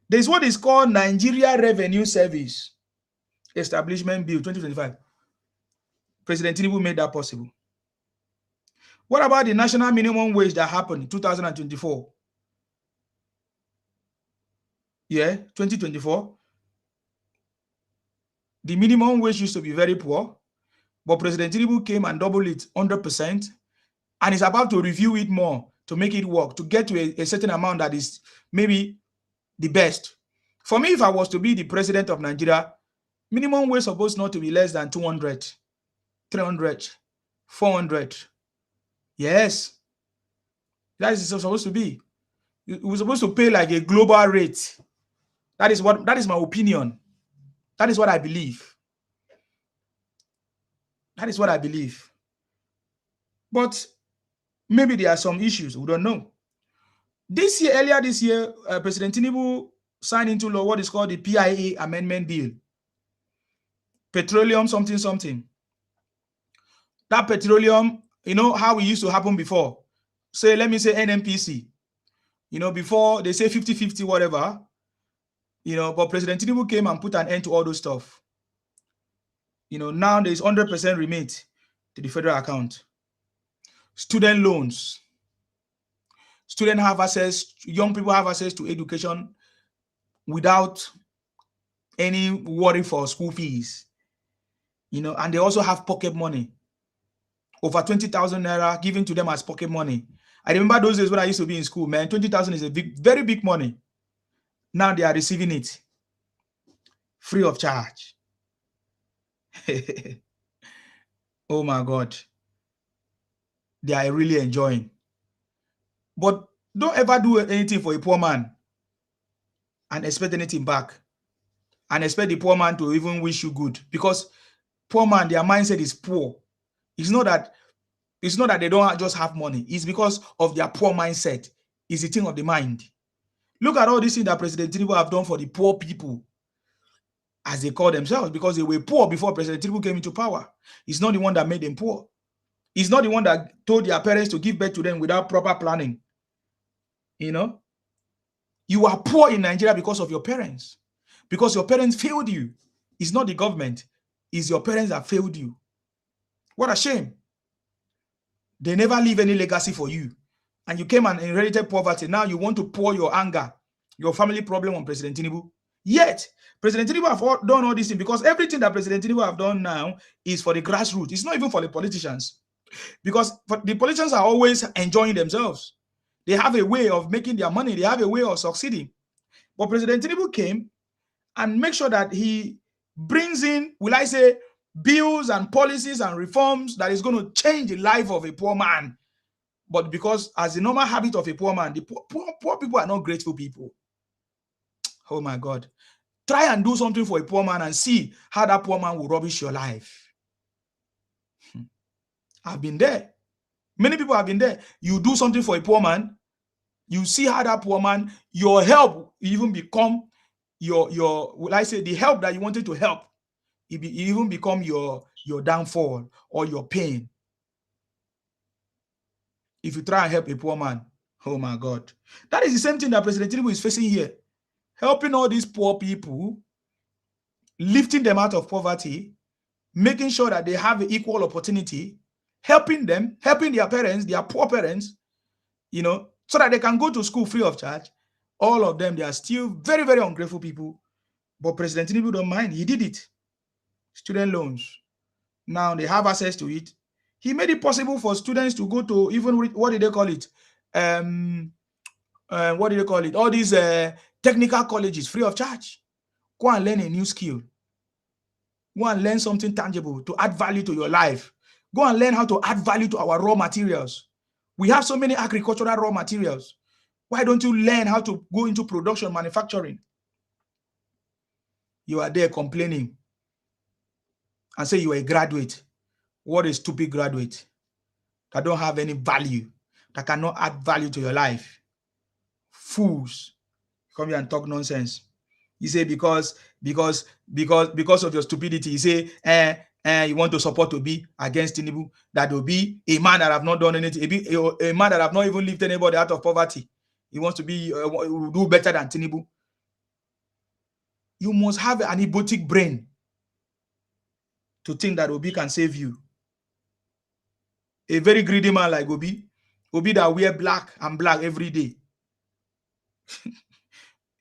S1: There's what is called Nigeria Revenue Service Establishment Bill 2025. President Tinubu made that possible. What about the national minimum wage that happened in 2024? Yeah, 2024. The minimum wage used to be very poor, but President Tinubu came and doubled it 100%, and is about to review it more to make it work, to get to a certain amount that is maybe the best. For me, if I was to be the president of Nigeria, minimum wage supposed not to be less than 200, 300, 400. Yes, that is supposed to be. We're supposed to pay like a global rate. That is my opinion. That is what I believe. That is what I believe. But maybe there are some issues. We don't know. Earlier this year, President Tinubu signed into law what is called the PIA Amendment Bill. Petroleum something something. That petroleum, you know how it used to happen before. Say, let me say NNPC. You know, before they say 50-50, whatever. You know, but President Tinubu came and put an end to all those stuff. You know, now there's 100% remit to the federal account. Student loans. Students have access, young people have access to education without any worry for school fees. You know, and they also have pocket money. Over 20,000 naira given to them as pocket money. I remember those days when I used to be in school, man, 20,000 is a very big money. Now they are receiving it free of charge. Oh my God. They are really enjoying. But don't ever do anything for a poor man and expect anything back. And expect the poor man to even wish you good. Because poor man, their mindset is poor. It's not that they don't just have money. It's because of their poor mindset. It's a thing of the mind. Look at all these things that President Tinubu have done for the poor people, as they call themselves, because they were poor before President Tinubu came into power. He's not the one that made them poor. He's not the one that told their parents to give birth to them without proper planning. You know, you are poor in Nigeria because of your parents, because your parents failed you. It's not the government, it's your parents that failed you. What a shame. They never leave any legacy for you. And you came and inherited poverty. Now you want to pour your anger, your family problem on President Tinubu. Yet, President Tinubu have done all these things because everything that President Tinubu have done now is for the grassroots. It's not even for the politicians. Because the politicians are always enjoying themselves. They have a way of making their money. They have a way of succeeding. But President Tinubu came and make sure that he brings in, will I say, bills and policies and reforms that is going to change the life of a poor man. But because as the normal habit of a poor man, the poor people are not grateful people. Oh my God. Try and do something for a poor man and see how that poor man will rubbish your life. I've been there. Many people have been there. You do something for a poor man, you see how that poor man, your help even become your will I say, the help that you wanted to help, it even become your downfall or your pain. If you try and help a poor man, oh my God. That is the same thing that President Tinubu is facing here. Helping all these poor people, lifting them out of poverty, making sure that they have an equal opportunity, helping them, helping their parents, their poor parents, you know, so that they can go to school free of charge. All of them, they are still very, very ungrateful people. But President Tinubu don't mind. He did it. Student loans. Now they have access to it. He made it possible for students to go to even, what did they call it? What do they call it? All these technical colleges free of charge. Go and learn a new skill. Go and learn something tangible to add value to your life. Go and learn how to add value to our raw materials. We have so many agricultural raw materials. Why don't you learn how to go into production, manufacturing? You are there complaining and say you are a graduate. What a stupid graduate that don't have any value, that cannot add value to your life. Fools. Come here and talk nonsense. You say because of your stupidity, you say you want to support Obi against Tinubu. That Obi, a man that have not done anything, a man that have not even lifted anybody out of poverty. He wants to be do better than Tinubu. You must have an idiotic brain to think that Obi can save you. A very greedy man like Obi that wear black and black every day.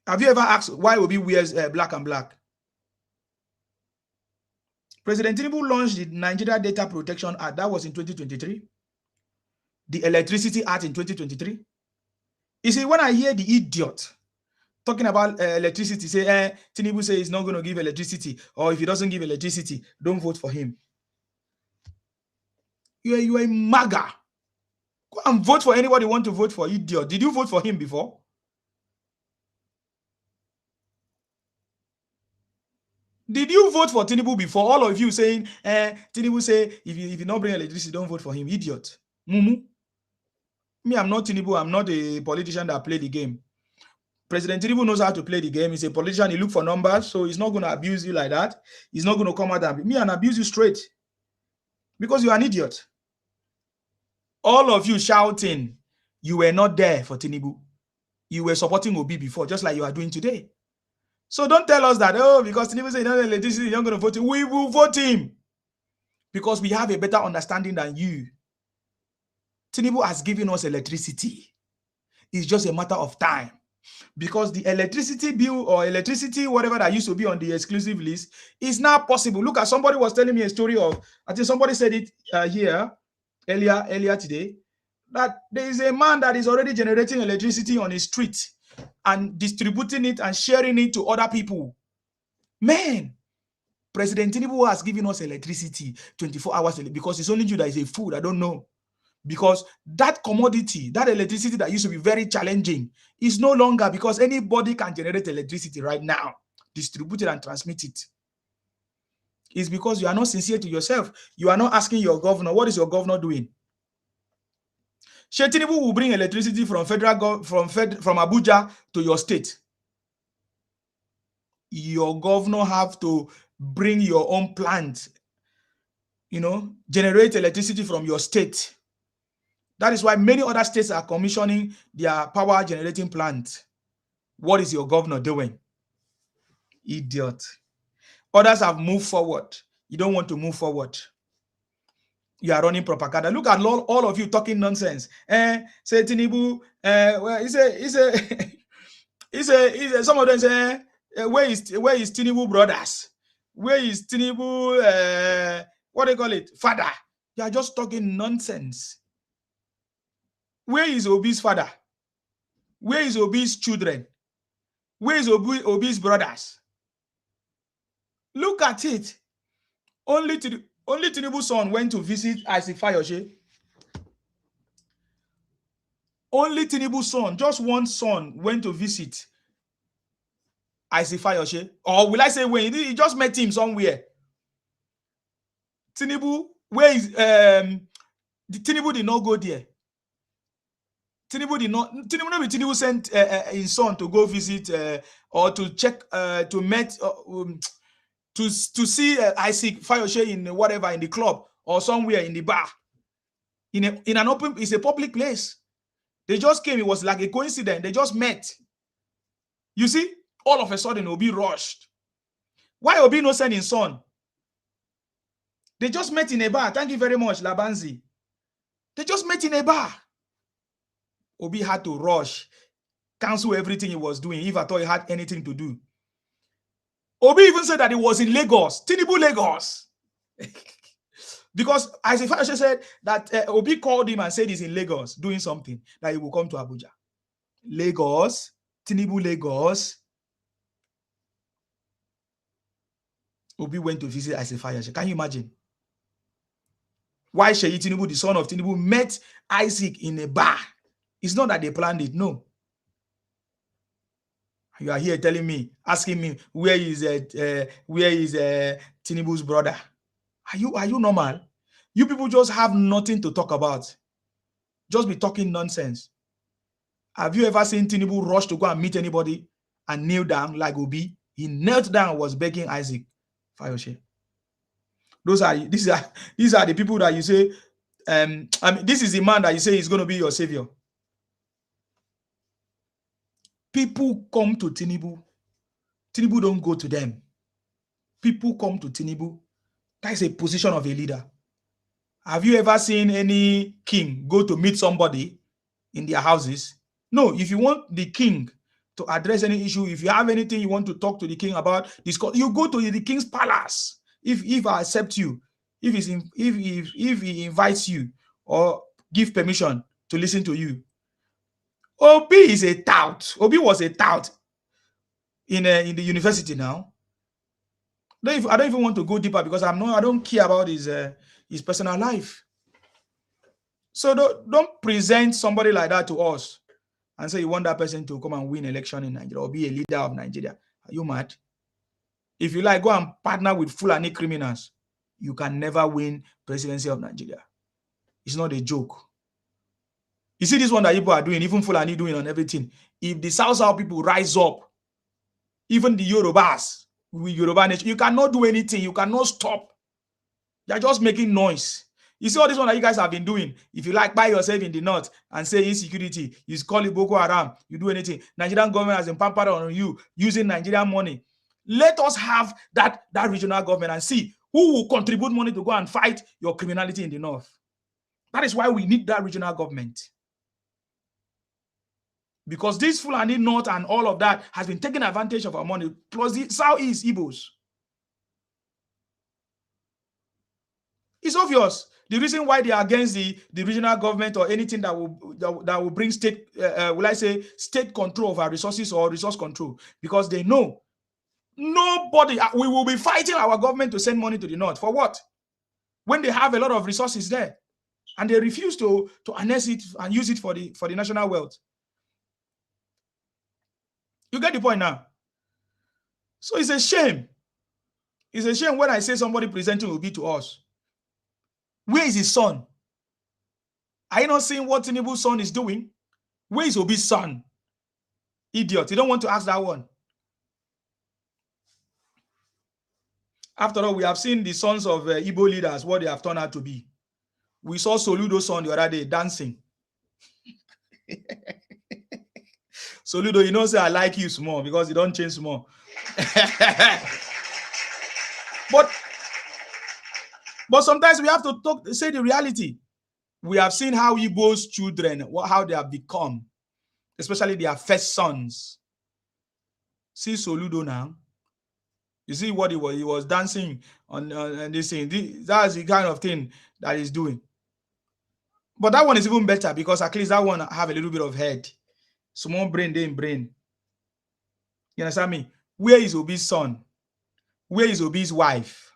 S1: Have you ever asked why Obi wears black and black? President Tinubu launched the Nigeria Data Protection Act. That was in 2023. The Electricity Act in 2023. You see, when I hear the idiot talking about electricity, say, Tinubu say he's not going to give electricity, or if he doesn't give electricity, don't vote for him. You are a MAGA. Go and vote for anybody you want to vote for, idiot. Did you vote for him before? Did you vote for Tinubu before? All of you saying, Tinubu say, if you not bring electricity, don't vote for him. Idiot. Mumu. Me, I'm not Tinubu. I'm not a politician that play the game. President Tinubu knows how to play the game. He's a politician. He look for numbers, so he's not going to abuse you like that. He's not going to come out and abuse you straight because you're an idiot. All of you shouting, you were not there for Tinubu. You were supporting Obi before, just like you are doing today. So don't tell us that, because Tinubu said electricity, you're not going to vote him. We will vote him because we have a better understanding than you. Tinubu has given us electricity. It's just a matter of time. Because the electricity bill or electricity, whatever that used to be on the exclusive list, is now possible. Look at, somebody was telling me a story of, I think somebody said it here earlier today, that there is a man that is already generating electricity on his street and distributing it and sharing it to other people. Man, President Tinubu has given us electricity 24 hours because it's only you that is a fool. I don't know. Because that commodity, that electricity that used to be very challenging, is no longer, because anybody can generate electricity right now, distribute it and transmit it. It's because you are not sincere to yourself. You are not asking your governor, what is your governor doing? Tinubu will bring electricity from from Abuja to your state. Your governor have to bring your own plant, generate electricity from your state. That is why many other states are commissioning their power generating plant. What is your governor doing? Idiot. Others have moved forward. You don't want to move forward. You are running propaganda. Look at all of you talking nonsense. Say Tinubu, well, some of them say, where is Tinubu brothers? Where is Tinubu, what do you call it? Father. You are just talking nonsense. Where is Obi's father? Where is Obi's children? Where is Obi's brothers? Look at it. Only Tinubu's son went to visit Isaac Fayoshe. Only Tinubu's son, just one son, went to visit Isaac Fayoshe. Or will I say when? He just met him somewhere. Tinubu, where is Tinubu did not go there. Tinubu sent his son to go visit or to check to meet to see Isaac Fayoshe in whatever, in the club or somewhere in the bar, in an open, it's a public place. They just came. It was like a coincidence. They just met. You see, all of a sudden Obi rushed. Why Obi no send his son? They just met in a bar. Thank you very much, Labanzi. They just met in a bar. Obi had to rush, cancel everything he was doing if I thought he had anything to do. Obi even said that he was in Lagos, Tinubu Lagos. Because as if I said that Obi called him and said he's in Lagos doing something, that he will come to Abuja. Lagos, Tinubu Lagos. Obi went to visit Isaiah. Can you imagine? Why Sheyi Tinubu, the son of Tinubu, met Isaac in a bar? It's not that they planned it, no. You are here telling me, asking me, where is Tinubu's brother? Are you normal? You people just have nothing to talk about. Just be talking nonsense. Have you ever seen Tinubu rush to go and meet anybody and kneel down like Obi? He knelt down and was begging Isaac Fayose. These are the people that you say, this is the man that you say is going to be your savior. People come to Tinubu. Tinubu don't go to them. People come to Tinubu. That is a position of a leader. Have you ever seen any king go to meet somebody in their houses? No, if you want the king to address any issue, if you have anything you want to talk to the king about, you go to the king's palace. If I accept you, if he invites you or give permission to listen to you. Obi is a tout. Obi was a tout in the university now. I don't even want to go deeper because I don't care about his personal life. So don't present somebody like that to us and say you want that person to come and win election in Nigeria or be a leader of Nigeria. Are you mad? If you like, go and partner with Fulani criminals. You can never win presidency of Nigeria. It's not a joke. You see this one that people are doing, even Fulani doing on everything. If the South people rise up, even the Yorubas, with Yoruba nation, you cannot do anything. You cannot stop. You're just making noise. You see all this one that you guys have been doing. If you like, buy yourself in the north and say insecurity, you call it Boko Haram, you do anything. Nigerian government has been pampered on you using Nigerian money. Let us have that regional government and see who will contribute money to go and fight your criminality in the north. That is why we need that regional government. Because this Fulani North and all of that has been taking advantage of our money, plus the Southeast Igbos. It's obvious. The reason why they are against the regional government or anything that will bring state, state control of our resources or resource control, because they know nobody, we will be fighting our government to send money to the north. For what? When they have a lot of resources there and they refuse to harness it and use it for the national wealth. You get the point now? So it's a shame. It's a shame when I say somebody presenting Obi to us. Where is his son? Are you not seeing what Tinubu's son is doing? Where is Obi's son? Idiot. You don't want to ask that one. After all, we have seen the sons of Igbo leaders, what they have turned out to be. We saw Soludo's son the other day dancing. Soludo, you know, say I like you small because you don't change small. But sometimes we have to say the reality. We have seen how Igbo's children, how they have become, especially their first sons. See Soludo now. You see what he was dancing on this thing. That's the kind of thing that he's doing. But that one is even better because at least that one have a little bit of head. Small brain, then brain. You understand me? Where is Obi's son? Where is Obi's wife?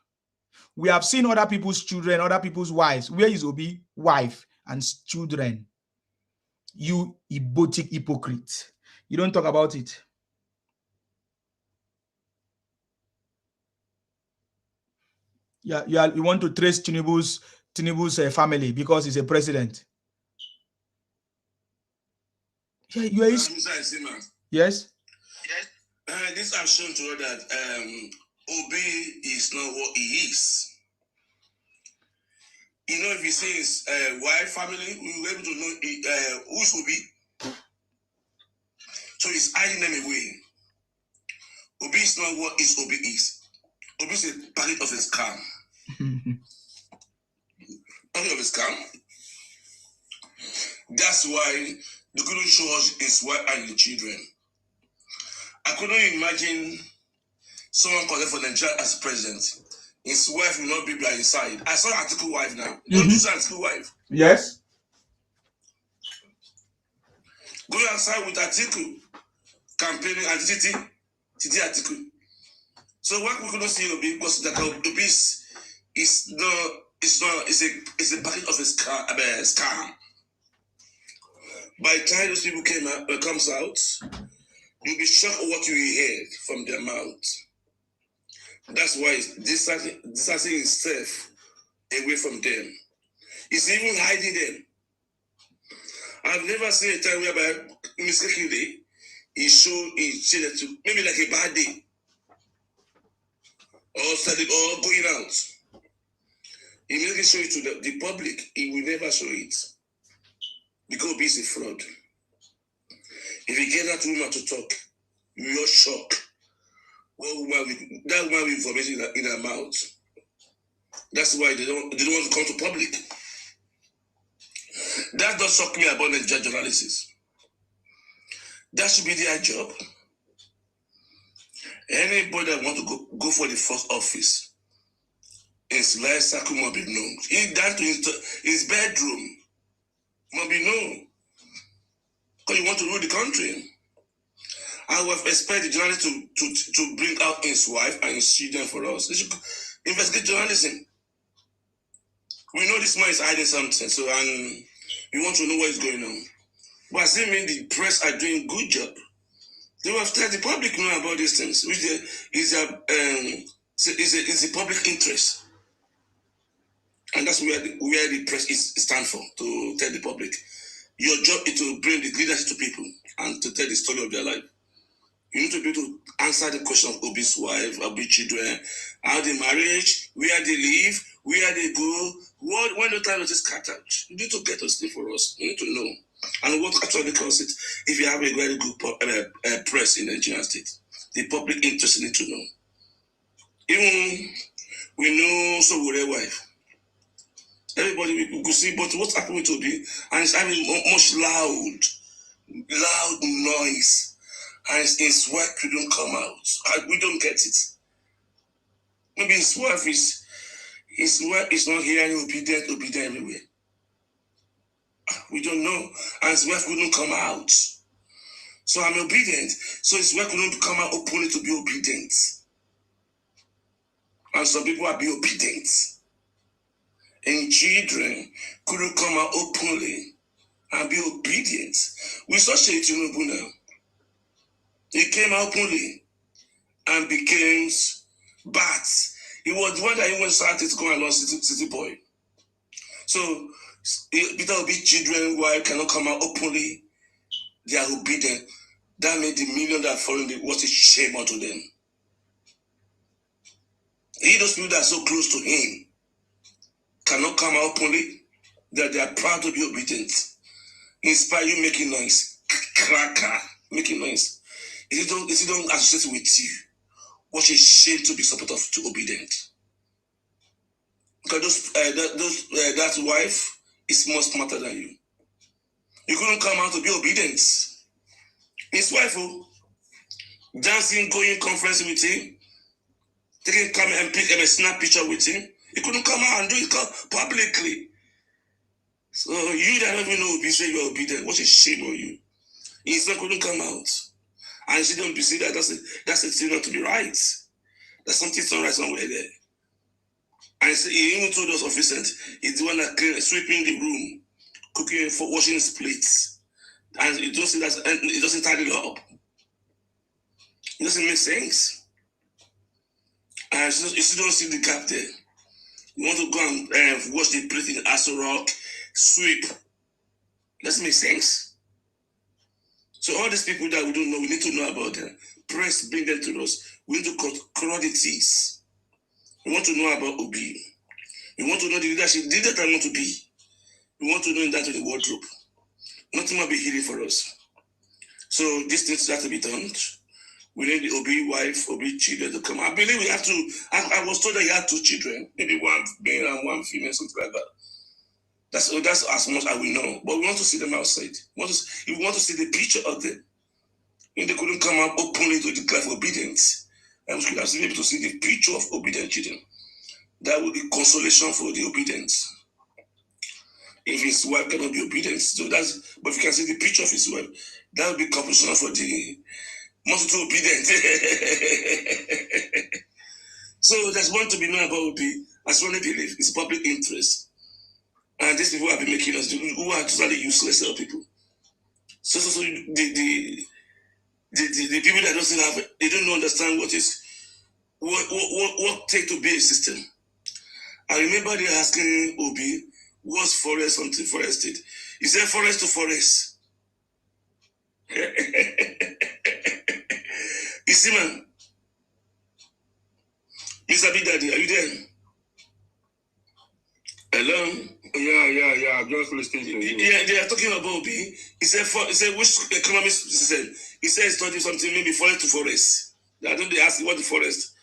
S1: We have seen other people's children, other people's wives. Where is Obi's wife and children? You Igbotic hypocrite. You don't talk about it. Yeah, you want to trace Tinubu's family because he's a president. Yeah, you are. Yes.
S10: This has shown to us that Obi is not what he is. You know, if you see his wife family, we will be able to know who's Obi. So he's hiding them away. Obi is not what Obi is. Obi is a bandit of his scam. Bandit of his scam. That's why They couldn't show us his wife and the children. I couldn't imagine someone calling for Nigeria as president. His wife will not be by his side. I saw Article wife now. Don't you see Article wife?
S1: Yes.
S10: Go outside with Article campaigning and Titi Article. So what we couldn't see Obi because that Obi is a package of a scam. By the time those people comes out, you'll be shocked at what you hear from their mouth. That's why it's distancing itself away from them. It's even hiding them. I've never seen a time whereby mistakenly he showed to maybe like a bad day or going out. He immediately show it to the public. He will never show it because he's a fraud. If you get that woman to talk, you're shocked. That woman with information in her mouth. That's why they don't want to come to public. That does shock me about the journalists. That should be their job. Anybody that want to go for the first office, his life circle must be known. He down to his bedroom must be known. Because you want to rule the country. I would expect the journalist to bring out his wife and his children for us. They should investigate journalism. We know this man is hiding something, so and we want to know what is going on. But I still mean the press are doing a good job. They will have to let the public know about these things, which is a public interest. And that's where the press stand for, to tell the public. Your job is to bring the leadership to people and to tell the story of their life. You need to be able to answer the question of Obi's wife, Obi's children, how they marriage, where they live, where they go, when the time is cut out. You need to get those things for us. You need to know. And what actually causes it, if you have a very good press in the Nigerian state, the public interest need to know. Even we know so with their wife. Everybody we could see, but what's happening to Obi, and it's having much loud noise. And his wife couldn't come out. We don't get it. Maybe his wife is not here and obedient everywhere. We don't know. And his wife couldn't come out. So I'm obedient. So his wife couldn't come out openly to be obedient. And some people are being obedient. And children couldn't come out openly and be obedient. We saw Tinubu now. He came out openly and became bats. He was the one that even started to go and lost city boy. So Peter Obi children, wife cannot come out openly. They are obedient. That made the million that following was a shame unto them. Those people that are so close to him cannot come out openly. That they are proud to be obedient. Inspire you making noise. Cracker, making noise. If you don't associate with you, what a shame to be supportive to obedient. Because that wife is more smarter than you. You couldn't come out to be obedient. His wife, dancing, going conference with him, taking come and pick a snap picture with him. He couldn't come out and do it publicly. So you that don't even know Obi say you are obedient. What a shame on you. His wife couldn't come out. And she don't see that that's a thing not to be right. There's something not right somewhere there. And he even told us officers, he's the one that sweeping the room, cooking for washing his plates. And it doesn't tidy it up. It doesn't make sense. And you still don't see the gap there. You want to go and wash the plate in Aso Rock, sweep. Doesn't make sense. So all these people that we don't know, we need to know about them. Press, bring them to us. We need to cut commodities. We want to know about Obi. We want to know the leadership. The leader I want to be. We want to know that in the wardrobe. Nothing will be hidden for us. So this things have to be done. We need the Obi wife, Obi children to come. I believe we have to. I was told that he had 2 children, maybe one male and one female, something like that. That's as much as we know. But we want to see them outside. We want to see the picture of them. When they couldn't come up openly to declare for obedience, and we should have been able to see the picture of obedient children. That would be consolation for the obedience. If his wife cannot be obedient, so but if you can see the picture of his wife, that would be compensation for the multitude obedient. So there's one to be known about Obi, as one believe it's public interest. And these people have been making us who are totally useless people. So the people that don't have, they don't understand what take to be a system. I remember they asking Obi, what's forest something forested? He said forest to forest. You see, man, Mr. Big Daddy, are you there? Hello?
S4: Yeah. I'm just listening to you.
S10: Yeah, they are talking about Obi. He said which economist said? He said study something maybe forest to forest. I don't they ask what the forest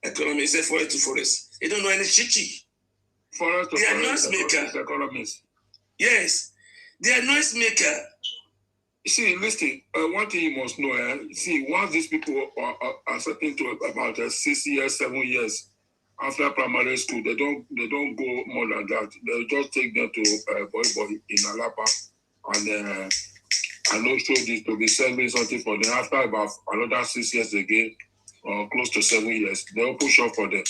S10: economy. He said forest to forest. They don't know any chichi.
S4: Forest to
S10: they are
S4: forest
S10: noise maker.
S4: Economists.
S10: Yes, they are noise maker.
S4: See, listen. One thing you must know. See, once these people are certain to about 6 years, 7 years after primary school, they don't go more than that. They just take them to boy in Alapa and also this to be selling something for them. After about another 6 years again, or close to 7 years, they open shop for them.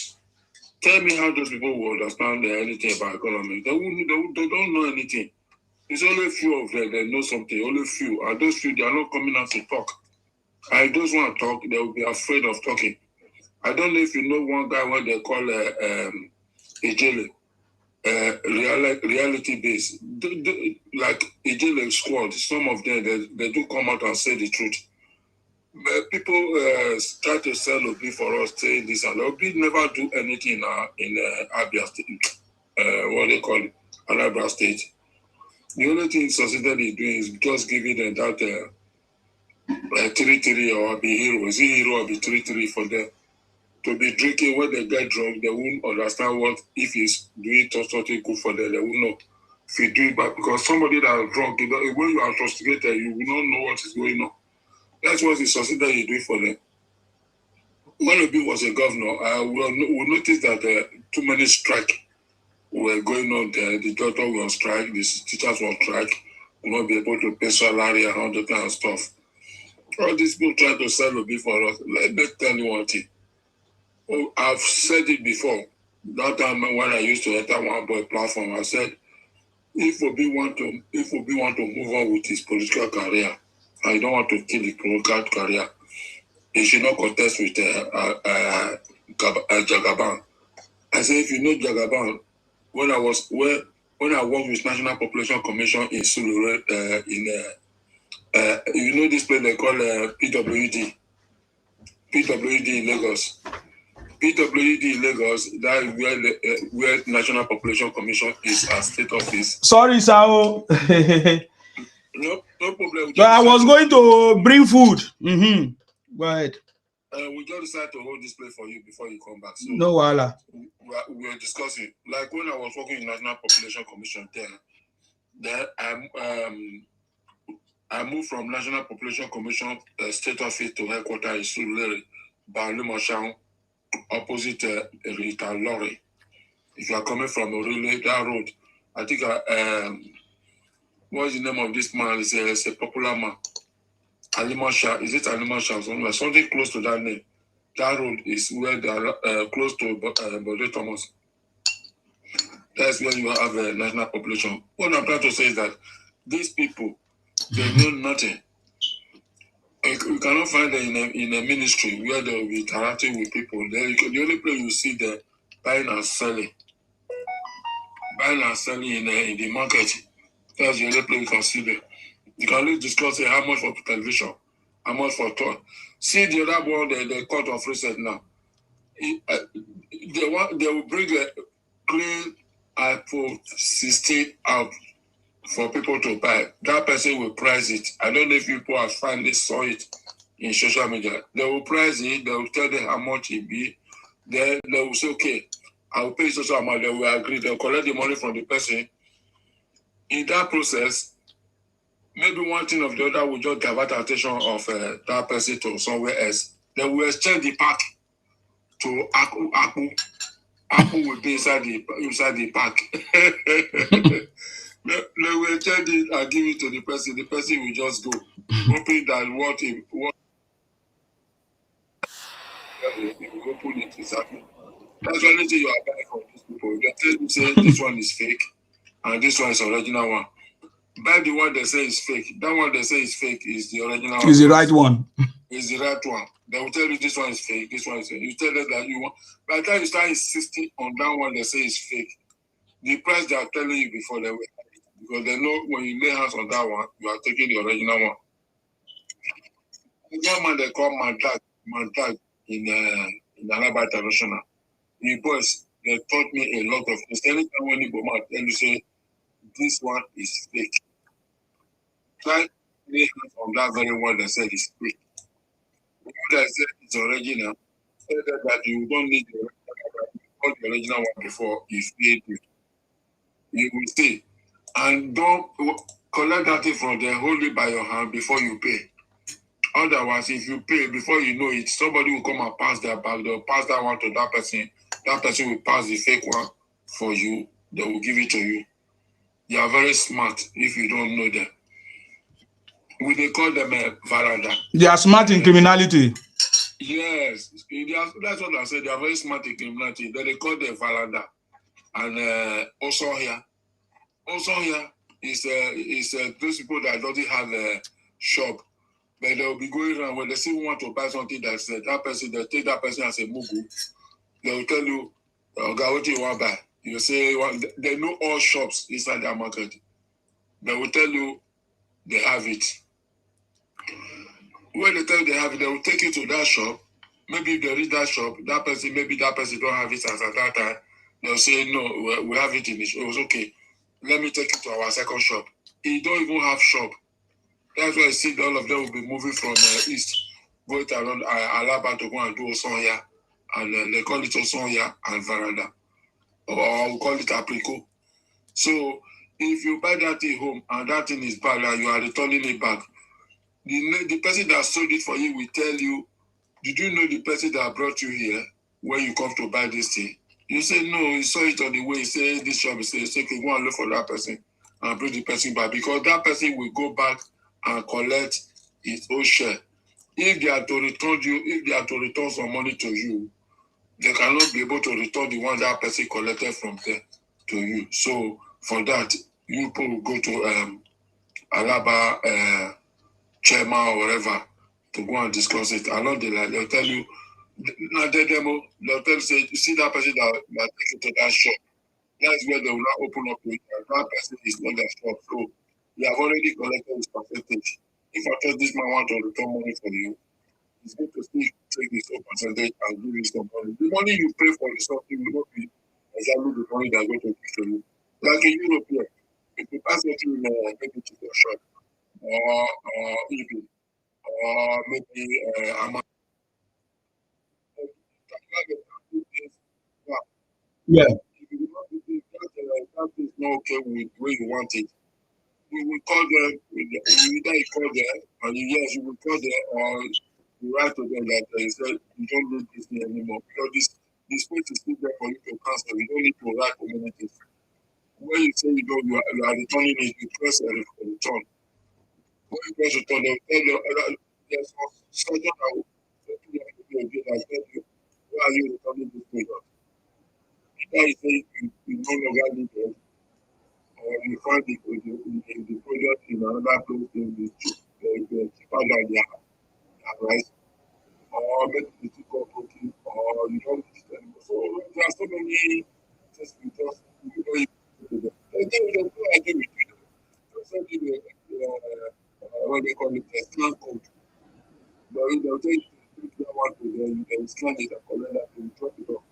S4: Tell me how those people will understand anything about economy. They don't know anything. It's only a few of them that know something, only few. And those few, they are not coming out to talk. And those who want to talk, they will be afraid of talking. I don't know if you know one guy what they call Ejele, reality based. Like Ejele squad, some of them, they do come out and say the truth. But people try to sell Obi for us, saying this and Obi never do anything in Abia State, what they call it, Anambra State. The only thing succeeded in doing is just giving them that 3-3 or be hero. Is he hero or be 3-3 for them? To be drinking when they get drunk, they won't understand what if he's doing something good for them. They will know if he do it bad because somebody that is drunk, when you are intoxicated, you will not know what is going on. That's what he succeeded in doing for them. When Obi was a governor, we noticed that too many strikes were going on there. The doctor was on strike, the teachers were on strike, will not be able to pay salary and all that kind of stuff. All these people try to sell Obi for us. Let me tell you one thing. Oh, I've said it before. That time when I used to enter One Boy platform, I said, if Obi want to move on with his political career, I don't want to kill his political career. He should not contest with Jagaban. I said, if you know Jagaban, when I worked with National Population Commission in Sulure, you know this place they call PWD in Lagos. PWD in Lagos, that is where National Population Commission is a state office.
S1: Sorry, Sao.
S4: No problem.
S1: So I was going to bring food. Go ahead.
S4: We just decided to hold this place for you before you come back. So
S1: no wala.
S4: We were discussing, like when I was working in National Population Commission then I moved from National Population Commission state office to headquarters in Sulere, Balimoshan, opposite Rita Lorry. If you are coming from Orile, that road, I think what's the name of this man? It's a popular man. Alimasha, is it Alimasha? Something close to that name. That road is where they are close to Bode Thomas. That's where you have a national population. What I'm trying to say is that these people, they know nothing. You cannot find them in a ministry where they will be interacting with people. The only place you see them buying and selling in the market. That's the only place you can see them. You can only discuss how much for television, how much for toy. See the other one, the court of recent now. They will bring a clean iPhone 16 out for people to buy. That person will price it. I don't know if people have finally saw it in social media. They will price it. They will tell them how much it be. Then they will say, okay, I will pay social amount. They will agree. They will collect the money from the person.
S10: in that process, maybe one thing or the other will just divert attention of that person to somewhere else. Then we exchange the pack to Apple. Apple will be inside the pack. They will exchange it and give it to the person. The person will just go, hoping that what he will open it exactly. That's the only thing you are buying from these people. They tell you say this one is fake and this one is original one. Buy the one they say is fake. That one they say is fake is the original one.
S1: Is the right one.
S10: Is the right one. They will tell you this one is fake, this one is fake. You tell them that you want. By the time you start insisting on that one they say is fake, the price they are telling you before they will have it. Because they know when you lay hands on that one, you are taking the original one. The one man they call Mandag in Alaba International. The boys, they taught me a lot of things. Anytime when you go out, tell you say this one is fake. Try to lay hands on that very one they said is fake. When they said it's original, tell them that you don't need the original one before you see it. You will see. And don't collect that thing from them, hold it by your hand before you pay. Otherwise, if you pay before you know it, somebody will come and pass their bag. They'll pass that one to that person. That person will pass the fake one for you. They will give it to you. They are very smart if you don't know them. They call them a veranda.
S1: They are smart in criminality.
S10: Yes, that's what I said. They are very smart in criminality. Then they call them veranda. And also here is those people that don't have a shop. But they'll be going around when they see want to buy something that's that person, they'll take that person as a mugu. They'll tell you, okay, what do you want to buy? You say, they know all shops inside their market. They will tell you they have it. When they tell you they have it, they will take you to that shop. Maybe if they reach that shop, maybe that person don't have it as at that time. They'll say, no, we have it in the shop. It was okay. Let me take you to our second shop. He don't even have shop. That's why I see all of them will be moving from east, going around Alaba to go and do Osonya. And they call it Osonya and Veranda. Or we call it Apricot. So if you buy that thing home and that thing is bad and you are returning it back, the person that sold it for you will tell you, did you know the person that brought you here when you come to buy this thing? You say, no, you saw it on the way. You say, this shop, you say, okay, go and look for that person and bring the person back. Because that person will go back and collect his own share. If they are to return some money to you, they cannot be able to return the one that person collected from there to you. So for that, you people will go to Alaba chairman or whatever to go and discuss it. Along the line, they'll tell you, they'll tell you, say, you see that person that take you to that shop. That's where they will not open up to it. That person is not their shop. So you have already collected his percentage. If I thought this man want to return money for you, he's going to still take his own percentage and give you some money. The money you pay for the something will not be exactly the money they're going to give to you. Like in Europe here, if you pass it to maybe to your shop or even or maybe
S1: Yeah.
S10: if you want to do that is not okay with the way you want it. We will call them, either you call them, and yes, you will call them, or you write to them that they said you don't need this thing anymore because this space is still there for you to cancel. You don't need to write communities. When you say you don't, you are returning it, you press a return. When you press return, they will tell you, there's some surgeon that will tell you, why are you returning this product? Either you say you no longer need it, or you find the product in another place in the cheaper than their price, or maybe the cheaper protein, or you don't need it anymore. So there are so many things we just do them. And then we don't agree with you. So what they call it, the scan code. But they'll tell you to take that one to them, you can scan it and collect that and drop it off.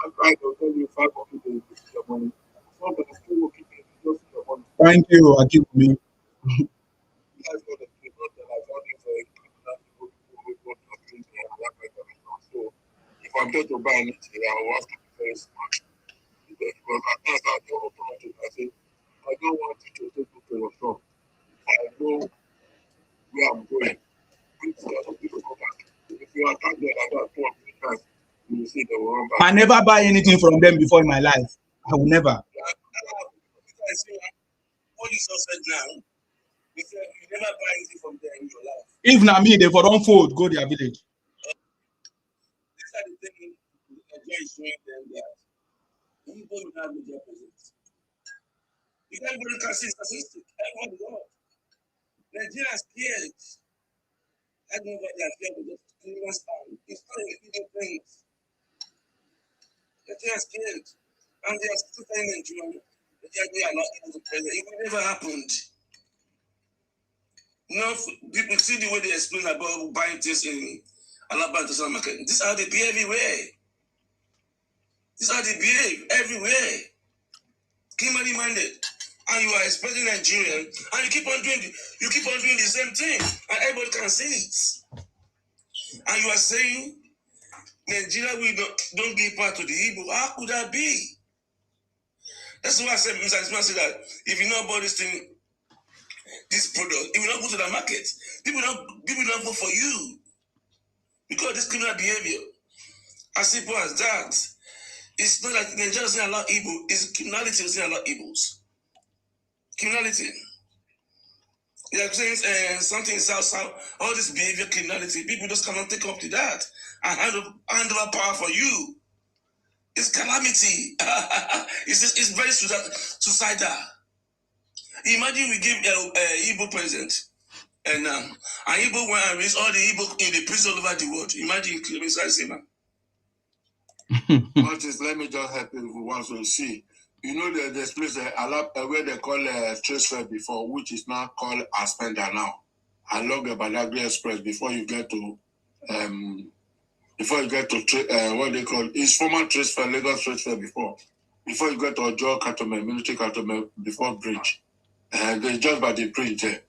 S10: And they'll tell you 5 or 2 days to see your money. Sometimes still working, just see your money.
S1: Thank you, Akibumi.
S10: That's what the people that are voting for a criminal people who vote for things they have that kind of income. So if I'm there to buy anything, I will have to be very smart. Because at times I don't open up to I say, I don't want you to take to your shop. I know where I'm going. It's a lot of people come back. If you attack them like that 2 or 3 times, you will see they will run back.
S1: I never buy anything from them before in my life. I will never.
S5: What you just said now, you said you never buy anything from them in your life.
S1: If na me, they for don't fold, go their village.
S5: These are the things Nigeria is showing them that people will have media presence. Because everybody can see statistics. Everybody knows. Nigeria is scared. Everybody is scared of the criminal stand. It's not a hidden thing. Nigeria is scared. And they are still telling Nigeria that they are not able to present. It will never happened. You know, people see the way they explain about buying things in Alabama international market. This is how they behave everywhere. This is how they behave everywhere. Criminally minded. And you are expecting Nigerian, and you keep on doing the same thing, and everybody can see it. And you are saying Nigeria will don't give part to the Igbo. How could that be? That's why I said, Mr. Ismail said that if you know about this thing, this product, if you don't go to the market, people don't vote for you because this criminal behavior. As simple as that. It's not like Nigeria doesn't allow Igbo. It's criminality doesn't allow Igbos. Criminality. They are saying something in South, all this behavior, criminality. People just cannot take up to that and hand over power for you. It's calamity. It's very suicidal. Imagine we give Igbo president, and Igbo went and raised all the Igbo in the prison all over the world. Imagine Mr. Sima.
S10: Let me just help you with once we see. You know that there's place where they call transfer before, which is now called Aspender now. Along the Badagry Express before you get to what they call it's former transfer, Lagos transfer before you get to Ojo Katome, military Katome before bridge. They just by the bridge there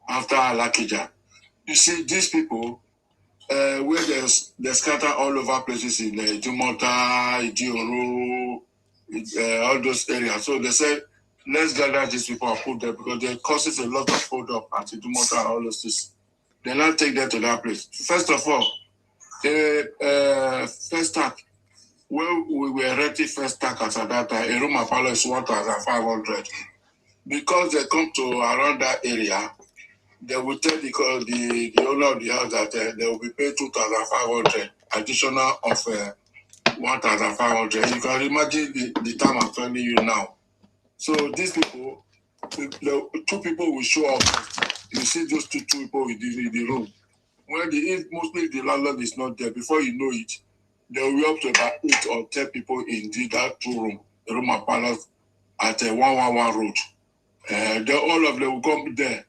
S10: after Alakija. You see these people. Where they scatter all over places in Jumota, Idioro, all those areas. So they said, let's gather these people and put them because they causes a lot of hold up at Jumota and all those things. They now take them to that place. First of all, first tax, when we were renting first tax at that time, a room of palace is 1,500. Because they come to around that area, they will tell the owner of the house that they will be paid 2,500 additional of 1,500. You can imagine the time I'm telling you now. So these people, the 2 people will show up. You see those two people in the room. When mostly the landlord is not there, before you know it, they will be up to about 8 or 10 people in that 2 room, the room of palace at 111 road. All of them will come there.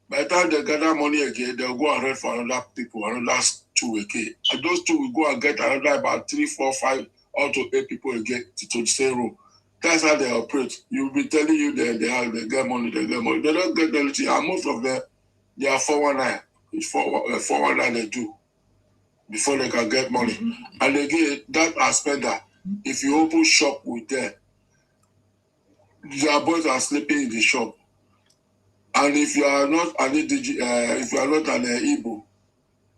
S10: By the time they gather money again, they'll go and rent for another people, another 2 again. And those 2 will go and get another about 3, 4, 5, up to 8 people again to the same room. That's how they operate. You'll be telling you they get money, they get money. They don't get anything. And most of them, they are 419. It's 419 they do before they can get money. And again, that aspect that if you open shop with them, their boys are sleeping in the shop. And if you are not an Igbo,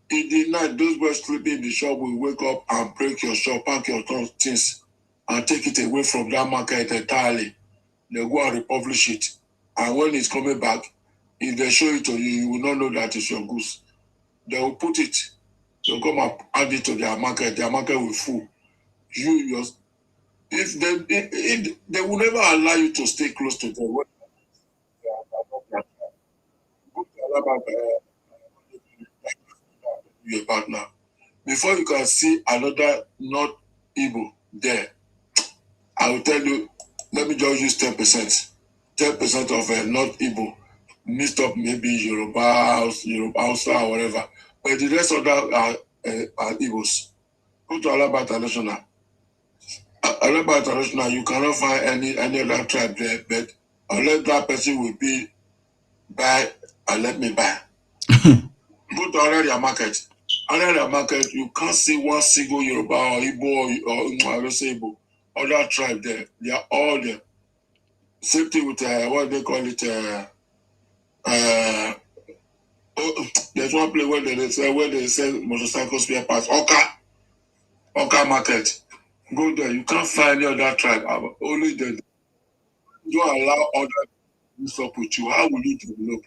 S10: in the night, those boys sleeping in the shop will wake up and break your shop, pack your things, and take it away from that market entirely. They go and republish it. And when it's coming back, if they show it to you, you will not know that it's your goods. They will put it. They'll come and add it to their market will full. If they will never allow you to stay close to them. Your partner before you can see another not Igbo there. I will tell you, let me just use 10%. 10% of not Igbo mixed up, maybe Yoruba Hausa or whatever. But the rest of that are Igbos. Go to Alaba International. Alaba International, you cannot find any other tribe there, but unless that person will be buy and let me buy. Go to Area Market. Area Market, you can't see one single Yoruba or Igbo or I don't say Igbo, other tribe there. They are all there. Same thing with what they call it. There's one place where they sell motorcycle spare parts. Oka market. Go there. You can't find any other tribe. Only the. You don't allow other to stop with you. How will you develop?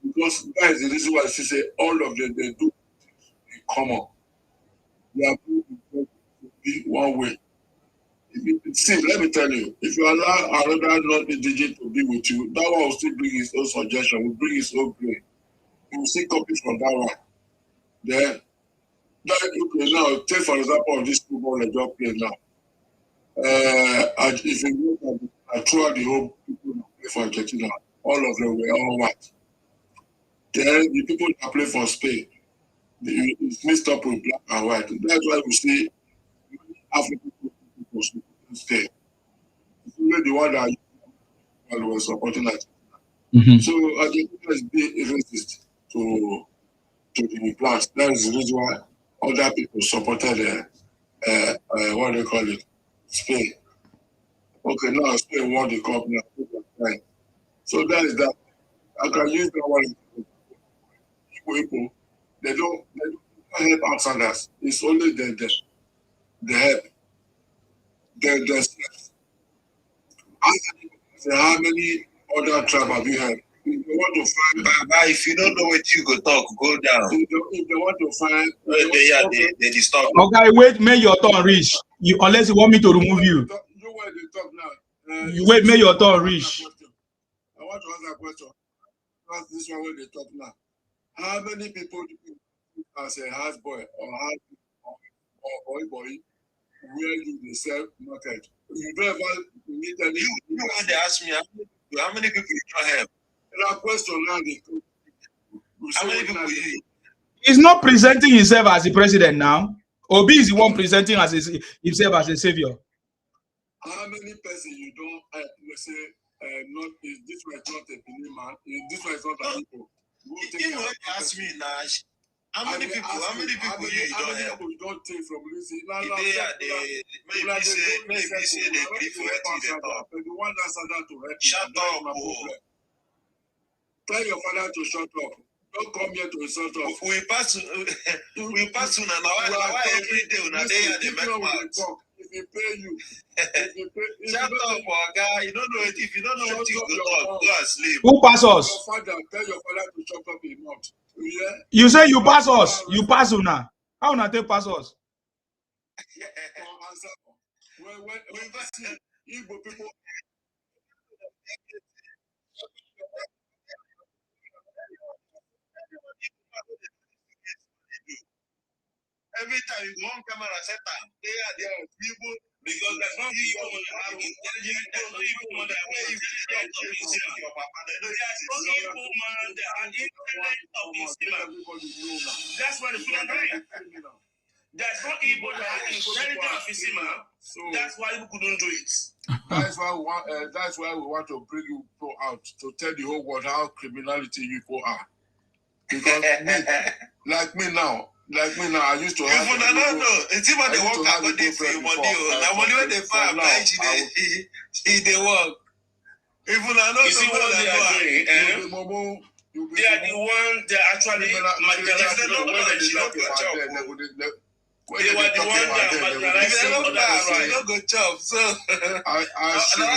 S10: Because that is the reason why I say all of them they do in common. They are be one way. See, let me tell you, if you allow another non-indigenous to be with you, that one will still bring his own suggestion, will bring his own brain. He will still copy from that one. Then, okay, now, take for example of this football they just play now. If you look at throughout the whole people that play for Argentina, all of them were all white. Then the people that play for Spain, it's mixed up with black and white. That's why we see African people stay. It's only the one that was supporting that. So Argentina is being racist to the plants. That is the reason why other people supported what they call it, Spain. Okay, now Spain won the cup now. So that is that. I can use that one. People, they don't help outsiders. It's only the help. The how many other tribes have you had? If they want to find,
S6: if you don't know what you go talk, go down.
S10: If they want to find,
S6: they disturb.
S1: Okay, wait, may your turn reach. Unless you want me to remove you.
S10: You where they talk now.
S1: You wait, may your turn reach.
S10: I want to ask a question. That's this one where they talk now. How many people do you as a house boy or boy where you sell market? You don't ever meet any.
S6: You want to ask me how many people you don't have?
S10: And a question now
S6: how many people you?
S1: He's not presenting himself as the president now. Obi is the one presenting as himself as a savior.
S10: How many persons you don't let's say not this was not a Benin man, this was not a people.
S6: You want to ask me now? How many people you don't have?
S10: You don't take from Lucy.
S6: Maybe say they agree for it.
S10: The one that's allowed to help.
S6: Shut up.
S10: Tell your father to shut up. Don't come here to insult us.
S6: We pass to why every day when they make mouth.
S10: If he pay you,
S6: shut up, guy. You don't know it. If you don't know what you go asleep.
S1: Who pass us?
S10: Your father, tell your father to shut up his mouth. Yeah?
S1: You say you pass us. You pass una. How una take pass us?
S10: When Igbo people.
S6: Every time you go on camera, set time. They are there people because there's no people that have intelligence. There's no people that have your papa. There's no people man that are independent of this man. That's why the people are dying. There's no people that are independent of this man. That's why you couldn't do it.
S10: That's why we want to bring you people out to tell the whole world how criminality you people are. Because like me now, I used to have.
S6: If I don't know, it's even the work I got there for your money. Now, money when they find he they work. If I don't know, you see what they are doing. They are the one that actually marginalized the one that they were the one that marginalized the not good job. So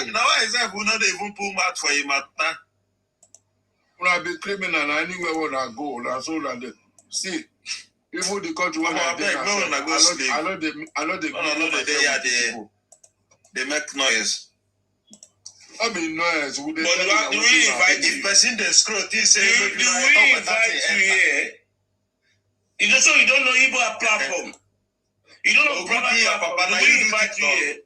S6: now I say we not even pull mouth for him.
S10: When I be criminal anywhere when I go, that's all I do. See. Even the country when I know
S6: they make noise.
S10: I mean noise.
S6: But do we invite the person they scroll this? Do we invite you here? You don't so you don't know Igbo platform. You don't know platform. Do we invite you here?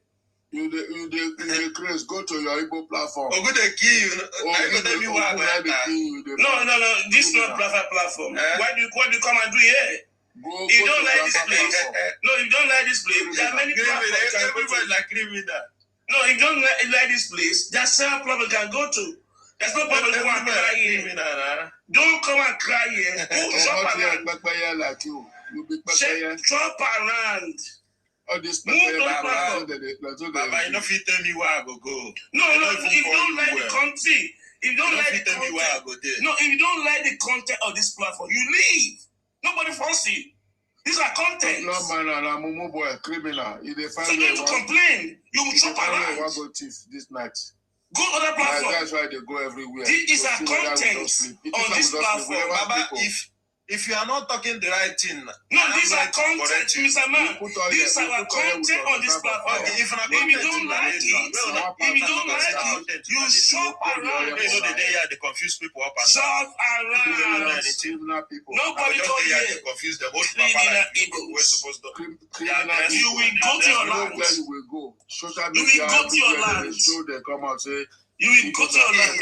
S10: You the Chris, go to your Igbo platform.
S6: Oh, go to kill you. No. This is not platform. Why do you come and do here? You don't like this place. No, you don't like this place. There are many platforms. Everybody like criminal. No, you don't like this place. There's several platforms you can go to. There's no problem to come and cry here. Don't come and cry here. Go shop around.
S10: Like you.
S6: Shop around.
S10: all this
S2: Baba, you know if you tell me where I go. No, if you don't like the country, if you don't like the content, where I go there. No, if you don't like the content of this platform, you leave. Nobody force you. These are contents.
S10: No man, I'm a boy, criminal. If they find
S2: so you don't complain. You will chop around.
S10: Go thief this night.
S2: Go other platform.
S10: That's why they go everywhere.
S2: These are contents on this platform.
S6: Baba, if you are not talking the right thing,
S2: no, these are content, Mr. Man. These are content on this platform.
S6: Okay, if
S2: you don't like it, you shop around.
S6: They confuse people up and
S2: shop around. Nobody go here.
S6: Confuse them.
S2: We're supposed to. You will go to your land.
S10: Where you will go. Social
S2: media. You will go to your land.
S10: They come out say.
S2: You will go to your land.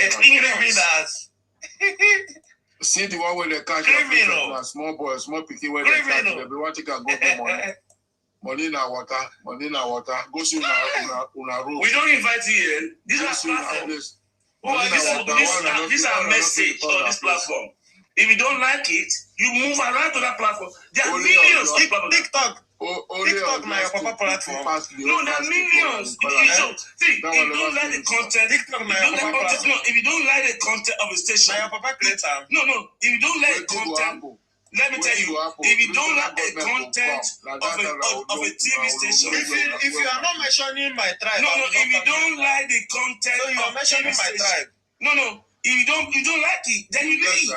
S10: See the one where they catch a small boy, small picky where they catch them. They want to go for money. Money in water, money in water. Go see una road.
S2: We don't invite you here. These are platforms. These are message on this platform. If you don't like it, you move around to that platform. There are millions of people.
S6: TikTok. TikTok na your papa platform.
S2: No, there are millions. See, if you don't like the content, if you don't like the content of a station,
S6: your papa creator.
S2: No. If you don't like the content, let me tell you. If you don't like the content of a TV station,
S6: if you are not mentioning my tribe,
S2: no. If you don't like the content,
S6: so you are mentioning my tribe.
S2: No. If you don't like it, then you leave.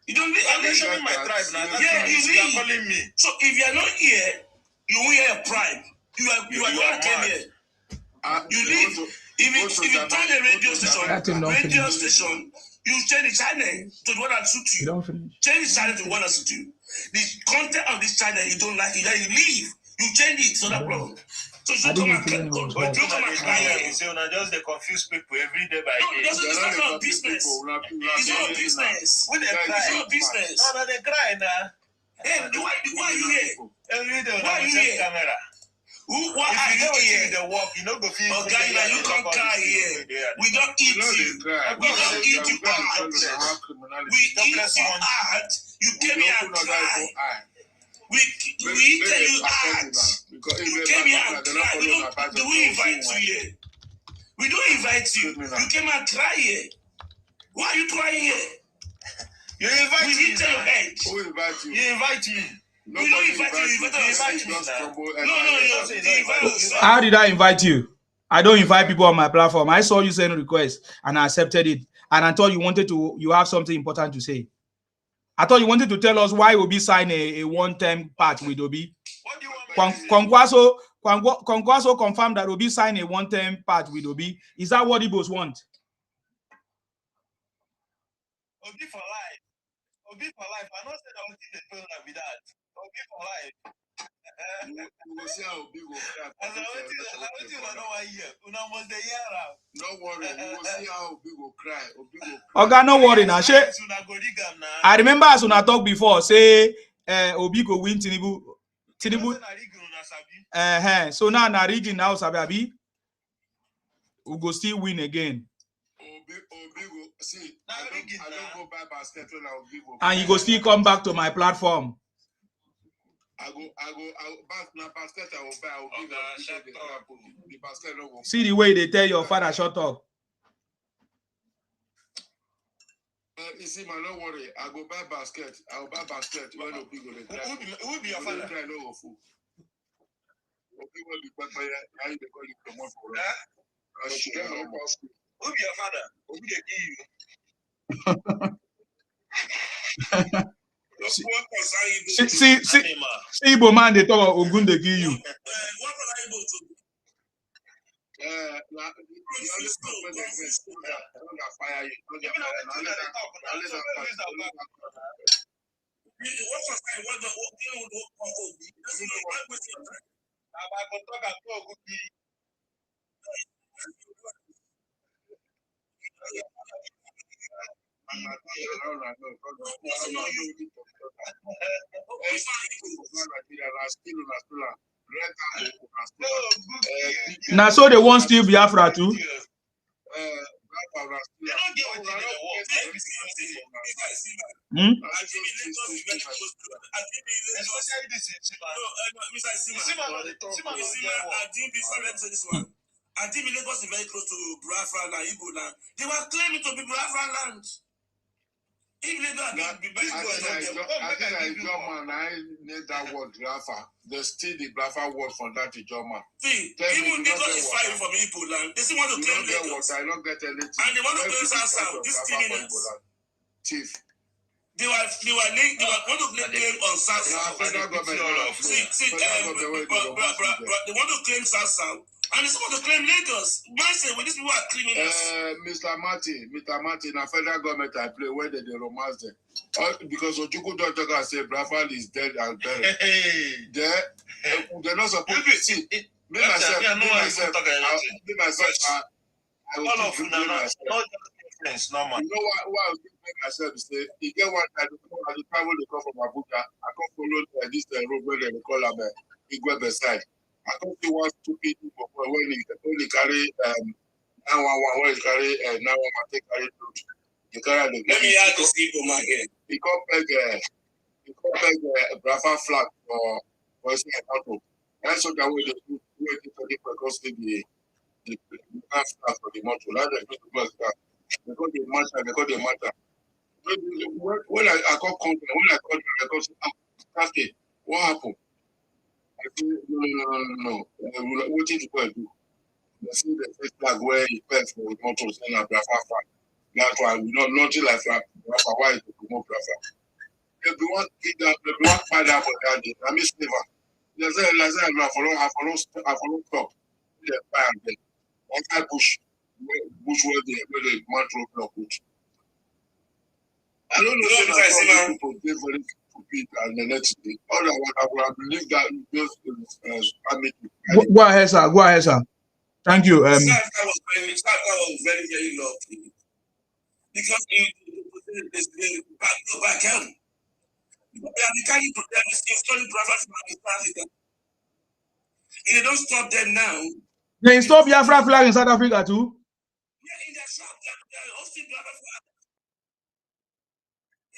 S2: You don't leave.
S6: I'm mentioning my tribe now.
S2: Yeah, you
S6: are calling me.
S2: So if you are not here, you won't hear a pride. You are not came here. You leave. If you turn the radio station, you change the channel to the one that suits you. Change the channel to the one that suits you. The content of this channel you don't like it, then you leave. You change it so that problem. So you come and cry.
S6: So now just they confuse people every day by day.
S2: It's not business. It's not business.
S6: When they cry,
S2: it's not business.
S6: No, they cry now.
S2: Hey, why are you here?
S6: Every day
S2: why are you here?
S6: Camera.
S2: Why are you here?
S6: The work, you know, go feel.
S2: Oh, guys, you can't cry here. We don't eat you. We don't eat you out. We eat you out. You came here and cry. We tell you out. You came here and cry. Do we invite you here? We don't invite you. You came and cry here. Why are you crying here?
S6: You invite me.
S2: We didn't tell your head.
S10: Who invite you?
S6: You invite me.
S2: We don't invite you. You invite me. No.
S1: How did I invite you? I don't invite people on my platform. I saw you send a request and I accepted it. And I thought you have something important to say. I thought you wanted to tell us why Obi signed a one-time part with Obi.
S6: What do you want?
S1: Kwankwaso confirmed that Obi signed a one-time part with Obi. Is that what Igbos want?
S6: Obi for life. Obi for life. I don't say that Obi the phone with that. Obi for life.
S10: We will see how Obi will cry.
S6: I don't know why here. Una must the year out.
S10: No worry. We will see how Obi will cry. Obi will
S1: cry. Okay, no worry now. I remember as Una talk before, say Obi go win Tinubu. So now na rigging now, Sabi. We go still win again.
S10: Obi go see. I don't go buy basket when Obi go.
S1: And you go still come back to my platform.
S10: I go back na basket. I will buy. I will give the basket. No go.
S1: See the way they tell your father shut up.
S10: You see, man, don't worry. I go buy basket. I will buy basket when Obi go dey cry.
S6: Who be your father?
S10: Cry no go fool. Obi go dey cry. How you dey call it promote for us?
S6: Who be your father? Obi dey give you.
S1: See, Igbo man, they talk about Ogun they give you. Now, so they want still Biafra too.
S10: very close to especially this Sima. No, Mr. Sima, Adimbi, sorry, let me say this one. Adimbi Lagos is very close to Biafra and Igbo land. They were claiming to be Biafra land. If Lagos can be very close to them,
S4: I think I need that word Biafra. There's still the Biafra word for that German.
S10: See, even Lagos is far from Igbo land. They still want to claim Lagos.
S4: I don't get anything.
S10: And they want to claim South. This criminals.
S4: Chief.
S10: They were want to claim on South.
S4: Federal government.
S10: They want to claim South. And they want to claim Lagos. Man say when these people are criminals.
S4: Mr. Martin, a federal government I play where they romance them. Because Ojuku don't talk and say Biafra is dead and buried. They're not supposed to see. Me myself, I will keep myself.
S10: It's normal.
S4: You know why I was thinking myself is say you get one time I travel to come from Abuja. I come follow this road where they call them Igwebe side. I come see one stupid people when he carry 911 when he carry 911 take carry road. He carry the.
S10: Let me add this people man here.
S4: He come beg Biafra flag for his auto. That's what that way they do. Where they take because the flag for the motor. Like that. Because they matter. When I call company, what happened? I say, no. What did you go do? They see the first flag where he fell for the motor saying a Biafra flag. That's why we know nothing like Biafra. Why is it promote Biafra? Everyone find out for that day. I miss never. They say, I follow stop. They fire them. One guy push where the mantle block which. I don't know if people they very stupid and the next day. Otherwise, I would have believed that just
S1: Go ahead, sir. Thank you.
S10: That was very, very lucky. Because they back home. They are carrying to them installing private flag. If they don't stop them now.
S1: They install Biafra flag in South Africa too.
S10: Yeah, in their shop, they're hosting Biafra flag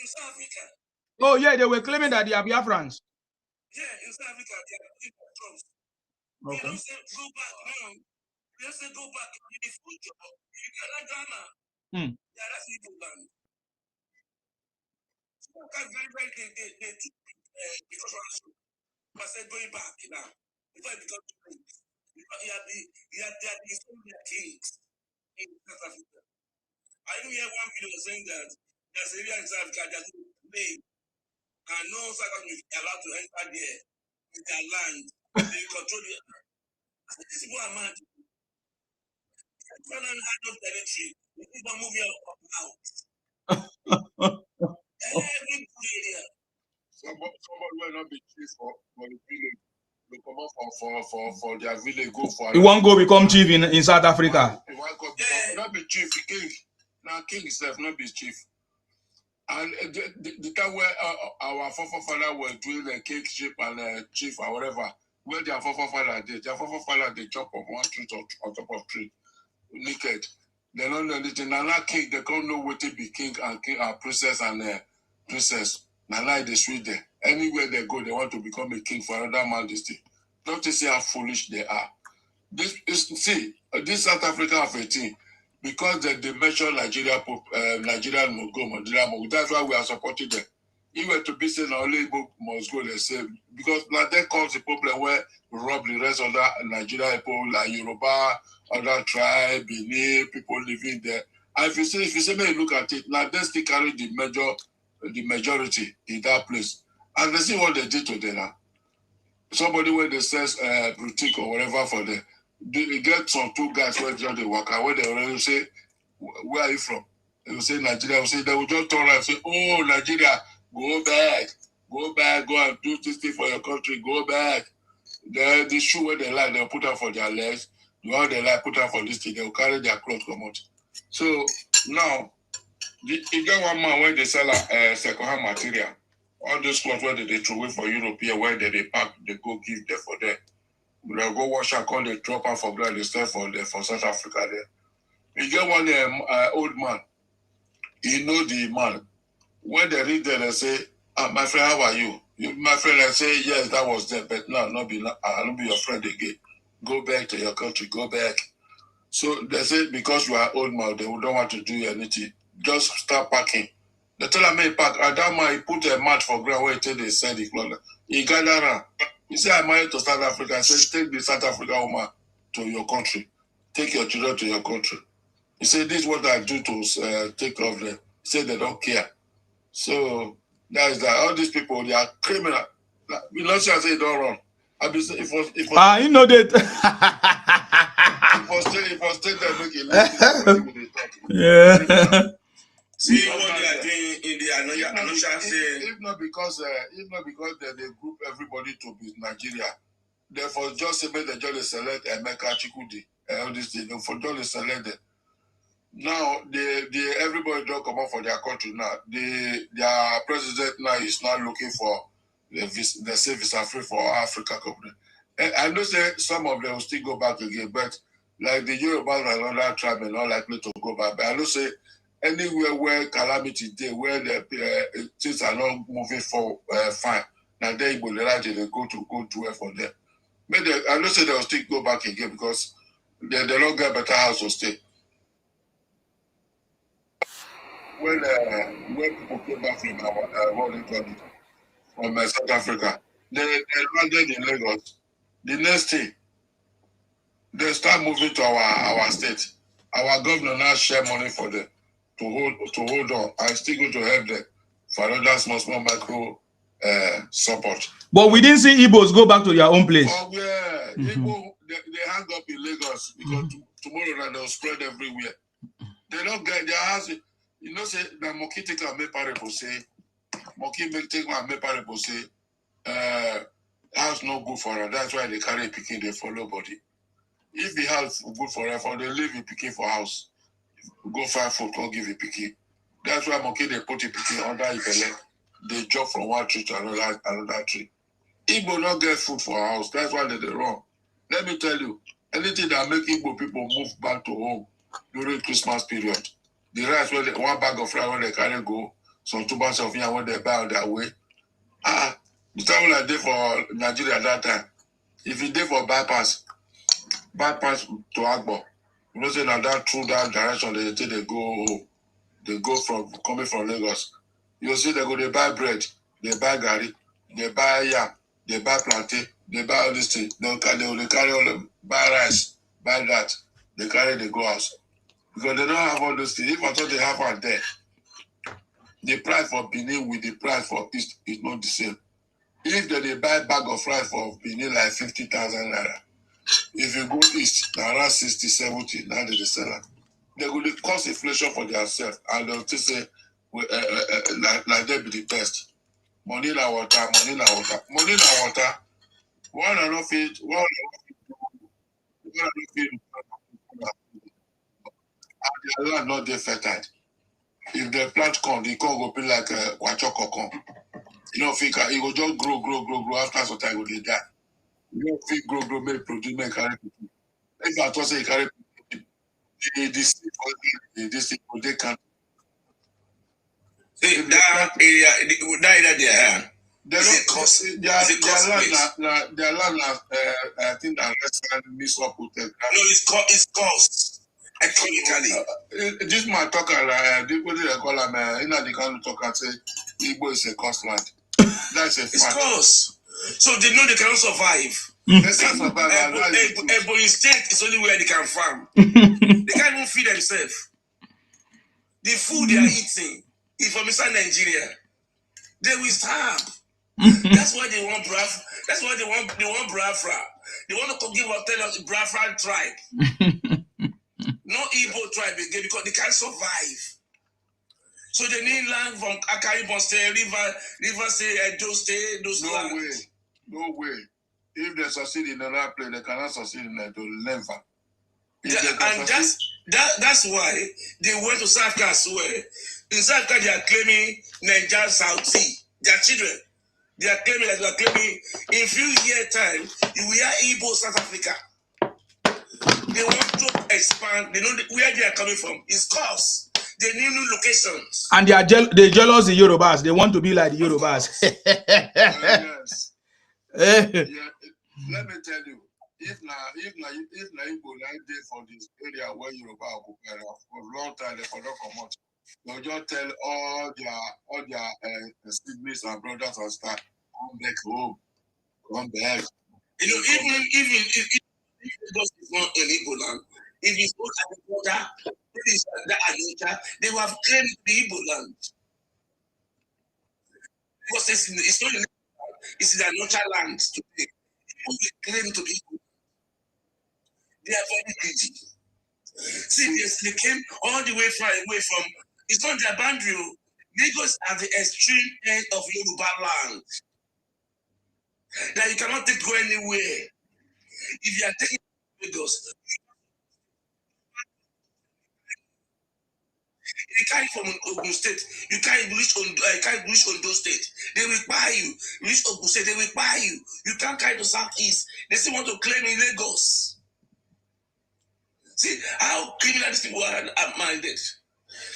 S10: in South Africa.
S1: Oh yeah, they were claiming that they are Biafrans.
S10: Yeah, in South Africa, they are doing drums.
S1: Okay.
S10: They don't say go back now. They say go back in the future. You cannot Ghana. Yeah, that's Igbo land. So very, very they took because I said going back now. Before it becomes he had the kings in South Africa. I even hear one video saying that there's a area in South Africa that's made and no South African is allowed to enter there with their land. They control it. I said, these people are mad. When I had no territory, the people move here out. Every area.
S4: Somebody will not be chief for the village. They come up for their village, go for
S1: he won't go become chief in South Africa.
S4: He won't go not be chief, king. Now king itself not be chief. And the time where our forefather were doing the kingship and chief or whatever, where their forefather they chop up one tree on top of tree, naked. They don't know anything. Now king, they don't know what to be king and princess and princess. Now they sweet there. Anywhere they go, they want to become a king for another man. Don't you see how foolish they are? This South Africa have a thing because they mention Nigerian Mogul. That's why we are supporting them. Even to be saying only Igbo must go, they say because now there comes the problem where we rob the rest of the Nigerian people like Yoruba, other tribe, Benin, people living there. And if you say, may look at it, now they still carry the majority in that place. And they see what they did to them now. Somebody where they says boutique or whatever for them. They get some two guys where they work out, where they already say, where are you from? They will say Nigeria. They will just turn around and say, oh, Nigeria, go back, go and do this thing for your country, go back. The shoe where they like, they'll put out for their legs. The one they like, put out for this thing, they'll carry their clothes come out. So now, you get one man when they sell second-hand material. All those clothes where they throw away for Europe here, where they pack, they go give them for them. They go wash and call, they drop out for ground, they sell for South Africa there. You get one old man. You know the man. When they read there, they say,
S10: My friend, how are you? My friend, I say, yes, that was there, but no, I'll not be your friend again. Go back to your country, go back. So they say because you are old man, they don't want to do anything. Just start packing. They tell him, hey, pack. At that man, he put a mat for ground where they send the cloth. He gather around. He said, I'm married to South Africa. I said, take the South African woman to your country. Take your children to your country. He said, this is what I do to take care of them. He said, they don't care. So that is that. All these people, they are criminal. You know, I say they don't run. I be say, if
S1: you know that.
S10: If I stay there, make it
S1: Yeah.
S6: See what they are doing in the Anusha saying.
S10: If not because they group everybody to be Nigeria, therefore just say they just select Emeka Chikudi and all this thing. For just select them. Now everybody don't come out for their country now. Their president now is not looking for they say visa free for Africa company. I know say some of them will still go back again, but like the Yorubas and other tribes are not likely to go back. But I know say anywhere where calamity day, where the things are not moving for fine, now they will go to it for them. But I know say they will still go back again because they don't get better house to stay. When people came back from from South Africa, they landed in Lagos. The next thing, they start moving to our state. Our governor now share money for them to hold on. I still going to help them for another small micro support.
S1: But we didn't see Igbos go back to their own place.
S10: Oh yeah, Igbo they hang up in Lagos because tomorrow they'll spread everywhere. They don't get their house. You know, say the Moki take a me parable say, Moki take a me parable say, house no good for her. That's why they carry picking, they follow body. If the house good for her, they leave a picking for house. Go 5 foot, don't give a picking. That's why Moki they put a picking under Ibele. They jump from one tree to another tree. Igbo not get food for a house. That's why they wrong. Let me tell you, anything that make Igbo people move back to home during Christmas period. The rice when one bag of rice when they carry go, some 2 bags of yam when they buy on their way. The time I did for Nigeria at that time, if you did for bypass to Agbo, you know say now that through that direction they go from coming from Lagos. You see they go they buy bread, they buy gari, they buy yam, they buy plantain, they buy all these things. They carry all them, buy rice, buy that, they carry they go house. Because they don't have all those things. If I thought they have one there, the price for Benin with the price for East is not the same. If they buy bag of rice for Benin like 50,000 naira, if you go East, around 60, 70, now they sell it. They will cause inflation for themselves and they'll just say, like they be the best. Money na water, money na water. Money na water. One and not feed. And the land not dey fertile. If the plant come, the corn go be like kwachoko corn. You know, it will just grow. After some time, it will die. You know, if it grow, make produce, make carry. If I thought say carry, this thing they can't.
S6: See that area there.
S10: Their land, I think that restaurant mix up with them.
S6: No, it's cost. Economically.
S10: This my talker, what do they call him? You know, the kind of talker say Igbo is a cost land. That's a fact.
S6: It's cost. So they know they cannot survive.
S10: They can't survive.
S6: Ebony State is only where they can farm. They can't even feed themselves. The food they are eating is from inside Nigeria. They will starve. That's why they want Biafra. That's why they want Biafra. They want to give or tell us Biafra tribe. No Igbo tribe again because they can't survive. So they need land from Akari State, River State, Edo State, those lands.
S10: No way. If they succeed in another place, they cannot succeed in Edo. Never.
S6: That's why they went to South Africa as well. In South Africa, they are claiming Niger South Sea. Their children. They are claiming that they are claiming in few years' time, we are Igbo South Africa. They want to expand. They know where they are coming from. It's cost.
S5: the new locations.
S1: And they jealous the Yorubas. They want to be like the Yorubas.
S10: Yes.
S1: Eh.
S10: Yeah. Let me tell you, if na Igbo like dey for this area where Yoruba occupy for a long time, they for not come out. They'll just tell all their siblings and brothers and stuff, come back home, come back.
S5: You know, even if Lagos is not an Igbo land, if it's not agriculture, it is that agriculture, they will have claimed the Igbo land. Because it's not it's a natural land today. People will claim to be Igbo. They are very greedy. See, they came all the way far away from, it's not their boundary. Lagos at the extreme end of Yoruba land. That you cannot go anywhere. If you are taking Lagos, you carry from Ogun State, you can't reach Ondo State. They will buy you. Reach Ogun State, they will buy you. You can't carry to Southeast. They still want to claim in Lagos. See how criminal these people are minded.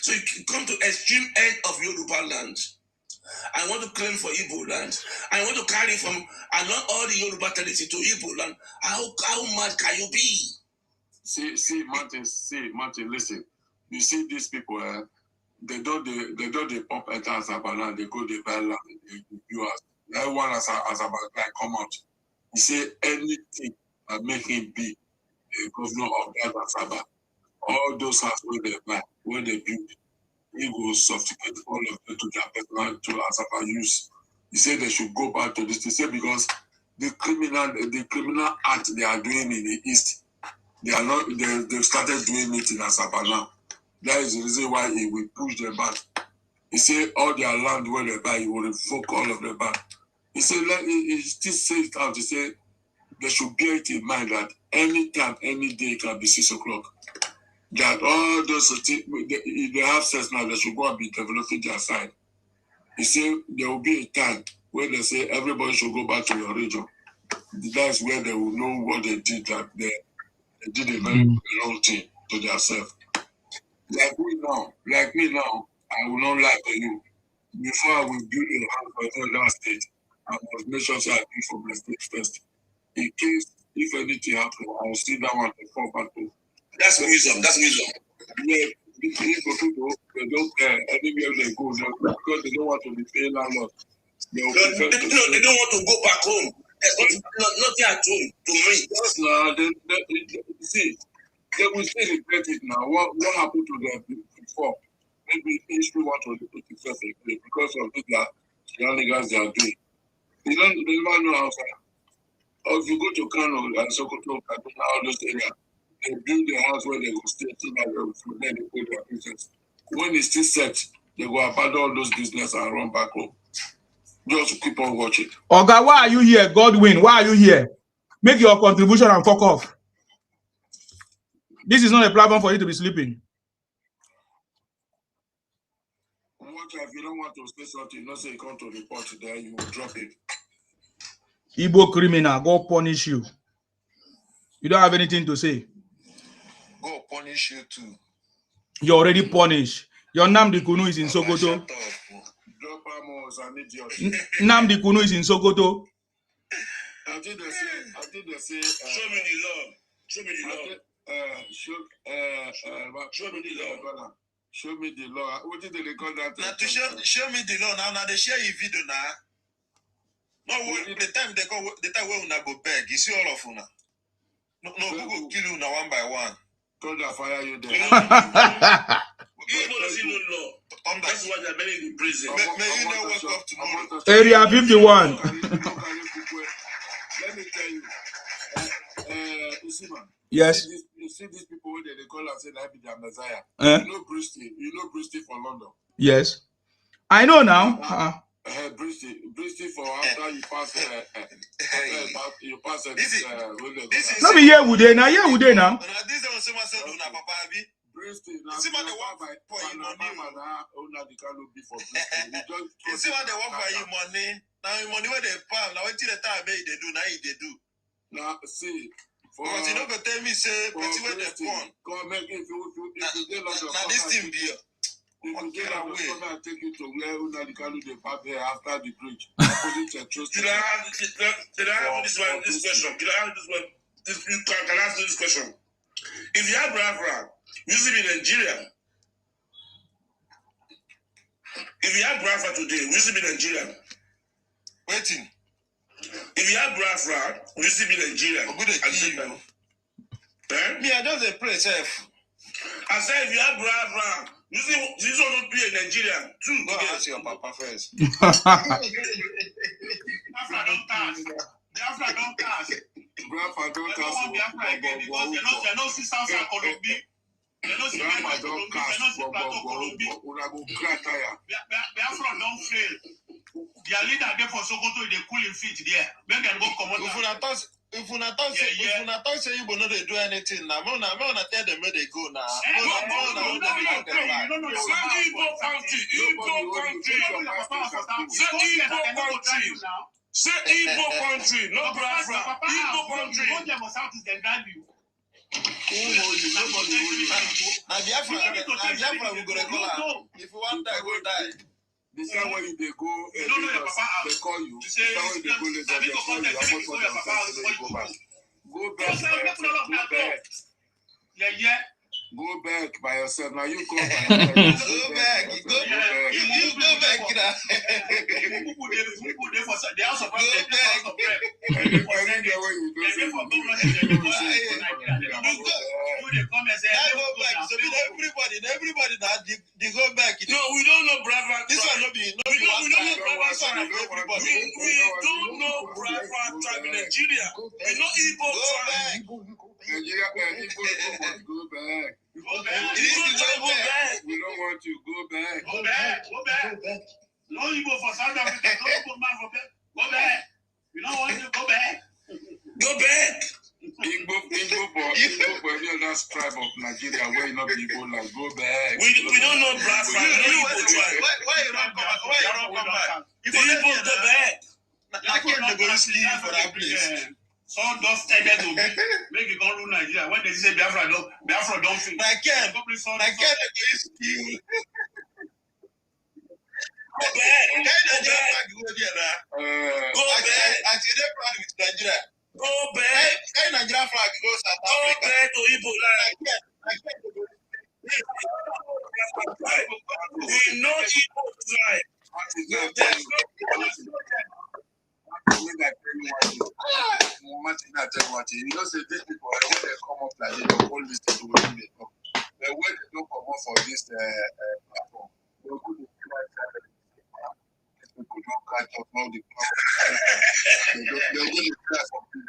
S5: So you come to extreme end of Yoruba land. I want to claim for Igbo land. I want to carry from along all the Yoruba territory to Igbo land. How mad can you be?
S10: See, Martin, listen. You see these people, they don't pump enter Asabana, they go to buy land, you ask. Everyone Asabana come out. He say anything that make him be a governor of that Asaba. All those houses where they buy, where they build, he will substitute all of them to their personal to Asaba use. He said they should go back to this. He said because the criminal act they are doing in the east, they started doing it in Asaba now. That is the reason why he will push them back. He said all their land where they buy, he will revoke all of them back. He said he still says it out. He said they should bear it in mind that anytime, any day can be 6 o'clock. That all those if they have sense now, they should go and be developing their side. He said there will be a time where they say everybody should go back to your region. That's where they will know what they did. That they did a very wrong thing to themselves. Like me now, I will not lie to you. Before I will build a house for another state, I must make sure I do for my state first. In case if anything happens, I will see that one to fall back to.
S5: That's wisdom.
S10: Yeah, people they don't care anywhere they go because they don't want to be paying landlord. They don't
S5: want to go back home. There's nothing at home to me.
S10: Yes, now see. They will still regret it now. What happened to them before? Maybe history want to repeat itself again because of this shenanigans they are doing. They never know outside. Or if you go to Kano and Sokoto, Kaduna, all those areas, they build their house where they go stay till then they go their business. When it's still set, they go abandon all those business and run back home. Just keep on watching.
S1: Oga, why are you here? Godwin, why are you here? Make your contribution and fuck off. This is not a platform for you to be sleeping.
S10: If you don't want to say something, you don't say you come to report there, you will drop it.
S1: Igbo criminal, go punish you. You don't have anything to say.
S10: Go punish you too.
S1: You're already punished. Your Nnamdi Kunu is in Sokoto. Nnamdi Kunu is in Sokoto.
S10: I think they say
S5: show me the law. Show me the law.
S10: Show me the law. Show me the law. What did they call that?
S6: Now to show me the law. Now they share a video now. No, the time when una go beg, you see all of una. No, who go kill you now one by one.
S10: God will fire you there.
S5: Igbo doesn't know law. That's why they're many in prison.
S6: May you not wake up tomorrow.
S1: Area 51.
S10: Let me tell you. Usman.
S1: Yes.
S10: You see these people when they call and say that be their Messiah. You know Bristol for London.
S1: Yes. I know now.
S10: Bristol for after you pass you pass
S1: let me hear Ude now. Hear Ude now.
S6: This is so much na papa abi.
S10: Bristol
S6: now. See what they want for you money. See what they want for you money. Now your money where they palm. Now until the time they do, now they do.
S10: Now see.
S6: Because you don't go tell me say, but when they born.
S10: Come make if you
S6: now this thing be.
S10: If you get away, come and take you to where Unadi can do the pap here after the bridge.
S5: Did I have this one? This question? Did I have this one? Can I ask you this question? If you have Biafra, you live in Nigeria. If you have Biafra today, you live in Nigeria.
S10: Waiting.
S5: If you have Biafra, you live in Nigeria.
S10: Me, I just a play safe.
S5: I said, if you have Biafra, you don't be in Nigeria too.
S10: Go ask your papa first.
S5: Biafra don't cast. Biafra don't cast.
S10: Biafra don't cast.
S5: Biafra again because they know see South Colombia. They know see Biafra don't cast. They know see Plateau Colombia. Biafra don't fail. Their leader there for Sokoto, they cool in feet there. When they go come out.
S10: If you not say you will not do anything now, I'm gonna tell them where they go now.
S5: You don't know Igbo country. Say Igbo country, no Biafra. Igbo country.
S10: Biafra will go to call. If you want die, go die. This is when you they go, they call you. This is when they go, they call you. Go back. Go back by yourself. Now you go back. Go back. You go back. Everybody that they go back.
S5: No, we don't know Biafra.
S10: This one not be.
S5: We don't know Biafra. We don't know Biafra tribe in Nigeria. We know Igbo tribe.
S10: Nigeria, people go back.
S5: Go back.
S10: We don't want you. Go back.
S5: Go back. No Igbo for South Africa. No Igbo man for back. Go back. We don't want you. Go back. Go back.
S10: Igbo for any other tribe of Nigeria where you not be Igbo like go back.
S5: We don't know Biafra.
S10: Why you don't come back?
S5: Igbo go back.
S10: I can't go sleep for that place.
S5: Some just ended to me. Make you go to Nigeria. When they say Biafra don't fit.
S10: I can't go sleep.
S5: Go back. Go back.
S10: Nigeria flag goes South
S5: Go
S10: Africa.
S5: back to Igbo land. We know Igbo tribe.
S10: You know, say these people when they come up like they don't always do what they come. The way they don't come up for this platform, they'll go to the right side. These people don't catch up all the they'll go to the class of people.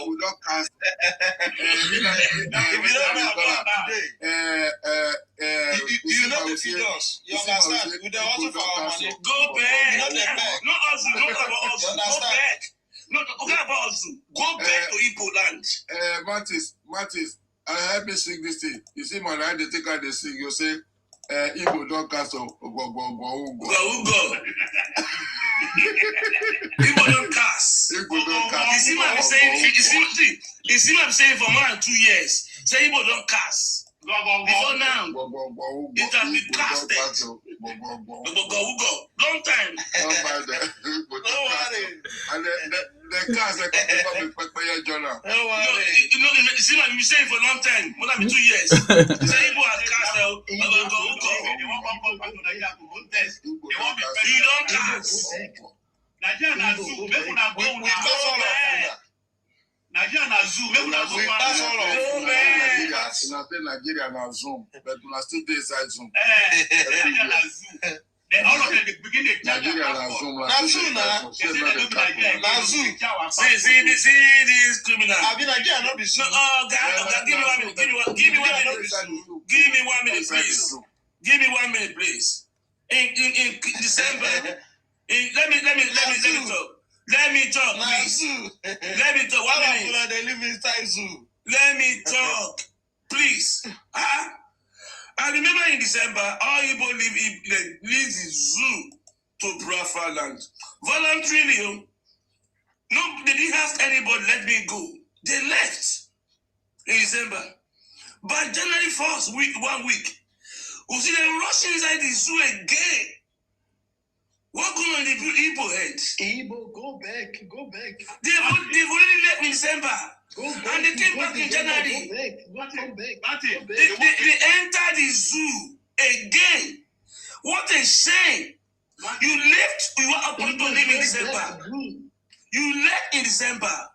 S10: We don't cast. If you don't know about today, you know the figures. You understand? We don't also for our money.
S5: Go back.
S10: Not the back.
S5: Not us. Not about us. Go back. Not about us. Go back to Igbo land.
S10: Martis, help me sing this thing. You see my line, they take out the sing. You say, Igbo don't cast go.
S5: Igbo don't cast.
S10: Igbo don't cast.
S5: You see what I'm saying? You see what I'm saying for more than 2 years? Say Igbo don't cast. Before now, it has been casted. Long time.
S10: Don't worry. And the cast that come with Pekpeye Jonah.
S5: You see what I'm saying for a long time, more than 2 years. Say Igbo has cast. You don't cast. Nigeria na zoo. Make una go back. Nigeria na zoo. Make una go back.
S10: Nigeria na Zoom, but we still dey inside Zoom.
S5: Nigeria na zoo. Then all of them begin to charge
S10: Nigeria na Zoom. Na Zoom.
S5: See this criminal.
S10: I mean, Nigeria not be Zoom.
S5: Give me 1 minute. Give me 1 minute, please. Give me 1 minute, please. In December. Let me talk. Let me talk, please. Let me talk. 1 minute.
S10: They live inside Zoom.
S5: Let me talk, please. I remember in December, all Igbo leave the zoo to Biafra land. Voluntarily, no, they didn't ask anybody, let me go. They left in December. By January 1st, 1 week, we see them rushing inside the zoo again. What going on in the Igbo heads?
S6: Igbo, go back.
S5: They've already left in December. And they came back in January. They entered the zoo again. What a shame. You left, you were appointed to leave in December. You left in December.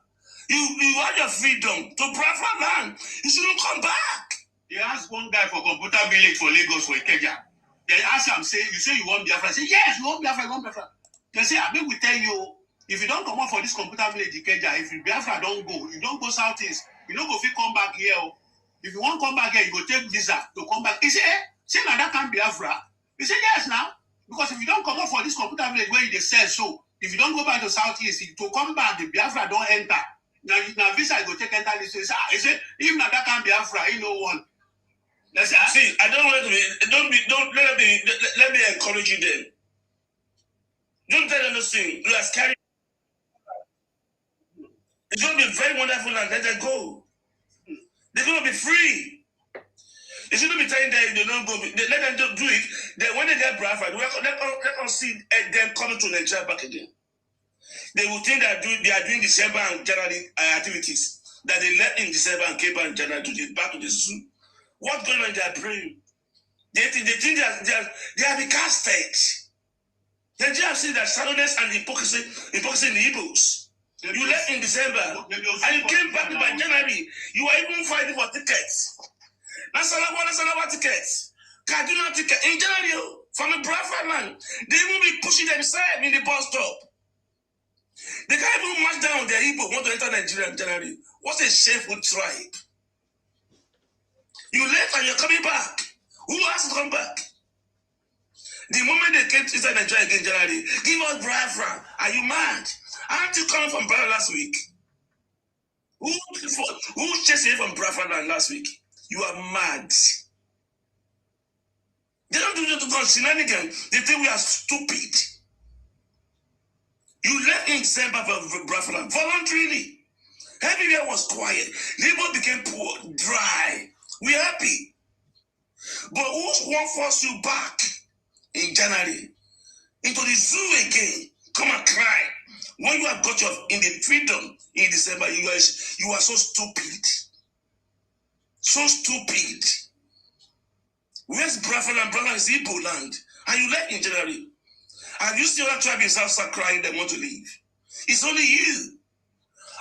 S5: You had your freedom to Biafra land. You shouldn't come back.
S12: They asked one guy for computer village for Lagos for Ikeja. They asked him, you say you want Biafra? I say, yes, you want Biafra, you want Biafra. They say, I think we tell you, if you don't come up for this computer village Ikeja, if Biafra don't go, you don't go southeast, you don't go fit come back here. If you want to come back here, you go take visa to come back. He say, say now that can't Biafra. He say, yes now. Because if you don't come up for this computer village where they sell, so if you don't go back to southeast, to come back, the Biafra don't enter. Now visa you go take enter this. He say, even now that can't Biafra, he no one.
S5: See, I don't want to be, let me encourage you then. Don't tell them nothing. You are scared. It's going to be very wonderful and let them go. They're going to be free. They shouldn't be telling them they don't go. Let them do it. Then when they get Biafra, let us see them coming to Nigeria back again. They will think that they are doing December and January activities that they left in December and came back in January back to the zoo. What's going on in their brain? They think they are be casted. They just see that shallowness and hypocrisy in the Igbos. You left in December and you came back by January. You were even fighting for tickets. National tickets. Kaduna ticket. In January, from the Biafra land, they will be pushing themselves in the bus stop. They can't even march down their Igbo want to enter Nigeria in January. What a shameful tribe. You left and you're coming back. Who has to come back? The moment they came inside Nigeria again in January, give us Biafra. Are you mad? Aren't you coming from Biafra last week? Who chased you from Biafra land last week? You are mad. They don't do that to shenanigans. They think we are stupid. You left in December for Biafra land voluntarily. Everywhere was quiet. Labor became poor, dry. We're happy. But who won't force you back in January into the zoo again? Come and cry. When you have got your in the freedom in December, you are so stupid. So stupid. Where's Biafra and Biafra is Igbo land? And you left in January. And you see other tribe in South start crying they want to leave. It's only you.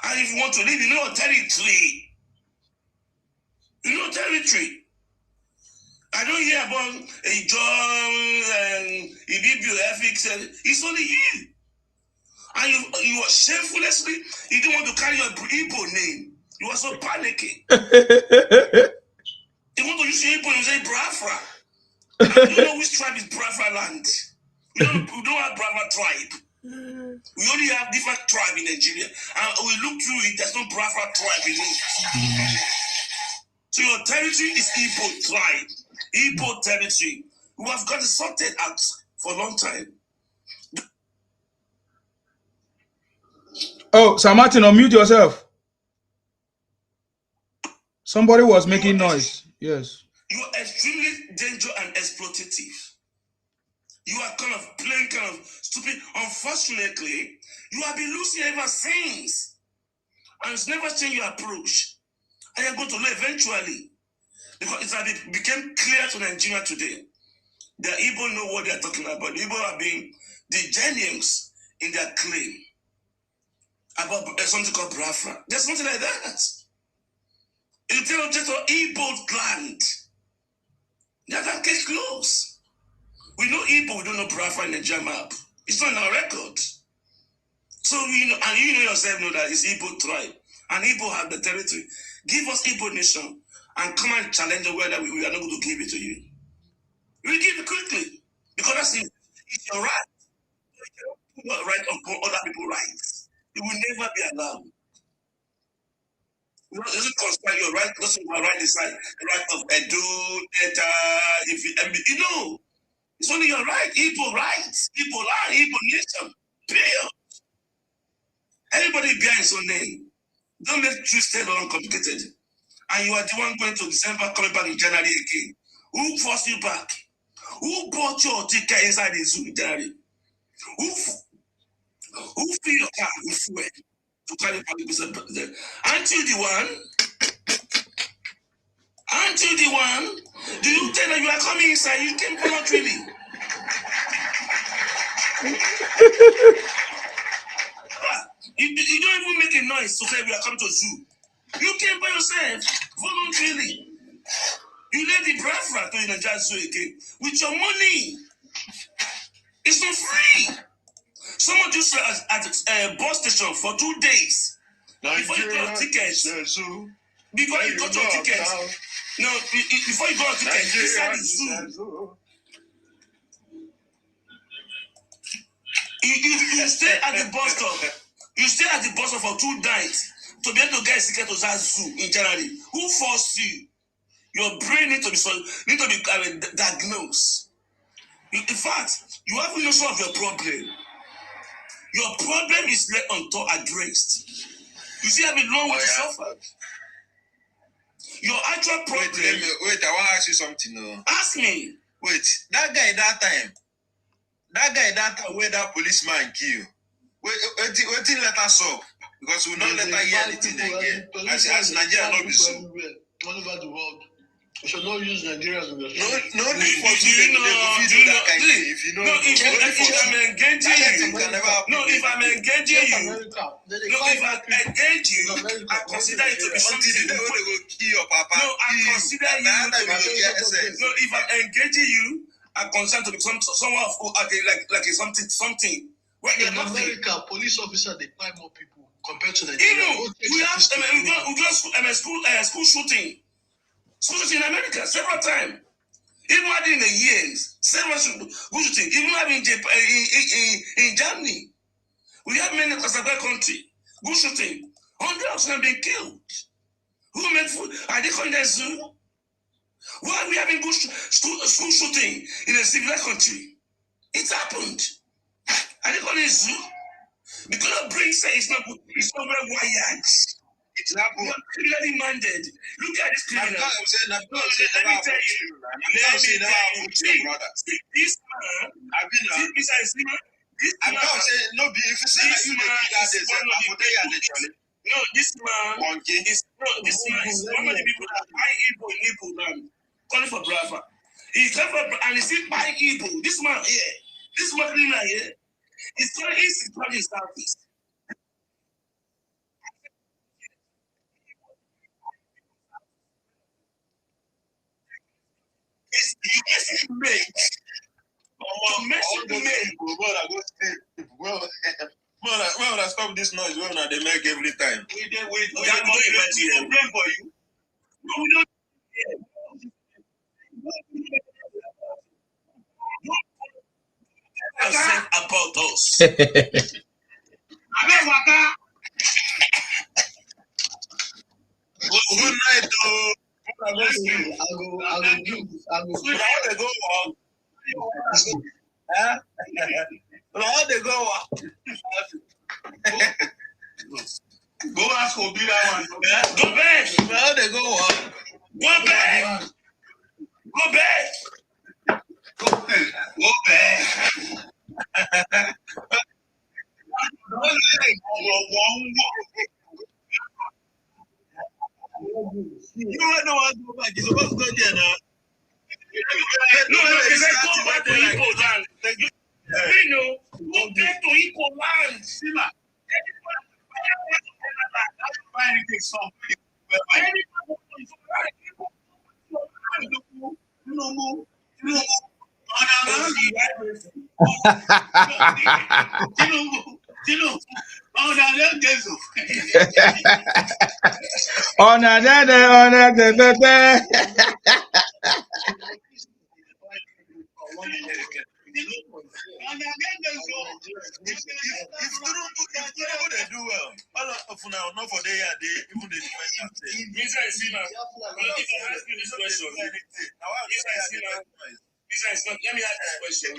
S5: And if you want to leave, you know territory. You know territory. I don't hear about a John and Ibibio ethics. It's only you. And you are shamefully, you don't want to carry your Igbo name. You are so panicking. You want to use your Igbo name and say Biafra. And you know which tribe is Biafra land. We don't have Biafra tribe. We only have different tribe in Nigeria. And we look through it, there's no Biafra tribe in it. So your territory is Igbo tribe, Igbo territory. We have got it sorted out for a long time.
S1: Oh, Sir Martin, unmute yourself. Somebody was making noise. Yes.
S5: You are extremely dangerous and exploitative. You are kind of playing kind of stupid. Unfortunately, you have been losing ever since. And it's never changed your approach. And you're going to learn eventually. Because it became clear to Nigeria today that Igbo know what they're talking about. Igbo are being the genius in their claim about something called Biafra. There's nothing like that. It's just an Igbo land. That case close. We know Igbo, we don't know Biafra in the Nigeria map. It's not in our record. So you know, and you know yourself know that it's Igbo tribe. And Igbo have the territory. Give us Igbo nation and come and challenge the whether we are not going to give it to you. We'll give it quickly. Because that's it's your right. You don't right upon other people's rights. It will never be allowed. It doesn't concern your right, doesn't right decide the right of Edo, Delta, if you know. It's only your right, Igbo rights, Igbo land, Igbo nation, period. Everybody bears his own name. Don't make twisted or uncomplicated.
S12: and you are the one going to December, coming back in January again. Who forced you back? Who bought your ticket inside the zoo in January? Who filled your car with fuel to carry back the business? Aren't you the one? Aren't you the one? Do you tell that you are coming inside? You came voluntarily. You don't even make a noise to say we are coming to zoo. You came by yourself voluntarily. You let the brethren to Nigeria zoo again with your money. It's not free. Someone just at a bus station for 2 days. Before you got tickets. Before you got your tickets. No, before you got tickets, inside the zoo. You stay at the bus stop. You stay at the bus stop for 2 nights to be able to get a ticket to that zoo in January. Who forced you? Your brain need to be diagnosed. In fact, you haven't even solved your problem. Your problem is left unaddressed. You see, I've been long way to suffer. Your actual problem. Wait, I want to ask you something. Ask me. Wait, that guy that time where that policeman kill. Waiting let us up because we not let her hear anything again. As Nigeria not be so.
S6: All over the world. We should not use Nigerians in the
S12: No, if I'm engaging you, I consider it to be something. No, I consider you to be. No, if I'm engaging you, I consider to be someone like something.
S6: Well, in America, police officers they buy more people compared to Nigeria.
S12: We have school shooting. Schools in America several times. Even in the years, several school shooting. Even having in Germany, we have many across the country. Good shooting. Hundreds have been killed. Who made food? Are they calling that zoo? Why are we having good school shooting in a civilized country? It happened. Are they calling it zoo? Because the brain says it's not good. It's not very wired. It's not criminally minded. Look at this criminal. Let me tell you. This man. This man is one of the people that buy Igbo in Igbo land. Calling for brava. He came for and he still buy Igbo. This man here. This man here. He's calling his Southeast. It's made. Well, I stop this noise. Well, now they make every time. We don't for you. No, we don't. About us. Good night, though. I go. Go ask Obi that one. Go back. They go on. Go back. Go back. Go back. You don't know what to go back. You're supposed to go there now. No, they say go back to Igbo land. You know, go back to Igbo land. Sima. They do well. All of now, not for they are they even the defense. Let me ask this question. Let me ask this question.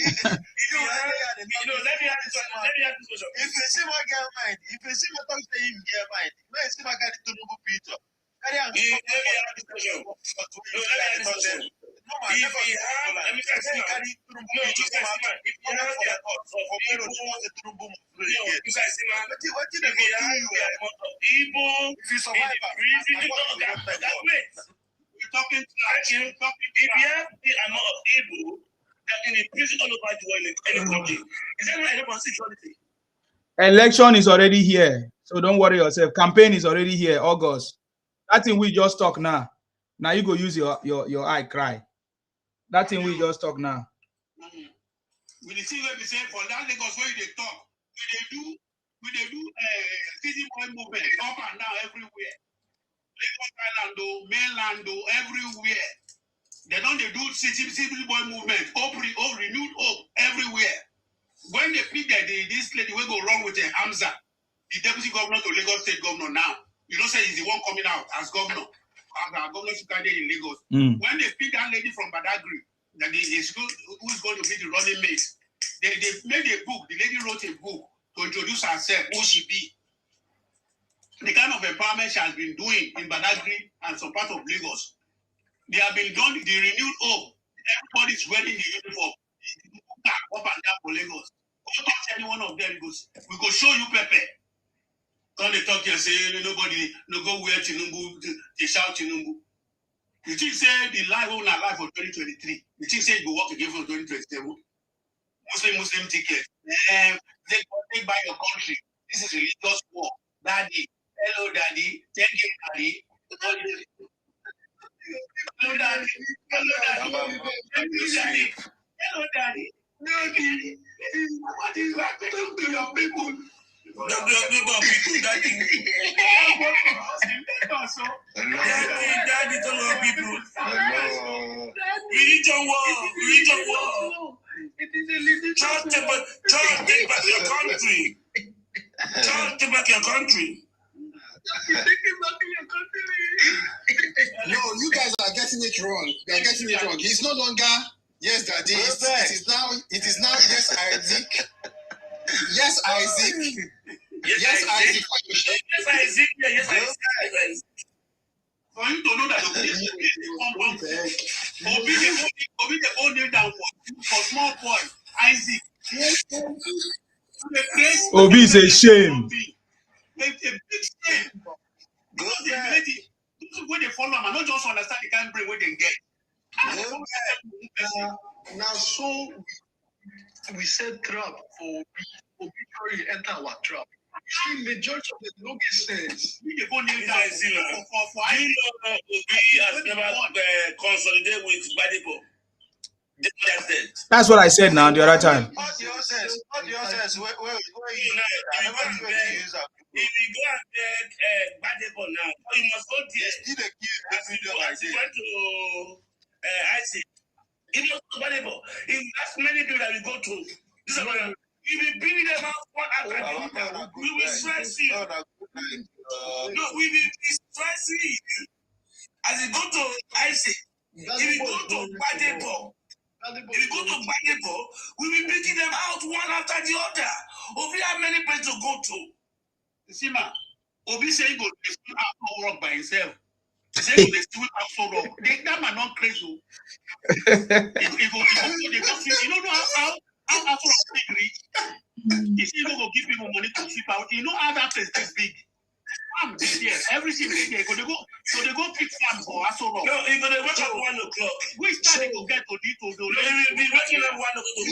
S12: If you see my girl mind, if you see my talk to him girl mind, when you see my guy Tinubu Peter,
S1: Election is already here, so don't worry yourself. Campaign is already here, August. That thing we just talk now. Now you go use your eye cry. That thing we just talk now.
S12: We see where we say for that Lagos where they talk, we they do city boy movement up and down everywhere. Lagos Island, mainland, everywhere. They don't do city boy movement, renewed hope everywhere. When they pick this lady will go wrong with Hamza, the deputy governor to Lagos State governor now. You don't say he's the one coming out as governor. As governor in Lagos. When they pick that lady from Badagry, that is who's going to be the running mate, they made a book. The lady wrote a book to introduce herself, who she be. The kind of empowerment she has been doing in Badagry and some part of Lagos. They have been done the renewed hope. Everybody's wearing the uniform. Up and down for Lagos. Go touch any one of them, we go show you Pepe. Don't they talk here, say nobody no go wear Tinubu, they shout Tinubu. You think say the life will not life for 2023? You think say it will work again for 2027? Muslim ticket. Take by your country. This is a religious war. Daddy, hello daddy, thank you, daddy. Hello daddy, hello daddy, thank you, daddy. Hello daddy. No, daddy. What is happening to your people? Daddy, to your people. Religion war. It is a religion. Child, take back your country. Child, take back your country.
S3: No, you guys are getting it wrong. You are getting it wrong. He's no longer yes, daddy. It is now yes, Isaac. Yes, Isaac. Yes, Isaac.
S12: Yes, Isaac. Yes, Isaac. For you to know that Obi the old name down for small boy, Isaac.
S1: Obi is a shame.
S12: It's a big shame. When they follow them, I don't just understand the kind of brain where they get.
S6: Now, so we set trap for Obi to enter our trap. See, majority of them don't get sense.
S12: We go kneel down for
S5: Obi has never consolidated with Badipo.
S1: That's what I said now the other time.
S5: What your sense? Where you if you go and take Badipo now, you must go there. As you went to Isaac. If you go to Badipo, if that's many people that we go to, this is we will bring them out one after the other. We will stress you. No, we will be stressing you. As you go to Isaac, if you go to Badipo, we will be bringing them out one after the other. Obi have many places to go to.
S12: You see, man, Obi say he go to Afro Rock by himself. He say he go to Afro Rock. That man not crazy. He go, you don't know how Afro Rock big. You see, you go give people money to sweep out. You know how that place is big. Farm is there. Everything is there. They go pick farm for Afro Rock.
S5: No, if they wake up 1 o'clock.
S12: Which time they go get to do to do?
S5: They will be waking up 1 o'clock.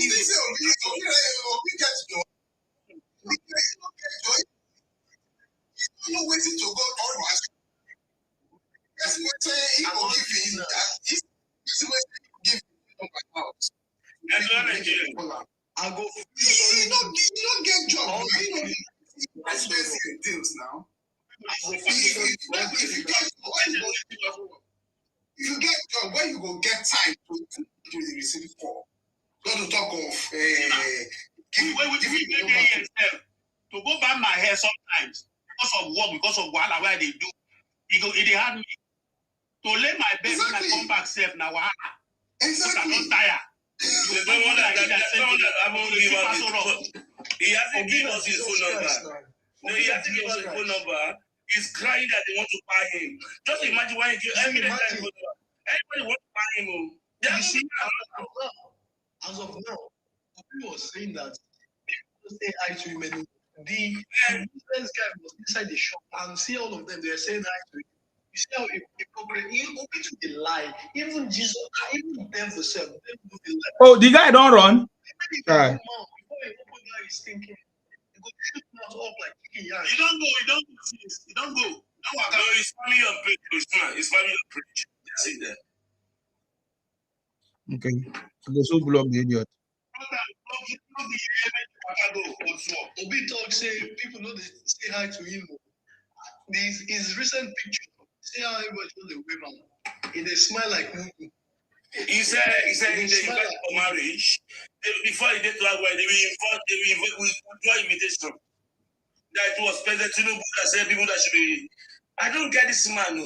S3: You know waiting to go on was just say he will give him that he's give him my house.
S5: That's not Nigeria.
S3: I go you don't get job. That's basic deals now. If you get job, where you go get time to receive for? Not to talk of
S12: to go buy my hair sometimes because of work, because of wahala where they do. It had me to lay my bed when I come back safe now.
S3: Exactly.
S12: I'm not tired.
S5: He hasn't given us his phone number. No, he hasn't given us his phone number.
S12: is crying that they want to buy him. Just imagine when everybody want to buy him.
S6: You see, as of now, Obi was saying that people say hi to him anymore. The business guy was inside the shop and see all of them, they are saying hi to him. You see how hypocrite, Obi to the lie. Even Jesus, even them themselves, they do the lie.
S1: Oh, the guy don't run.
S6: Before he open guy is thinking, he go shoot mouth up like chicken yard.
S12: You don't go. You don't go. No, it's family of preach. It's family of preach. See there.
S1: Okay. Go so block the idiot.
S6: Obi talk say people know they say hi to him. His recent picture, see how everybody shows the women. They smile like movie.
S12: He said in the invite for marriage, before he did to our wedding, they will do invitation. That was President Tinubu that said people that should be. I don't get this man. No.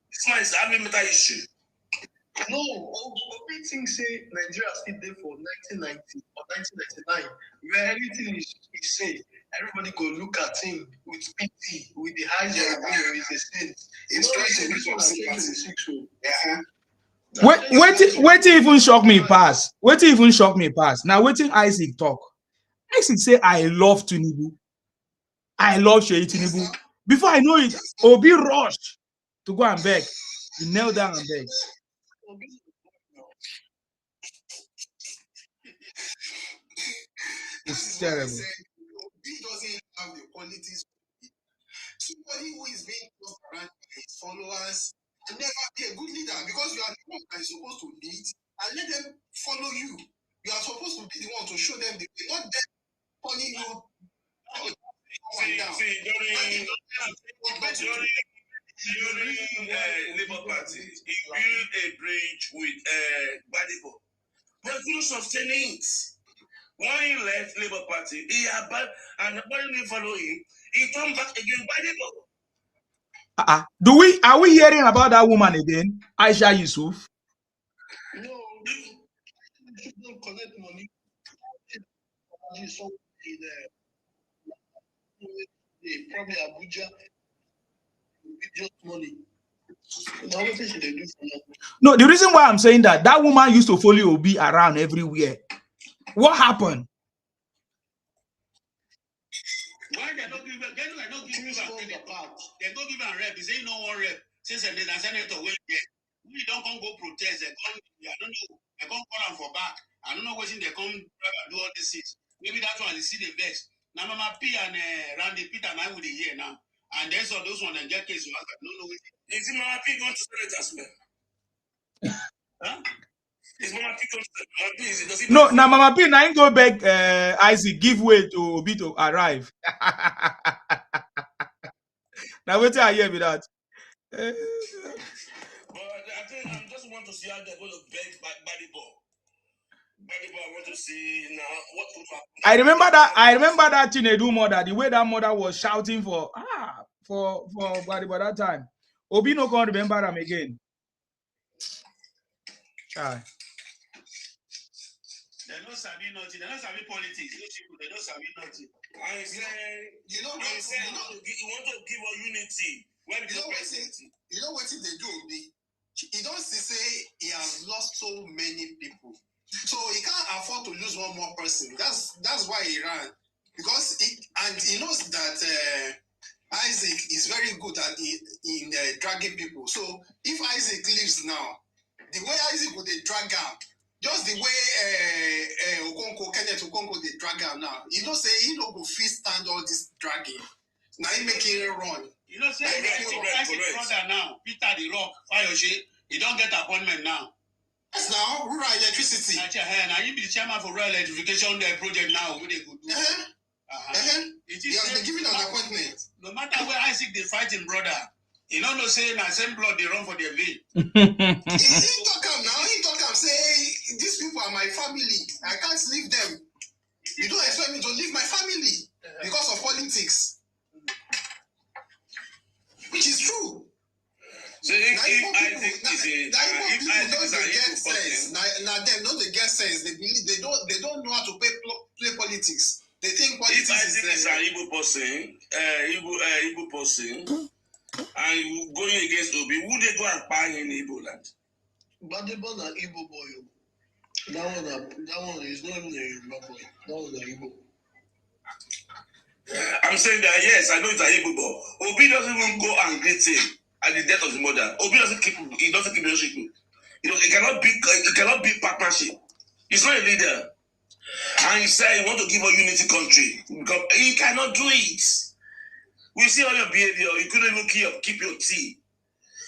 S12: This man is having mental issue.
S6: No, Obi think say Nigeria still there for 1990 or 1999, where everything is safe. Everybody go look at him with pity, with the eyes of with the sense. It's trying to be some
S1: Wait even shock me pass. Wait even shock me pass. Now waiting Isaac talk. Isaac say I love Tinubu. I love Tinubu. Before I know it, Obi rushed to go and beg. He knelt down and begged. It's terrible.
S3: Obi doesn't have the qualities. Somebody who is being close around his followers and never be a good leader, because you are the one that is supposed to lead and let them follow you. You are supposed to be the one to show them the way, not them calling you.
S12: During Labour Party, he built a bridge with Badibo, but he couldn't sustain it. When he left Labour Party, he abandoned, and when he followed him, he turned back again Badibo.
S1: Are we hearing about that woman again, Aisha Yusuf?
S6: No, you don't collect money. Probably Abuja. Just money.
S1: No, the reason why I'm saying that woman used to follow Obi around everywhere. What happened?
S12: Why they don't give him they don't give him a rep. They say no one rep. Since the senator went there, we don't come go protest. They come, I don't know. They come call them for back. I don't know what they come do all this shit. Maybe that's why they see the best. Now Mama P and Randy Peter and I will be here now. And then so those one and get case. I don't know. Is Mama P going to Senate as well? Huh? Is Mama P going to Senate?
S1: No, now Mama P now go back Isaac give way to Obi to arrive. Now wait till I hear me that.
S12: But I think I just want to see how they're going to beg Badibo. I want to see now what will happen.
S1: I remember that Tinubu mother, the way that mother was shouting for Badibo that time. Obi no can't remember them again. Try.
S12: They don't sabi nothing. They don't sabi politics. They don't sabi nothing. I say, you want to give a unity.
S3: You know what they do? He don't say he has lost so many people. So he can't afford to lose one more person. That's why he ran. Because he knows that Isaac is very good at in dragging people. So if Isaac leaves now, the way Isaac would drag out, just the way Kenneth Okonkwo they drag out now, you know say he don't go fit stand all this dragging. Now he making it run.
S12: You know say Isaac brother now, Peter the Rock, Fayoshe, he don't get appointment now.
S3: Yes, now rural electricity.
S12: Now you be the chairman for rural electrification project now. What they could do.
S3: He has been given an appointment.
S12: No matter where Isaac they fight him brother, you know no say na same blood they run for their vein.
S3: He talk him now. He talk him say these people are my family. I can't leave them. You don't expect me to leave my family because of politics, which is true.
S12: So if Isaac
S3: don't get sense. Now them don't they get sense. They believe they don't know how to play politics. They think politics
S12: if Isaac is an Igbo person, and going against Obi, would they go and buy in Igbo land?
S6: But they born an Igbo boy. That one is not even a Yoruba boy. That was an Igbo.
S12: I'm saying that yes, I know it's an Igbo boy. Obi doesn't even go and greet him at the death of the mother. Obi doesn't keep relationship. It cannot be partnership. He's not a leader. And he said he want to give a unity country. Because he cannot do it. We see all your behavior. You couldn't even keep your team.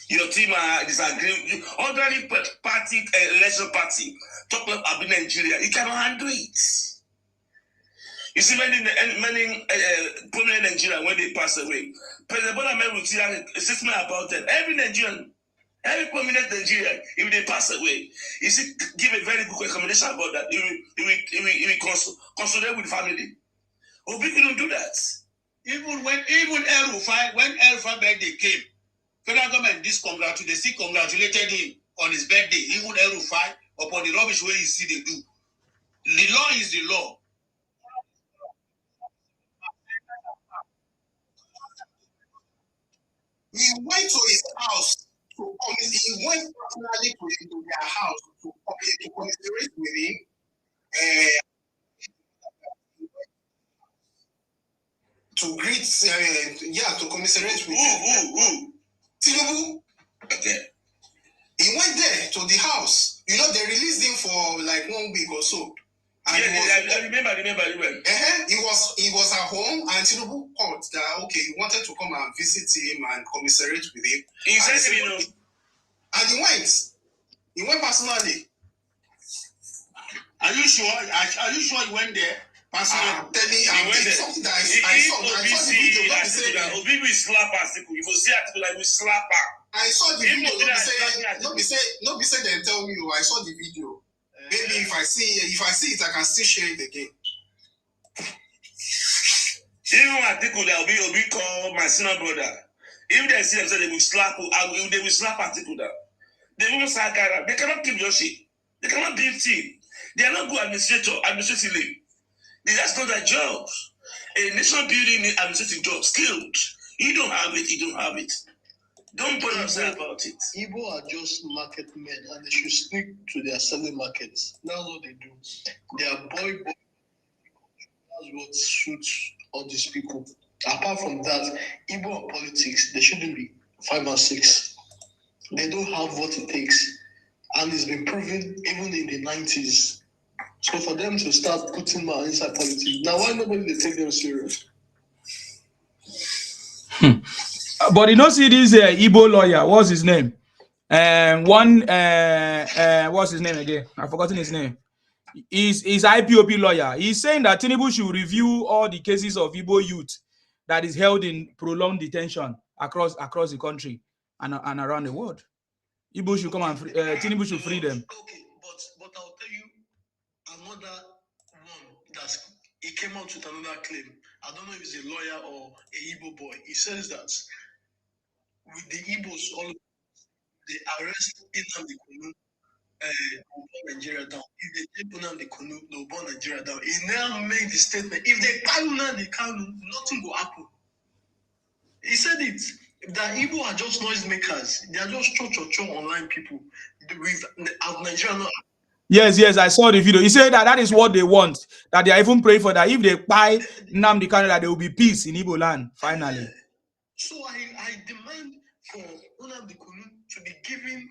S12: Your team disagree. Ordinary party, election party, talk about Nigeria. You cannot handle it. You see many prominent Nigerians when they pass away. President Bola Ahmed will see a statement about them. Every prominent Nigerian, if they pass away, you see, give a very good recommendation about that. He will consolidate with family. Obi couldn't do that.
S6: Even El Rufai birthday came, federal government they still congratulated him on his birthday. Even El Rufai upon the rubbish way you see they do. The law is the law. He went to his house he went personally to their house to commiserate with him. To greet, to commiserate with him. Tinubu.
S12: Okay.
S6: He went there to the house. They released him for like 1 week or so. And
S12: I remember.
S6: He was at home, and Tinubu called that he wanted to come and visit him and commiserate with him.
S12: He said,
S6: and he went. He went personally. Are you sure? Are you sure he went there? Personally, something that I saw the video.
S12: Obi will slap us. If you see article like we slap her.
S6: I saw the video. Not be say they tell me. I saw the video. Maybe if I see it, I can still share it again.
S12: Even article that Obi call my senior brother. If they see themselves, they will slap article that. They won't say they cannot keep your shit. They cannot build team. They are not good administratively. They just know their jobs. A nation building administrative job, skilled. You don't have it. Don't bother yourself about it.
S6: Igbo are just market men, and they should stick to their selling markets. That's what they do. They are boy. That's what suits all these people. Apart from that, Igbo politics, they shouldn't be 5 or 6. They don't have what it takes. And it's been proven even in the 90s. So for them to start putting more inside politics, now why nobody they take them serious?
S1: But you know, see this Igbo lawyer, what's his name? What's his name again? I've forgotten his name. He's IPOP lawyer. He's saying that Tinubu should review all the cases of Igbo youth that is held in prolonged detention across the country and around the world. Igbo should come and Tinubu should free them.
S6: Okay, but I'll tell you another one he came out with another claim. I don't know if he's a lawyer or a Igbo boy. He says that with the Igbos, they arrest Nnamdi Kanu, they'll burn Nigeria down. If they take Nnamdi Kanu, they'll burn Nigeria down. He now made the statement: if they tie Nnamdi Kanu, nothing will happen. He said it. The Igbo are just noisemakers. They are just cho online people. With Nigeria.
S1: Yes, I saw the video. He said that is what they want. That they are even praying for that. If they buy Nnamdi Kanu, that there will be peace in Igbo land, finally.
S6: So I demand for Nnamdi Kanu to be given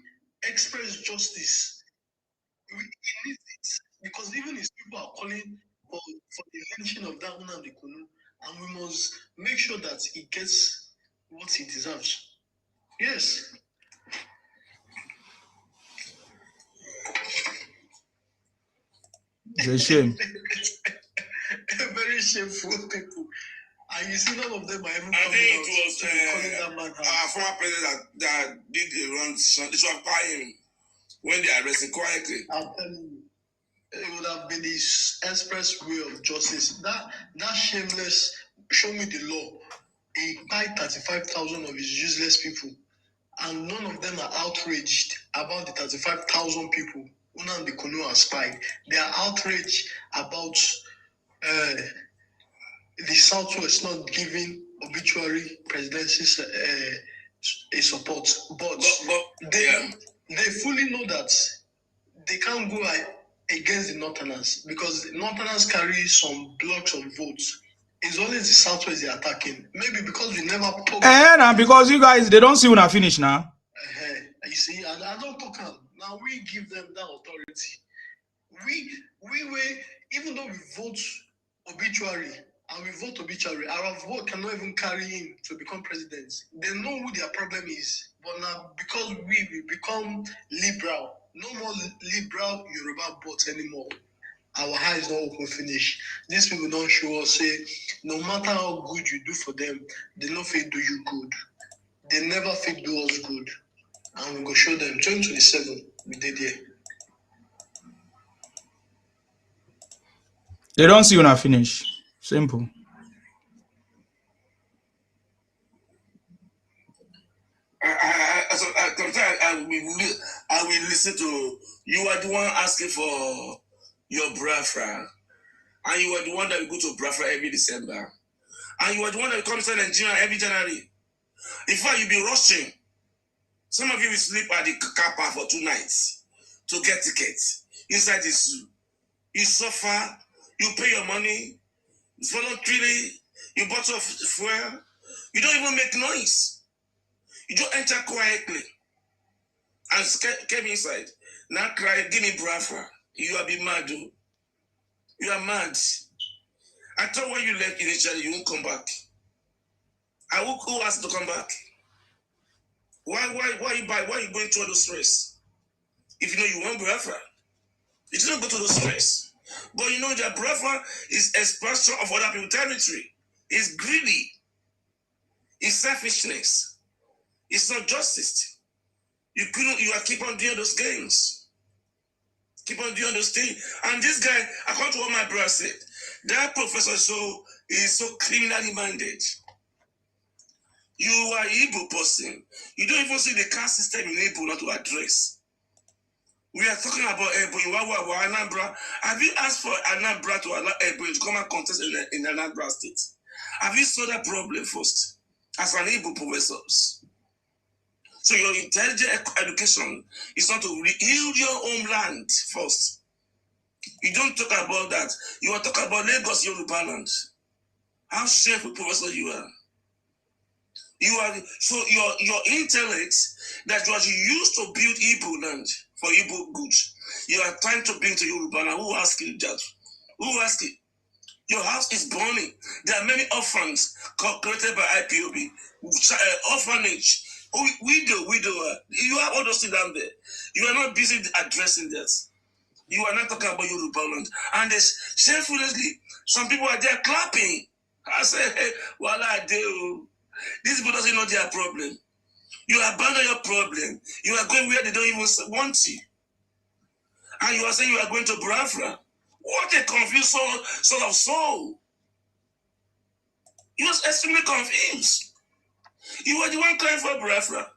S6: express justice. He needs it. Because even his people are calling for the lynching of that Nnamdi Kanu. And we must make sure that he gets what he deserves. Yes.
S1: It's a shame.
S6: Very shameful people. And you see, none of them are even
S12: I think it
S6: was
S12: our former president that did the wrong decision. It was buying when they arrested quietly.
S6: I'm telling you, it would have been his express way of justice. That shameless, show me the law. He bought 35,000 of his useless people, and none of them are outraged about the 35,000 people Nnamdi Kanu has spied. They are outraged about the Southwest not giving obituary presidency
S13: a support, but they fully know that they can't go against the Northerners because the Northerners carry some blocks of votes. It's always the Southwest they're attacking. Maybe because we never talk.
S1: Because you guys, they don't see when I finish now.
S13: You see, I don't talk about. Now we give them that authority. We even though we vote obituary and we vote obituary, our vote cannot even carry him to become president. They know who their problem is. But now because we become liberal, no more liberal Yoruba votes anymore. Our eyes don't open finish. These people don't show us, say, no matter how good you do for them, they don't fake do you good. They never fake do us good. And we go show them 2027, we did here.
S1: They don't see when I finish. Simple.
S12: I will listen to you. Are the one asking for your Biafra, and you are the one that will go to Biafra every December, and you are the one that comes to Nigeria every January. In fact, you'll be rushing. Some of you will sleep at the car park for 2 nights to get tickets inside the zoo. You suffer. You pay your money voluntarily. You bought off fuel. You don't even make noise. You just enter quietly and came inside. Now cry, give me Biafra. You are be mad, though. You are mad. I thought when you left initially, you won't come back. Who asked to come back? Why you going through all those stress? If you know you want Biafra, you don't go to those stress. But you know that Biafra is expression of other people's territory. It's greedy. It's selfishness. It's not justice. You are keep on doing those games. Keep on doing those things. And this guy, according to what my brother said, that professor is so criminally minded. You are an Igbo person. You don't even see the caste system in Igbo not to address. We are talking about Ebo, Anambra. Have you asked for Anambra to allow Ebo to come and contest in Anambra State? Have you solved that problem first? As an Igbo professor. So your intelligent education is not to heal your homeland first. You don't talk about that. You are talking about Lagos, Yoruba land. How shameful professor you are. You are so your intellect that was used to build Igbo land for Igbo goods. You are trying to bring to Yoruba land. Who asked you that? Who asked you? Your house is burning. There are many orphans created by IPOB, orphanage, widower. You have all those things down there. You are not busy addressing that. You are not talking about Yoruba land. And shamefully, some people are there clapping. I say, hey, well, I do. These people doesn't know their problem. You abandon your problem. You are going where they don't even want you. And you are saying you are going to Biafra. What a confused sort of soul. You are extremely confused. You are the one crying for Biafra.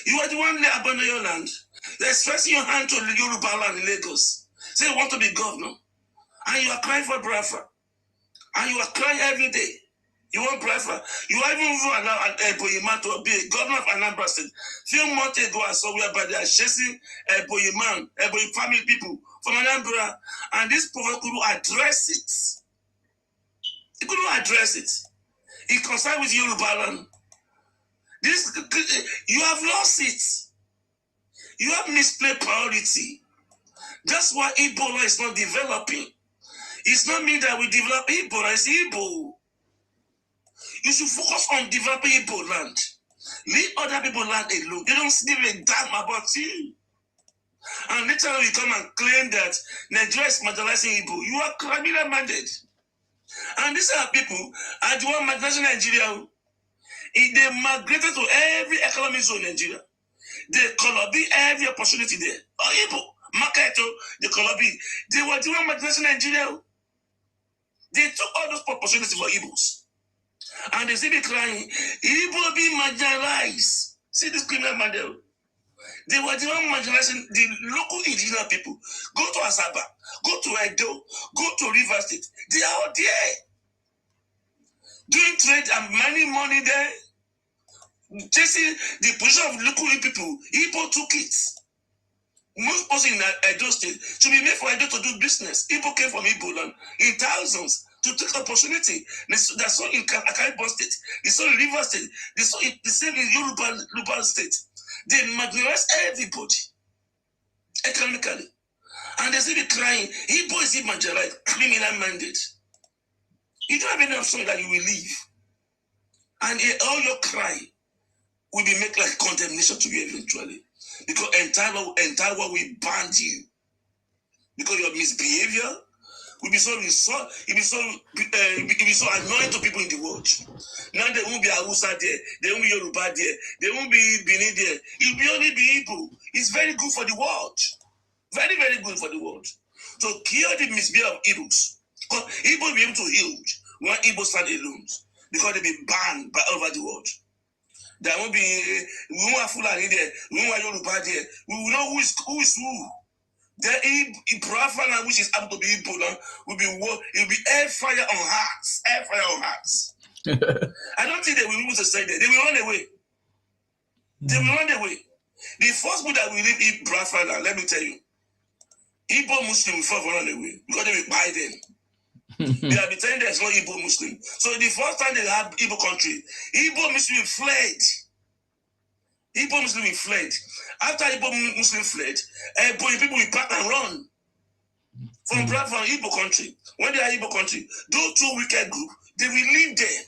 S12: You are the one that abandoned your land. You're expressing your hand to Yoruba land in Lagos. Say you want to be governor. And you are crying for Biafra. And you are crying every day. You want Biafra. You are even allowed Eboyima to be a governor of Anambra State. Few months ago, I saw whereby they are chasing Eboyima, Eboyi family people from Anambra. And this prophet couldn't address it. He couldn't address it. He concerned with Yoruba land. You have lost it. You have misplaced priority. That's why Ebola is not developing. It's not me that we develop Ebola, it's Igbo. You should focus on developing Igbo land. Leave other people land alone. They don't give a damn about you. And later on you come and claim that Nigeria is marginalizing Igbo. You are criminal minded. And these are people, and the one marginalizing Nigeria, they migrated to every economic zone in Nigeria. They be every opportunity there. Oh, Igbo, market, the Colombia. They were the one marginalizing Nigeria. They took all those opportunities for Igbos. And they say they crying, Igbo be marginalized. See this criminal model. They were the one marginalizing the local indigenous people. Go to Asaba, go to Edo, go to River State. They are all there. Doing trade and mining money there. chasing the position of local people. Igbo took it. Most person in Edo State should be made for Edo to do business. Igbo came from Igbo land in thousands to take opportunity. That's all in Akaibo State. It's all in River State. The same in Yoruba State. They marginalize everybody economically. And they still be crying. Igbo is marginalized, criminal minded. You don't have any option that you will leave. And all your cry will be made like condemnation to you eventually. Because entire world will ban you. Because your misbehavior will be so annoying to people in the world. Now there won't be Hausa there, there won't be Yoruba there, there won't be Benin there. It will only be Igbo. It's very good for the world. Very, very good for the world. To cure the misbehavior of Igbos. Because Igbo will be able to heal when Igbo stand alone. Because they'll be banned by all over the world. There won't be, we won't have Fulani there, we won't have Yoruba there. We will know who is who. The Biafra, which is up to be Igbo, will be air fire on hearts. Air fire on hearts. I don't think they will be able to stay there. They will run away. They will run away. The first people that will leave Biafra, let me tell you, Igbo Muslim will run away because they will buy them. They have been telling there's no Igbo Muslim. So the first time they have Igbo country, Igbo Muslim fled. Igbo Muslim fled. After Igbo Muslim fled, people will pack and run from Igbo country. When they are Igbo country, those two wicked groups, they will leave there.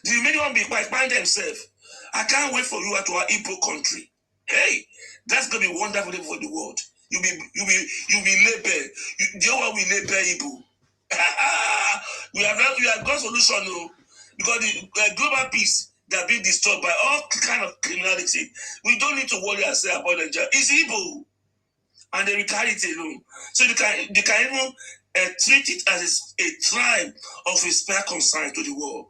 S12: The remaining one will find themselves. I can't wait for you to our Igbo country. Hey, that's gonna be wonderful for the world. You'll be labeled. The whole world will label Igbo. we have got solution, no, because the global peace that being destroyed by all kind of criminality. We don't need to worry ourselves about Nigeria. It's Igbo, and they will carry it alone. So they can even treat it as a tribe of a spare concern to the world.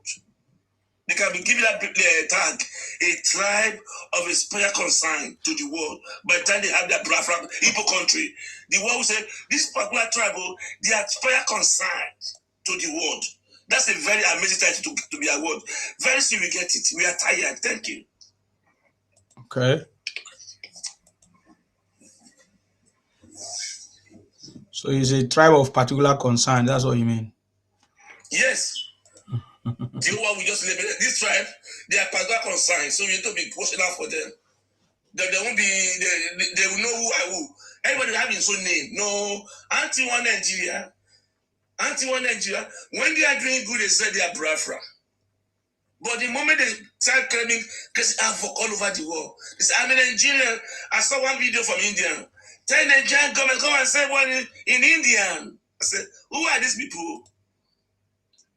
S12: They can be given that tag, a tribe of a spare concern to the world. By the time they have their Igbo country, the world will say, this particular tribe, they are spare concern to the world. That's a very amazing title to be a word. Very soon we get it. We are tired. Thank you.
S1: Okay. So it's a tribe of particular concern. That's what you mean? Yes.
S12: The whole we just live in this tribe, they are particular concern. So you need to be pushing out for them. They won't be, they will know who I will. Everybody have his own name. No, anti-one Nigeria. Anti-one Nigeria. When they are doing good, they say they are Biafra. But the moment they start claiming, because I have all over the world. They say, I'm a Nigerian. I saw one video from India. Tell Nigerian government, come and say one in Indian. I said, who are these people?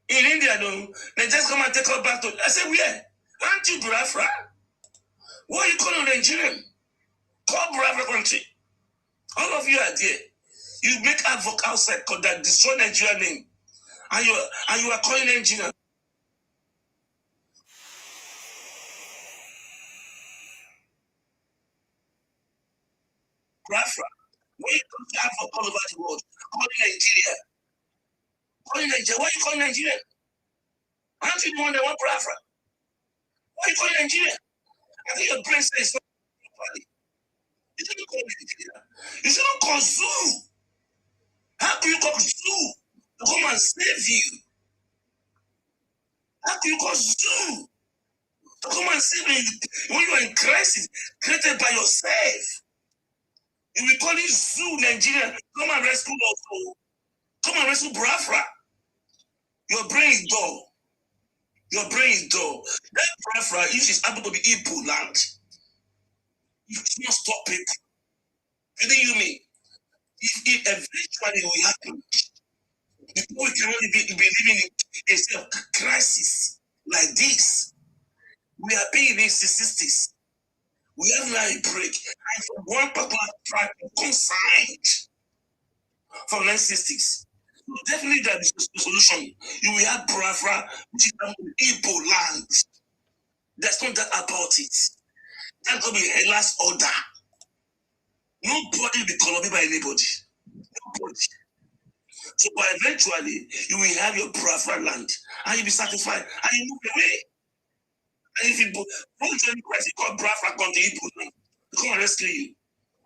S12: In India, no. They just come and take us back to. I said, where? Aren't you Biafra? What are you calling Nigerian? Call Biafra country. All of you are there. You make havoc outside because that destroy Nigeria name. And you are calling Nigeria. Biafra. Why you come to havoc all over the world? Calling Nigeria. Calling Nigeria. Why are you calling Nigeria? Aren't you the one that want Biafra? Why are you calling Nigeria? I think your brain says not properly. You shouldn't call Nigeria. You shouldn't call Zoo. How can you call Zoo to come and save you? How can you call Zoo to come and save you when you are in crisis created by yourself? You will call it Zoo, Nigeria. Come and rescue us. Come and rescue Biafra. Your brain is dull. Your brain is dull. That Biafra, if it's able to be Igbo land, you cannot stop it. You think you mean? If eventually will happen, people cannot be living in a state of crisis like this. We are being in the 60s. We have now a break. And from one particular tribe consigned from 1960s. So definitely there is a solution. You will have Biafra, which is Igbo land. There's no doubt about it. That's going to be a last order. Nobody will be corrupted by anybody. Nobody. So, but eventually, you will have your Biafra land and you'll be satisfied and you move away. And if you don't tell you Christ, you call Biafra country, you put come rescue you.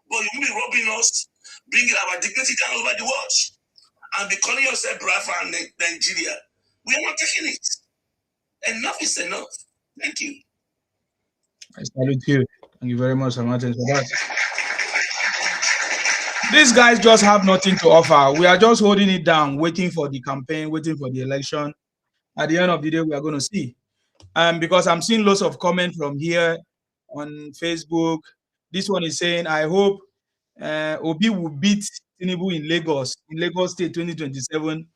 S12: But you will be robbing us, bringing our dignity down over the world, and be calling yourself Biafra and Nigeria. We are not taking it. Enough is enough. Thank you.
S1: I salute you. Thank you very much, Sir Martin, for that. These guys just have nothing to offer. We are just holding it down, waiting for the campaign, waiting for the election. At the end of the day, we are going to see. Because I'm seeing lots of comments from here on Facebook. This one is saying, I hope Obi will beat Tinubu in Lagos State 2027.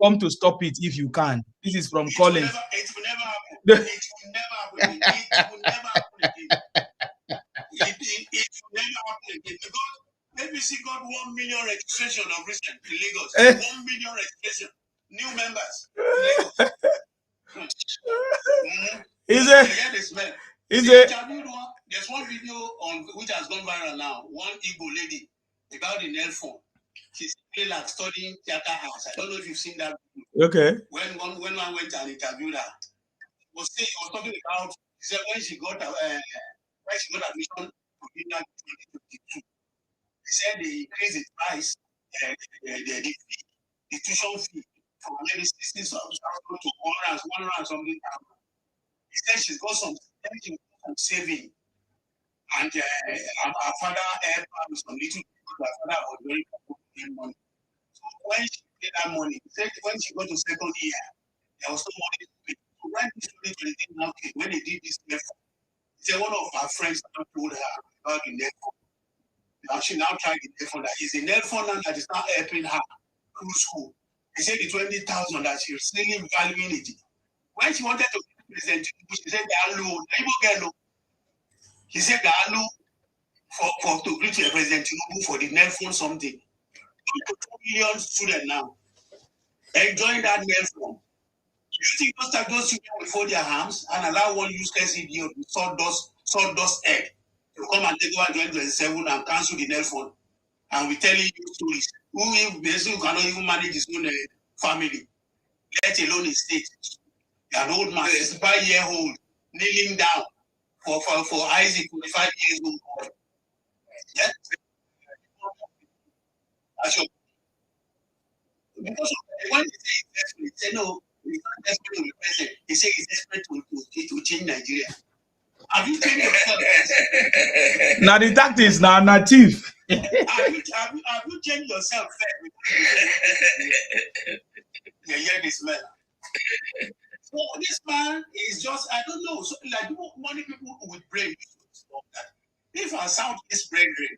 S1: Come to stop it if you can. This is from Collins.
S12: It will never happen. It will never happen. It will never happen again. It will never happen again. Because ABC got 1 million registration of recent in Lagos. 1 million registration. New members in Lagos.
S1: Is it?
S12: There's one video on which has gone viral now. One Igbo lady about the nail phone. She's still like studying theater house. I don't know if you've seen that video.
S1: Okay.
S12: When one went and interviewed her, was talking about, she said when she got admission to Union 2022, he said they increased the price, the tuition fee from maybe 16,000 to 100 something. He said she's got some saving, and her father helped her with some little. Her father was very good money. So when she paid that money, he said when she got to second year, there was no money to pay. So when this 2023 now came, when they did this network, he said one of her friends told her about the network. Now she now tried the network. That is the network now that is now helping her through school. He said the 20,000 that she was really valuing it. When she wanted to present, she said they are low. He said they are low for to greet President Tinubu for the network something. 2 million students now enjoying that network. You think those children will fold their arms and allow one useless idiot with sawdust head to come and take over 2027 and cancel the network? And we telling you stories. Who cannot even manage his own family, let alone his state. An old man, 65-year-old, kneeling down for Isaac, 25 years old. Yes. Because when he say no, he's not desperate to be president. He said he's desperate to change Nigeria. Have you changed yourself?
S1: Now the tactics now native.
S12: Have you changed yourself? Yeah, this man. So this man is just, I don't know, so like many people with brain. If our Southeast brethren,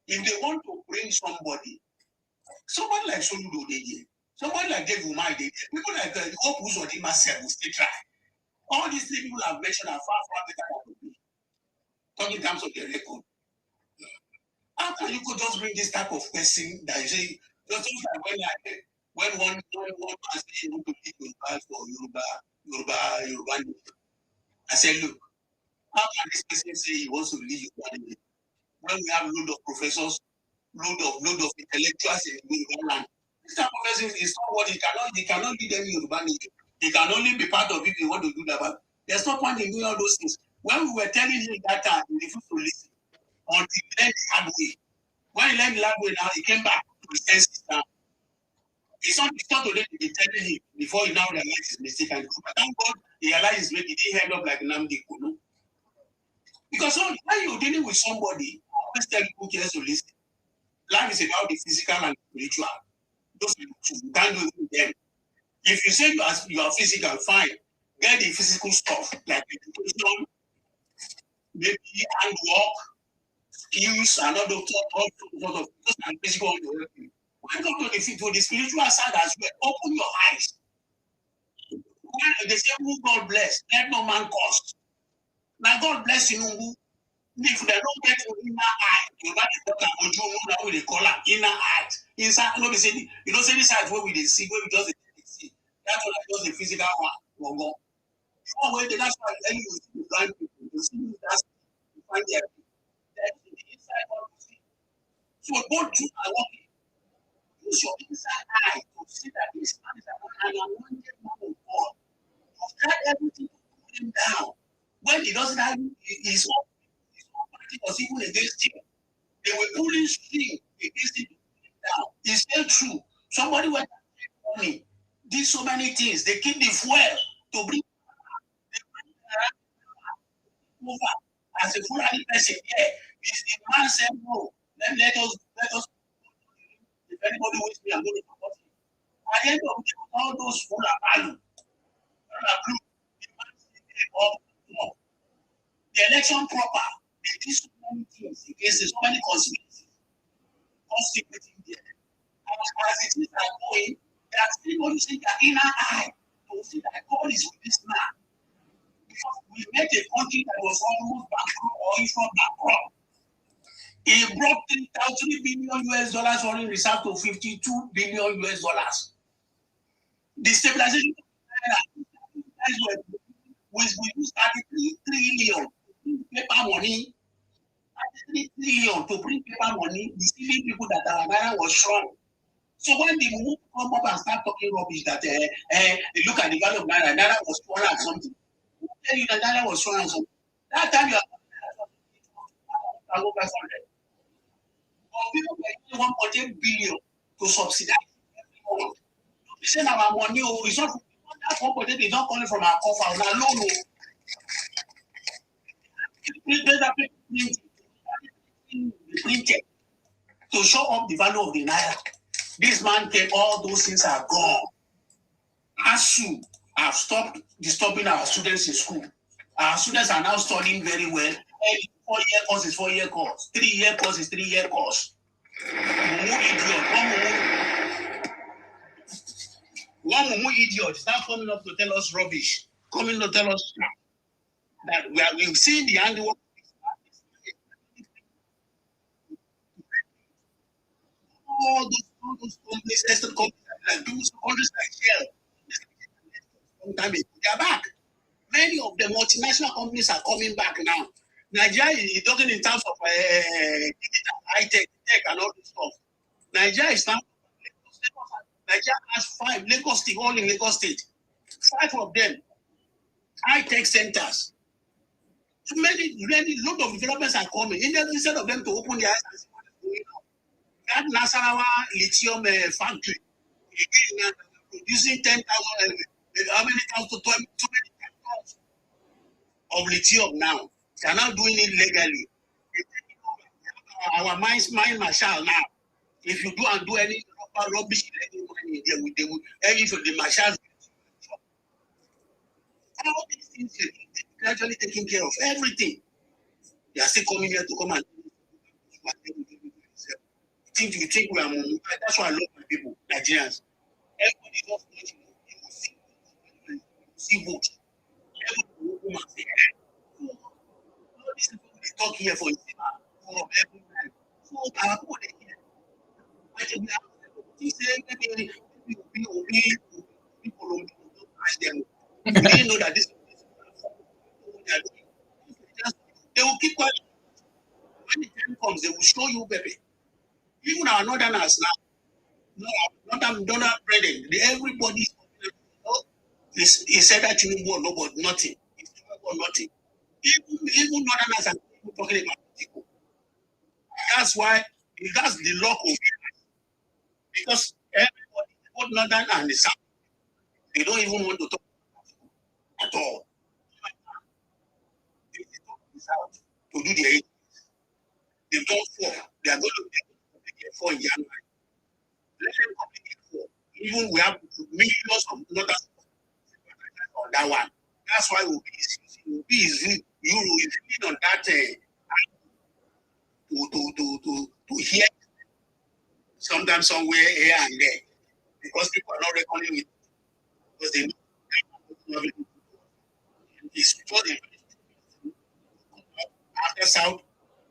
S12: if they want to bring somebody like Soludo Dede, somebody like David Umar Dede, people like Opus or Dimasel will still try. All these three people I've mentioned are far better than me. Talking in terms of their record. How can you go just bring this type of person that you say, just like when one person say you want to lead Yoruba for Yoruba, I said, look, how can this person say he wants to lead Yoruba when we have load of professors, load of intellectuals in Yoruba land? This type of person is not what he cannot lead any Yoruba nation. He can only be part of it if he want to do that. But there's no point in doing all those things. When we were telling him that time, he refused to listen until he learned the hard way. When he learned the hard way now, he came back to his senses now. It's not too late to be telling him before he now realized his mistake. And thank God he realized his mistake. He didn't end up like Nnamdi Kanu. Because when you're dealing with somebody, I always tell people who cares to listen. Life is about the physical and spiritual. Those people, you can't do it with them. If you say you are physical, fine. Get the physical stuff like education, maybe handwork, skills, and all sort of physical. When you go to the spiritual side as well, open your eyes. When they say, who God bless, let no man curse. Now God bless you. If they don't get your inner eye, you know they call it inner eye. Inside, say this side where we see, where we just see. That's what I just the physical one. That's why I tell you the blind people, you see that's you find their the inside one to see. So go to and walk in. Use your inside eye to see that this man is an anointed man of God. You've tried everything to put him down. When he doesn't have his own party was even against him. They were pulling string against him down. It's still true. Somebody went money, did so many things. They keep the fuel to bring over as a Fulani person. Yeah, the man said no. Then let us. If anybody wants me, I'm going to support him. At the end of the day, all those Fulani, the election proper, they did so many things against so many conspiracies. Constituting there. As it is going, there are still going to see their inner eye to see that God is with this man. Because we met a country that was almost bankrupt or if not bankrupt. He brought $3 billion US foreign reserve to $52 billion US. The stabilization we use 33 trillion paper money. 33 trillion to bring paper money, deceiving people that our naira was strong. So when the move come up and start talking rubbish that they look at the value of naira was 200 and something. Who tell you that naira was 200 and something? That time you are 500. But people were using 1.8 billion to subsidize. You say our money is not that 1.8 is not coming from our coffers, our loan. Printed to show up the value of the naira. This man came, all those things are gone. ASU have stopped disturbing our students in school. Our students are now studying very well. 4-year course is 4-year course. 3-year course is 3-year course. One idiot is now coming up to tell us rubbish. Coming to tell us that we've seen the handiwork. All those companies, Esther companies, like those countries like Shell, they are back. Many of the multinational companies are coming back now. Nigeria is talking in terms of digital, high-tech, tech, and all this stuff. Nigeria is now. Nigeria has 5 Lagos State, all in Lagos State. 5 of them high-tech centers. Many, lot of developments are coming. Instead of them to open their eyes and see what is going on. That Nasarawa lithium factory, again, producing 10,000, how many thousand, 2 many tons of lithium now. They are now doing it legally. Our mine marshal now. If you do any rubbish, they will if the marshals. All these things are gradually taking care of everything. They are still coming here to come and you think we are. That's why I love my people, Nigerians. Everybody just wants you see vote. Everybody wants to say, all these people they talk here for every time. So our people they hear. I think we say maybe people don't catch them. We didn't know that this. They will keep quiet. When the time comes, they will show you, baby. Even our northerners now, northern brethren, everybody he said that Tinubu or nobody, nothing. It's nothing. Even northerners are talking about people. That's why that's the luck of it. Because everybody, both northern and the south, they don't even want to talk at all. They talk to the south to do their they don't fall. They are going to get 4 in January. Let them complete 4. Even we have millions of northern on that one. That's why Obi is lead on that to hear sometimes somewhere here and there because people are not reckoning with because they know it's before they after South,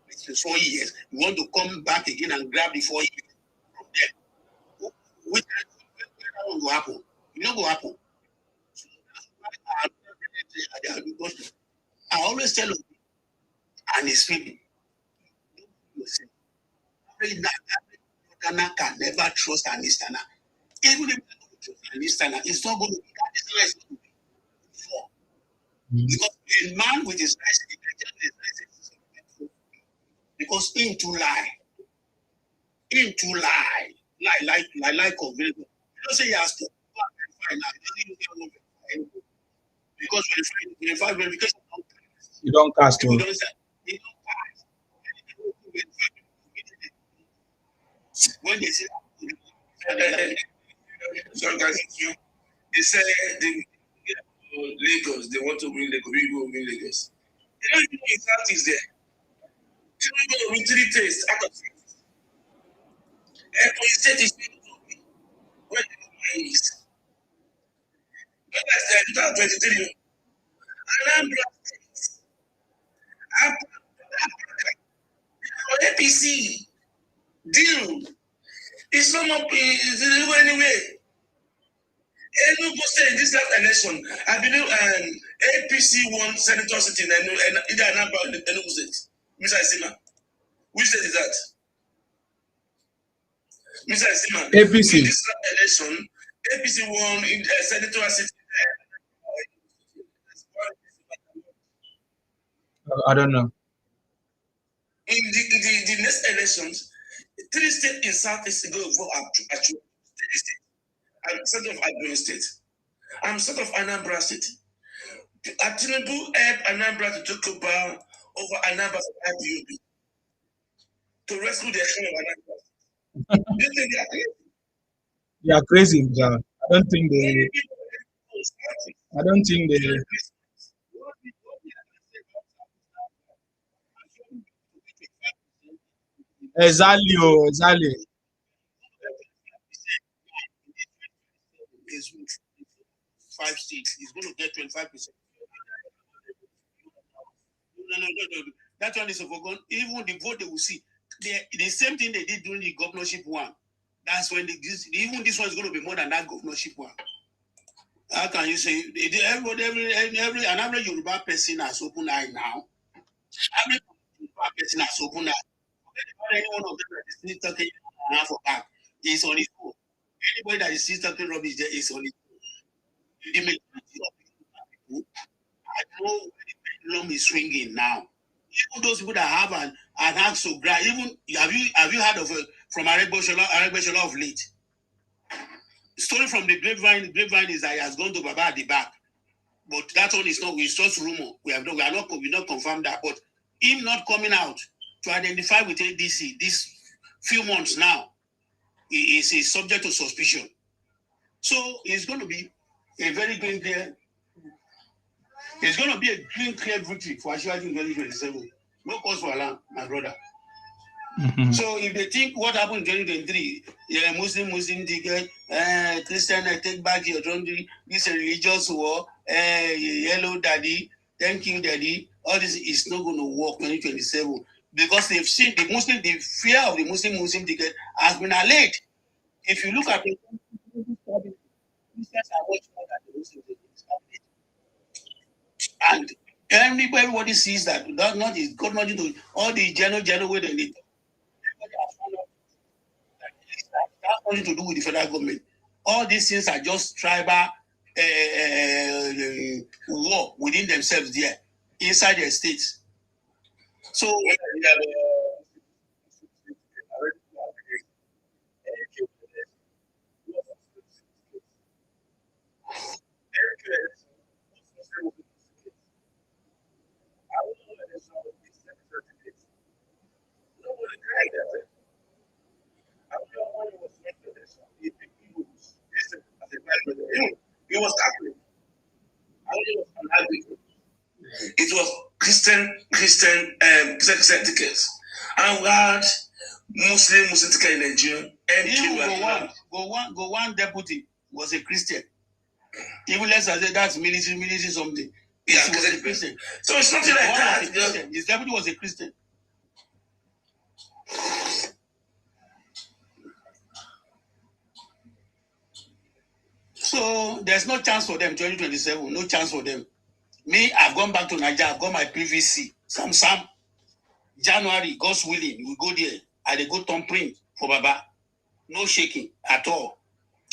S12: which is 4 years, you want to come back again and grab the 4 years from them. Which one will happen? It not go happen. So that's why I always tell you, and his people, Ghana can never trust an Easterner. Even if you trust an Easterner, it's not going to be that. It's not going to be before. Because a man with his license, because him to lie. Him to lie. Lie convenience. You don't say he has to verify now. He doesn't even verify. Because verify verification don't pass.
S1: You don't cast
S12: People
S1: him.
S12: don't say they don't pass. When they say
S8: some guys, they say Lagos, they want to win Lagos, we go win Lagos. They don't even know his heart is there. Tinubu going to win 3 tests out of 6. And for his state is where the money is. When I said 2023, Anambra for APC deal. It's not up anyway. Enugu State in this last election, I believe APC won senator seat in either Anambra or Enugu State. Mr. Isima, which state is that? Mr. Isima,
S1: APC.
S8: In this last election, APC won in senator seat.
S1: I don't know.
S8: In the next elections, 3 states in Southeast go vote at state. I'm sort of Admin State. I'm sort of Anambra State. Tinubu helped Anambra to take over Anambra IPOB to rescue the economy of Anambra. Do you think they are crazy?
S1: They are crazy, John. I don't think they. Exactly.
S12: Is 5 states. He's going to get 25%. No. That one is a forgotten. Even the vote they will see. The same thing they did during the governorship one. That's when even this one is going to be more than that governorship one. How can you say every Yoruba person has open eye now? Every Yoruba person has open eye. Any one of them that is still talking for back is on his own. Anybody that is still talking rubbish there is on his own. The majority of people, I know the pendulum is swinging now. Even those people that have an axe to grind, even have you heard of from Aregbesola of late? Story from the grapevine is that he has gone to Baba at the back, but that one is not. It's just rumor. We not confirmed that. But him not coming out to identify with ADC this few months now is subject to suspicion. So it's going to be a very green clear. It's going to be a green clear victory for Ashwaji in 2027. No cause for alarm, my brother. Mm-hmm. So if they think what happened in 2023, Muslim ticket, Christian, I take back your country, this is a religious war, yellow daddy, thank you daddy, all this is not going to work 2027 because they've seen the fear of the Muslim ticket has been allayed. If you look at the Christians are much more than the Muslim ticket. And everybody sees that not is got nothing to all the general way they need. That's nothing to do with the federal government. All these things are just tribal war within themselves there, inside their states. So it was Catholic. It was Christian tickets. And we had Muslim ticket in Nigeria. And go one deputy was a Christian. Even less I said that's military something. Yeah, he was a Christian. So it's nothing like that. His deputy was a Christian. So there's no chance for them 2027. No chance for them. Me, I've gone back to Nigeria. I've got my PVC. Sam. January, God's willing, we go there. And they go thumbprint for Baba. No shaking at all.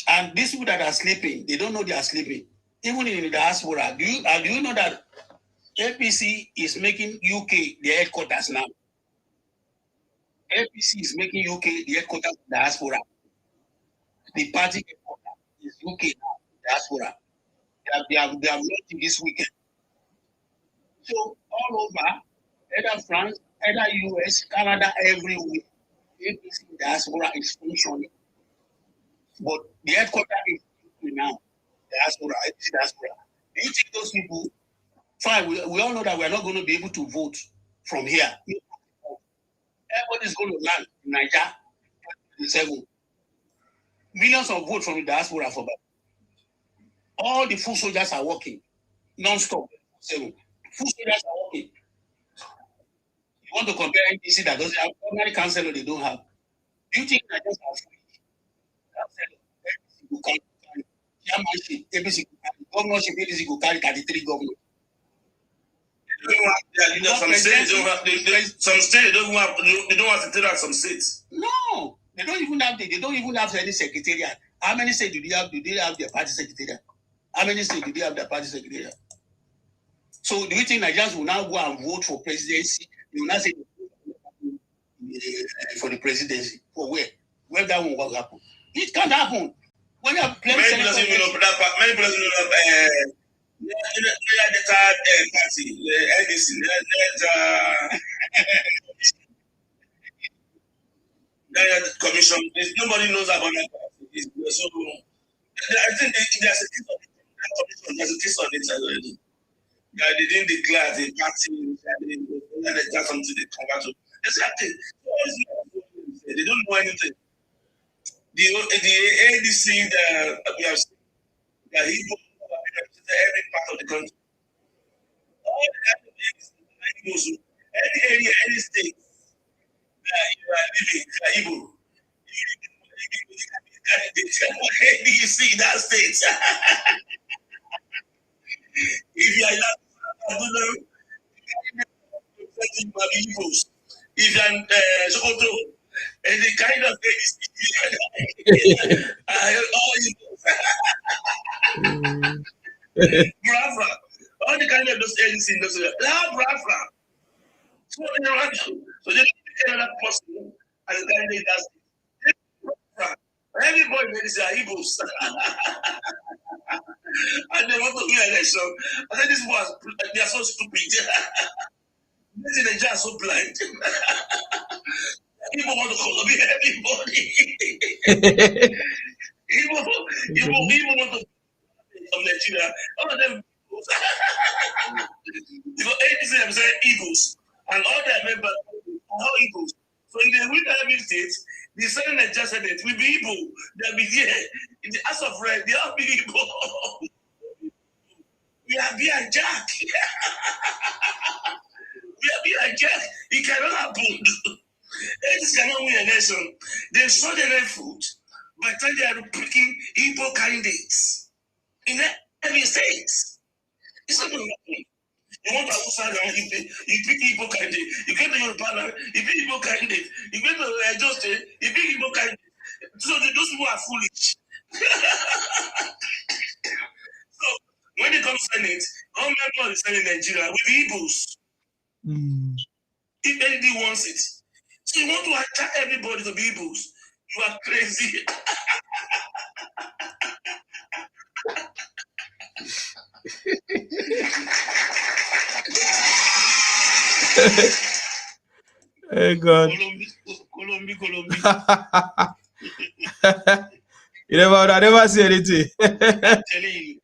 S12: And these people that are sleeping, they don't know they are sleeping. Even in the diaspora, do you know that APC is making UK the headquarters now. APC is making UK the headquarters of diaspora. The party headquarters is UK now, diaspora. They have launched this weekend. So all over, either France, either US, Canada, everywhere, APC diaspora is functioning. But the headquarters is now diaspora, APC diaspora. Do you think those people? Fine, we all know that we are not going to be able to vote from here. Everybody's going to land in Nigeria 27. Millions of votes from the diaspora for that. All the full soldiers are working non-stop. 7. Full soldiers are working. You want to compare NDC that doesn't have ordinary councillor they don't have. Do you think that just have chairmanship, APC governorship, APC go carry 33 governors?
S5: Some states don't have. Some states don't have. They don't have to take out some states.
S12: No, they don't even have. They don't even have any secretariat. How many states do they have? Do they have their party secretariat? How many states do they have their party secretariat? So do you think Nigerians will now go and vote for presidency? They will not say for the presidency. For where? Where that one will happen? It can't happen. When you have
S5: many people doesn't even know that part. Many people doesn't know that. The third party, the NDC, the commission. Nobody knows about that party. So I think there's a case on it already. They didn't declare the party. They got something they convert to. They don't know anything. The ADC that we have seen, that he represented every part of the country. All the kind of Igbos, any area, any state that you are living, Igbo, you see that state. If you are not, Igbos. If you are Sokoto, and the kind of Brava, all the kind of those agencies in those areas, Brava. So they don't take another person as a candidate. Everybody is Igbos. And they want to win election. I said, this was, they are so stupid. They are so blind. People want to copy everybody. People want to from Nigeria. All of them. Because 80% say Eagles, and all their members are all Eagles. So if they win every state, the Senate Nigeria Senate will be Igbo. They'll be there. In the House of Rep, they all be Igbo. We are being Jack. We are being Jack. It cannot happen. This cannot win an election. They saw the red food by the time they are picking Igbo candidates in every state. It's not going to happen. You want to outside and you pick Igbo candidate. You get to your partner, you pick Igbo candidate. You get to Just State, you pick Igbo candidate. So those people are foolish. So when it comes to Senate, all members of the Senate in Nigeria will be Igbos. If anybody wants it. So you want to attract everybody to be Igbos. You are crazy.
S1: Hey God.
S12: Colombia.
S1: I never see anything.
S12: I'm telling you.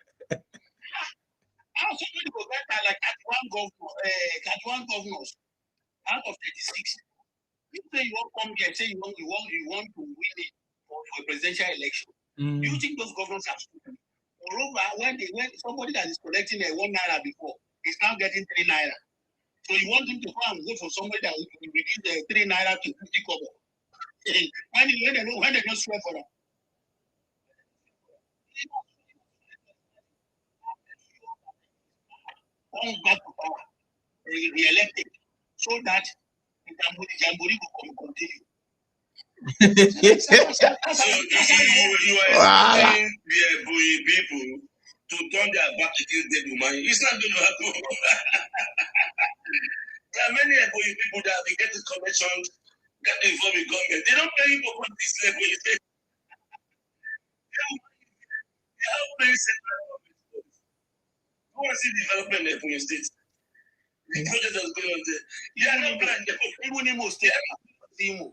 S12: How somebody go get like 31 governors out of 36. You say you won't come here, say you want to win it for a presidential election. Do you think those governors are stupid? Moreover, when somebody that is collecting a 1 naira before is now getting 3 naira. So you want him to go and vote for somebody that will reduce the 3 naira to 50 kobo. When they don't swear for that. Come back to power, re-elected, so that the Jamboree will continue.
S5: So you are expecting the Ebonyi people
S12: to turn their back against the woman. It's not going to happen. There are many people that they get the connection, get involved in government. They don't pay you for this level. They have place. Who wants to see development there for your state? The project that's going on there. Yeah, no plan. Even Imo State. Imo.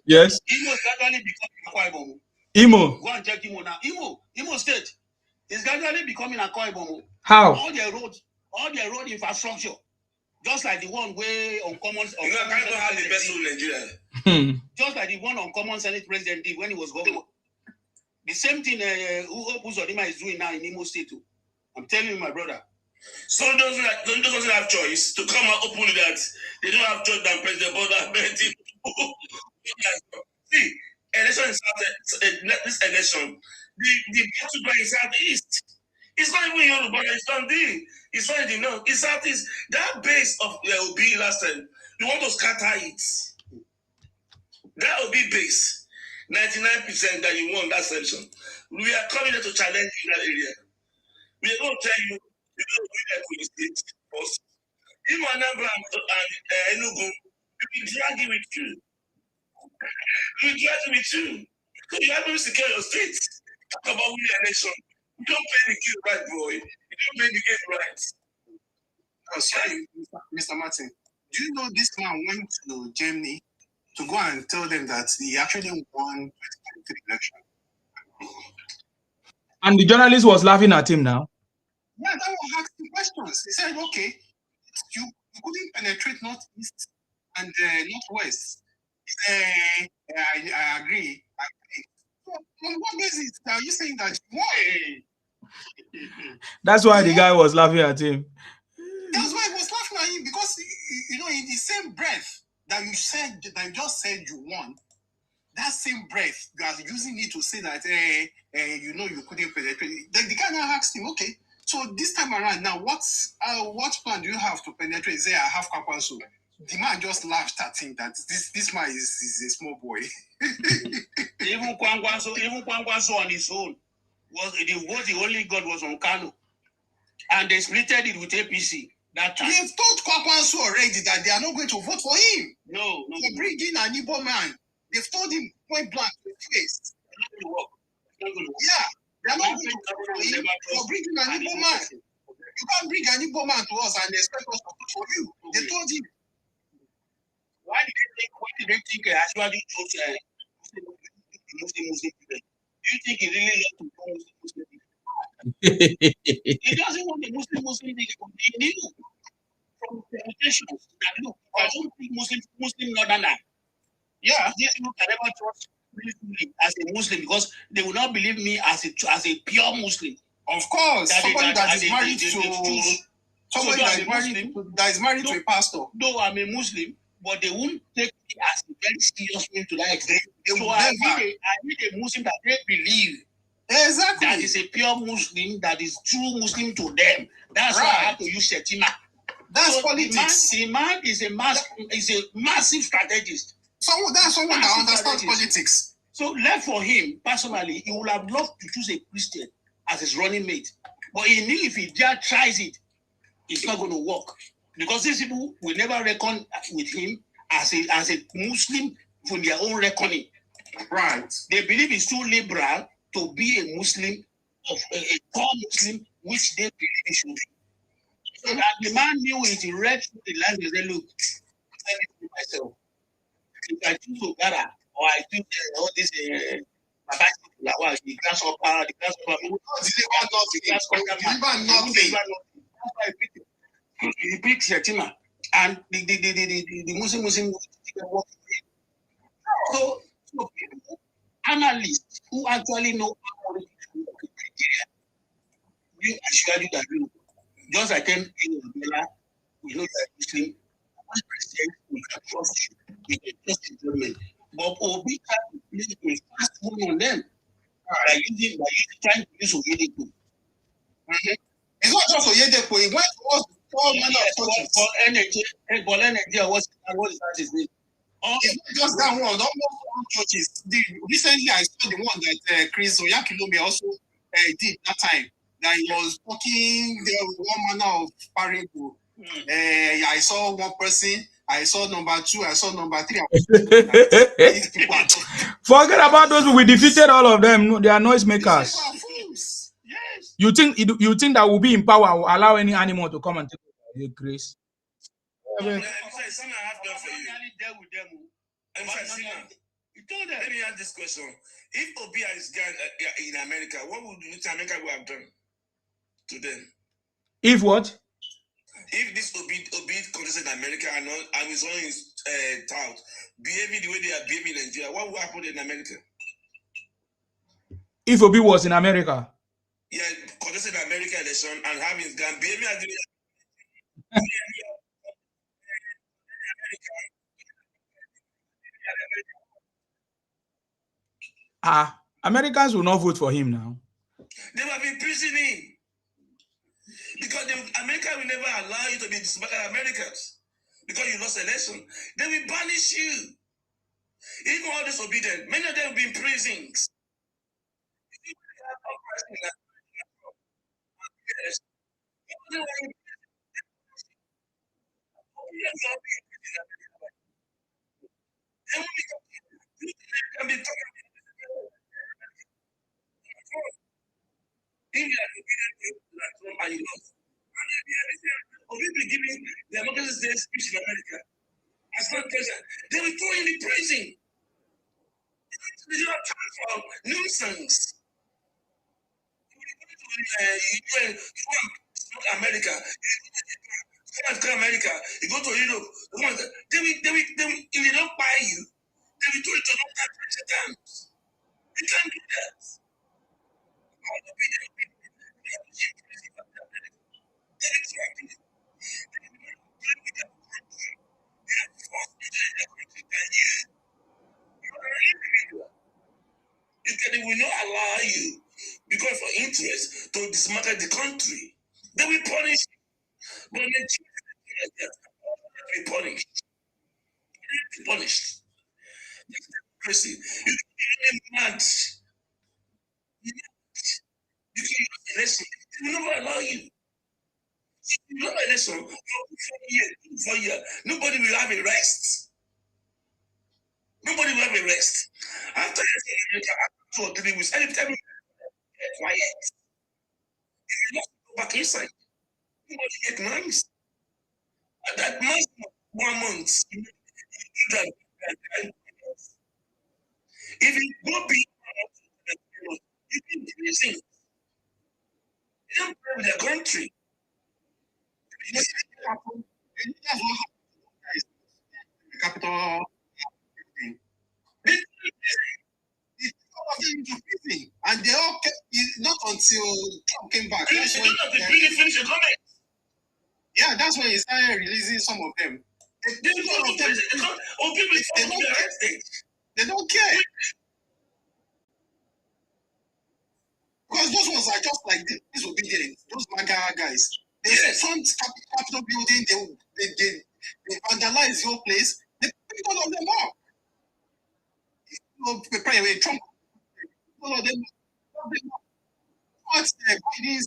S1: Yes.
S12: Imo is gradually becoming Akwa Ibom.
S1: Imo.
S12: Go and check Imo now. Imo State is gradually becoming Akwa Ibom.
S1: How?
S12: All the road infrastructure, just like the one way on common. You know, Akwa Ibom has the best road in Nigeria. Just like the one on common Senate President did when he was governor. The same thing Uzodimma is doing now in Imo State too. I'm telling you, my brother. So those doesn't have choice to come out openly that they don't have choice than President Bola. See, election in this election, the battle in Southeast. It's not even Yoruba, it's not the. It's not the north. It's Southeast. That base of Obi last time, you want to scatter it. That Obi base, 99% that you won that section. We are coming there to challenge you in that area. We are going to tell you. You know, we are going to state first. In Anambra and Enugu, we will drag it with you. We will drag it with you. So you have to secure your state. Talk about winning election. You don't play the game right, boy. You don't play the game right.
S14: Oh, sorry, Mr. Martin. Do you know this man went to Germany to go and tell them that he actually won 2023 election?
S1: And the journalist was laughing at him now.
S14: Yeah, that was asking questions. He said, okay, you couldn't penetrate northeast and northwest. I agree. So, on what basis are you saying that you won?
S1: That's why the guy was laughing at him.
S14: That's why he was laughing at him, because, you know, in the same breath that you just said you won, that same breath, you are using it to say that, you know, you couldn't penetrate. The guy now asked him, okay, so this time around, now, what plan do you have to penetrate? Say, I have Kwakwanso. The man just laughed at him that this man is a small boy.
S12: Even Kwakwanso on his own was the only God was on Kano, and they splitted it with APC that time.
S14: They've told Kwakwanso already that they are not going to vote for him.
S12: No.
S14: For bringing an Igbo man, they've told him point blank to his face.
S12: It's not going to work.
S14: Yeah. They are not going to vote for him for bringing an Igbo man. You can't bring an Igbo man to us and expect us to vote for you. They told him.
S12: Why did they think actually chose Muslim people? Do you think he really loved to go Muslim people? He doesn't want the Muslim people. He knew from presentations that look, I don't think Muslim Northerner. Yeah, these people can never trust me as a Muslim because they will not believe me as a pure Muslim.
S14: Of course, somebody that is married to somebody that is married to a pastor.
S12: Though I'm a Muslim, but they won't take me as a very serious man to that extent. So I need a Muslim that they believe.
S14: Exactly.
S12: That is a pure Muslim, that is true Muslim to them. That's why I have to use Shetima.
S14: That's politics.
S12: The man is a massive strategist.
S14: That's someone that understands politics.
S12: So left for him, personally, he would have loved to choose a Christian as his running mate. But he knew if he just tries it, it's not going to work. Because these people will never reckon with him as a Muslim from their own reckoning.
S14: Right.
S12: They believe it's too liberal to be a Muslim, of a core Muslim, which they believe it should be. So that the man knew it, he read through the language, they look, I tell it to myself. If I choose Ogara, or I choose all this, the grasshopper, he picks Shetima, and the Muslim work. So people, analysts who actually know how to work in Nigeria, you assure you that you just attend in Abela, we know that Muslim, one Christian, we can trust you, we can trust the government. But Obi can play a fast one on them by trying to use Oyedepo.
S14: It's not just Oyedepo, it went towards all manner of
S12: for energy, what's his name?
S14: Oh, it's not just that one. Almost all churches. Recently, I saw the one that Chris Oyakhilome also did that time. That he was talking one manner of parable. I saw one person. I saw number 2. I saw number 3.
S1: Forget about those. We defeated all of them. They are noisemakers.
S14: Yes.
S1: You think that will be in power will allow any animal to come and take over your grace?
S12: Let me ask this question. If Obia is gone in America, what would America have done to them?
S1: If what?
S12: If this Obi contested in America and his own is tout, behaving the way they are behaving in Nigeria, what would happen in America?
S1: If Obi was in America?
S12: Yeah, contested in America election and having his gun, behaving as the
S1: Americans will not vote for him now.
S12: They will be imprisoning. Because America will never allow you to be dismembered Americans. Because you lost election. They will banish you. Even all disobedient, many of them will be in prisons. People giving the Democracy Day speech in America as not president, they will throw in the prison. They don't have time for nuisance. America, America, you go to Europe, they will, if they don't buy you, they will throw it to another president. You can't do that. They will not allow you because for interest to dismantle the country. They will punish you. But they will be punished. They will be punished. Crazy. You mad. They will never allow you. You know election for 4 years. Nobody will have a rest. Nobody will have a rest. After 2 or 3 weeks, anytime you get quiet, you just go back inside. Nobody get nice. At that maximum 1 month, you do that. If you go beyond, you be prison. They don't play with their country.
S14: That's what the capital. And they all kept, not until Trump came back. That's when that's when he started releasing some of them. They don't care. Because those ones are just like disobedient. Those MAGA guys. They front Capitol building, they vandalize your place, they pick all of them up. Trump, all of them. What Biden's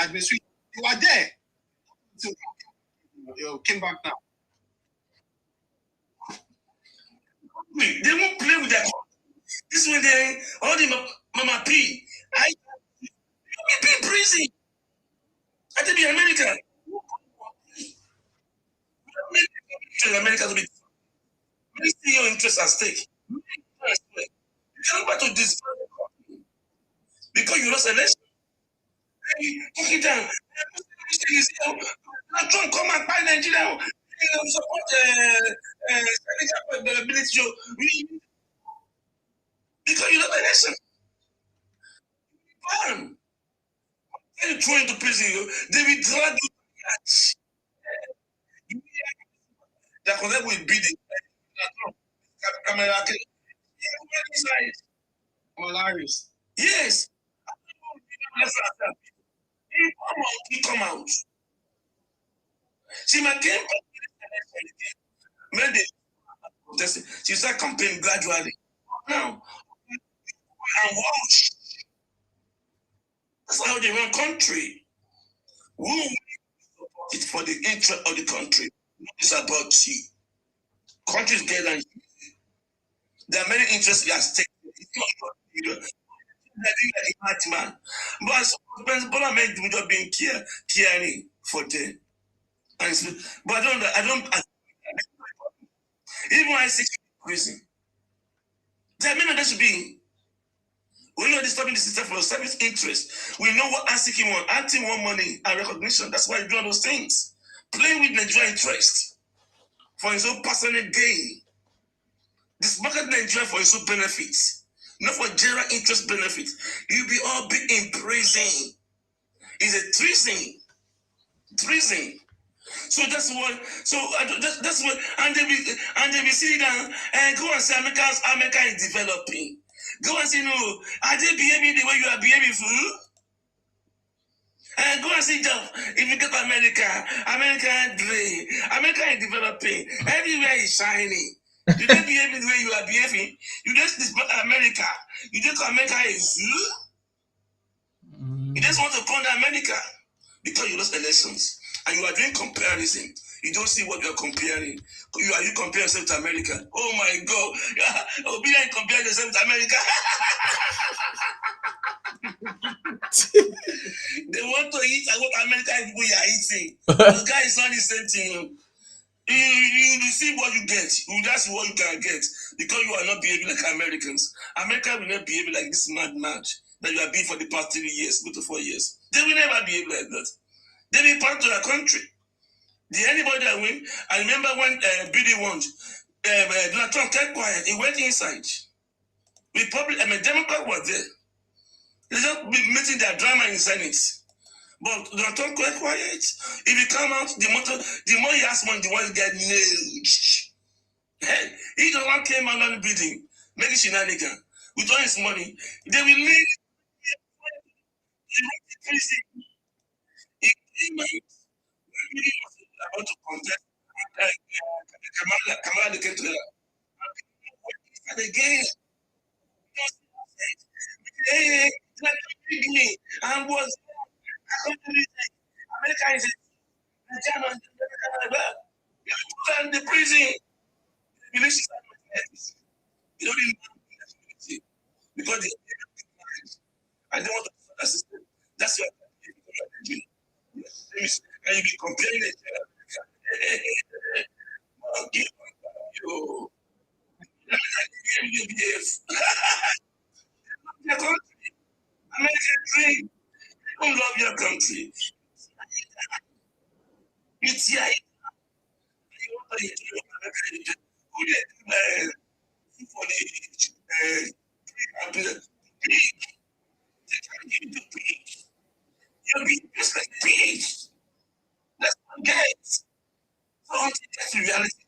S14: administration, you are there. You came back now.
S12: They won't play with that. This way, they all the Mama P. I be in prison. I think in America. America to be. You see your interest at stake. You cannot go to this because you lost election. Talk it down. Trump come and buy Nigeria. Support military because you lost election. Bam. When you throw into prison, they will drag you. That connect with bidding.
S14: Hilarious.
S12: Yes. He come out. See, my game When they protesting, she start campaigning gradually. Now, and watch. That's how they run country. Who it's for the interest of the country. It's about you. Countries get and there are many interests at stake. It's not about you. Like man. But Parliament will just being caring for them. But I don't even I see prison. There are many that should be. We know disturbing the system for service interest. We know what ASIC want. Anti want money and recognition. That's why you do all those things. Playing with Nigerian interest for his own personal gain. This market Nigeria for his own benefits. Not for general interest benefits. You'll be all be in prison. It's a treason. Treason. So that's what. So that's what. And they be sitting down and go and say America is developing. Go and say no. Are they behaving the way you are behaving, fool? And go and see Jeff. If you get America is developing. Everywhere is shining. You don't behave the way you are behaving. You just America. You think America is you? You just want to condemn America because you lost elections and you are doing comparison. You don't see what you are comparing. You compare yourself to America. Oh my God! Obedient compare yourself to America. They want to eat what American people are eating. Those guys not the same thing. You see what you get. That's what you can get because you are not behaving like Americans. America will not behave like this mad that you have been for the past 3 years, go to 4 years. They will never behave like that. They will be part of the country. Did anybody that win? I remember when Billy won, Donald Trump kept quiet. He went inside. Democrat was there. They just making their drama in Senate. But Donald Trump kept quiet. If he come out, the more he asks money, the more he get nailed. Hey, he the one came out on the building, making shenanigans. With all his money, they will leave. He came out. He was about to contest. Kamala came to and again. Hey, me. And was America is and the prison. You don't even because I don't want to system. That's what and you be comparing it. You behave. Your country, American dream. You don't love your country. It's here. You want to you'll be just like peace. Let's forget it. So that's the reality.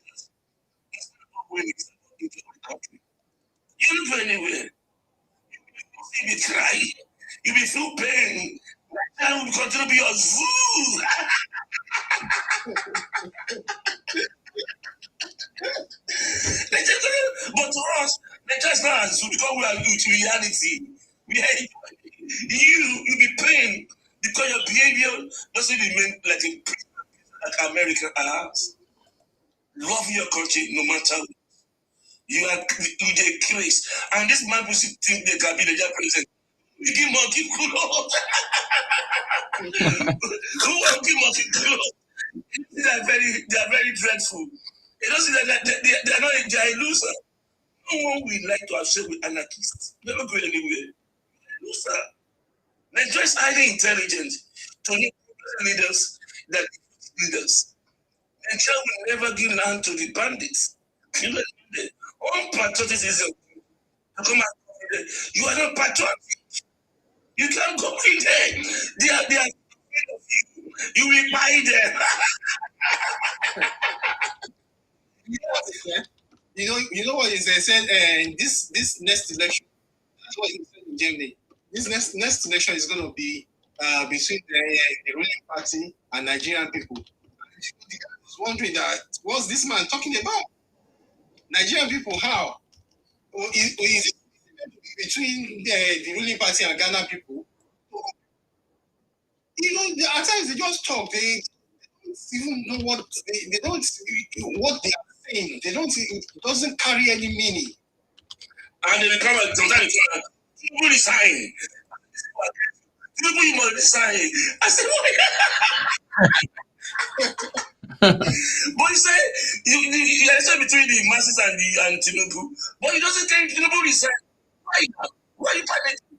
S12: It's not going into the country. You don't go anywhere. You be crying. You be feel pain. That will continue to be your zoo. But to us, they just not zoo because we are with reality. You be pain because your behavior doesn't remain like like American has. Love your country no matter what. You the craze. And this man who think they can be the president. You give monkey clothes. Who will give monkey clothes? They are very dreadful. You don't see that they are not a loser. No one will like to associate with anarchists. Never go anywhere. Loser. Nigeria is highly intelligent to know leaders that leaders. Nigeria will never give land to the bandits. You know, unpatriotism. You are not patriotic. You can't go in there. They are you will buy them.
S14: You know what he said? This next election, that's what he said in Germany. This next election is going to be between the ruling party and Nigerian people. wondering that what's this man talking about? Nigerian people, how? Or is it between the ruling party and Ghana people? At times they just talk. They don't even know what they don't what they are saying. They don't. It doesn't carry any meaning.
S12: And they come and sometimes people resign. People must resign. I said, but you say you say between the masses and Tinubu, but he doesn't think Tinubu resign. Why? Why are you panicking?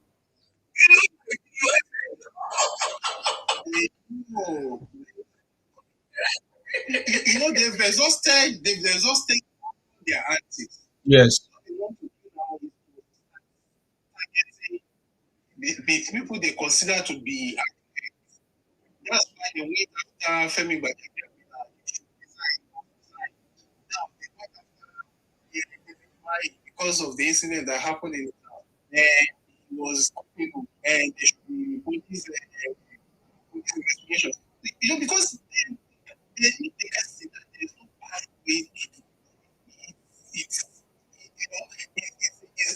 S14: They've exhausted their antics.
S1: Yes.
S14: The people they consider to be, that's why they went after Femi Gbagede because of the incident that happened in it was and they should be police investigation. Because they can see that there's no pathway to do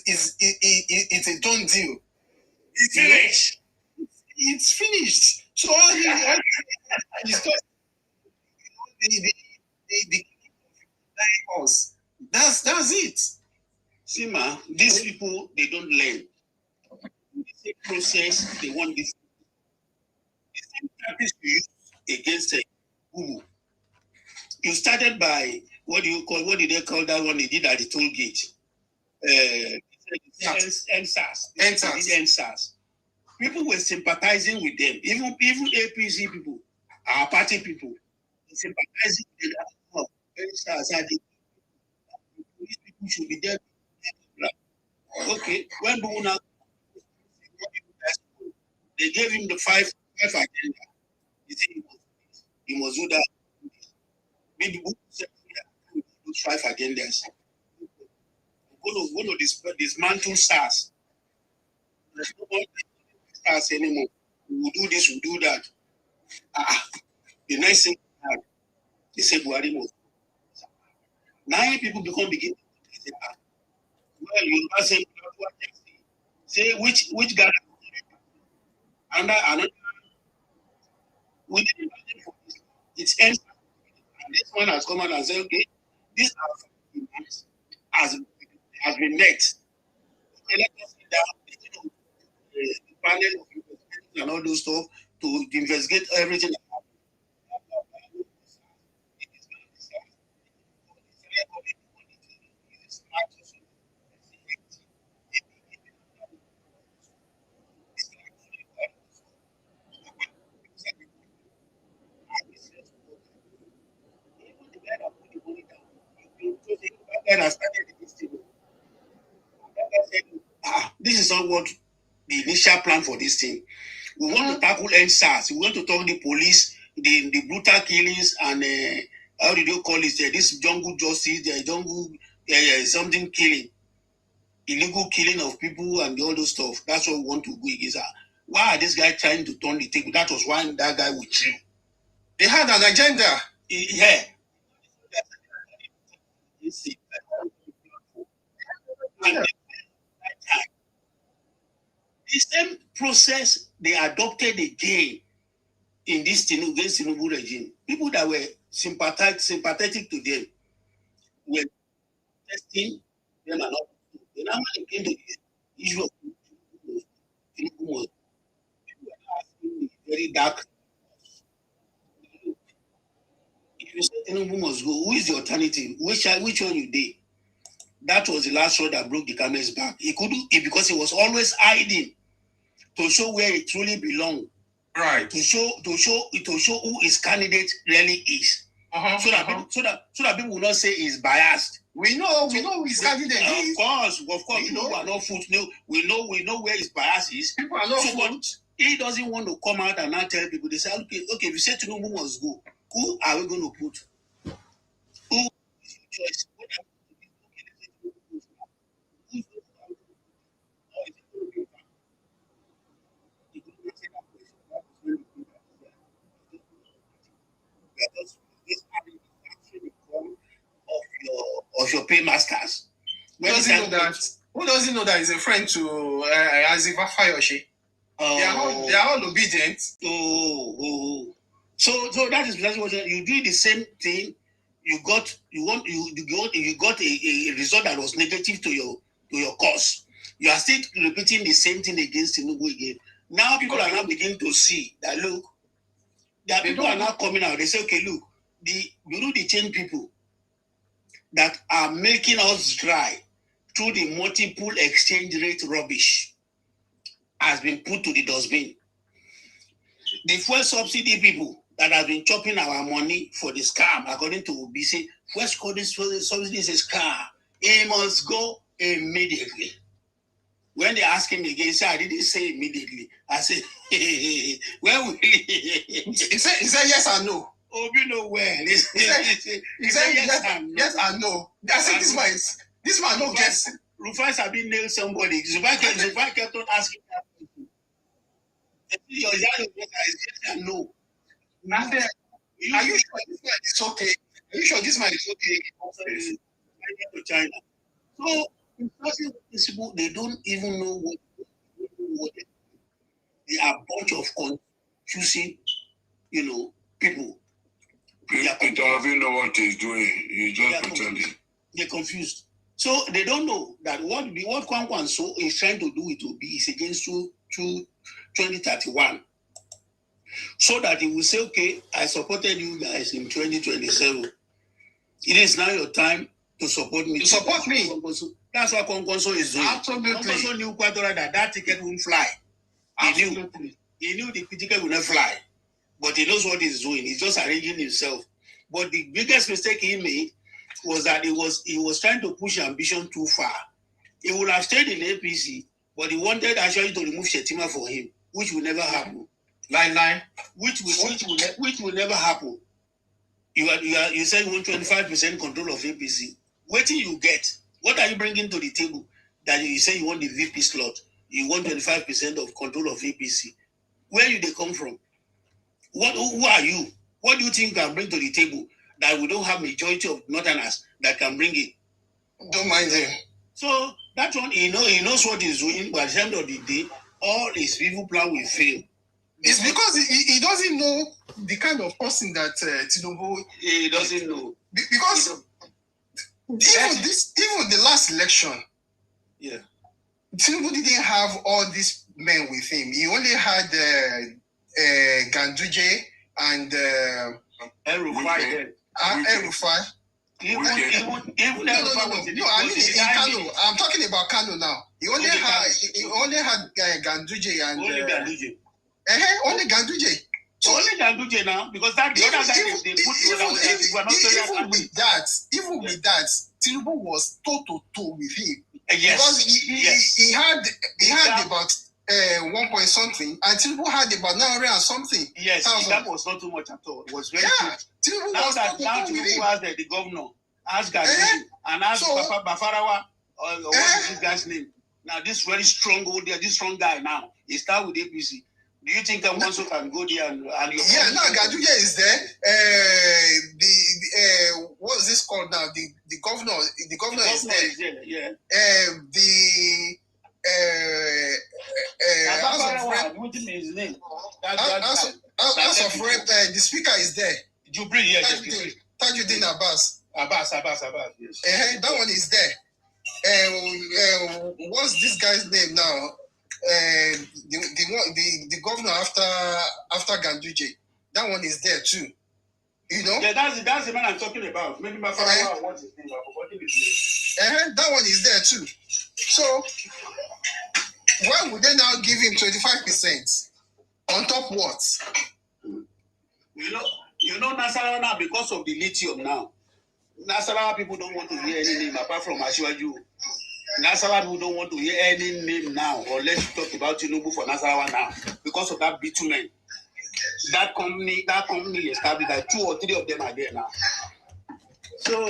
S14: it's a done deal.
S12: It's finished.
S14: It's finished. So all the us. That's it.
S12: See, ma, these people they don't learn. The same process they want this. The same tactics you use against Umu. You started by what did they call that one they did at the toll gate? NSAS. People were sympathizing with them. Even APC people, our party people, sympathizing with them. Oh, NSAS, these people should be there. Okay, when Buna, they gave him the five agenda. He said he must do that. Maybe those 5 agendas. We're going to dismantle SARS. There's no more SARS anymore. We will do this, we will do that. The next thing they said Buhari was. Now people begin to say, well, you must say which guy under another. We didn't imagine for this. It's ends. And this one has come out and said, okay, this has been met. Okay, let us sit down, the panel of investigators and all those stuff to investigate everything. This is not what the initial plan for this thing. We want to tackle NSAS. We want to talk the police, the brutal killings, and how did you call it? This jungle justice, the jungle something killing, illegal killing of people, and all those stuff. That's what we want to go against. Why are this guy trying to turn the table? That was why that guy withdrew.
S14: They had an agenda.
S12: Yeah. The same process they adopted again in this Tinubu regime. People that were sympathetic to them were testing them and all. Then now when it came to the issue of Tinubu was very dark. If you say Tinubu must go, who is the alternative? Which one you did? That was the last straw that broke the camel's back. He couldn't because he was always hiding to show where he truly belonged. Right. To show who his candidate really is. So that people will not say he's biased.
S14: We know his candidate is.
S12: Of course, people are not foot. We know where his bias is.
S14: People are not foot.
S12: He doesn't want to come out and now tell people. They say, okay, if you say Tinubu must go, who are we going to put? Who is your choice? paymasters.
S14: Who doesn't know that he's a friend to Azifa Fayoshi? They are all obedient.
S12: So that is precisely what you do. The same thing. You got a result that was negative to your cause. You are still repeating the same thing against Tinubu again. Now people are now beginning to see that look. That people are now coming out. They say, okay, look, the chain people that are making us dry through the multiple exchange rate rubbish has been put to the dustbin. The fuel subsidy people that have been chopping our money for the scam, according to BC, fuel subsidy is a scam. It must go immediately. When they ask him again, say, I didn't say immediately. I said, where will he
S14: said yes or no?
S12: Obi no well. He
S14: said yes and no. I said this man no guess.
S12: Rufus have been nailed somebody. Zufai kept on asking that question. Your yes and no.
S14: Nothing. Are you sure this man is okay? Are you sure this man is okay?
S12: To China. So these people, they don't even know what they are a bunch of confusing, people.
S10: He don't even know what he's doing. He's just pretending.
S12: They're confused. So they don't know that what Kwankwan so is trying to do with Obi is against 2031. So that he will say, okay, I supported you guys in 2027. It is now your time to support me.
S14: To support me.
S12: That's what Kwankwanso is doing.
S14: Absolutely.
S12: Kwankwanso knew quite all right that ticket won't fly.
S14: Absolutely.
S12: He knew the ticket would not fly. But he knows what he's doing. He's just arranging himself. But the biggest mistake he made was that he was trying to push ambition too far. He would have stayed in APC, but he wanted actually to remove Shetima for him, which will never happen. Which will never happen. You said you want 25% control of APC. What do you get? What are you bringing to the table that you say you want the VP slot? You want 25% of control of APC. Where do they come from? Who are you? What do you think can bring to the table that we don't have majority of Northerners that can bring it?
S14: Don't mind him.
S12: So that one, he knows what he's doing, but at the end of the day, all his evil plan will fail.
S14: It's because he doesn't know the kind of person that Tinubu.
S12: He doesn't know.
S14: Because even the last election, Tinubu didn't have all these men with him. He only had Ganduje and
S12: El-Rufai.
S14: El-Rufai.
S12: Even
S14: No, I mean in Kano. I'm talking about Kano now. He only had Ganduje and
S12: only Ganduje.
S14: Only Ganduje.
S12: So only Ganduje now, because that the other guy they put
S14: even with that, Tinubu was toe-to-toe with him.
S12: Yes.
S14: Because he had about 1 point something, and Tinubu had about 900 and something.
S12: Yes, that was not too much at all. It was very good.
S14: Tinubu
S12: now
S14: was
S12: Tinubu asked the governor, asked Ganduje, and asked Papa Bafarawa, what is this guy's name? Now this very strong this strong guy now, he start with APC. Do you think Kwankwanso can go there and your
S14: now Ganduje is there. What is this called now? The governor is there.
S12: Yeah. His name.
S14: House of Rep, the speaker is there.
S12: Jubril,
S14: Tajuddin Abbas.
S12: Abbas, yes.
S14: That one is there. What's this guy's name now? The governor after Ganduje, that one is there too.
S12: Yeah, that's the man I'm talking about. Maybe my father wants his name. I'm forgetting his name.
S14: That one is there too. So why would they now give him 25% on top what?
S12: You know Nasarawa now, because of the lithium now. Nasarawa people don't want to hear any name apart from Asiwaju. Nasarawa people don't want to hear any name now, unless you talk about Tinubu for Nasarawa now, because of that bitumen. That company established that 2 or 3 of them are there now. So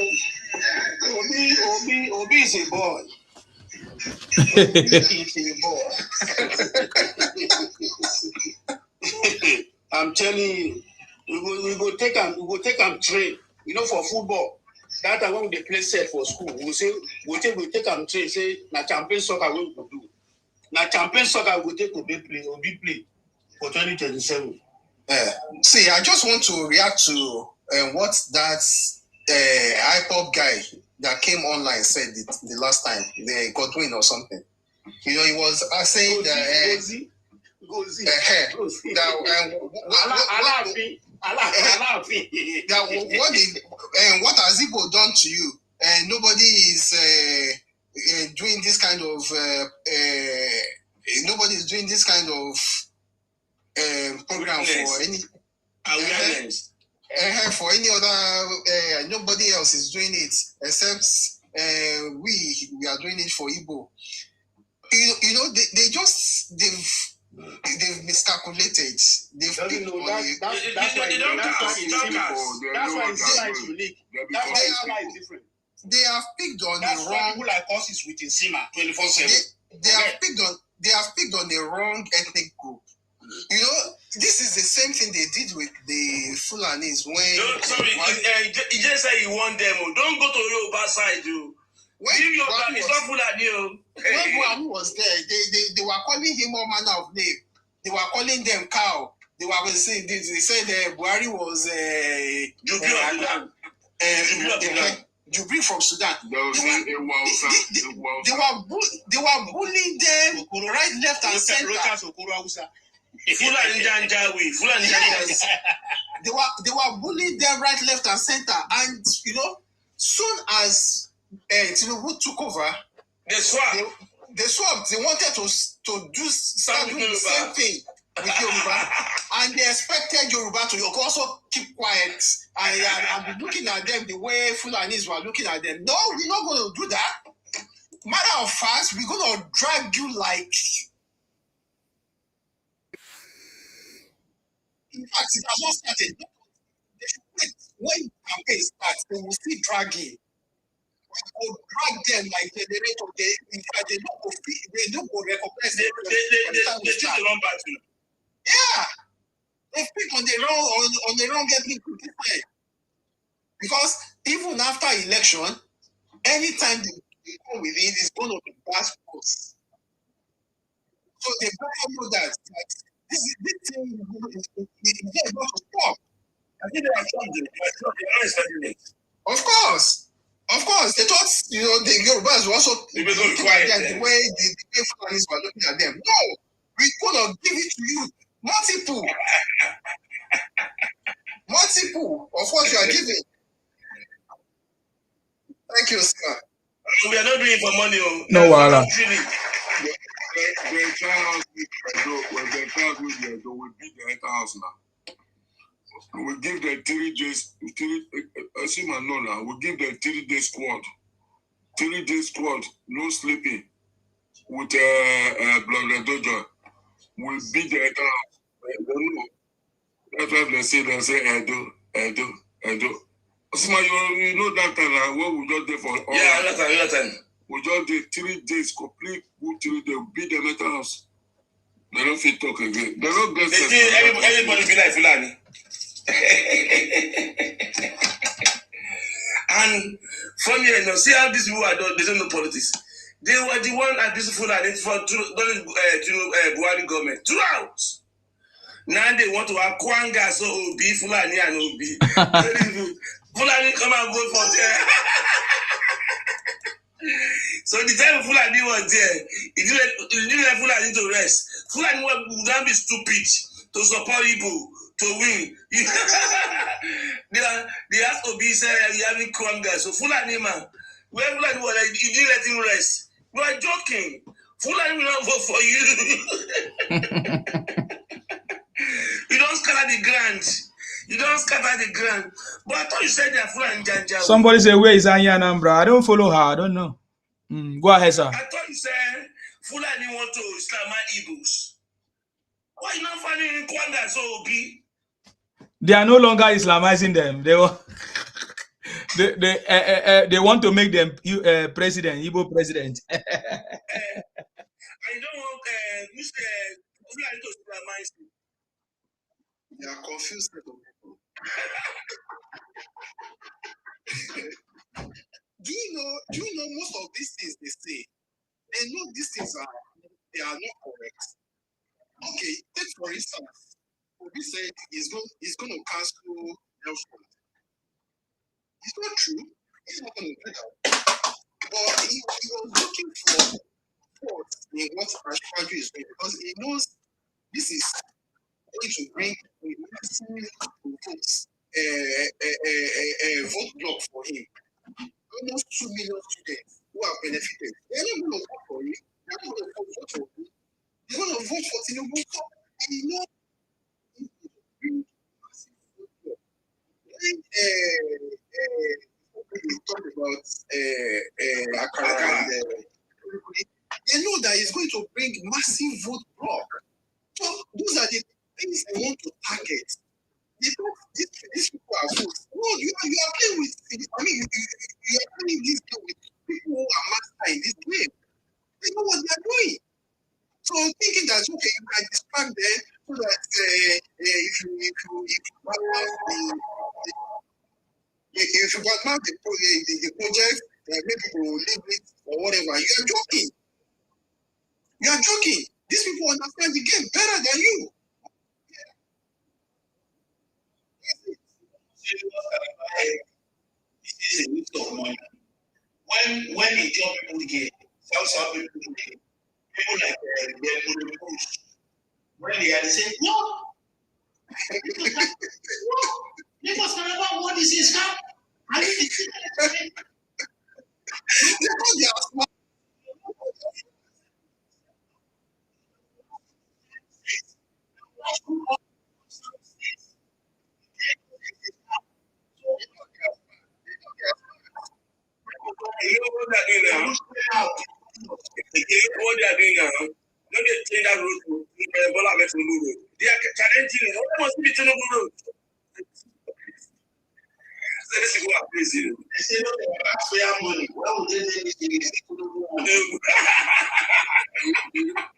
S12: Obi is a boy. I'm telling you, we go take him train. For football, That time when they play set for school, we say we take and train say na champion soccer we go do. Na champion soccer we take Obi play for 2027.
S14: See, I just want to react to what that IPOP guy that came online said the last time, the Godwin or something. You know, he was saying that what has Igbo done to you? Nobody is doing this kind of nobody is doing this kind of program for any awareness. For any other, nobody else is doing it except we are doing it for Igbo. You know, they've miscalculated. That's why it's unique. That's why it's different. They have picked on the wrong. People like us is with Insima 24/7. They have picked on the wrong ethnic group. You know, this is the same thing they did with the Fulanis when.
S12: Sorry, he just said he want them. Don't go to Yoruba side, you. When
S14: Buhari was there, they were calling him all manner of name. They were calling them cow. They were saying they said Buhari was Jubril from Sudan. They were bullying them right, left, and center. Yes. They were bullying them right, left, and center. And you know, soon as Tinubu took over, they swapped. They wanted to do the same thing with Yoruba, and they expected Yoruba to also keep quiet and be looking at them the way Fulanis were looking at them. No, we're not going to do that. Matter of fact, we're going to drag you like. In fact, it has not started. They should wait. When campaign starts, they will still drag in. We will drag them like generator. They don't go recognize them. They run back to. Yeah, they pick on the wrong ethnic group. Because even after election, anytime they come with it, it's going to be bad posts. So they better know that this thing is going to stop. I think they are trying. Of course, they thought the Yorubas were also looking at them the way the Fulanis were looking at them. No, we're going to give it to you. Multiple of what you are giving. Thank you, sir.
S12: We are not doing it for money.
S1: No, Wala.
S10: The child will beat the entire house now. We give them 3 days. We give them 3 days squad. 3 days squad, no sleeping. With blood dojo. We beat the entire house. That's why they say Edo. Asima, you know that time what we just did for all.
S12: Yeah, that time.
S10: We just did 3 days, complete good 3 days, beat the mental house. They don't fit talk again. They don't get
S12: everybody be like Fulani. And funny enough, see how these people they don't know politics. They were the one at this Fulani for Buhari government throughout. Now they want to have Kwanga, so Obi, Fulani and Obi. Fulani come and vote for them. So the time Fulani was there, he didn't let Fulani to rest. Fulani would not be stupid to support Igbo to win. They asked Obi, say, you having Kwanga. So Fulani man, where Fulani was like, you didn't let him rest. You are joking. Fulani will not vote for you. You don't scatter the ground. But I thought you said they are Fulani Janja.
S1: Somebody say, where is Anya Anambra? I don't follow her. I don't know. Go ahead, sir.
S12: I thought you said Fulani want to Islamize Igbos. Why you not finding in Kwanga so Obi?
S1: They are no longer Islamizing them. They want to make them president, Igbo president.
S12: I don't want Fulani to Islamize them.
S14: They are confused. Do you know most of these things they say? They know these things are not correct. Okay, take for instance, Obi said he's going to cancel health fund. It's not true. He's not going to do that. But he was looking for faults in what Ashwaju is doing because he knows this is going to bring a massive vote block for him. Almost 2 million students who have benefited. They're not going to vote for him. They're not going to vote for him. They're going to vote for Tinubu. And you know, we talk about Akara. They know that it's going to bring massive vote block. So those are the things they want to target. They don't, these people are fools. No, you are playing with. I mean, you are playing this game with people who are master in this game. They know what they are doing. So thinking that okay, you can distract them so that if you badmouth the project, maybe people will leave it or whatever. You are joking. You are joking. These people understand the game better than you.
S12: It is a waste of money. When they tell people here, South people here, people like when they are saying, no, Lagos can never want this is scam. I mean, they are smart. You know what they're doing now? What they are doing now? Not they change that road to Bola Tinubu road. They are challenging it. What must be Tinubu road? Let's go and praise you. They say no, they ask for your money. Why would they say this thing is Tinubu?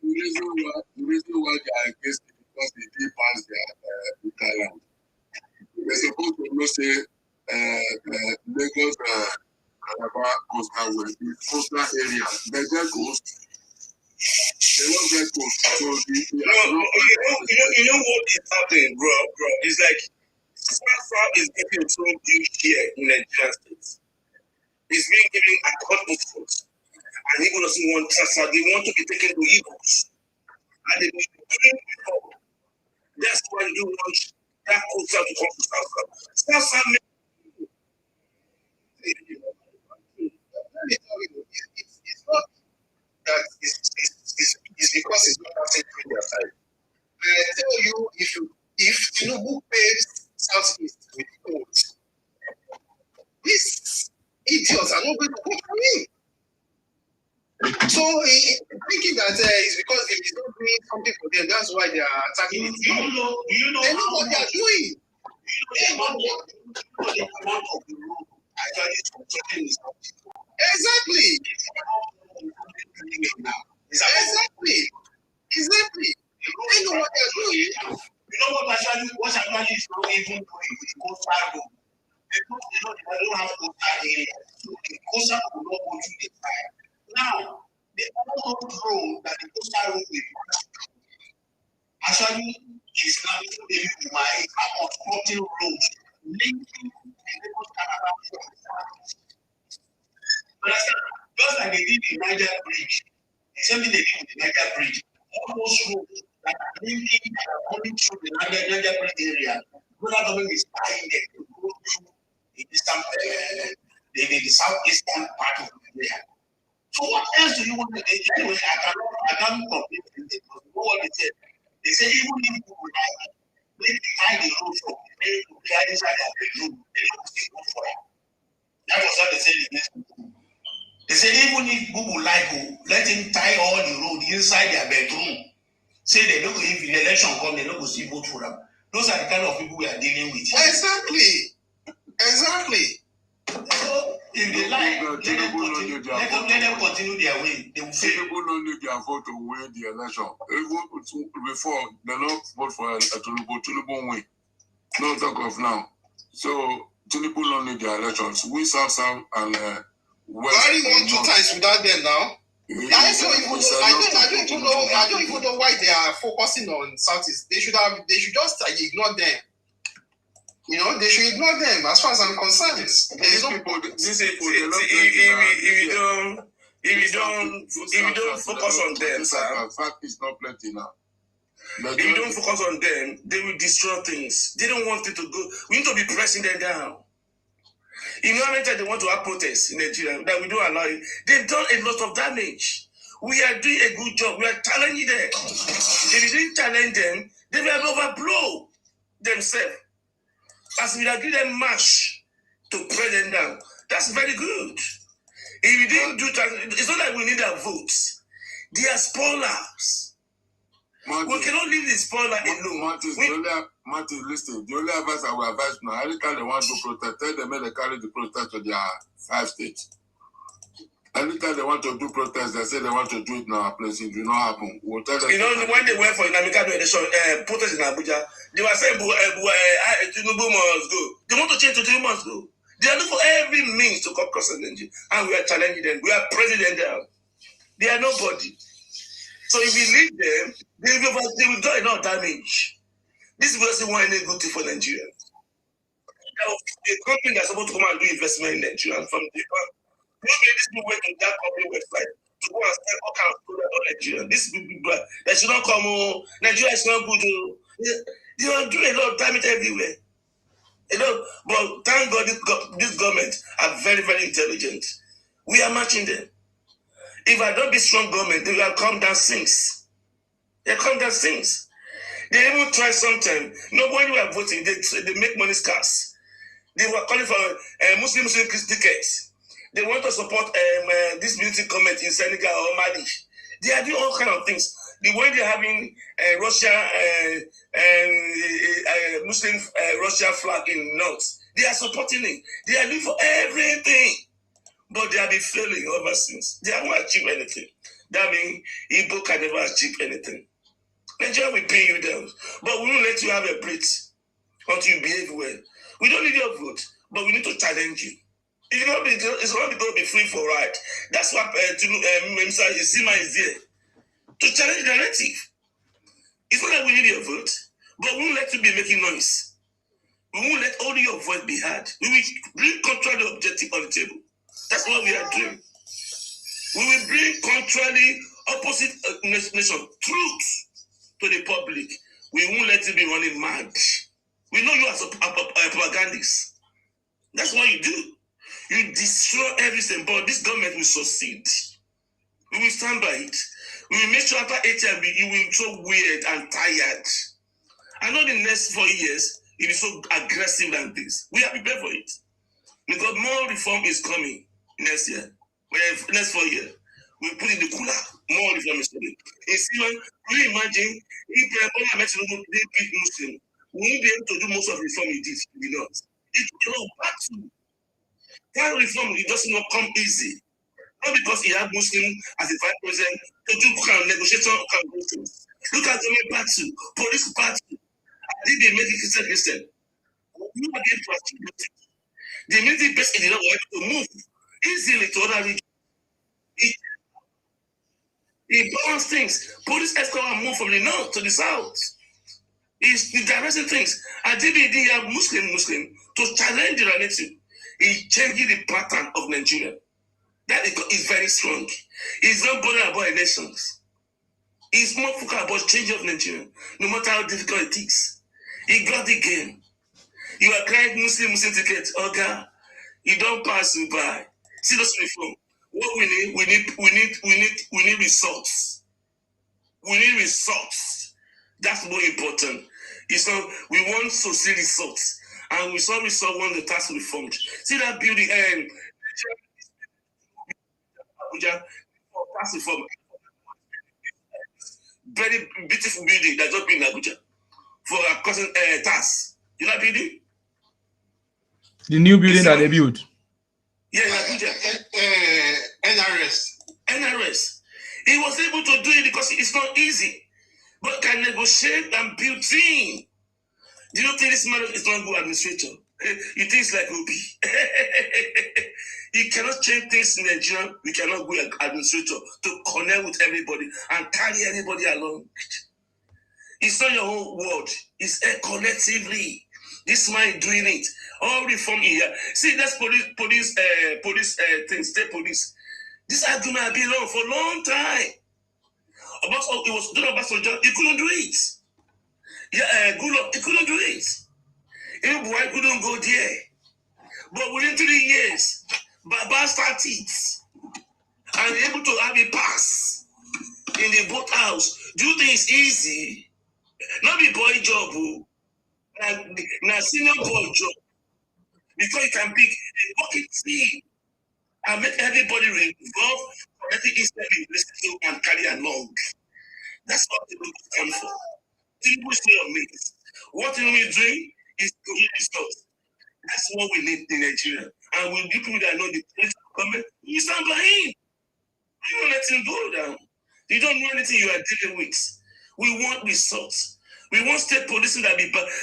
S10: The reason why they are against it because they did pass their talent. They're supposed to know say Lagos Calabar coastal way, the coastal area. They get coast. They don't get coast. So you
S12: know what is happening, bro? It's like South is getting so huge here in Nigeria states. It's being given a confidence. And Igbo doesn't want transfer. They want to be taken to Igbos. And they've been doing it before. That's why you want that culture to come to South. South
S14: it's not that it's because it's not happening on their side. I tell you, if Tinubu pays Southeast with votes, these idiots are not going to vote for him. So thinking that it's because if he's not doing something for them, that's why they are attacking it. You know they know what they are doing. They know what the amount of the road actually controlling is not. Exactly. Exactly. They know what they are doing. You know what actually is not even doing with the coastal road. They don't have coastal area. So the coastal will not go through the fire. Now, the other road that the coastal road will actually is now able to my obstructing road linking the Lagos Calabar port. Just like they did the Niger Bridge, the same thing they did with the Niger Bridge. All those roads that are linking that are coming through the Niger Bridge area, federal government is buying them to go through the southeastern part of Nigeria. So what else do you want to do? Anyway, I can't complain because you know what they said. They say even if you would like make tie the road from the main to the other side of the road, they don't still go for it. That was what they said against Google. They said even if Google like let him tie all the road inside their bedroom, say they don't if the election come, they don't go still vote for them. Those are the kind of people we are dealing with. Exactly. So if they like, let them continue their way. They will fail.
S10: People don't need their vote to win the election. Before, they don't vote for Tinubu win. No talk of now. So Tinubu don't need their elections. We South and
S3: Buhari won 2 times without them now. I don't even know why they are focusing on Southeast. They should just ignore them. You know, they should ignore them as far as I'm concerned. If you don't focus on them,
S10: fact is not plenty now.
S12: If you don't focus on them, they will destroy things. They don't want it to go. We need to be pressing them down. In the moment they want to have protests in Nigeria, that we don't allow it, they've done a lot of damage. We are doing a good job. We are challenging them. If you didn't challenge them, they will overblow themselves. As we are giving them mash to press them down. That's very good. If you didn't do that, it's not like we need their votes. They are spoilers. We cannot leave the spoiler alone.
S10: Martin, listen. The only advice I will advise now, anytime they want to protest, tell them they carry the protest to their 5 states. Anytime they want to do protests, they say they want to do it now. Place it will not happen. We'll tell them.
S12: You know, when they went for Namika election, protest in Abuja, they were saying Tinubu must go. They want to change to Tinubu must go. They are looking for every means to come across the nation, and we are challenging them. We are pressing them down. They are nobody. So if we leave them, they will do a lot of damage. This doesn't want any good thing for Nigeria. The company that's supposed to come and do investment in Nigeria from the this people went to that company website to go and sell all kinds of products on Nigeria. This people that should not come. Nigeria is not good. They are doing a lot of damage everywhere. You know, but thank God this government are very, very intelligent. We are matching them. If I don't be strong government, they will come down sinks. They come down sinks. They even try sometimes. Nobody were voting. They make money scarce. They were calling for Muslim tickets. They want to support this military government in Senegal or Mali. They are doing all kinds of things. The way they're having Russia Muslim Russia flag in North, they are supporting it. They are doing for everything. But they have been failing ever since. They haven't achieved anything. That means Igbo can never achieve anything. Nigeria will pay you down. But we won't let you have a break until you behave well. We don't need your vote, but we need to challenge you. It's not going to be free for right. That's what Sima is there. To challenge the narrative. It's not that we need your vote, but we won't let you be making noise. We won't let only your voice be heard. We will bring contrary objective on the table. That's what we are doing. We will bring contrary opposite nation truth to the public. We won't let you be running mad. We know you as a propagandist. That's what you do. You destroy everything, but this government will succeed. We will stand by it. We will make sure after 8 years, you will be so weird and tired. I know the next 4 years, it will be so aggressive like this. We are prepared for it. Because more reform is coming next year. Next 4 years. We put in the cooler. More reform is coming. Can you imagine if Tinubu did beat Muslim? We won't be able to do most of the reform he did. It will be a battle. That reform it does not come easy. Not because he had Muslim as a vice president to do negotiation kind of things. Look at the battle, police battle. Did they make it Christian? You are getting to achieve it. The military base did not want to move easily to other regions. It balanced things. Police escort move from the north to the south. It's the direction things. And DBD have Muslim to challenge the narrative. It's changing the pattern of Nigeria. That is very strong. It's not bothered about elections. It's more focused about change of Nigeria, no matter how difficult it is. He got the game. You are crying Muslim ticket. Okay, you don't pass you by. See those reform. What we need results. We need results. That's more important. It's not, we want to see results. And we saw results when the tax reformed. See that building and Abuja tax reform. Very beautiful building that just been in Abuja for a cousin tax. You know that building?
S1: The new building that they built.
S12: Yeah, in Abuja. NRS. He was able to do it because it's not easy. But can negotiate and build team. Do you think this man is not a good administrator? You think it's like Obi. He cannot change things in Nigeria. We cannot go like administrator to connect with everybody and carry everybody along. It's not your own word. It's collectively. This man doing it. All reform here. See, that's police thing, state police. This argument has been on for a long time. It was done about Sojourn. He couldn't do it. Yeah, good luck. He couldn't do it. Even boy couldn't go there. But within 3 years, Baba started and able to have a pass in the boat house. Do you think it's easy? Not be boy job, now senior boy job. Because you can pick a working team and make everybody involved, connecting instantly, listen and carry along. That's what people stand for. People say on me. What we're doing is to get results. That's what we need in Nigeria. And with people that know the political government, you stand by him. You don't let him go down. You don't know anything you are dealing with. We want results. We want state policing that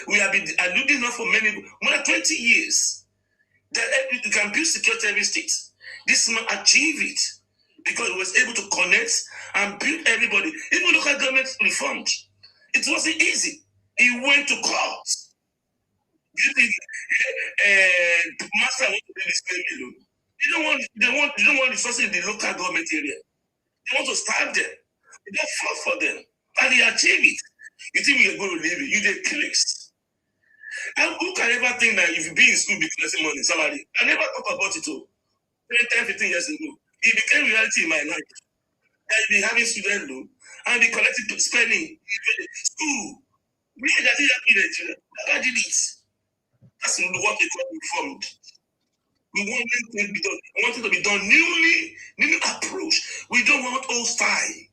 S12: we have been alluding on for more than 20 years. That you can build security every state. This man achieved it because he was able to connect and build everybody. Even local government reformed. It wasn't easy. He went to court. You think master want to be this claim alone? They don't want resources in the local government area. They want to starve them. They don't fight for them. And they achieve it. You think we are going to leave it? You did clicks. And who can ever think that if you be in school be collecting money, salary? I never talk about it all. 10, 15 years ago. It became reality in my life. I've been having student loan and be collecting spending school. We that did that in Nigeria. I did it. That's what they call reformed. We want it to be done. We want it to be done new approach. We don't want old style.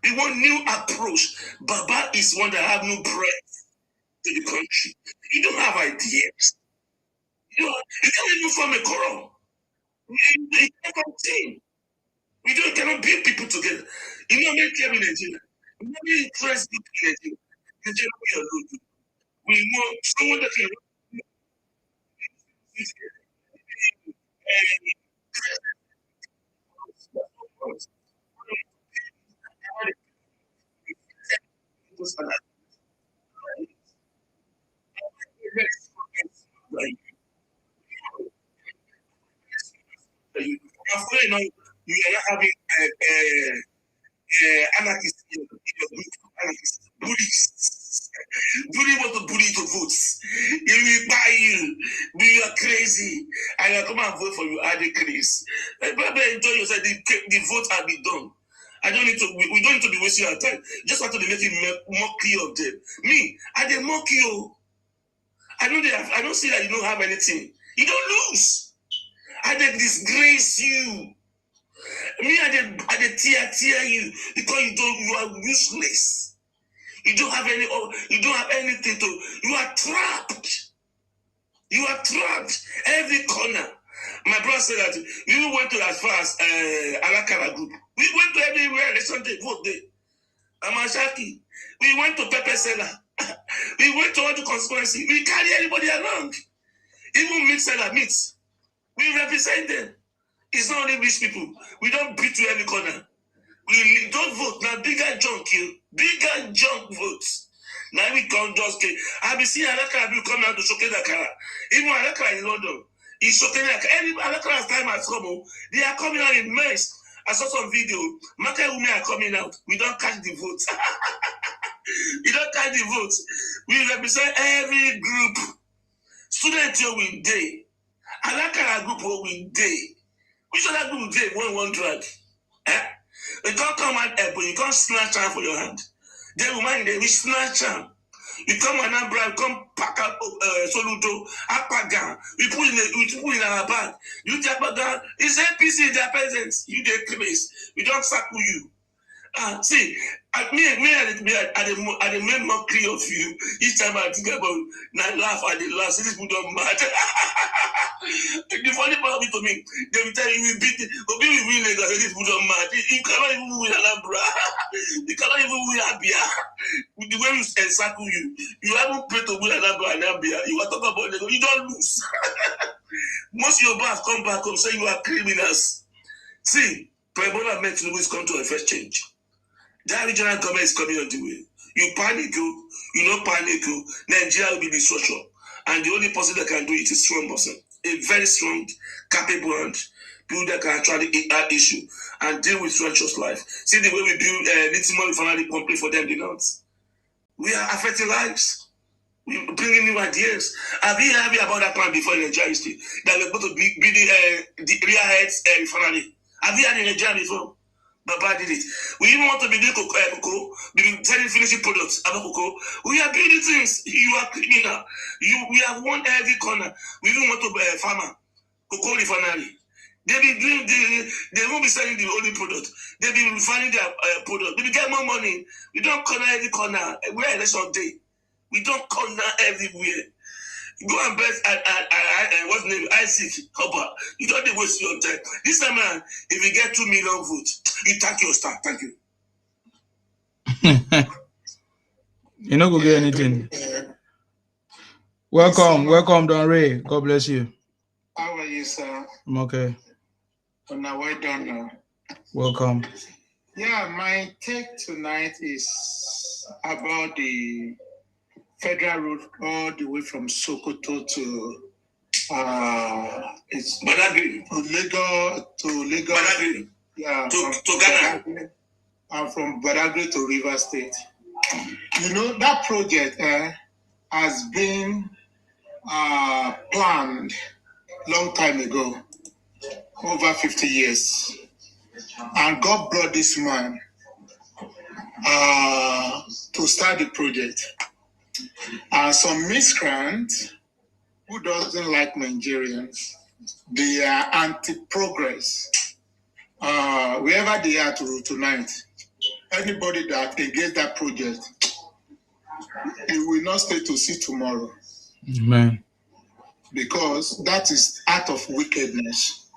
S12: We want new approach. Baba is one that have no breath to the country. You don't have ideas. You can't even form a quorum. You can't form a team. We cannot build people together. You know, make care in Nigeria. You know, make interest people in Nigeria. Nigeria, we are low. We want someone that can. You are having anarchists in your group, anarchists, bullies. Bully want to bully to votes. He will buy you. You are crazy. I will come and vote for you. Are they crazy? But enjoy yourself. The vote has been done. We don't need to be wasting our time. Just want to be making mockery of them. Me, I dey mock you. I don't see that you don't have anything. You don't lose. I dey disgrace you. Me, I dey tear you because you are useless. You don't have anything to. You are trapped. You are trapped. Every corner. My brother said that you went to as far as Alakara group. We went to everywhere. Election day, vote day. Amashaki. We went to Pepper Seller. We went to all the conspiracy. We carry everybody along. Even meat seller meats. We represent them. It's not only rich people. We don't beat to every corner. We don't vote. Now bigger junk you. Bigger junk votes. Now we can't just get. I've been seeing Alakara people come out to showcase Akara. Even Alakara in London. He's showcasing Akara. Any Alakara's time has come. They are coming out in mess. I saw some video. Market women are coming out. We don't catch the votes. We don't catch the votes. We represent every group. Student here will day. Alakara group will day. Which other group will day? One drag. You can't come out but you can't snatch her for your hand. Then woman they will snatch her. You come and now bribe, come pack up Soludo, Apaga. We put in our bag. You take Apaga. It's APC, their peasants. You take place. We don't sackle you. See, I the main mockery of you. Each time I think about now laugh at the last, these people don't matter. The funny part of it to me, they will tell you, we beat it. Obi will win Lagos, this put on mad. You cannot even win Alabra. You cannot even win Abia. With the way we encircle you, you haven't played to win Alabra and Abia. You are talking about Lagos, you don't lose. Most of your boss come back home saying you are criminals. See, Prebola meant Tinubu is come to a first change. That regional government is coming on the way. You panic, you not panic, Nigeria will be destruction. And the only person that can do it is strong person. A very strong, capable and people that can actually add issue and deal with righteous life. See the way we build lithium refinery company for them, the nuts. We are affecting lives. We bringing new ideas. Have you heard about that plan before in Nigeria history? That we're going to be the real heads refinery. Have you heard in Nigeria before? Baba did it. We even want to be doing cocoa, be selling finishing products about cocoa. We are building things. You are criminal. We have won every corner. We even want to be a farmer, cocoa refinery. They be doing they won't be selling the only product. They be refining their product. They will get more money. We don't corner every corner. We're election day. We don't corner everywhere. Go and bet what's the name? Isaac Hopper. You don't waste your time. This time, man, if you get 2 million votes, you thank your star. Thank you.
S1: You not go get anything. Welcome, Don Ray. God bless you.
S15: How are you, sir?
S1: I'm okay.
S15: Oh, now well done.
S1: Welcome.
S15: Yeah, my take tonight is about the federal road all the way from Sokoto to it's
S12: Badagry.
S15: To Lagos.
S12: Badagry.
S15: Yeah,
S12: to Ghana.
S15: And from Badagry to River State. You know, that project has been planned long time ago, over 50 years. And God brought this man to start the project. Some miscreants who doesn't like Nigerians, they are anti-progress. Wherever they are tonight, anybody that against that project, it will not stay to see tomorrow.
S1: Amen.
S15: Because that is act of wickedness.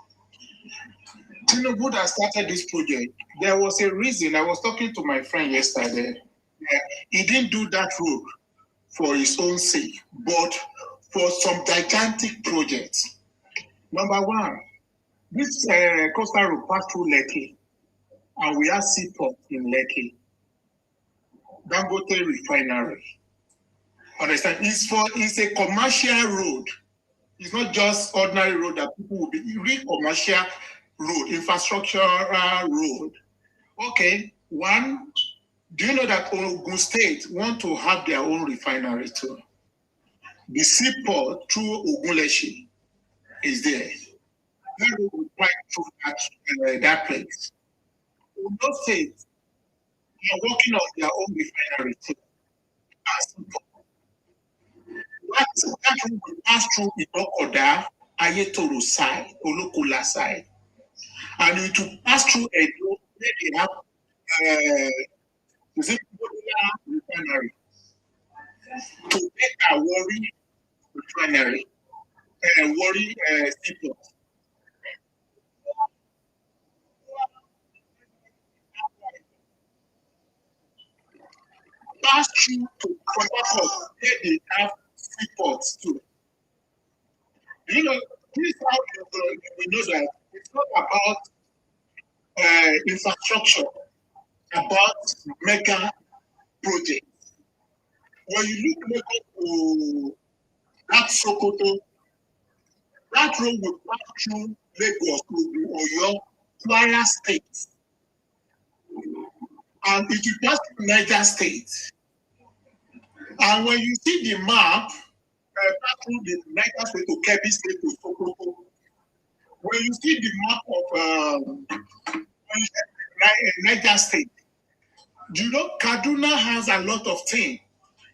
S15: Tinubu that started this project, there was a reason. I was talking to my friend yesterday. He didn't do that road for his own sake, but for some gigantic projects. Number one, this coastal road passed through Lekki, and we have seaport in Lekki. Dangote refinery. Understand? It's a commercial road. It's not just ordinary road that people will be. Real commercial road, infrastructural road. Okay, one. Do you know that Ogun State want to have their own refinery too? The seaport through Ogunleshi is there. That road will pass through that place. Ogun State are working on their own refinery too. That road will pass through Ibokoda, Ayetoro side, Olokola side. And it will pass through Edo, where they have refinery to make a Warri refinery, Warri seaport. Pass through to Port Harcourt, where they have seaports too. You know, this is how we know that it's not about infrastructure, about mega projects. When you look to that Sokoto, that road will pass through Lagos to Oyo, Kwara State, and it will pass through Niger State. And when you see the map, pass through the Niger State to Kebbi State to Sokoto, when you see the map of Niger State, you know Kaduna has a lot of things.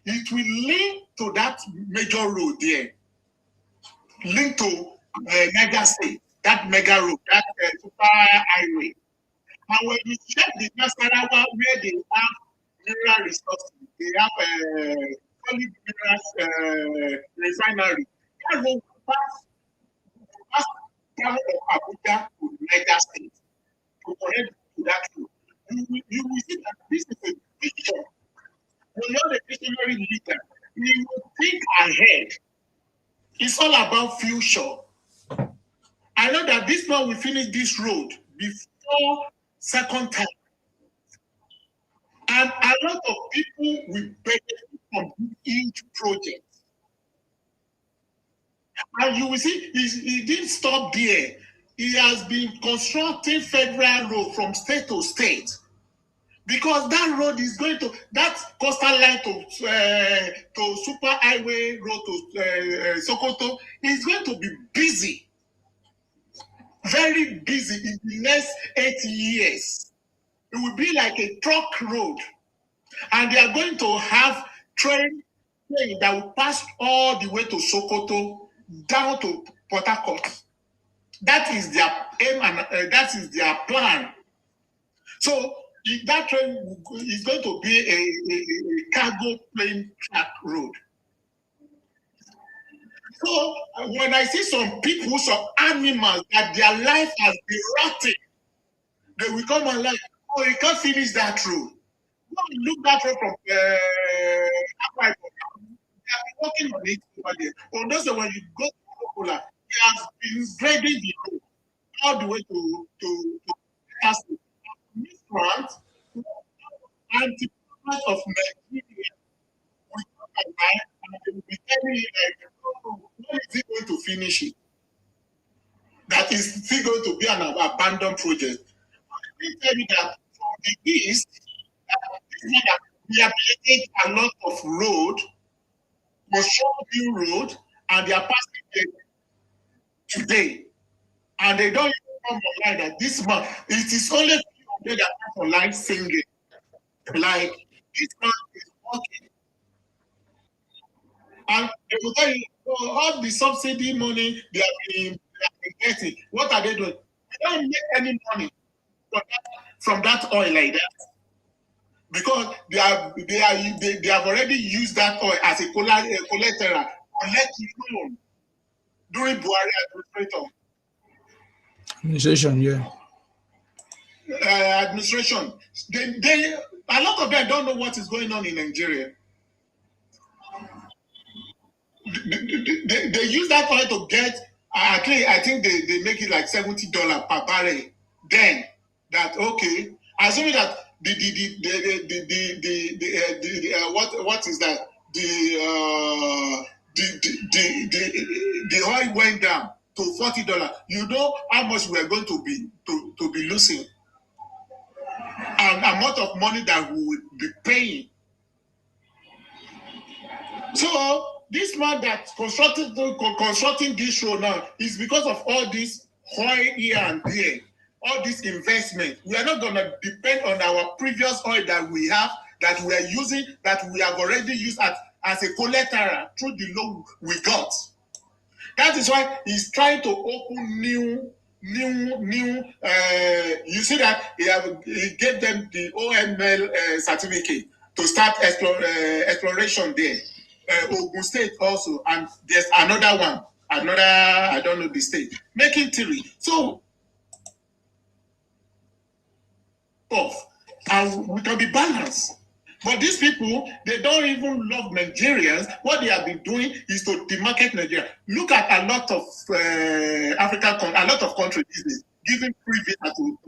S15: It will link to that major road there, link to Niger State, that mega road, that super highway. And when you check the Nasarawa where they have mineral resources, they have solid minerals refinery, that road will pass pass down of Abuja to Niger State to connect to that road. You will see that this is a vision. We're not a visionary leader. We will think ahead. It's all about future. I know that this man will finish this road before second time. And a lot of people will benefit from this huge project. And you will see, he didn't stop there. He has been constructing federal road from state to state. Because that road is going to, that coastal line to super highway road to Sokoto is going to be busy. Very busy in the next 8 years. It will be like a truck road. And they are going to have train that will pass all the way to Sokoto down to Port Harcourt. That is their aim and that is their plan. So that train is going to be a cargo plane track road. So when I see some people, some animals that their life has been rotting, they will come and like, oh, you can't finish that road. Look that road from they have been working on it over there. Although when you go to Coca-Cola, he has been grading the road all the way to Castle. This month, anti-government of Nigeria will come online and they will be telling you when is he going to finish it? That is still going to be an abandoned project. They tell me that from the east, that rehabilitate a lot of road, construct new road, and they are passing it today. And they don't even come online that this month. It is only 300 that come online singing. Like, this man is working. And they will tell you, oh, all the subsidy money they have been getting, what are they doing? They don't make any money from that oil like that. Because they have already used that oil as a collateral collect loan during Buhari
S1: administration. Yeah.
S15: Administration. They a lot of them don't know what is going on in Nigeria. They use that oil to get. I think they make it like $70 per barrel. Then that okay, assuming that what is that the oil went down to $40. You know how much we are going to be losing, and amount of money that we will be paying. So this man that constructing this road now is because of all this oil here and there, all this investment. We are not going to depend on our previous oil that we have, that we are using, that we have already used as a collateral through the loan we got. That is why he's trying to open new. You see that he gave them the OML certificate to start exploration there. Ogun State also, and there's another one, I don't know the state, making theory. So, and we can be balanced. But these people, they don't even love Nigerians. What they have been doing is to demarcate Nigeria. Look at a lot of a lot of countries giving free visa to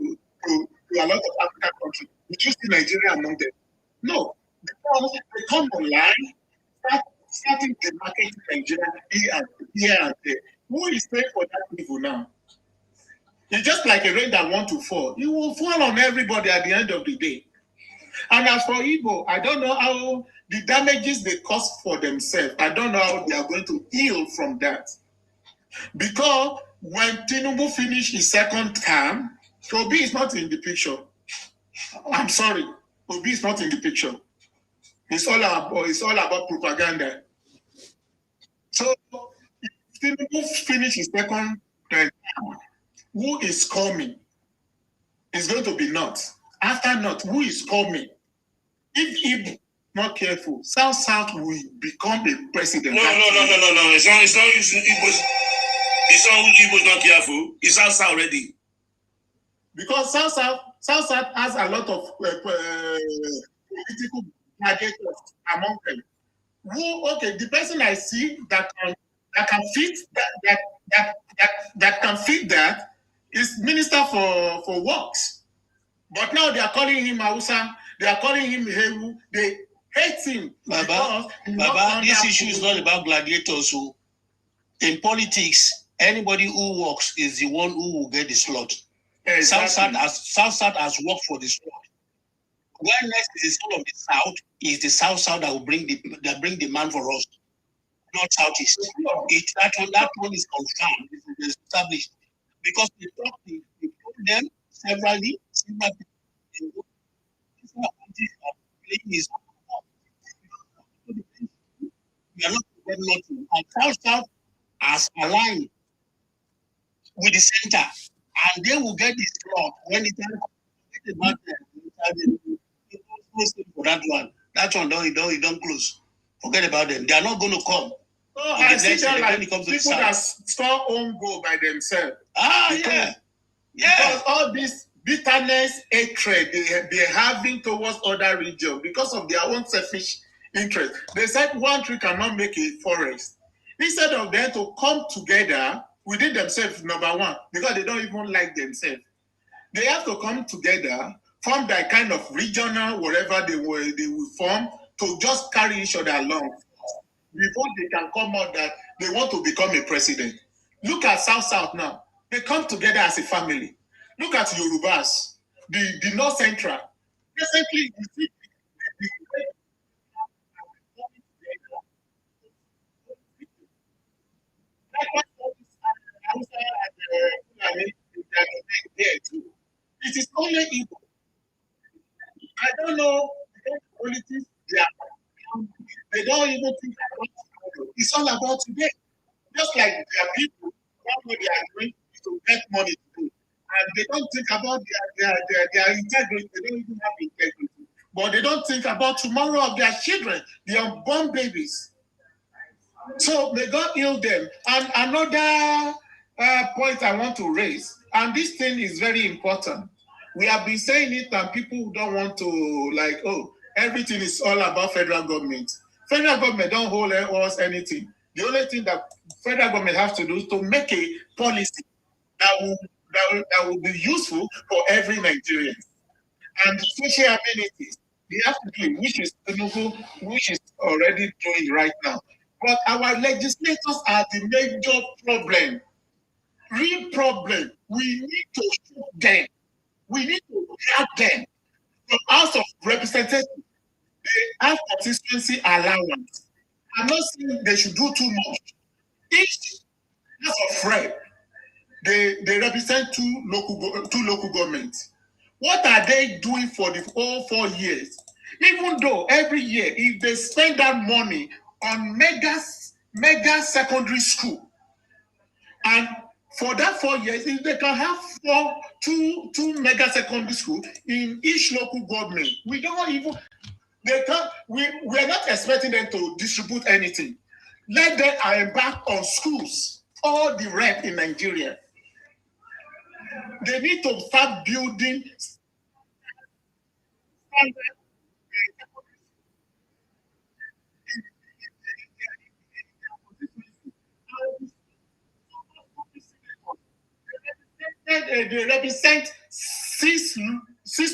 S15: a lot of African countries. Did you see Nigeria among them? No, because they come online, starting demarcating Nigeria here and there. Who is paying for that evil now? It's just like a rain that wants to fall. It will fall on everybody at the end of the day. And as for Igbo, I don't know how the damages they cause for themselves, I don't know how they are going to heal from that. Because when Tinubu finished his second term, Obi is not in the picture. I'm sorry, Obi is not in the picture. It's all about propaganda. So if Tinubu finished his second term, who is coming? It's going to be North. After North, who is coming? If not careful, South will become a president.
S12: No. It's not using Igbos. It's all Igbo is not careful. It's outside already.
S15: Because South has a lot of political gladiators among them. Okay, the person I see that can fit that can fit that is Minister for Works. But now they are calling him Hausa, they are calling him Hewu, they hate him.
S14: Baba, this issue is not about gladiators. So in politics, anybody who works is the one who will get the slot. Exactly. South has worked for the slot. When next is the soul of the South, is the South that will bring the man for us, not Southeast. That one is confirmed, it is established. Because they told them severally, we are not nothing. And South has aligned with the center, and they will get this slot when it comes about for that one. That one don't close. Forget about them. They are not going to come.
S15: Oh, I see them like people that score own goal by themselves.
S14: Yeah.
S15: Because all this bitterness, hatred they're having towards other regions because of their own selfish interest. They said one tree cannot make a forest. Instead of them to come together within themselves, number one, because they don't even like themselves. They have to come together, form that kind of regional, whatever they will form, to just carry each other along before they can come out that they want to become a president. Look at South now. They come together as a family. Look at Yorubas, the North Central. Recently, you see it is only evil. I don't know politics. They don't even think about tomorrow. It's all about today. Just like there are people, what they are doing is to get money today. And they don't think about their integrity. They don't even have integrity. But they don't think about tomorrow of their children, the unborn babies. So may God heal them. And another point I want to raise, and this thing is very important. We have been saying it, and people don't want to like, oh, everything is all about federal government. Federal government don't hold us anything. The only thing that federal government has to do is to make a policy that will be useful for every Nigerian. And social amenities, they have to do it, which is Tinubu, which is already doing right now. But our legislators are the major problem. Real problem. We need to shoot them. We need to drag them from House of Representatives. They have consistency allowance. I'm not saying they should do too much. Each House of Rep, they represent two local governments. What are they doing for the whole 4 years? Even though every year, if they spend that money on mega secondary school, and for that 4 years, if they can have two mega secondary school in each local government, we don't even we're not expecting them to distribute anything. Let them embark on schools, all the rep in Nigeria. They need to start building they represent six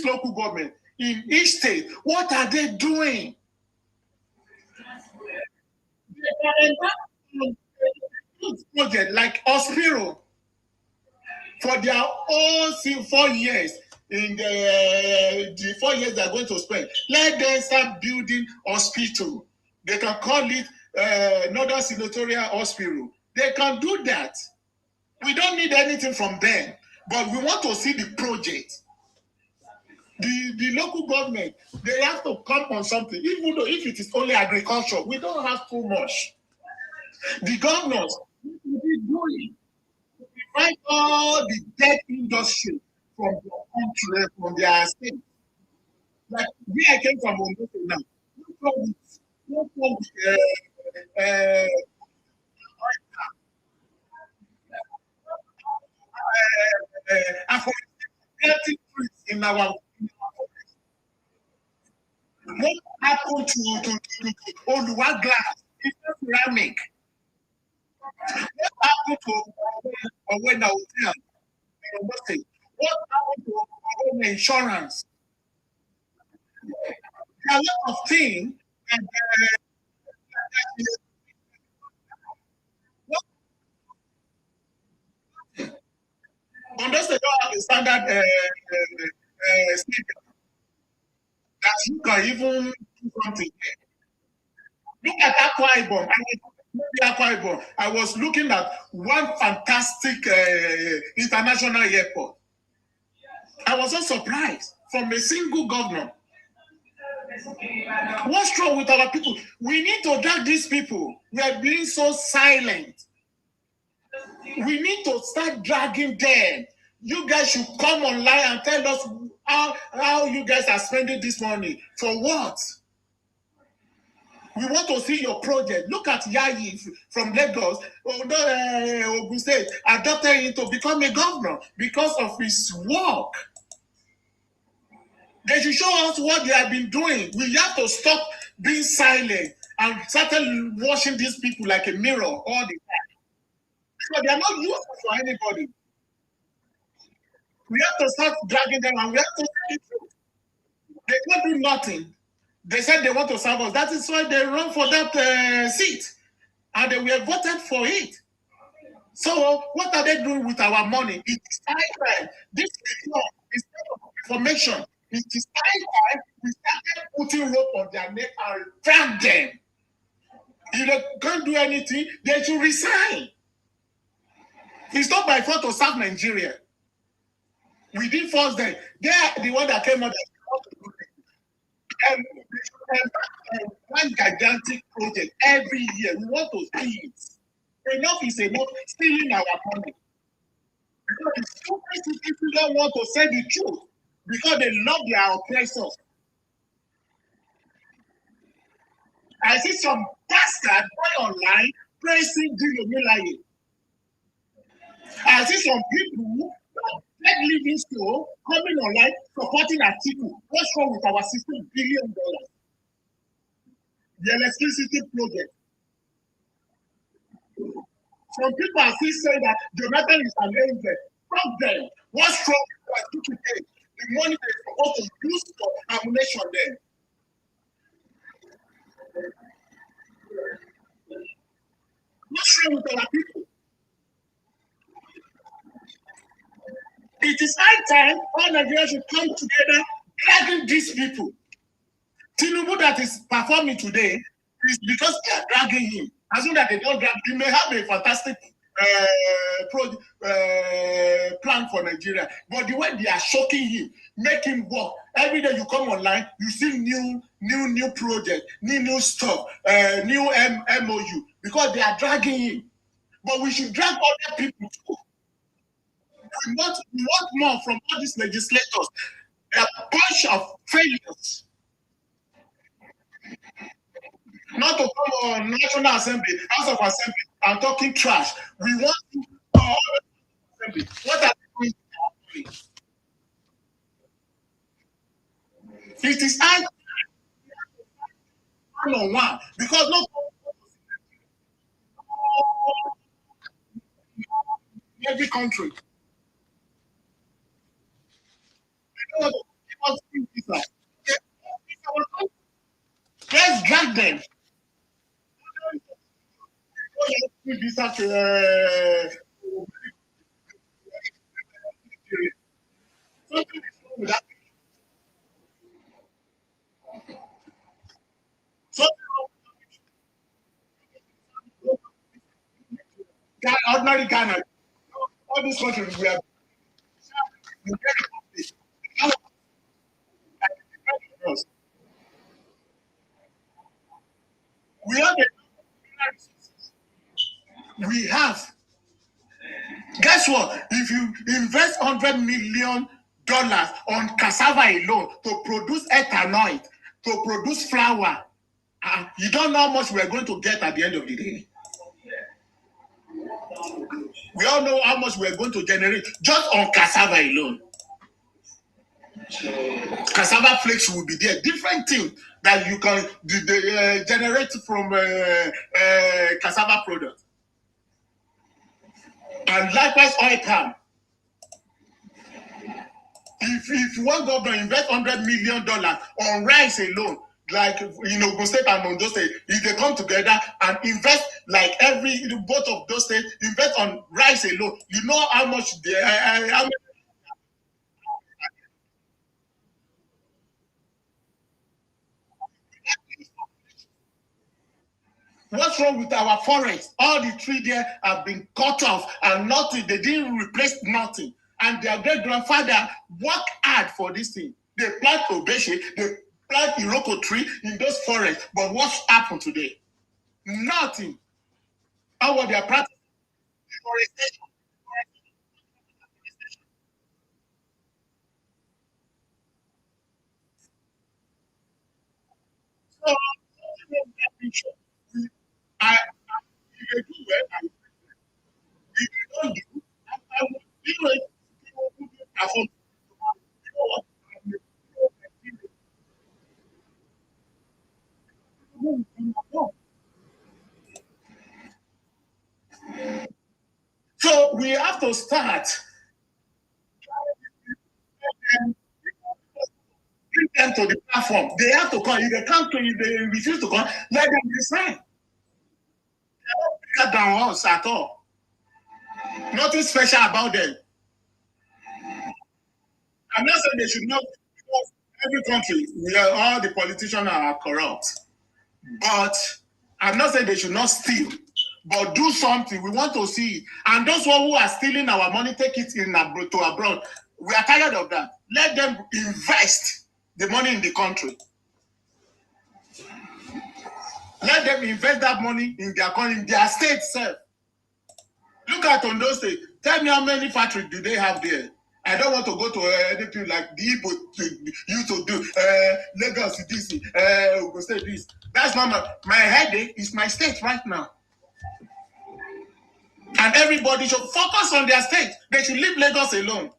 S15: local government in each state. What are they doing? Project like Ospiro for their own 4 years. In the 4 years they're going to spend, let them start building hospital. They can call it Northern Senatorial Hospital. They can do that. We don't need anything from them, but we want to see the project. The local government, they have to come on something, even though if it is only agriculture, we don't have too much. The governors will be doing find all the dead industry from their country, from their state. Like where I came from Ondo now, no problem with creating trees in our forest. What happened to Oluwa glass? It's not ceramic. What happened to Owena Hotel? What happened to Owena Insurance? There are a lot of things. And, unless they don't have a standard sticker that you can even do something. Look at Akwa Ibom. I was looking at one fantastic international airport. I was so surprised from a single governor. What's wrong with our people? We need to drag these people. We are being so silent. We need to start dragging them. You guys should come online and tell us how you guys are spending this money. For what? We want to see your project. Look at Yayi from Lagos, Ogun State, adopted him to become a governor because of his work. They should show us what they have been doing. We have to stop being silent and start watching these people like a mirror all the time. So they are not useful for anybody. We have to start dragging them and we have to say the truth. They can't do nothing. They said they want to serve us. That is why they run for that seat. And they were voted for it. So what are they doing with our money? It is time. This is information. It is time we started putting rope on their neck and drag them. If they can't do anything, they should resign. It's not by fault to serve Nigeria. We didn't force them. They are the one that came out and one gigantic project every year. We want to see it. Enough is enough stealing our money. Because the stupid people don't want to say the truth because they love their oppressors. I see some bastard going online praising Dino. I see some people like living store coming online supporting Atiku. What's wrong with our $16 billion? The electricity project. Some people are still saying that Jonathan is an angel. From them, what's wrong with Atiku? The money they're supposed to use for ammunition then. What's wrong with our people? It is high time all Nigerians should come together, dragging these people. Tinubu that is performing today is because they are dragging him. As soon as they don't drag, he may have a fantastic plan for Nigeria. But the way they are shocking him, make him work. Every day you come online, you see new project, new stuff, new MOU, because they are dragging him. But we should drag other people too. We want more from all these legislators. A bunch of failures. Not to come on National Assembly, House of Assembly, and talking trash. We want to assembly. What are they doing? It is one-on-one because no every country. Let's drag them. Ordinary Ghana, all these countries we are. We have. Guess what? If you invest $100 million on cassava alone to produce ethanol, to produce flour, you don't know how much we're going to get at the end of the day. We all know how much we're going to generate just on cassava alone. Cassava flakes will be there. Different things that you can generate from cassava product. And likewise, oil palm. If one government invest $100 million on rice alone, like in Ogun State and Ondo State, if they come together and invest like both of those states invest on rice alone, you know how much how much. What's wrong with our forest? All the trees there have been cut off and nothing. They didn't replace nothing. And their great grandfather worked hard for this thing. They plant obeche, they plant iroko tree in those forests. But what's happened today? Nothing. How were their practice? Deforestation. So, I if they do well, if they don't do, I will do it. Perform. You know what? So we have to start and bring them to the platform. They have to come. If they come to, if they refuse to come, let them resign. They don't bigger than us at all. Nothing special about them. I'm not saying they should not, because every country, all the politicians are corrupt. But I'm not saying they should not steal, but do something. We want to see it. And those who are stealing our money, take it to abroad. We are tired of that. Let them invest the money in the country. Let them invest that money in their country, in their state itself. Look at Ondo State. Tell me how many factories do they have there? I don't want to go to anything like the Igbo used to do. Lagos this, Ogun State this. That's not my headache. Is my state right now. And everybody should focus on their state. They should leave Lagos alone.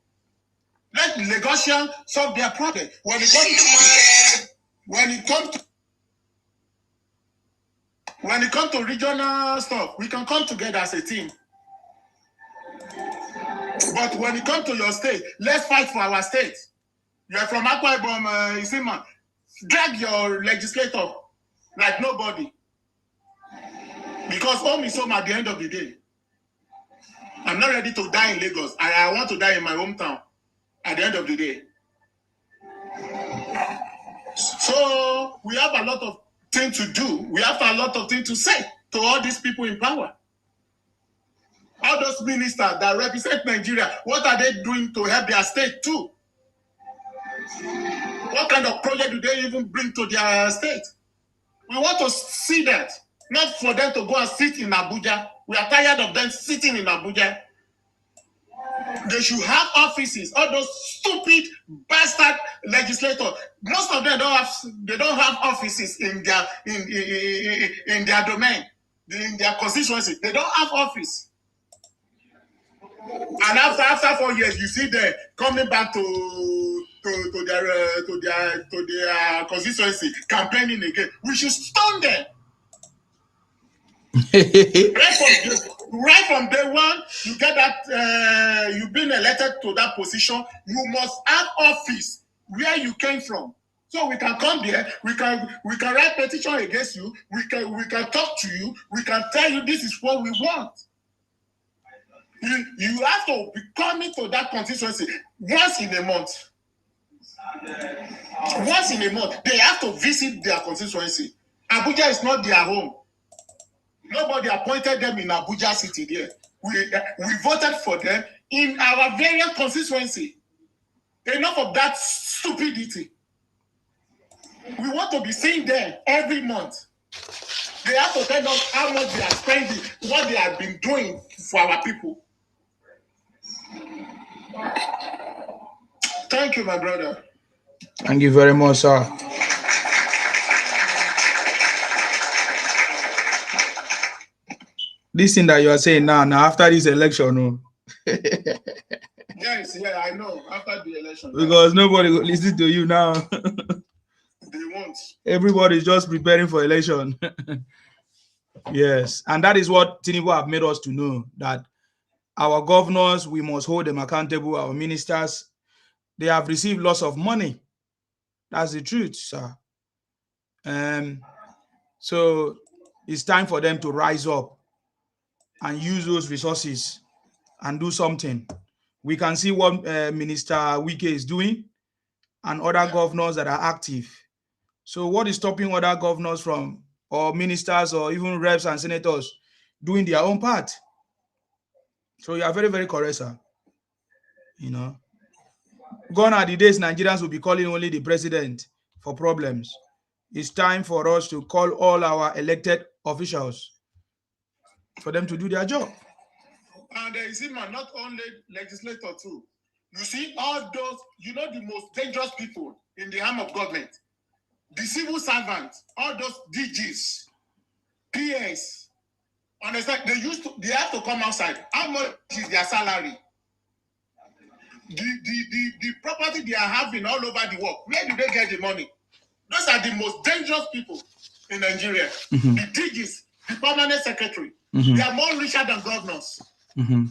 S15: Let Lagosians solve their problem. When it comes to regional stuff, we can come together as a team. But when it comes to your state, let's fight for our state. You're from Akwa Ibom, Isima. Drag your legislator like nobody. Because home is home at the end of the day. I'm not ready to die in Lagos. I want to die in my hometown at the end of the day. So we have a lot of things to do. We have a lot of things to say to all these people in power. All those ministers that represent Nigeria, what are they doing to help their state too? What kind of project do they even bring to their state? We want to see that, not for them to go and sit in Abuja. We are tired of them sitting in Abuja. They should have offices. All those stupid bastard legislators. Most of them don't have offices in their domain, in their constituency. They don't have office. And after 4 years, you see them coming back to their constituency, campaigning again. We should stun them. Right from day one, you get that you've been elected to that position. You must have office where you came from, so we can come there. We can write petition against you. We can talk to you. We can tell you this is what we want. You have to be coming to that constituency once in a month. Once in a month, they have to visit their constituency. Abuja is not their home. Nobody appointed them in Abuja City there. We voted for them in our various constituency. Enough of that stupidity. We want to be seen there every month. They have to tell us how much they are spending, what they have been doing for our people. Thank you, my brother.
S1: Thank you very much, sir. This thing that you are saying now after this election, no.
S15: Yes, yeah, I know. After the election,
S1: because nobody will listen to you now.
S15: they won't.
S1: Everybody's just preparing for election. Yes, and that is what Tinubu have made us to know, that our governors, we must hold them accountable. Our ministers, they have received lots of money. That's the truth, sir. So it's time for them to rise up and use those resources and do something. We can see what Minister Wike is doing and other governors that are active. So what is stopping other governors from, or ministers, or even reps and senators doing their own part? So you are very, very correct, sir. You know, gone are the days Nigerians will be calling only the president for problems. It's time for us to call all our elected officials for them to do their job.
S15: And you see, man, not only legislator too. You see all those, you know, the most dangerous people in the arm of government, the civil servants, all those DGs, PS. Understand? They have to come outside. How much is their salary? The property they are having all over the world. Where do they get the money? Those are the most dangerous people in Nigeria.
S1: Mm-hmm.
S15: The DGs, the permanent secretary.
S1: Mm-hmm.
S15: They are more richer than governors.
S1: Mm-hmm.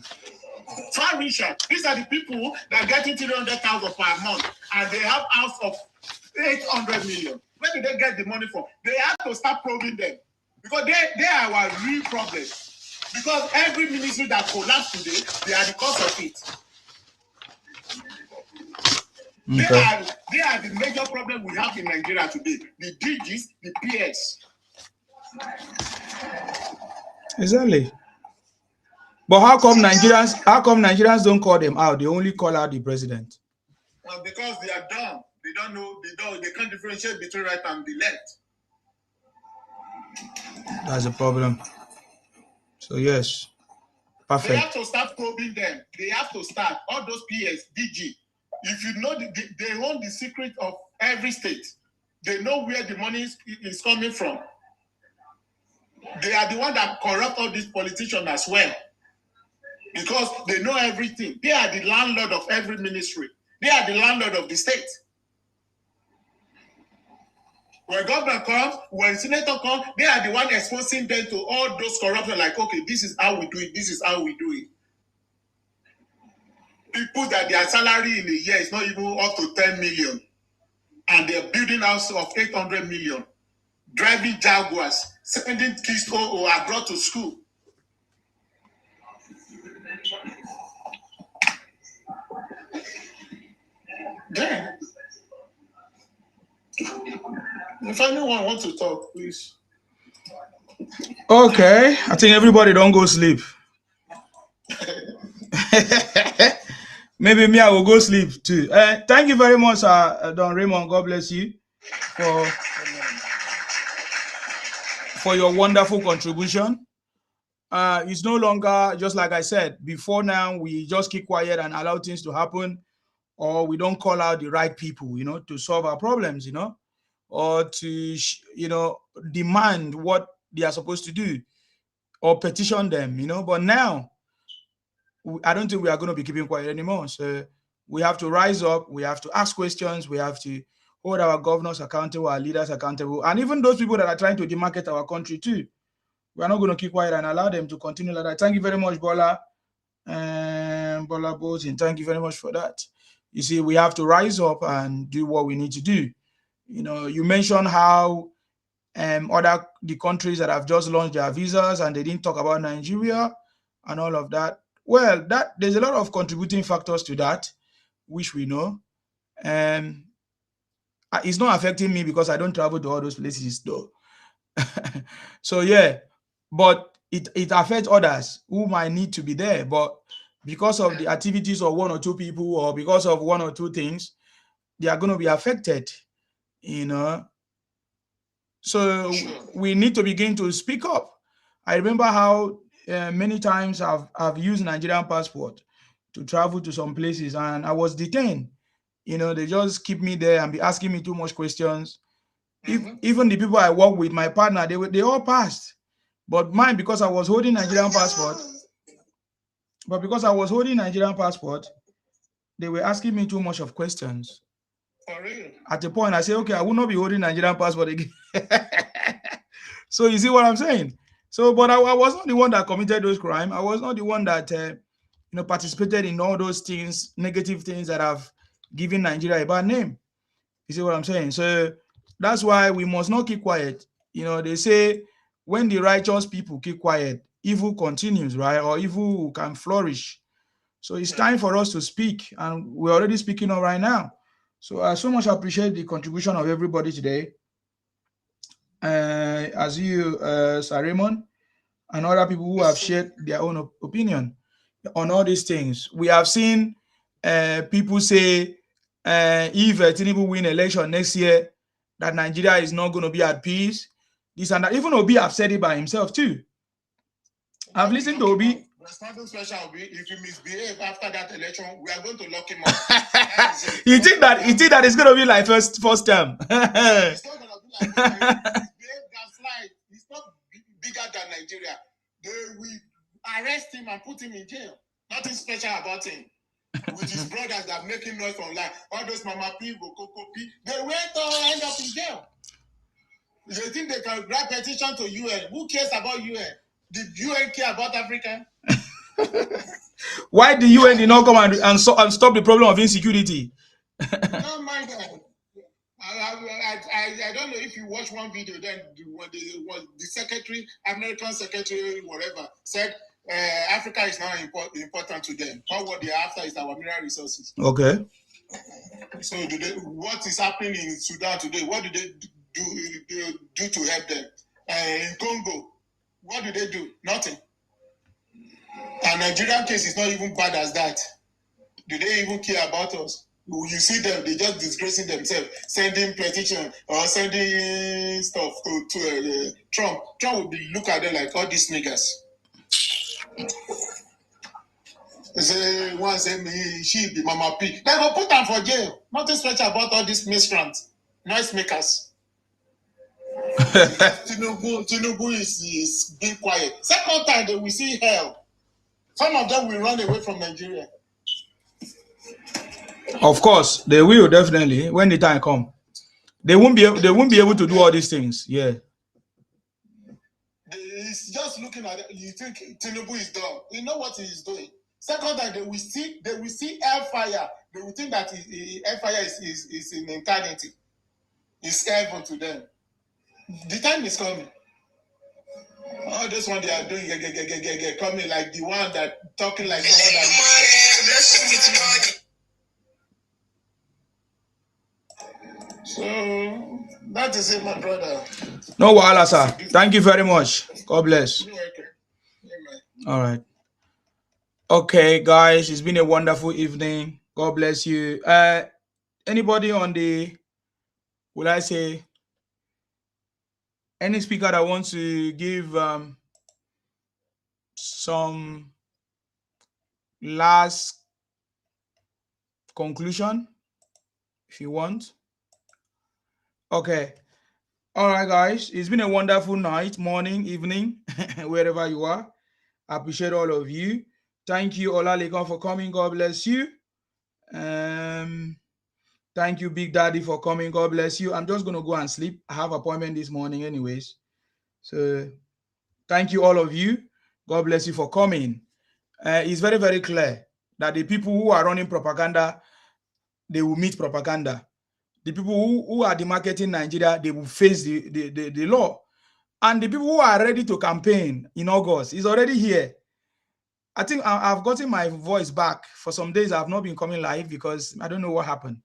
S15: Far richer. These are the people that are getting 300,000 per month, and they have house of 800 million. Where do they get the money from? They have to start probing them, because they are our real problem. Because every ministry that collapsed today, they are the cause of it.
S1: Okay.
S15: They are the major problem we have in Nigeria today. The DGs, the PS.
S1: Exactly. But how come Nigerians don't call them out? They only call out the president.
S15: Well, because they are dumb. They don't know, they can't differentiate between right and the left.
S1: That's the problem. So yes. Perfect.
S15: They have to start probing them. They have to start. All those PS, DG. If you know, they own the secret of every state. They know where the money is coming from. They are the one that corrupt all these politicians as well. Because they know everything. They are the landlord of every ministry. They are the landlord of the state. When government comes, when senator comes, they are the one exposing them to all those corruption. Like, okay, this is how we do it. This is how we do it. People that their salary in a year is not even up to 10 million. And they're building house of 800 million. Driving Jaguars. Sending kids or abroad to school. Then, if anyone wants to talk, please.
S1: Okay, I think everybody don't go sleep. Maybe me, I will go sleep too. Thank you very much, Don Raymond. God bless you for your wonderful contribution. It's no longer, just like I said before, now we just keep quiet and allow things to happen, or we don't call out the right people, to solve our problems, or to, demand what they are supposed to do or petition them, But now, I don't think we are going to be keeping quiet anymore. So we have to rise up. We have to ask questions. We have to hold our governors accountable, our leaders accountable, and even those people that are trying to demarket our country too. We are not going to keep quiet and allow them to continue like that. Thank you very much, Bola. Bola Bosin. Thank you very much for that. You see, we have to rise up and do what we need to do. You mentioned how the countries that have just launched their visas and they didn't talk about Nigeria and all of that. Well, there's a lot of contributing factors to that, which we know. It's not affecting me because I don't travel to all those places, though. So yeah, but it affects others who might need to be there. But because of the activities of one or two people, or because of one or two things, they are going to be affected. So we need to begin to speak up. I remember how many times I've used Nigerian passport to travel to some places, and I was detained. They just keep me there and be asking me too much questions. Even the people I work with, my partner, they all passed. But mine, because I was holding Nigerian passport, they were asking me too much of questions.
S15: For real?
S1: At the point, I said, okay, I will not be holding Nigerian passport again. So you see what I'm saying? So, but I was not the one that committed those crimes. I was not the one that participated in all those things, negative things that have given Nigeria a bad name. You see what I'm saying? So that's why we must not keep quiet. They say when the righteous people keep quiet, evil continues, right? Or evil can flourish. So it's time for us to speak, and we're already speaking up right now. So I so much appreciate the contribution of everybody today. As you, Sir Raymond, and other people who have shared their own opinion on all these things. We have seen people say if Tinubu win election next year, that Nigeria is not going to be at peace. This and that. Even Obi have said it by himself too. I've listened to Obi.
S15: There's nothing special, Obi. If you misbehave after that election, we are going to lock him up.
S1: You think that it's going to be like first term?
S15: It's not going to be like that. He's not bigger than Nigeria. They will arrest him and put him in jail. Nothing special about him. With his brothers that are making noise online, all those Mama P, Bokoko P, they wait to end up in jail. They think they can grab petition to UN. Who cares about UN? Did UN care about Africa?
S1: Why the UN did not come and stop the problem of insecurity?
S15: Don't mind that. I don't know if you watch one video then when the secretary, American secretary, whatever, said Africa is now important to them. What they are after is our mineral resources.
S1: Okay.
S15: So what is happening in Sudan today? What do they do to help them? In Congo, what do they do? Nothing. And Nigerian case is not even bad as that. Do they even care about us? You see them, they just disgracing themselves, sending petition or sending stuff to Trump. Trump will be look at them like all these niggas. They say one say me, she be Mama P. They go put them for jail. Nothing special about all these miscreants, noise makers. Tinubu is being quiet. Second time they will see hell. Some of them will run away from Nigeria.
S1: Of course, they will definitely when the time comes. They won't be able to do all these things. Yeah.
S15: It's just looking at it. You think Tinubu is done. You know what he is doing. Second time they will see hellfire. They will think that hellfire is in eternity. It's heaven to them. The time is coming. Oh, this one they are doing coming like the one that talking like someone that. So that is it, my brother.
S1: No wahala, sir. Thank you very much. God bless. All right. Okay, guys, it's been a wonderful evening. God bless you. Anybody on the, will I say, any speaker that wants to give some last conclusion, if you want? Okay. All right, guys. It's been a wonderful night, morning, evening, wherever you are. I appreciate all of you. Thank you, Olalekan, for coming. God bless you. Thank you, Big Daddy, for coming. God bless you. I'm just going to go and sleep. I have an appointment this morning anyways. So thank you, all of you. God bless you for coming. It's very, very clear that the people who are running propaganda, they will meet propaganda. The people who are demarketing Nigeria, they will face the law. And the people who are ready to campaign in August is already here. I think I've gotten my voice back. For some days, I've not been coming live because I don't know what happened.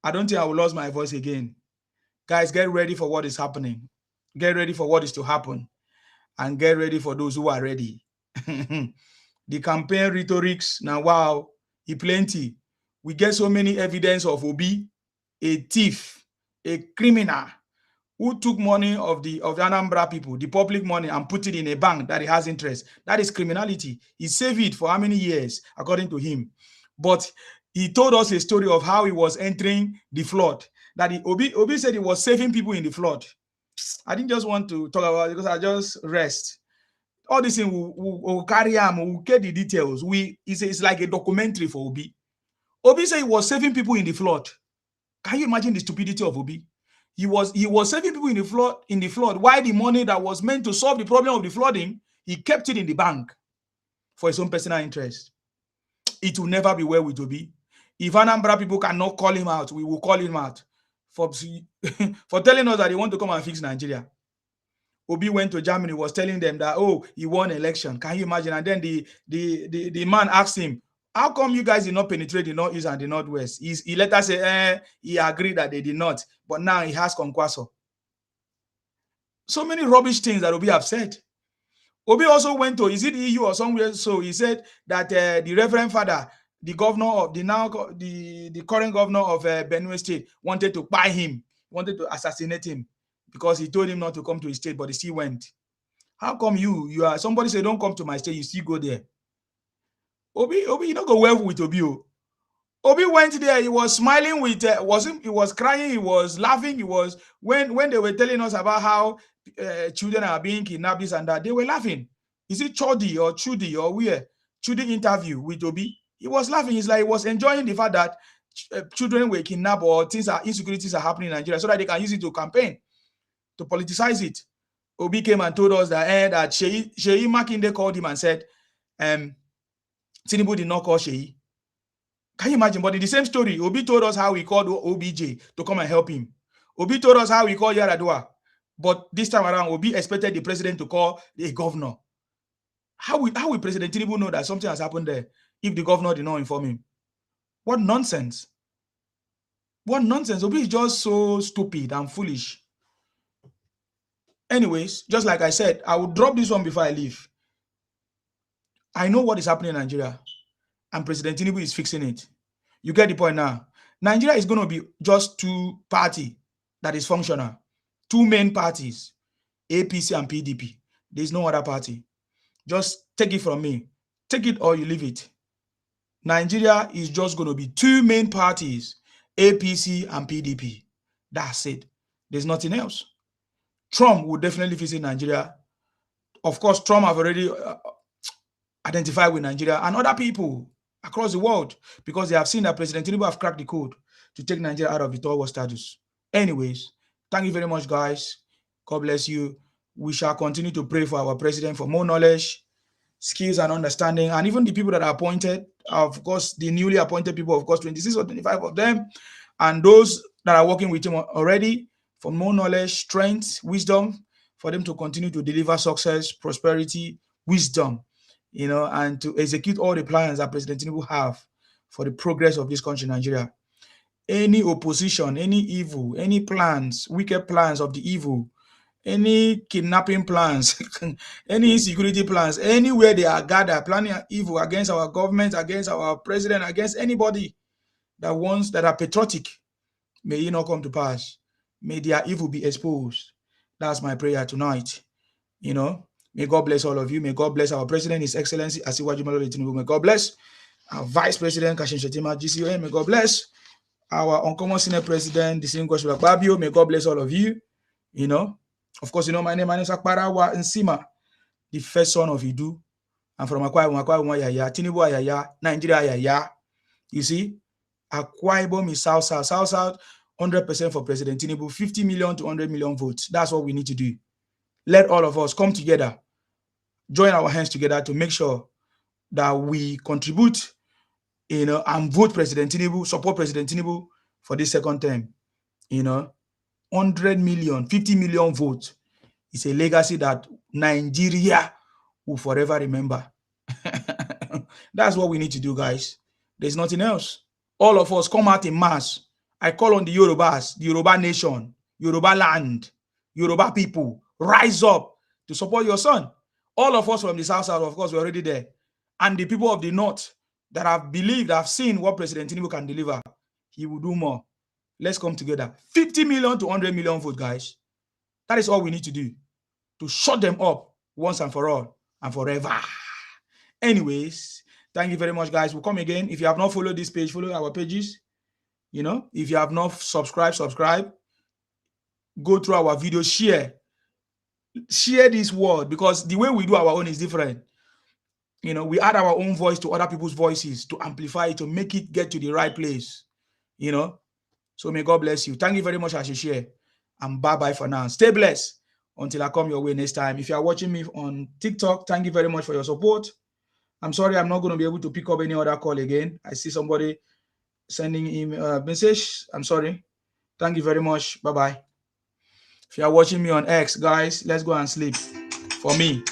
S1: I don't think I will lose my voice again. Guys, get ready for what is happening. Get ready for what is to happen. And get ready for those who are ready. The campaign rhetorics, now, wow, he plenty. We get so many evidence of Obi, a thief, a criminal, who took money of the Anambra people, the public money, and put it in a bank that it has interest. That is criminality. He saved it for how many years, according to him? But he told us a story of how he was entering the flood. That Obi said he was saving people in the flood. I didn't just want to talk about it because I just rest. All this thing will carry on, we'll get the details. It's like a documentary for Obi. Obi said he was saving people in the flood. Can you imagine the stupidity of Obi? He was saving people in the flood. Why the money that was meant to solve the problem of the flooding, he kept it in the bank for his own personal interest. It will never be well with Obi. If Anambra people cannot call him out, we will call him out for telling us that they want to come and fix Nigeria. Obi went to Germany, was telling them that, oh, he won election. Can you imagine? And then the man asked him, how come you guys did not penetrate the Northeast and the Northwest? He later said, he agreed that they did not. But now he has Kwankwaso. So many rubbish things that Obi have said. Obi also went to, is it EU or somewhere? So he said that the Reverend Father, the governor of the current governor of Benue State, wanted to buy him, wanted to assassinate him because he told him not to come to his state, but he still went. How come you are somebody say don't come to my state, you still go there? Obi, you don't go well with Obi. Obi went there, he was smiling with he was crying, he was laughing, he was when they were telling us about how children are being kidnapped, this and that, they were laughing. Is it Chudi or where? Chudi interview with Obi. He was laughing. He's like he was enjoying the fact that children were kidnapped or insecurities are happening in Nigeria so that they can use it to campaign, to politicize it. Obi came and told us that Sheyi Makinde called him and said, Tinubu did not call Sheyi. Can you imagine? But in the same story, Obi told us how he called OBJ to come and help him. Obi told us how he called Yaradua. But this time around, Obi expected the president to call the governor. How will President Tinubu know that something has happened there if the governor did not inform him? What nonsense. What nonsense. Obi is just so stupid and foolish. Anyways, just like I said, I will drop this one before I leave. I know what is happening in Nigeria, and President Tinubu is fixing it. You get the point now. Nigeria is going to be just two parties that is functional. Two main parties, APC and PDP. There is no other party. Just take it from me. Take it or you leave it. Nigeria is just going to be two main parties, APC and PDP. That's it. There's nothing else. Trump will definitely visit Nigeria. Of course, Trump have already identified with Nigeria and other people across the world because they have seen that President Tinubu have cracked the code to take Nigeria out of the third world status. Anyways, thank you very much, guys. God bless you. We shall continue to pray for our president for more knowledge, skills, and understanding. And even the people that are appointed, of course, the newly appointed people, of course, 26 or 25 of them, and those that are working with him already, for more knowledge, strength, wisdom, for them to continue to deliver success, prosperity, wisdom, and to execute all the plans that President Tinubu have for the progress of this country, Nigeria. Any opposition, any evil, any plans, wicked plans of the evil, any kidnapping plans, any insecurity plans, anywhere they are gathered, planning evil against our government, against our president, against anybody that are patriotic, may it not come to pass. May their evil be exposed. That's my prayer tonight. May God bless all of you. May God bless our president, His Excellency Asiwaju Tinubu. May God bless our Vice President Kashim Shettima, GCON. May God bless our uncommon senior president, Distinguished Babio. May God bless all of you. Of course, my name is Akbarawa Nsima, the first son of Idu. I'm from Akwa Ibom, Yaya, Tinubu Ayaya, Nigeria Ayaya. You see, Akwa Ibom is South, 100% for President Tinubu, 50 million to 100 million votes. That's what we need to do. Let all of us come together, join our hands together to make sure that we contribute, and vote President Tinubu, support President Tinubu for this second term. 100 million, 50 million votes is a legacy that Nigeria will forever remember. That's what we need to do, guys. There's nothing else. All of us come out in mass. I call on the Yorubas, the Yoruba nation, Yoruba land, Yoruba people, rise up to support your son. All of us from the South, of course, we're already there. And the people of the North that have believed, have seen what President Tinubu can deliver, he will do more. Let's come together. 50 million to 100 million votes, guys. That is all we need to do to shut them up once and for all and forever. Anyways, thank you very much, guys. We'll come again. If you have not followed this page, follow our pages. If you have not subscribed, subscribe. go through our video, share this word, because the way we do our own is different. You know, we add our own voice to other people's voices to amplify it, to make it get to the right place. You know, so may God bless you. Thank you very much as you share. And bye-bye for now. Stay blessed until I come your way next time. If you are watching me on TikTok, thank you very much for your support. I'm sorry I'm not going to be able to pick up any other call again. I see somebody sending him a message. I'm sorry. Thank you very much. Bye-bye. If you are watching me on X, guys, let's go and sleep. For me.